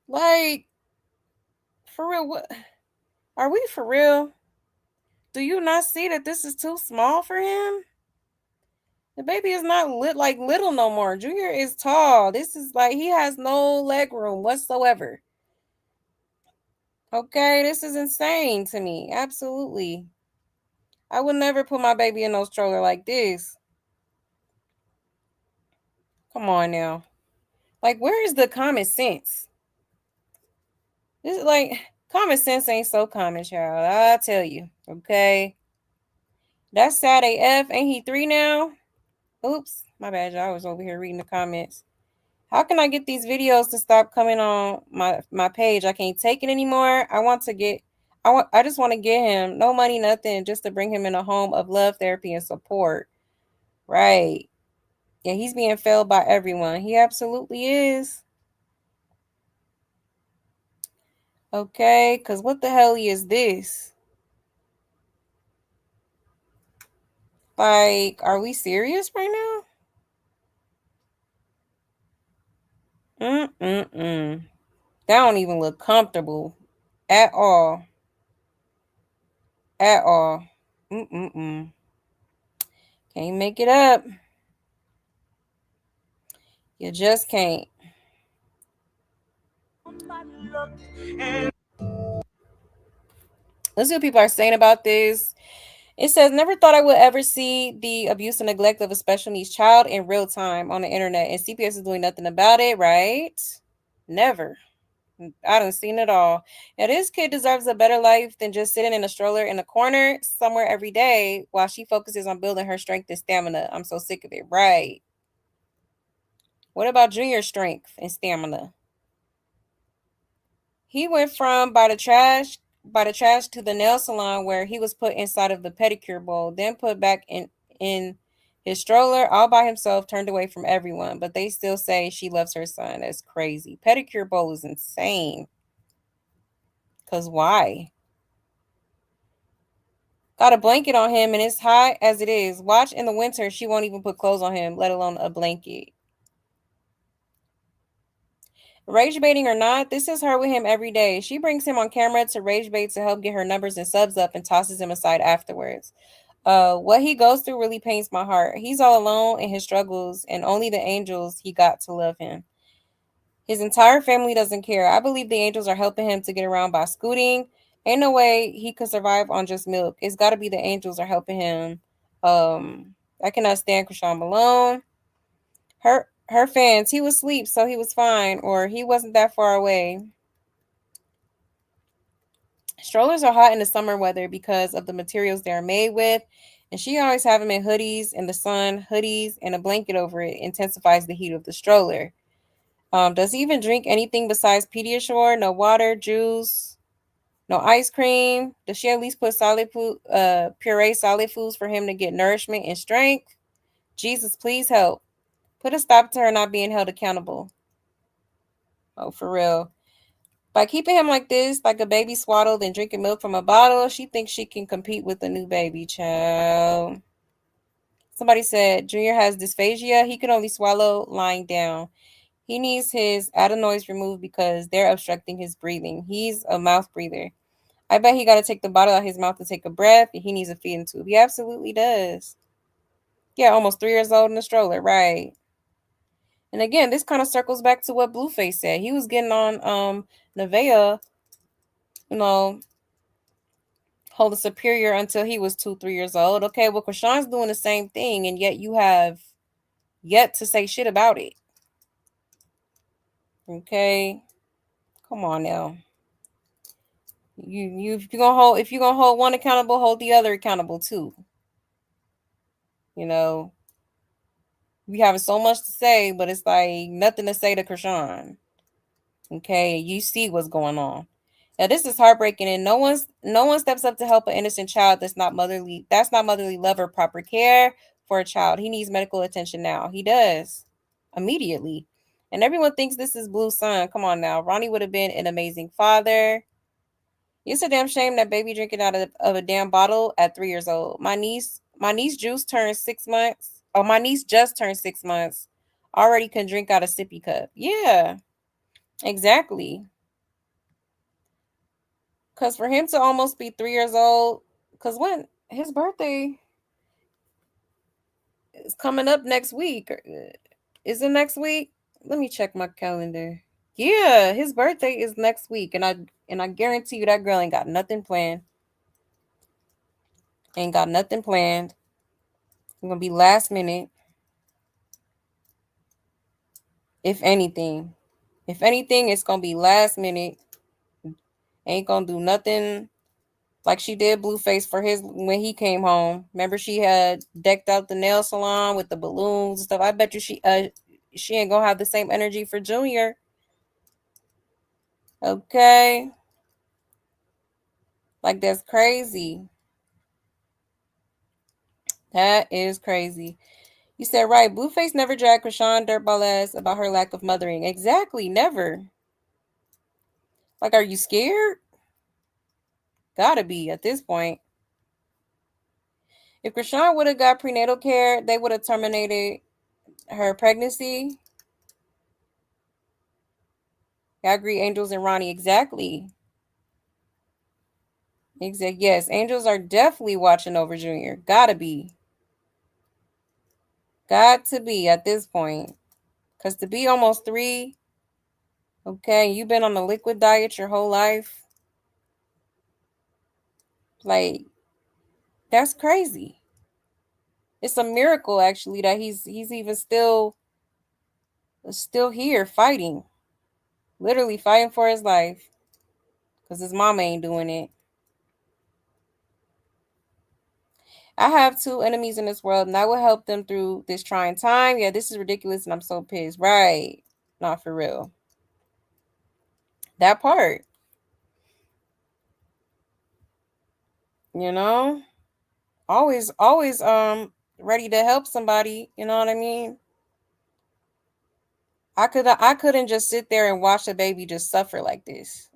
Like, for real, what are we for real? Do you not see that this is too small for him? The baby is not little no more. Junior is tall. This is like he has no leg room whatsoever. Okay, this is insane to me. Absolutely. I would never put my baby in no stroller like this. Come on now. Like, where is the common sense? This is like common sense ain't so common, child. I tell you. Okay. That's sad AF. Ain't he 3 now? Oops. My bad, y'all. I was over here reading the comments. How can I get these videos to stop coming on my page? I can't take it anymore. I I just want to get him no money, nothing, just to bring him in a home of love, therapy, and support. Right. Yeah, he's being failed by everyone. He absolutely is. Okay, because what the hell is this? Like, are we serious right now? That don't even look comfortable at all. At all. Can't make it up. You just can't. Let's see what people are saying about this. It says, never thought I would ever see the abuse and neglect of a special needs child in real time on the internet, and CPS is doing nothing about it, right? Never. I done seen it all. Now, this kid deserves a better life than just sitting in a stroller in a corner somewhere every day while she focuses on building her strength and stamina. I'm so sick of it, right? What about Junior's strength and stamina? He went from by the trash to the nail salon where he was put inside of the pedicure bowl, then put back in his stroller all by himself, turned away from everyone. But they still say she loves her son. That's crazy. Pedicure bowl is insane. Cause why? Got a blanket on him and it's hot as it is. Watch in the winter, she won't even put clothes on him, let alone a blanket. Rage baiting or not, this is her with him every day. She brings him on camera to rage bait to help get her numbers and subs up and tosses him aside afterwards. What he goes through really pains my heart. He's all alone in his struggles, and only the angels he got to love him. His entire family doesn't care. I believe the angels are helping him to get around by scooting. Ain't no way he could survive on just milk. It's got to be the angels are helping him. I cannot stand Chrisean Malone. Her fans, he was asleep, so he was fine, or he wasn't that far away. Strollers are hot in the summer weather because of the materials they're made with, and she always have them in hoodies in the sun, hoodies, and a blanket over it intensifies the heat of the stroller. Does he even drink anything besides Pediasure? No water, juice, no ice cream. Does she at least put solid food, puree solid foods for him to get nourishment and strength? Jesus, please help. Put a stop to her not being held accountable. Oh, for real. By keeping him like this, like a baby swaddled and drinking milk from a bottle, she thinks she can compete with the new baby child. Somebody said Junior has dysphagia. He can only swallow lying down. He needs his adenoids removed because they're obstructing his breathing. He's a mouth breather. I bet he got to take the bottle out of his mouth to take a breath, and he needs a feeding tube. He absolutely does. Yeah, almost 3 years old in a stroller, right? And again, this kind of circles back to what Blueface said. He was getting on Nevaeh, you know, hold a superior until he was 2, 3 years old. Okay, well, Chrisean's doing the same thing, and yet you have yet to say shit about it. Okay, come on now. You if you're gonna hold one accountable, hold the other accountable too. You know, we having so much to say, but it's like nothing to say to Chrisean. Okay, you see what's going on. Now this is heartbreaking, and no one steps up to help an innocent child that's not motherly love or proper care for a child. He needs medical attention now. He does. Immediately. And everyone thinks this is Blue's son. Come on now. Ronnie would have been an amazing father. It's a damn shame that baby drinking out of a damn bottle at 3 years old. My niece Juice turned 6 months. Oh, my niece just turned 6 months. Already can drink out a sippy cup. Yeah, exactly. Because for him to almost be 3 years old, because when his birthday is coming up next week, is it next week? Let me check my calendar. Yeah, his birthday is next week, and I guarantee you that girl ain't got nothing planned. Ain't got nothing planned. It's gonna be last minute, if anything. If anything, it's gonna be last minute. Ain't gonna do nothing like she did Blueface for his when he came home. Remember, she had decked out the nail salon with the balloons and stuff. I bet you she ain't gonna have the same energy for Junior. Okay. Like, that's crazy. That is crazy. You said right. Blueface never dragged Chrisean dirtball ass about her lack of mothering. Exactly. Never. Like, are you scared? Gotta be at this point. If Chrisean would have got prenatal care, they would have terminated her pregnancy. I agree, Angels and Ronnie. Exactly. Exactly. Yes, Angels are definitely watching over Junior. Gotta be. Got to be at this point. Because to be almost 3, okay, you've been on a liquid diet your whole life. Like, that's crazy. It's a miracle, actually, that he's even still here fighting. Literally fighting for his life. Because his mama ain't doing it. I have 2 enemies in this world, and I will help them through this trying time. Yeah, this is ridiculous, and I'm so pissed. Right. Not for real. That part. You know? Always ready to help somebody. You know what I mean? I couldn't just sit there and watch a baby just suffer like this.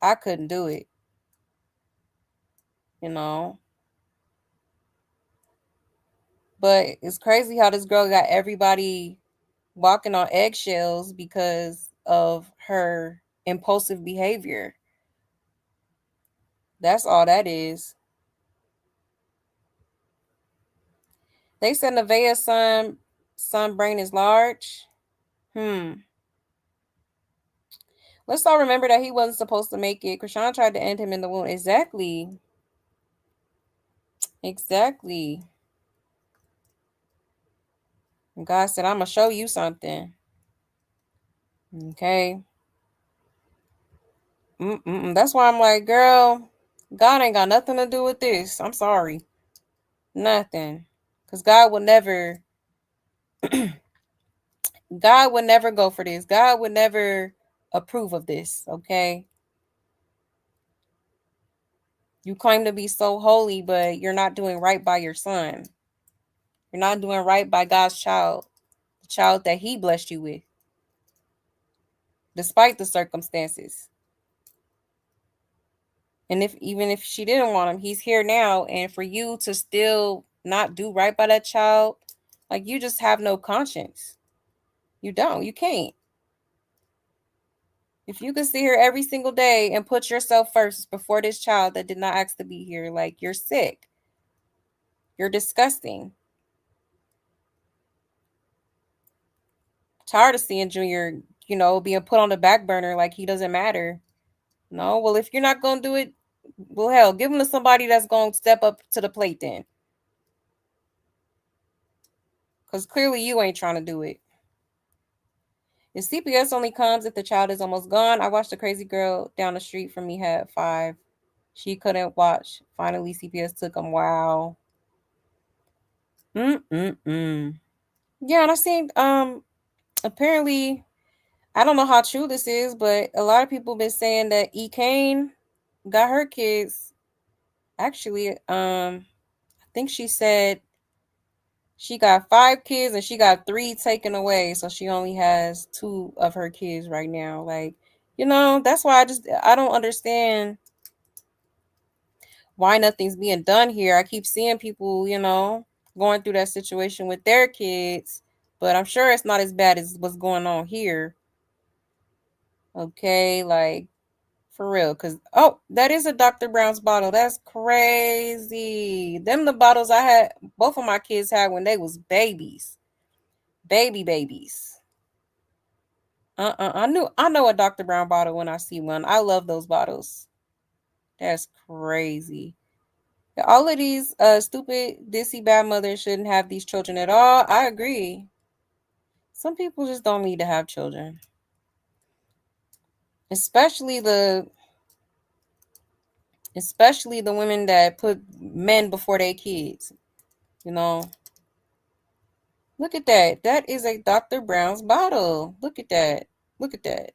I couldn't do it. You know? But it's crazy how this girl got everybody walking on eggshells because of her impulsive behavior. That's all that is. They said Nevaeh's son brain is large. Let's all remember that he wasn't supposed to make it. Chrisean tried to end him in the womb. Exactly. Exactly. And God said, I'm going to show you something. Okay. That's why I'm like, girl, God ain't got nothing to do with this. I'm sorry. Nothing. Because God would never go for this. God would never approve of this. Okay. You claim to be so holy, but you're not doing right by your son. You're not doing right by God's child, the child that he blessed you with, despite the circumstances. And even if she didn't want him, he's here now. And for you to still not do right by that child, like, you just have no conscience. You don't. You can't. If you could sit here every single day and put yourself first before this child that did not ask to be here, like, you're sick. You're disgusting. Tired of seeing Junior, being put on the back burner like he doesn't matter. No, well, if you're not going to do it, well, hell, give him to somebody that's going to step up to the plate then. Because clearly you ain't trying to do it. If CPS only comes if the child is almost gone. I watched a crazy girl down the street from me had 5. She couldn't watch. Finally, CPS took him. Wow. Yeah, and I seen, apparently, I don't know how true this is, but a lot of people been saying that E. Kane got her kids. Actually, I think she said she got 5 kids and she got 3 taken away. So she only has 2 of her kids right now. Like, that's why I don't understand why nothing's being done here. I keep seeing people, going through that situation with their kids, but I'm sure it's not as bad as what's going on here. Okay, like, for real. Because, that is a Dr. Brown's bottle. That's crazy. Them the bottles I had, both of my kids had when they was babies. Babies. I know a Dr. Brown bottle when I see one. I love those bottles. That's crazy. All of these stupid, dissy bad mothers shouldn't have these children at all. I agree. Some people just don't need to have children. Especially the women that put men before their kids. Look at that. That is a Dr. Brown's bottle. Look at that. Look at that.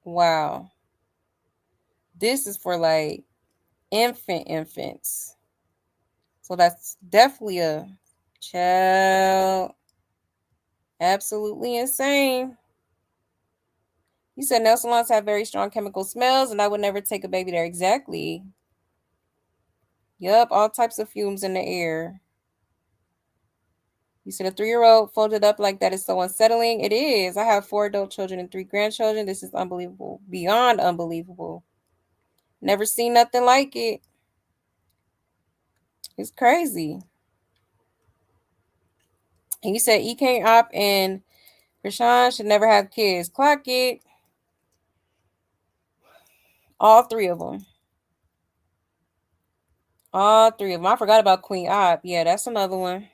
Wow. This is for, like, infants. So that's definitely a child. Absolutely insane. You said nail salons have very strong chemical smells, and I would never take a baby there. Exactly. Yup, all types of fumes in the air. You said a 3-year-old folded up like that is so unsettling. It is. I have 4 adult children and 3 grandchildren. This is unbelievable. Beyond unbelievable. Never seen nothing like it. It's crazy. And you said EK Op and Chrisean should never have kids. Clock it. All 3 of them. All 3 of them. I forgot about Queen Op. Yeah, that's another one.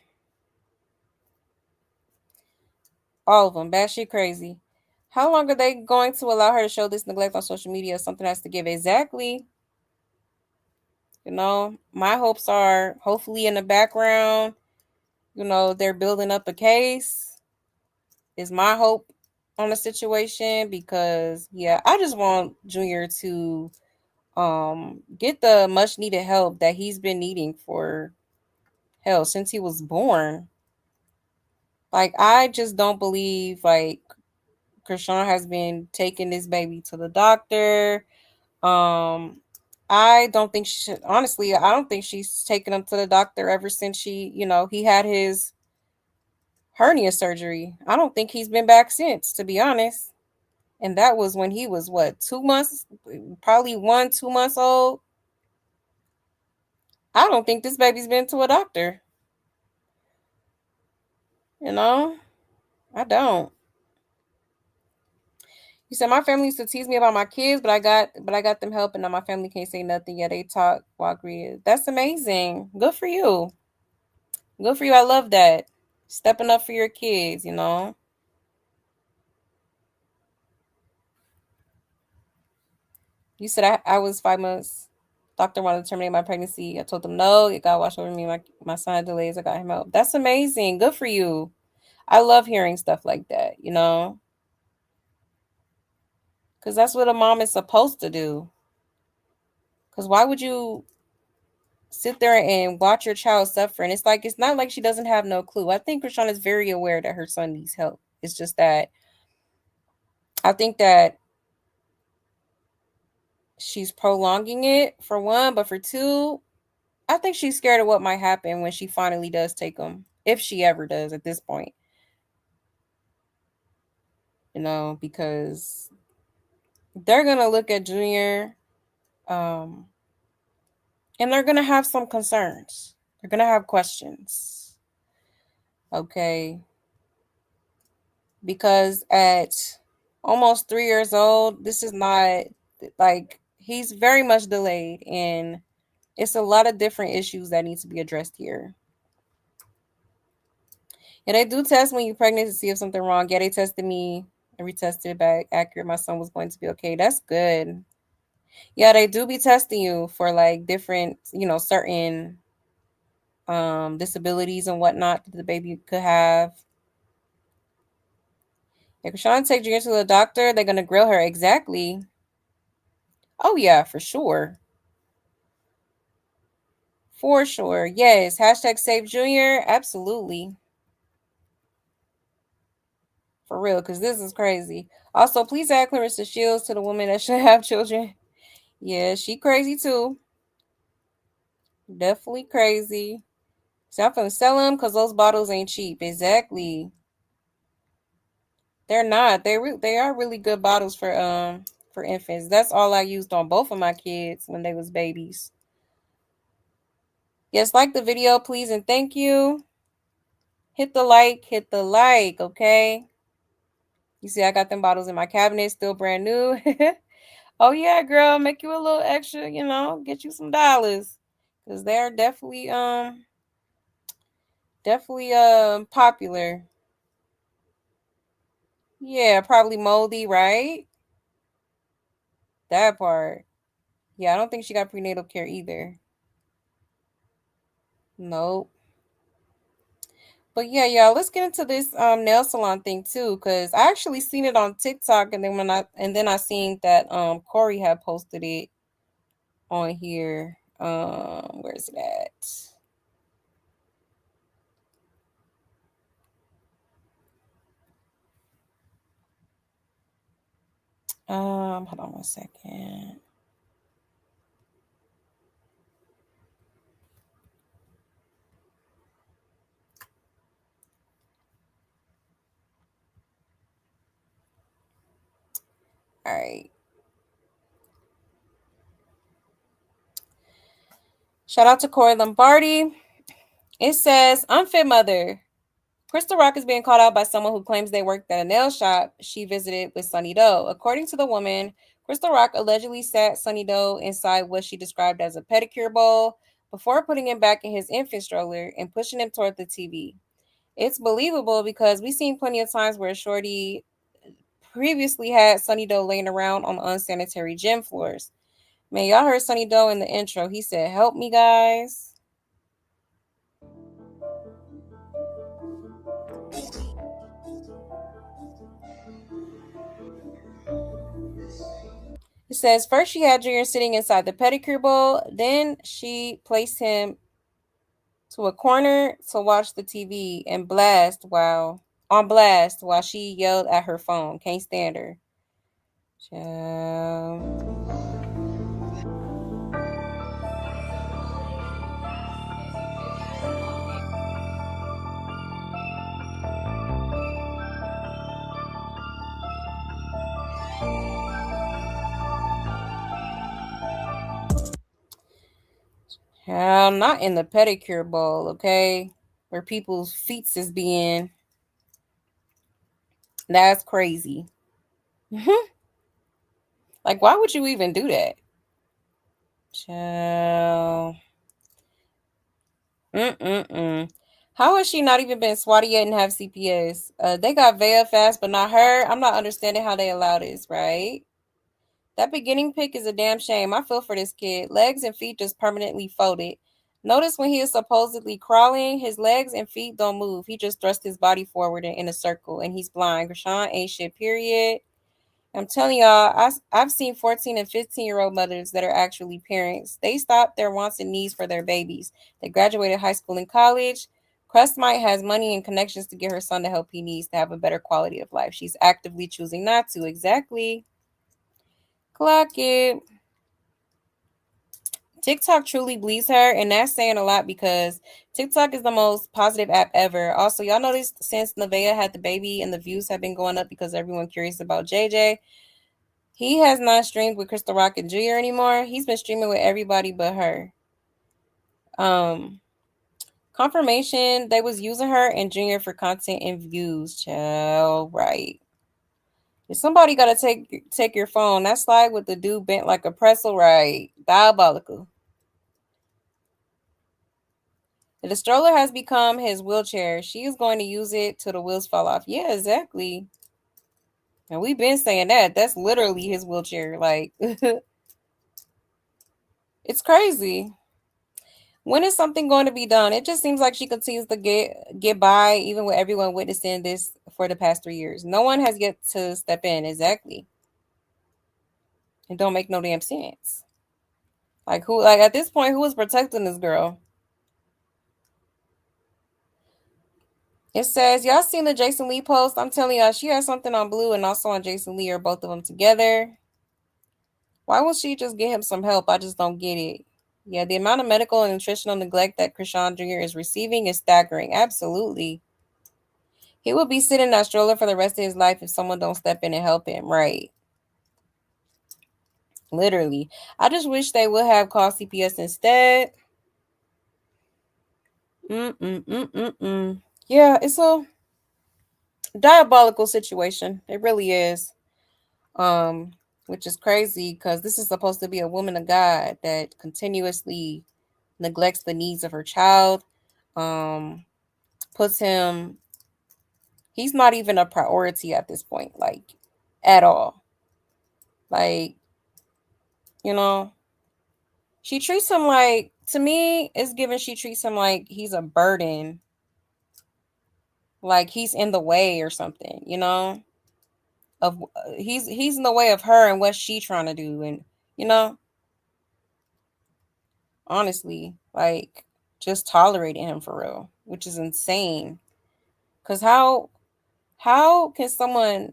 All of them. Bad shit crazy. How long are they going to allow her to show this neglect on social media? Something has to give. Exactly. You know, my hopes are hopefully in the background, you know, they're building up a case. Is my hope on the situation, because yeah, I just want Junior to get the much needed help that he's been needing for hell since he was born. Like, I just don't believe like Chrisean has been taking this baby to the doctor. I don't think she should, honestly, I don't think she's taken him to the doctor ever since he had his hernia surgery. I don't think he's been back since, to be honest. And that was when he was what, 2 months, probably 1-2 months old. I don't think this baby's been to a doctor. You know, I don't. He said my family used to tease me about my kids, but I got them help, and now my family can't say nothing. Yeah, they talk while agreeing. That's amazing. Good for you. Good for you. I love that. Stepping up for your kids, you know. You said I was 5 months. Doctor wanted to terminate my pregnancy. I told them no. It got washed over me. My son had delays. I got him out. That's amazing. Good for you. I love hearing stuff like that, you know. Because that's what a mom is supposed to do. Because why would you sit there and watch your child suffer? And it's not like she doesn't have no clue. I think Chrisean is very aware that her son needs help. It's just that I think that she's prolonging it, for one, but for two, I think she's scared of what might happen when she finally does take him, if she ever does at this point. You know, because they're gonna look at Junior, and they're gonna have some concerns. They're gonna have questions. Okay. Because at almost 3 years old, this is not like, he's very much delayed, and it's a lot of different issues that need to be addressed here. Yeah, they do test when you're pregnant to see if something wrong. Yeah, they tested me and retested it back accurate. My son was going to be okay. That's good. Yeah, they do be testing you for like different, certain disabilities and whatnot that the baby could have. If Chrisean take Junior to the doctor, they're gonna grill her. Exactly. Oh yeah, for sure. For sure. Yes. Hashtag save Junior. Absolutely. For real, because this is crazy. Also, please add Clarissa Shields to the woman that should have children. Yeah, she crazy too. Definitely crazy. So I'm gonna sell them because those bottles ain't cheap. Exactly. They're not. They are really good bottles for infants. That's all I used on both of my kids when they was babies. Yes, like the video, please, and thank you. Hit the like, okay? You see, I got them bottles in my cabinet, still brand new. Oh yeah, girl, make you a little extra, get you some dollars. Cause they're definitely popular. Yeah, probably moldy, right? That part. Yeah, I don't think she got prenatal care either. Nope. But yeah, y'all, let's get into this nail salon thing too, because I actually seen it on TikTok, and then I seen that Corey had posted it on here. Where's it at? Hold on one second. All right. Shout out to Corey Lombardi. It says, unfit mother. Crystal Rock is being called out by someone who claims they worked at a nail shop she visited with Sunny Doe. According to the woman, Crystal Rock allegedly sat Sunny Doe inside what she described as a pedicure bowl before putting him back in his infant stroller and pushing him toward the TV. It's believable because we've seen plenty of times where Shorty previously had Sunny Doe laying around on unsanitary gym floors. Man, y'all heard Sunny Doe in the intro. He said, "Help me, guys." It says first she had Junior sitting inside the pedicure bowl, then she placed him to a corner to watch the TV and blast while she yelled at her phone. Can't stand her. Not in the pedicure bowl, okay? Where people's feet is being. That's crazy. Like, why would you even do that? Child. How has she not even been swatted yet and have CPS? They got Vea fast, but not her. I'm not understanding how they allow this, right? That beginning pick is a damn shame. I feel for this kid. Legs and feet just permanently folded. Notice when he is supposedly crawling, his legs and feet don't move. He just thrusts his body forward in a circle, and he's blind. Chrisean ain't shit, period. I'm telling y'all, I've seen 14 and 15-year-old mothers that are actually parents. They stopped their wants and needs for their babies. They graduated high school and college. Crest might has money and connections to get her son the help he needs to have a better quality of life. She's actively choosing not to. Exactly. Clock it. TikTok truly bleeds her, and that's saying a lot because TikTok is the most positive app ever. Also, y'all noticed since Nevaeh had the baby and the views have been going up because everyone curious about JJ. He has not streamed with Crystal Rock and Junior anymore. He's been streaming with everybody but her. Confirmation they was using her and Junior for content and views. Child, right. If somebody gotta take your phone, that slide with the dude bent like a pretzel, right? Diabolical. The stroller has become his wheelchair. She is going to use it till the wheels fall off. Yeah, exactly. And we've been saying that. That's literally his wheelchair. Like, it's crazy. When is something going to be done? It just seems like she continues to get by, even with everyone witnessing this for the past 3 years. No one has yet to step in. Exactly. It don't make no damn sense. Like who? Like at this point, who is protecting this girl? It says, y'all seen the Jason Lee post? I'm telling y'all, she has something on Blue and also on Jason Lee or both of them together. Why won't she just get him some help? I just don't get it. Yeah, the amount of medical and nutritional neglect that Chrisean Jr. is receiving is staggering. Absolutely. He will be sitting in that stroller for the rest of his life if someone don't step in and help him. Right. Literally. I just wish they would have called CPS instead. Yeah, it's a diabolical situation. It really is. Which is crazy because this is supposed to be a woman of God that continuously neglects the needs of her child. Puts him, he's not even a priority at this point, like at all. Like, you know, she treats him like, to me, it's given she treats him like he's a burden. Like he's in the way or something, you know? Of he's in the way of her and what she's trying to do, and you know, honestly. Like, just tolerating him for real, which is insane. Cause how can someone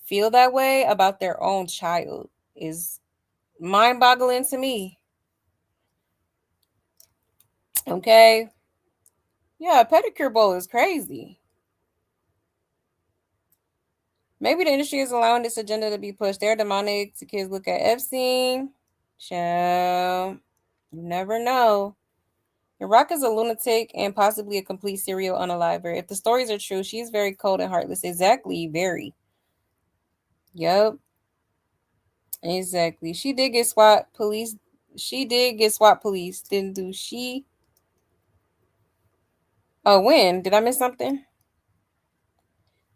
feel that way about their own child is mind-boggling to me. Okay. Yeah, pedicure bowl is crazy. Maybe the industry is allowing this agenda to be pushed. They're demonic to kids look at Epstein. Child. You never know. The Rock is a lunatic and possibly a complete serial unaliver. If the stories are true, she's very cold and heartless. Exactly, very. Yep. Exactly. She did get SWAT police. She did get SWAT police. Didn't do she? Oh, when? Did I miss something?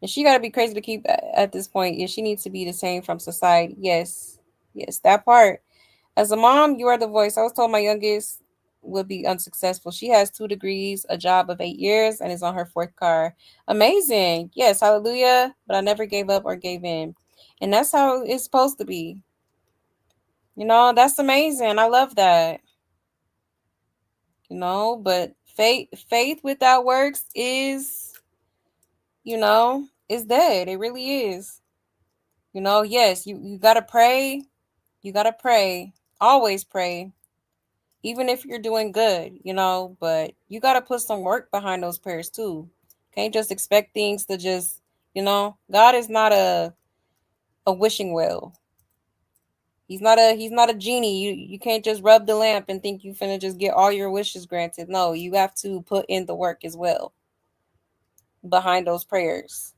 And she got to be crazy to keep at this point. Yeah, she needs to be the same from society. Yes. Yes, that part. As a mom, you are the voice. I was told my youngest would be unsuccessful. She has 2 degrees, a job of 8 years, and is on her 4th car. Amazing. Yes, hallelujah. But I never gave up or gave in. And that's how it's supposed to be. That's amazing. I love that. But faith without works is dead. It really is. Yes, you gotta pray. You gotta pray. Always pray. Even if you're doing good, but you gotta put some work behind those prayers too. Can't just expect things to God is not a wishing well. He's not a genie. You can't just rub the lamp and think you finna just get all your wishes granted. No, you have to put in the work as well behind those prayers.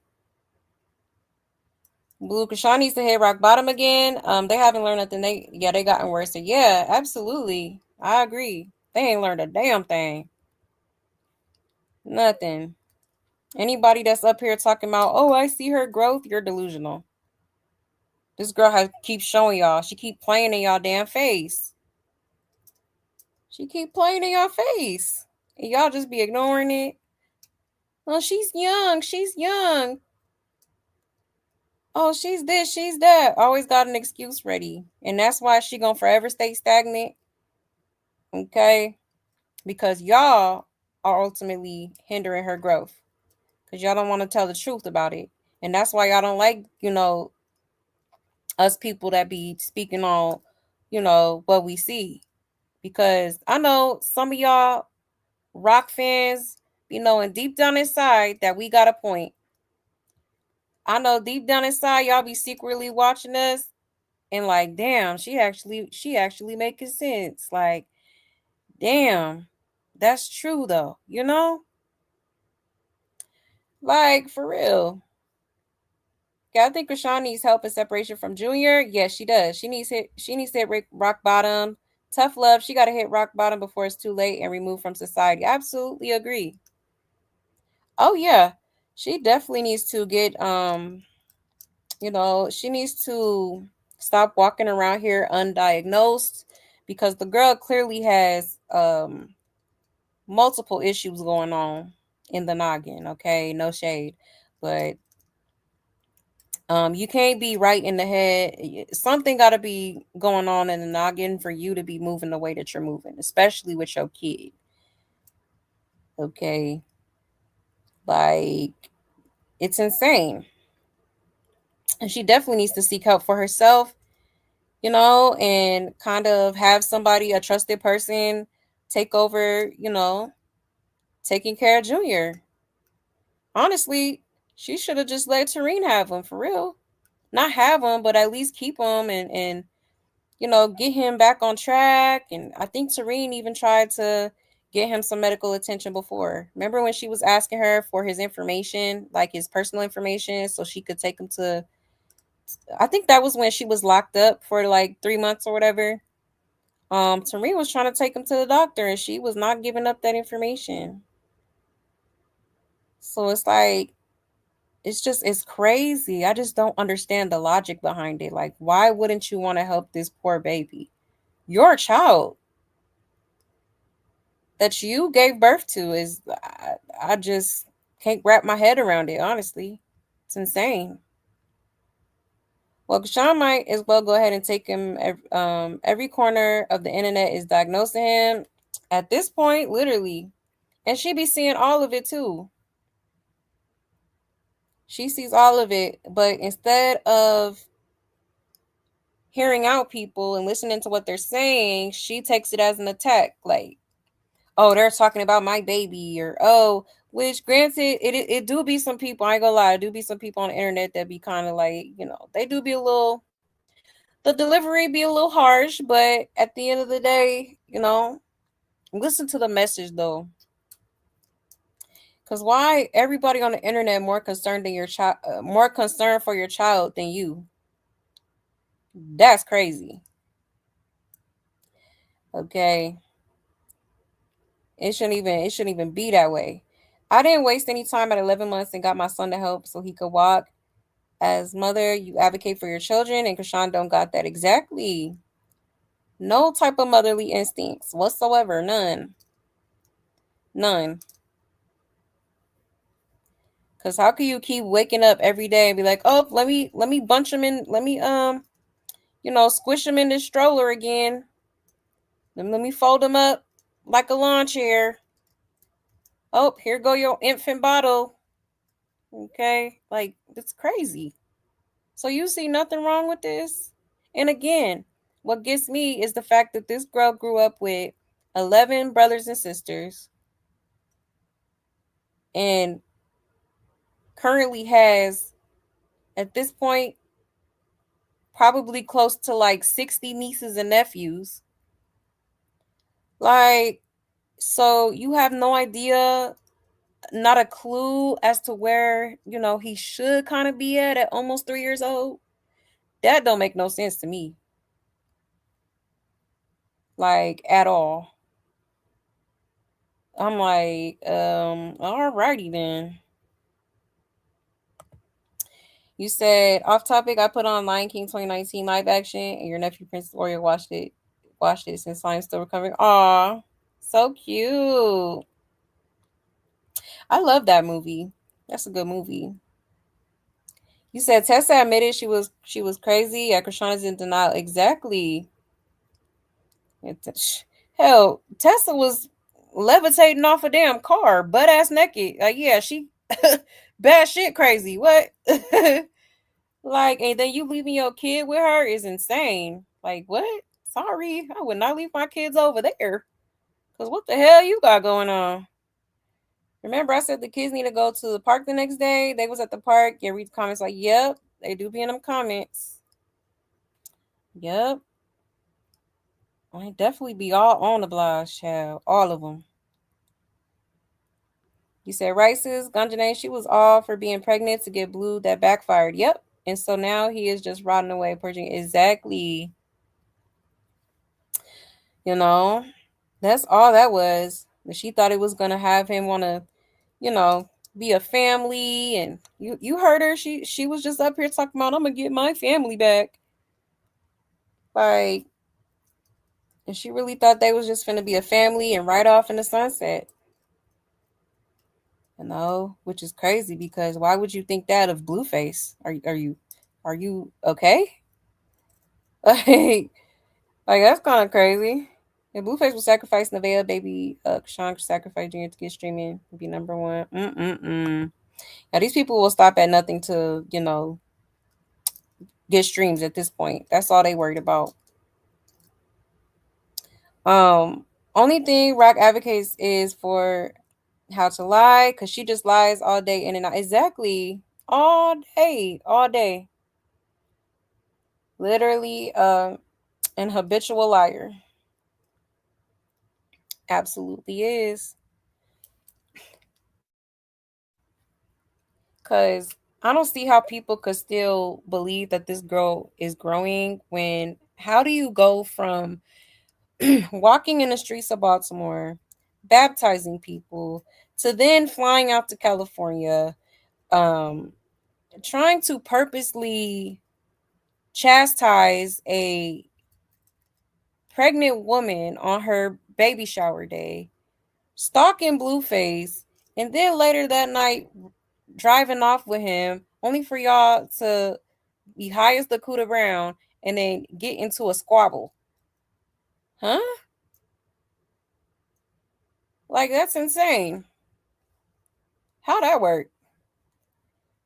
Blue Krishan needs to hit rock bottom again. They haven't learned nothing. They gotten worse. So yeah, absolutely. I agree. They ain't learned a damn thing. Nothing. Anybody that's up here talking about, oh, I see her growth, you're delusional. This girl keeps showing y'all. She keep playing in y'all damn face. She keep playing in y'all face. And y'all just be ignoring it. Oh, she's young. She's young. Oh, she's this, she's that. Always got an excuse ready. And that's why she gonna forever stay stagnant. Okay? Because y'all are ultimately hindering her growth. Because y'all don't want to tell the truth about it. And that's why y'all don't like, us people that be speaking on, what we see. Because I know some of y'all rock fans be knowing deep down inside that we got a point. I know deep down inside y'all be secretly watching us and like, damn, she actually making sense. Like, damn, that's true though. Like, for real. Yeah, I think Rashawn needs help in separation from Junior. Yes, she does. She needs to hit rock bottom. Tough love. She got to hit rock bottom before it's too late and removed from society. Absolutely agree. Oh yeah, she definitely needs to get she needs to stop walking around here undiagnosed because the girl clearly has multiple issues going on in the noggin. Okay, no shade, but you can't be right in the head. Something got to be going on in the noggin for you to be moving the way that you're moving, especially with your kid. Okay. Like, it's insane. And she definitely needs to seek help for herself, and kind of have somebody, a trusted person, take over, taking care of Junior. Honestly, she should have just let Tareen have him for real. Not have him, but at least keep him and get him back on track. And I think Tareen even tried to get him some medical attention before. Remember when she was asking her for his information, like his personal information, so she could take him to, I think that was when she was locked up for like 3 months or whatever. Tareen was trying to take him to the doctor and she was not giving up that information. So it's like, it's crazy. I just don't understand the logic behind it. Like, why wouldn't you want to help this poor baby? Your child that you gave birth to I just can't wrap my head around it, honestly. It's insane. Well, Chrisean might as well go ahead and take him. Every corner of the internet is diagnosing him at this point, literally. And she be seeing all of it too. She sees all of it. But instead of hearing out people and listening to what they're saying, she takes it as an attack. Like, oh, they're talking about my baby, or oh, which granted, it do be some people, I ain't gonna lie, it do be some people on the internet that be kind of like, they do be a little, the delivery be a little harsh, but at the end of the day, listen to the message though. Because why everybody on the internet more concerned than your child, more concerned for your child than you? That's crazy. Okay, it shouldn't even be that way. I didn't waste any time at 11 months and got my son to help so he could walk. As mother, you advocate for your children, and Chrisean don't got that exactly. No type of motherly instincts whatsoever. None. None. Cause how can you keep waking up every day and be like, oh, let me bunch him in, let me squish him in this stroller again. Then let me fold him up like a lawn chair. Oh, here go your infant bottle. Okay, like it's crazy. So you see nothing wrong with this? And again, what gets me is the fact that this girl grew up with 11 brothers and sisters and currently has, at this point, probably close to like 60 nieces and nephews. Like, so you have no idea, not a clue as to where, he should kind of be at almost 3 years old. That don't make no sense to me. Like, at all. I'm like, alrighty then. You said off topic. I put on Lion King 2019 live action, and your nephew Princess Warrior watched it. Watched it since I'm still recovering. Aw, so cute. I love that movie. That's a good movie. You said Tessa admitted she was crazy. Yeah, Chrisean is in denial. Exactly. Hell, Tessa was levitating off a damn car, butt ass naked. Like, yeah, she bad shit crazy. What? Like, and then you leaving your kid with her is insane. Like, what? Sorry, I would not leave my kids over there. Cause what the hell you got going on? Remember, I said the kids need to go to the park the next day. They was at the park. Yeah, read the comments. Like, yep, they do be in them comments. Yep, I definitely be all on the blog, child. All of them. You said Rice's Gunjane, she was all for being pregnant to get Blue that backfired. Yep. And so now he is just rotting away, purging. Exactly. That's all that was. She thought it was gonna have him want to, be a family, and you heard her. She was just up here talking about, I'm gonna get my family back. Like, and she really thought they was just gonna be a family and ride off in the sunset. Which is crazy because why would you think that of Blueface? Are you okay? Like that's kind of crazy. If Blueface will sacrifice Nevaeh, baby, Chrisean sacrifice Junior to get streaming, be number one. Now these people will stop at nothing to, get streams at this point. That's all they worried about. Only thing Rock advocates is for how to lie, because she just lies all day in and out. Exactly. All day. Literally, an habitual liar. Absolutely is. Because I don't see how people could still believe that this girl is growing when, how do you go from walking in the streets of Baltimore, baptizing people, to then flying out to California, trying to purposely chastise a pregnant woman on her baby shower day, stalking Blueface, and then later that night driving off with him, only for y'all to be high as the Cuda Brown, and then get into a squabble. Huh? Like, that's insane. How that work?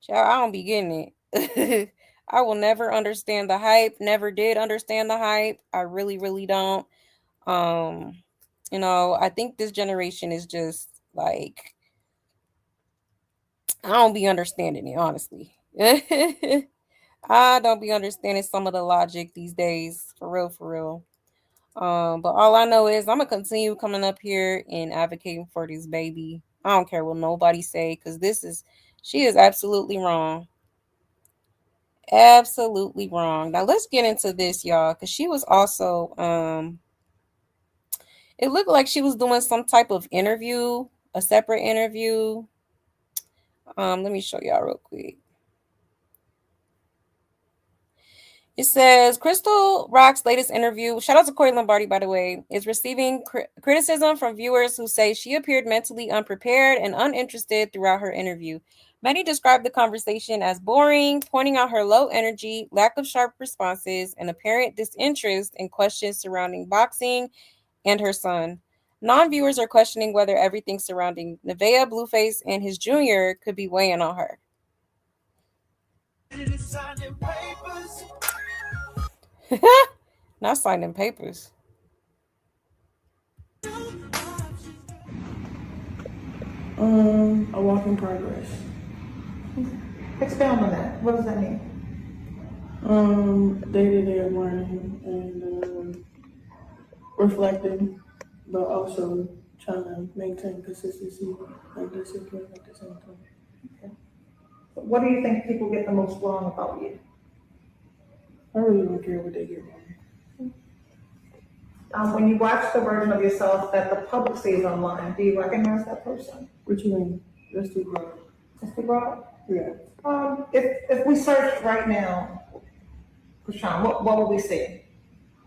Child, I don't be getting it. I will never understand the hype. Never did understand the hype. I really, really don't. Um, I think this generation is just like I don't be understanding it, honestly. I don't be understanding some of the logic these days, for real, for real. But all I know is I'm gonna continue coming up here and advocating for this baby. I don't care what nobody say, because she is absolutely wrong. Absolutely wrong. Now let's get into this, y'all, because she was also it looked like she was doing some type of interview, a separate interview. Let me show y'all real quick. It says Crystal Rock's latest interview, shout out to Corey Lombardi, by the way, is receiving criticism from viewers who say she appeared mentally unprepared and uninterested throughout her interview. Many described the conversation as boring, pointing out her low energy, lack of sharp responses, and apparent disinterest in questions surrounding boxing and her son. Non-viewers are questioning whether everything surrounding Nevaeh, Blueface, and his junior could be weighing on her. Not signing papers. A work in progress. Expound on that. What does that mean? Day-to-day of learning and reflecting, but also trying to maintain consistency and discipline at the same time. Okay. So what do you think people get the most wrong about you? I really don't care what they get wrong. When you watch the version of yourself that the public sees online, do you recognize that person? What you mean? That's too broad. That's too broad? Yeah. If we search right now, Chrisean, what will we see?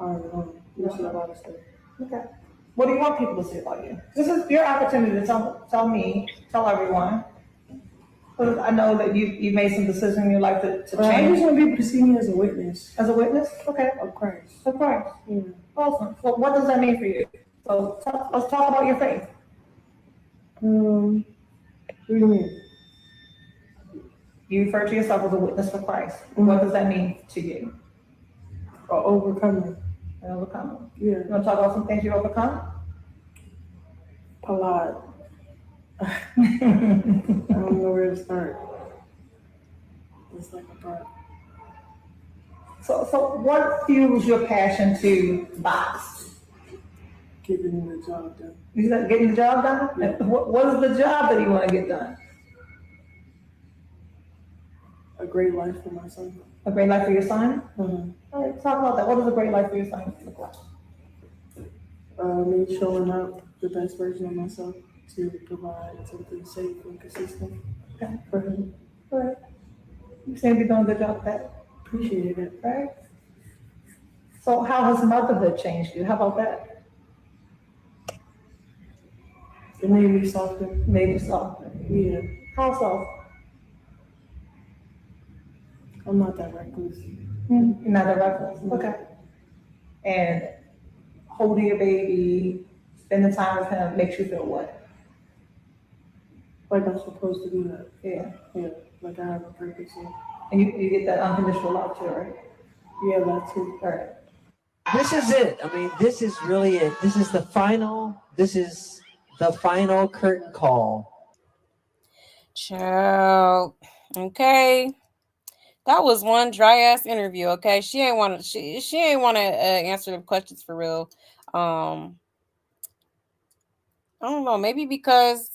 I don't know. You see a lot of stuff. Okay. What do you want people to see about you? This is your opportunity to tell me, tell everyone. Because I know that you made some decisions in your life to change. I just want people to see me as a witness. As a witness? Okay. Of Christ. Of Christ. Yeah. Awesome. So what does that mean for you? So let's talk about your faith. What do you mean? You refer to yourself as a witness for Christ. Mm-hmm. What does that mean to you? Overcoming. An overcomer. Yeah. You want to talk about some things you overcome? A lot. I don't know where to start. It's like a part. So what fuels your passion to box? Getting the job done. You said getting the job done? Yeah. What is the job that you want to get done? A great life for my son. A great life for your son? Mm-hmm. All right, talk about that. What does a great life for your son look like? Me showing up the best version of myself to provide something safe and consistent for him. All right. You seem to be doing a good job with that. Appreciate it. Right? So how has motherhood changed you? How about that? It made me softer. Made you softer? Yeah. How soft? I'm not that reckless. You're not that reckless? Mm-hmm. Okay. And holding your baby, spending time with him makes you feel what? Like I'm supposed to do that. Yeah. Yeah. Like I have a purpose. Yeah. And you get that unconditional love too, right? Yeah, that too. All right. This is it. I mean, this is really it. This is the final curtain call. Child. Okay. That was one dry ass interview. Okay, she ain't want to answer the questions for real. I don't know. Maybe because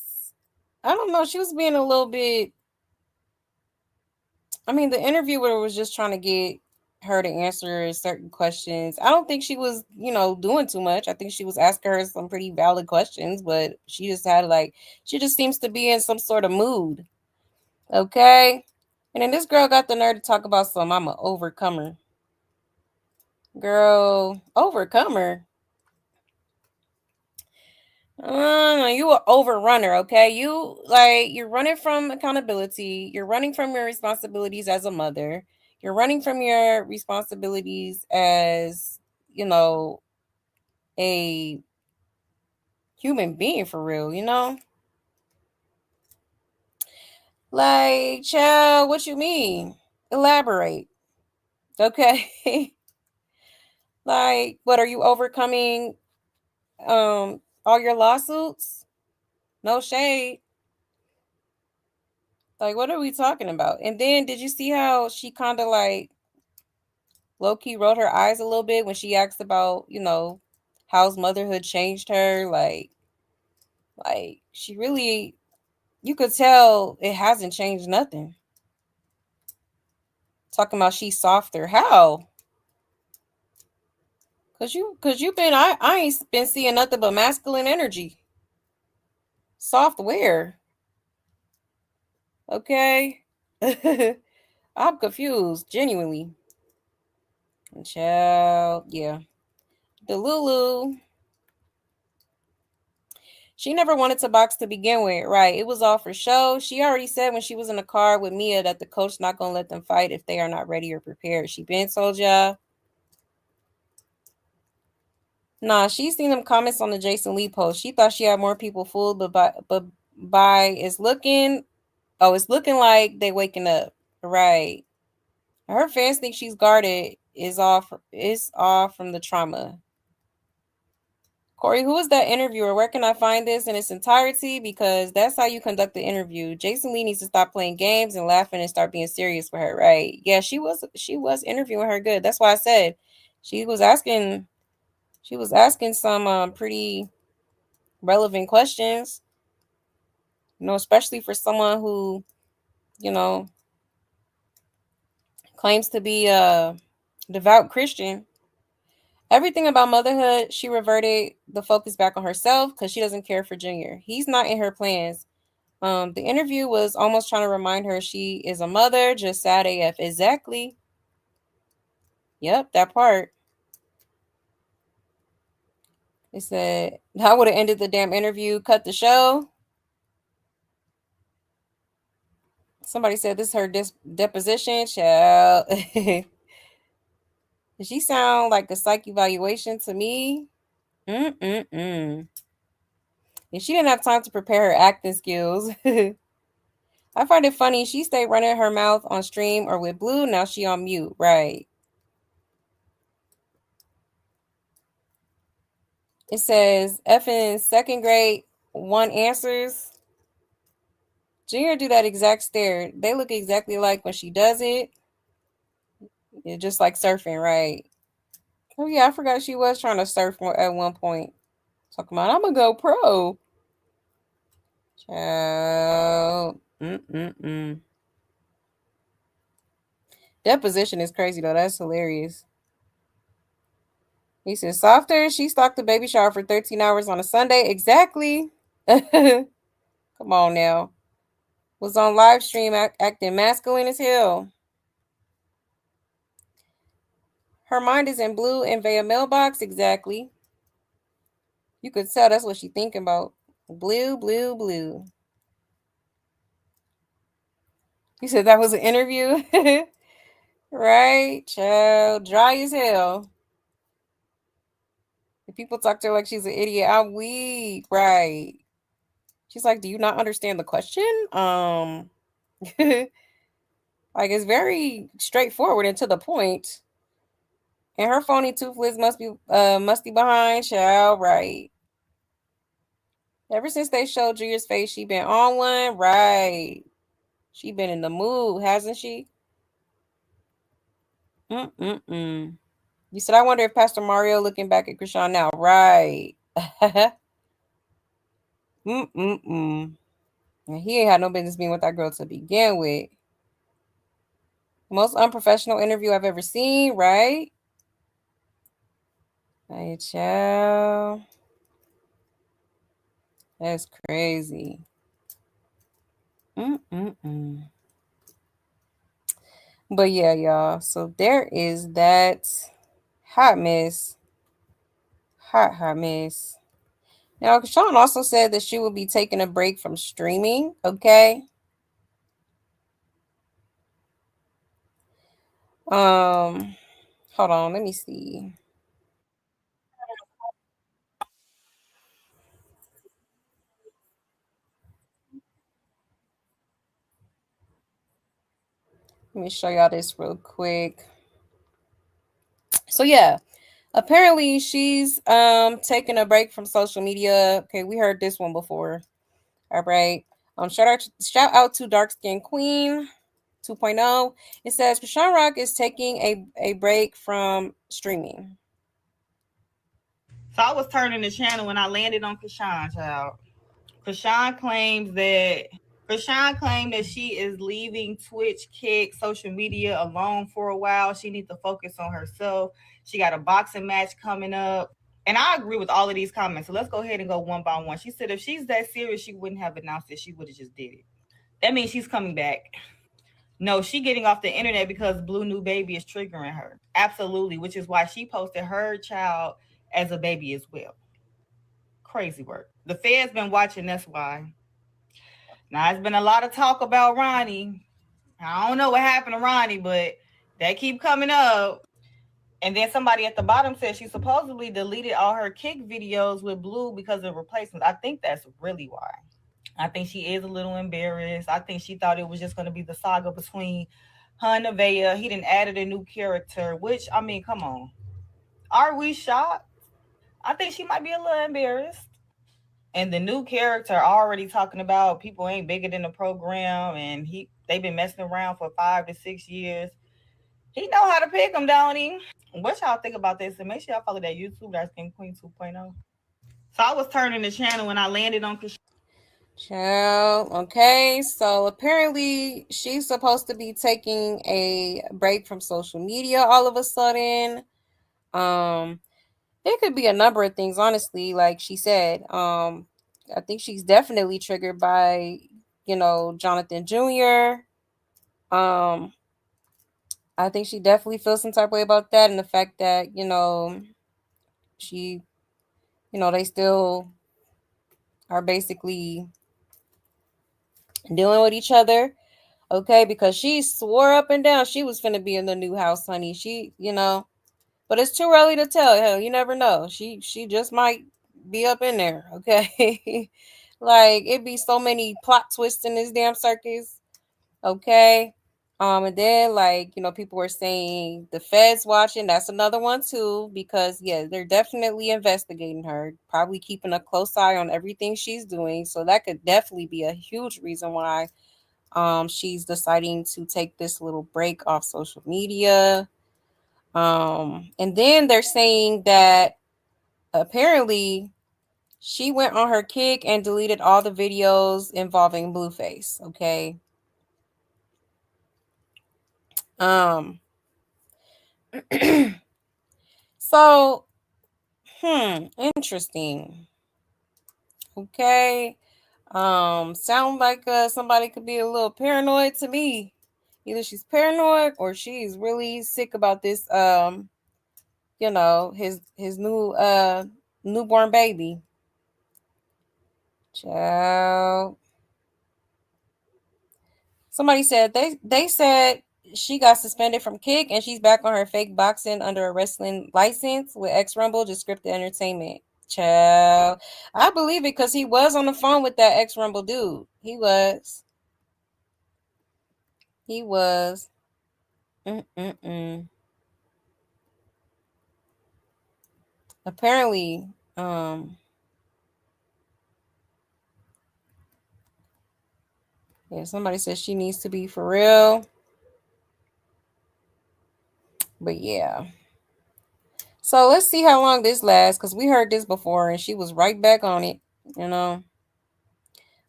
I don't know. She was being a little bit. I mean, the interviewer was just trying to get her to answer certain questions. I don't think she was, doing too much. I think she was asking her some pretty valid questions, but she just seems to be in some sort of mood. Okay. And then this girl got the nerve to talk about I'm an overcomer. Girl, overcomer. You an overrunner, okay? You're running from accountability. You're running from your responsibilities as a mother. You're running from your responsibilities as, you know, a human being for real, you know? Like, child, what you mean? Elaborate. Okay. Like, what are you overcoming all your lawsuits? No shade. Like, what are we talking about? And then did you see how she kind of like low-key rolled her eyes a little bit when she asked about, you know, how's motherhood changed her? Like she really, you could tell it hasn't changed nothing. Talking about she's softer. How? Cause you been I ain't been seeing nothing but masculine energy. Software. Okay. I'm confused, genuinely. Child, yeah. The Lulu. She never wanted to box to begin with, right? It was all for show. She already said when she was in the car with Mia that the coach not gonna let them fight if they are not ready or prepared. She been told y'all. Nah, she seen them comments on the Jason Lee post. She thought she had more people fooled, but by it's looking, oh, it's looking like they waking up, right? Her fans think she's guarded. Is off from the trauma. Corey, who is that interviewer? Where can I find this in its entirety? Because that's how you conduct the interview. Jason Lee needs to stop playing games and laughing and start being serious with her, right? Yeah, she was interviewing her good. That's why I said she was asking some pretty relevant questions, you know, especially for someone who, you know, claims to be a devout Christian. Everything about motherhood, she reverted the focus back on herself because she doesn't care for Junior. He's not in her plans. The interview was almost trying to remind her she is a mother, just sad AF. Exactly. Yep, that part. It said, I would have ended the damn interview, cut the show. Somebody said this is her deposition. Child. Does she sound like a psych evaluation to me? Mm-mm-mm. And she didn't have time to prepare her acting skills. I find it funny. She stayed running her mouth on stream or with Blue. Now she on mute. Right. It says F in second grade, one answers. Junior do that exact stare. They look exactly like when she does it. It's just like surfing, right? Oh yeah, I forgot she was trying to surf at one point. Talking about I'm gonna go pro. Child. Mm-mm-mm. That position is crazy though. That's hilarious. He said softer. She stalked the baby shower for 13 hours on a Sunday. Exactly. Come on now. Was on live stream acting masculine as hell. Her mind is in Blue and Via mailbox. Exactly. You could tell that's what she's thinking about. Blue, blue, blue. You said that was an interview? Right? Child. Dry as hell. If people talk to her like she's an idiot, I'm weak. Right. She's like, do you not understand the question? Like it's very straightforward and to the point. And her phony toothless must be musty behind, child, right. Ever since they showed Junior's face, she been on one, right. She been in the mood, hasn't she? Mm-mm-mm. You said, I wonder if Pastor Mario looking back at Chrisean now, right. Mm-mm-mm. And he ain't had no business being with that girl to begin with. Most unprofessional interview I've ever seen, right? Hey, child. That's crazy. Mm-mm-mm. But yeah, y'all. So there is that hot mess. Hot mess. Now, Sean also said that she will be taking a break from streaming. Okay. Hold on, let me see. Let me show y'all this real quick. So yeah, apparently she's taking a break from social media. Okay, we heard this one before. All right. Shout out to Dark Skin Queen 2.0. It says Chrisean Rock is taking a break from streaming. So I was turning the channel when I landed on Chrisean, child. Chrisean claimed that she is leaving Twitch, Kick, social media alone for a while. She needs to focus on herself. She got a boxing match coming up. And I agree with all of these comments. So let's go ahead and go one by one. She said if she's that serious, she wouldn't have announced it. She would have just did it. That means she's coming back. No, she getting off the internet because Blue New Baby is triggering her. Absolutely, which is why she posted her child as a baby as well. Crazy work. The Fed's been watching, that's why. Now, it's been a lot of talk about Ronnie. I don't know what happened to Ronnie, but they keep coming up. And then somebody at the bottom said she supposedly deleted all her Kick videos with Blue because of replacements. I think that's really why. I think she is a little embarrassed. I think she thought it was just going to be the saga between her and Nevaeh. He didn't added a new character, which, I mean, come on. Are we shocked? I think she might be a little embarrassed. And the new character already talking about people ain't bigger than the program, and they've been messing around for 5 to 6 years. He know how to pick them, don't he? What y'all think about this? And make sure y'all follow that YouTube, Dark Skin Queen 2.0. So I was turning the channel when I landed on Child. Okay, so apparently she's supposed to be taking a break from social media all of a sudden. It could be a number of things, honestly, like she said. I think she's definitely triggered by, Jonathan Jr. Um, I think she definitely feels some type of way about that, and the fact that, she, they still are basically dealing with each other. Okay, because she swore up and down she was finna be in the new house, honey. But it's too early to tell. Hell, you never know. She just might be up in there. Okay, like it be so many plot twists in this damn circus. Okay, and then people were saying the feds watching. That's another one too, because yeah, they're definitely investigating her, probably keeping a close eye on everything she's doing. So that could definitely be a huge reason why she's deciding to take this little break off social media. And then they're saying that apparently she went on her Kick and deleted all the videos involving Blueface. Okay. Um so interesting. Okay. Sound like somebody could be a little paranoid to me. Either she's paranoid or she's really sick about this his new newborn baby. Child. Somebody said they said she got suspended from Kick and she's back on her fake boxing under a wrestling license with X Rumble, just scripted entertainment. Child. I believe it because he was on the phone with that X Rumble dude. He was. He was. Apparently, yeah, somebody said she needs to be for real. But yeah. So let's see how long this lasts, because we heard this before and she was right back on it, you know.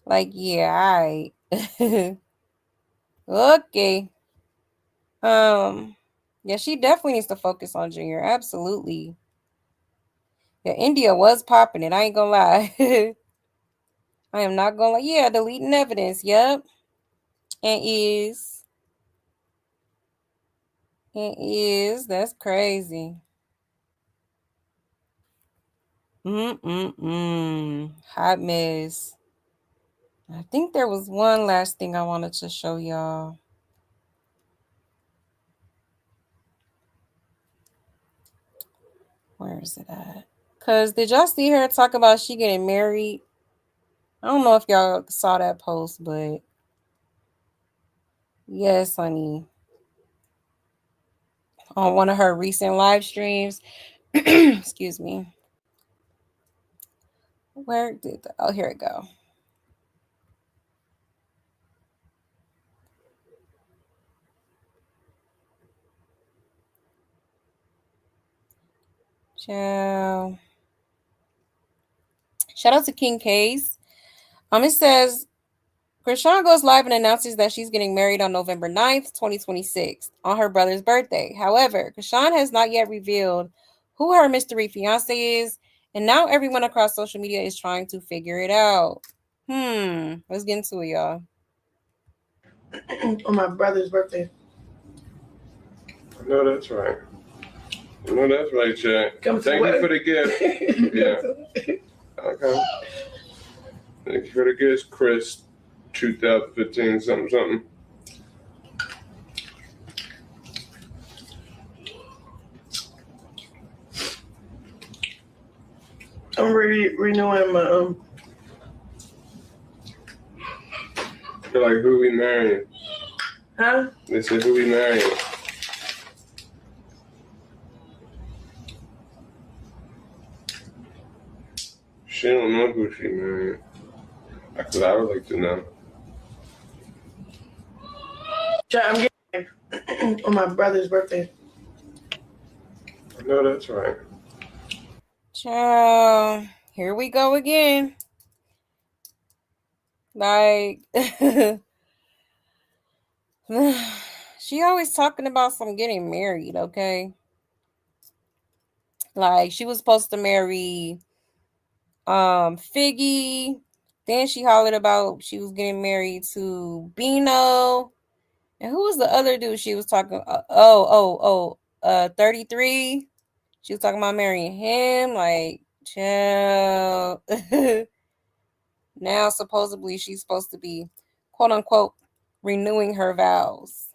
Like, yeah, all right. Okay. Yeah, she definitely needs to focus on Junior. Absolutely. Yeah, India was popping it. I ain't gonna lie. I am not gonna lie. Yeah, deleting evidence. Yep. And is. And is. That's crazy. Hot mess. I think there was one last thing I wanted to show y'all. Where is it at? Because did y'all see her talk about she getting married? I don't know if y'all saw that post, but yes, honey. On one of her recent live streams. Excuse me. Where did oh, here it go. Ciao. Shout out to King Case. It says Chrisean goes live and announces that she's getting married on November 9th, 2026, on her brother's birthday. However, Chrisean has not yet revealed who her mystery fiance is, and now everyone across social media is trying to figure it out. Let's get into it, y'all. On my brother's birthday. I know that's right. I know that's right, Chad. Thank you for the gift. Yeah. Okay. Thank you for the gift, Chris. 2015 something. I'm renewing my They're like, who we marrying? Huh? They said, who we marrying? She don't know who she marrying. That's what I would like to know. I'm getting married on my brother's birthday. I know that's right. Ciao. Here we go again. Like, she always talking about some getting married, okay? Like, she was supposed to marry Figgy. Then she hollered about she was getting married to Bino. And who was the other dude she was talking 33. She was talking about marrying him. Like, chill. Now supposedly she's supposed to be quote unquote renewing her vows.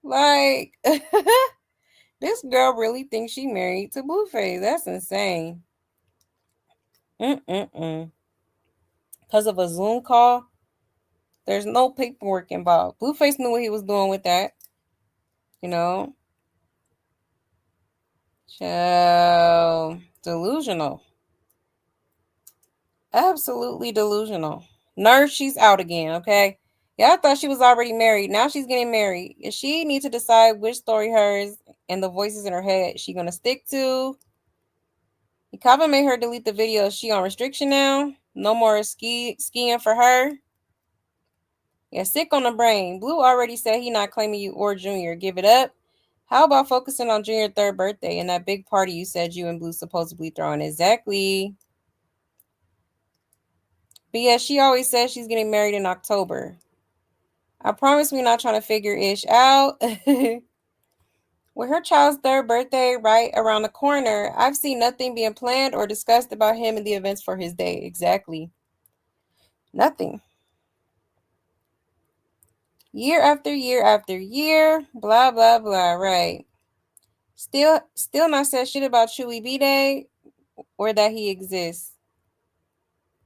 Like, this girl really thinks she married to Blueface. That's insane. Because of a Zoom call, there's no paperwork involved. Blueface knew what he was doing with that. You know? Child. Delusional. Absolutely delusional. Nurse, she's out again, okay? Yeah, I thought she was already married. Now she's getting married. She needs to decide which story hers and the voices in her head she gonna stick to. Kava made her delete the video. She on restriction now. No more skiing for her. Yeah, sick on the brain. Blue already said he not claiming you or Junior. Give it up. How about focusing on Junior's third birthday and that big party you said you and Blue supposedly throwing? Exactly. But yeah, she always says she's getting married in October. I promise we're not trying to figure ish out. With her child's third birthday right around the corner, I've seen nothing being planned or discussed about him and the events for his day. Exactly. Nothing. Year after year after year, blah, blah, blah, right. Still not said shit about Chewy B-Day or that he exists.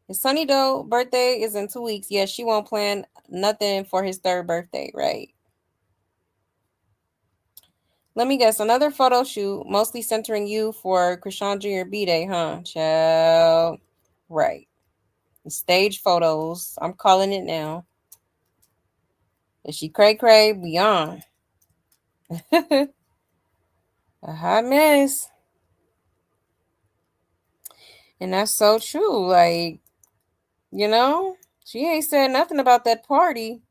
His Sunny Doe birthday is in 2 weeks. Yes, she won't plan nothing for his third birthday, right? Let me guess, another photo shoot, mostly centering you for Chrisean Jr. B-Day, huh? Child. Right. Stage photos. I'm calling it now. Is she cray-cray? Beyond. A hot mess. And that's so true. Like, you know, she ain't said nothing about that party.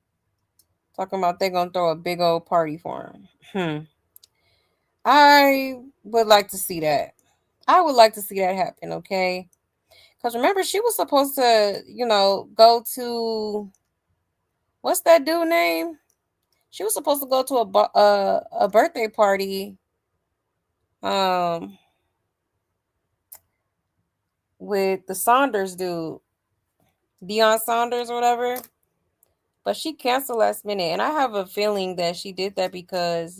Talking about they gonna throw a big old party for him. I would like to see that. I would like to see that happen, okay? Because remember, she was supposed to, go to, what's that dude name? She was supposed to go to a birthday party with the Saunders dude, Deion Saunders or whatever. But she canceled last minute. And I have a feeling that she did that because,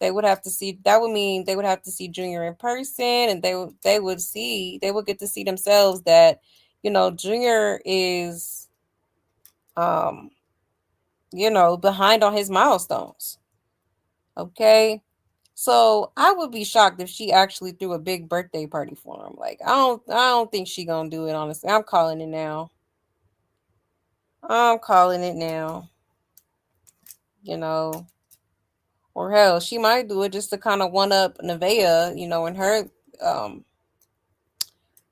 They would have to see. That would mean they would have to see Junior in person, and they would get to see themselves that, Junior is, behind on his milestones. Okay. So I would be shocked if she actually threw a big birthday party for him. Like, I don't think she gonna do it, honestly. I'm calling it now. Or hell, she might do it just to kind of one up Nevaeh, in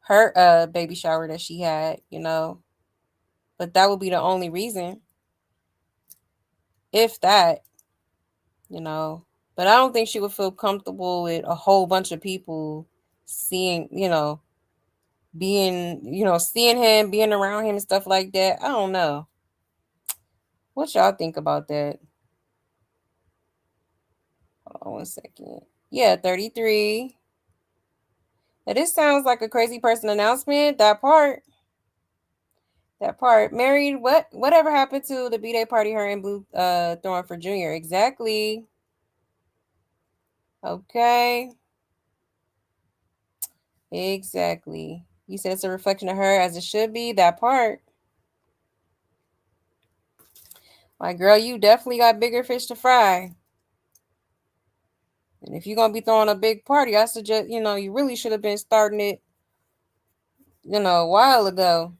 her baby shower that she had, But that would be the only reason. If that, But I don't think she would feel comfortable with a whole bunch of people seeing, seeing him, being around him and stuff like that. I don't know. What y'all think about that? Hold on 1 second. Yeah, 33. Now, this sounds like a crazy person announcement. That part. Married. Whatever happened to the B-Day party her and Blue throwing for Junior? Exactly. Okay. Exactly. You said it's a reflection of her as it should be. That part. My girl, you definitely got bigger fish to fry. And if you're going to be throwing a big party, I suggest, you really should have been starting it, a while ago.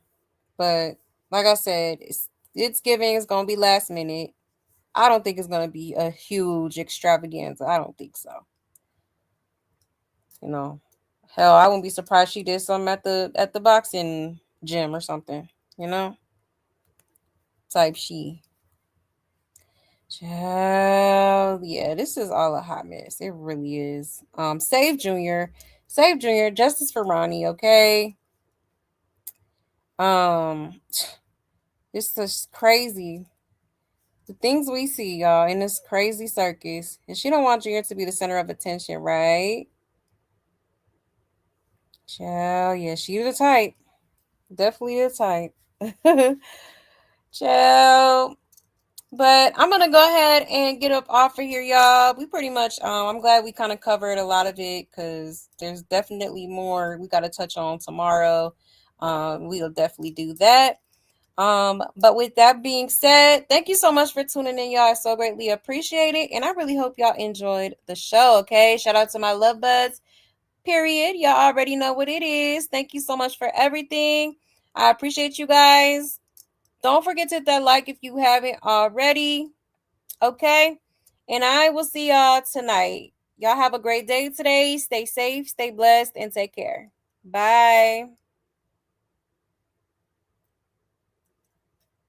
But like I said, it's giving. It's going to be last minute. I don't think it's going to be a huge extravaganza. I don't think so. Hell, I wouldn't be surprised she did something at the boxing gym or something, type she. Child, yeah, this is all a hot mess. It really is. Save Junior. Justice for Ronnie, okay? This is crazy. The things we see, y'all, in this crazy circus. And she don't want Junior to be the center of attention, right? Child, yeah, she the type. Definitely the type. Child. But I'm gonna go ahead and get up off of here, y'all. We pretty much I'm glad we kind of covered a lot of it, because there's definitely more we got to touch on tomorrow. We'll definitely do that. But with that being said, thank you so much for tuning in, y'all. I so greatly appreciate it, and I really hope y'all enjoyed the show. Okay, shout out to my love buds. Period. Y'all already know what it is. Thank you so much for everything. I appreciate you guys. Don't forget to hit that like if you haven't already. Okay. And I will see y'all tonight. Y'all have a great day today. Stay safe, stay blessed, and take care. Bye.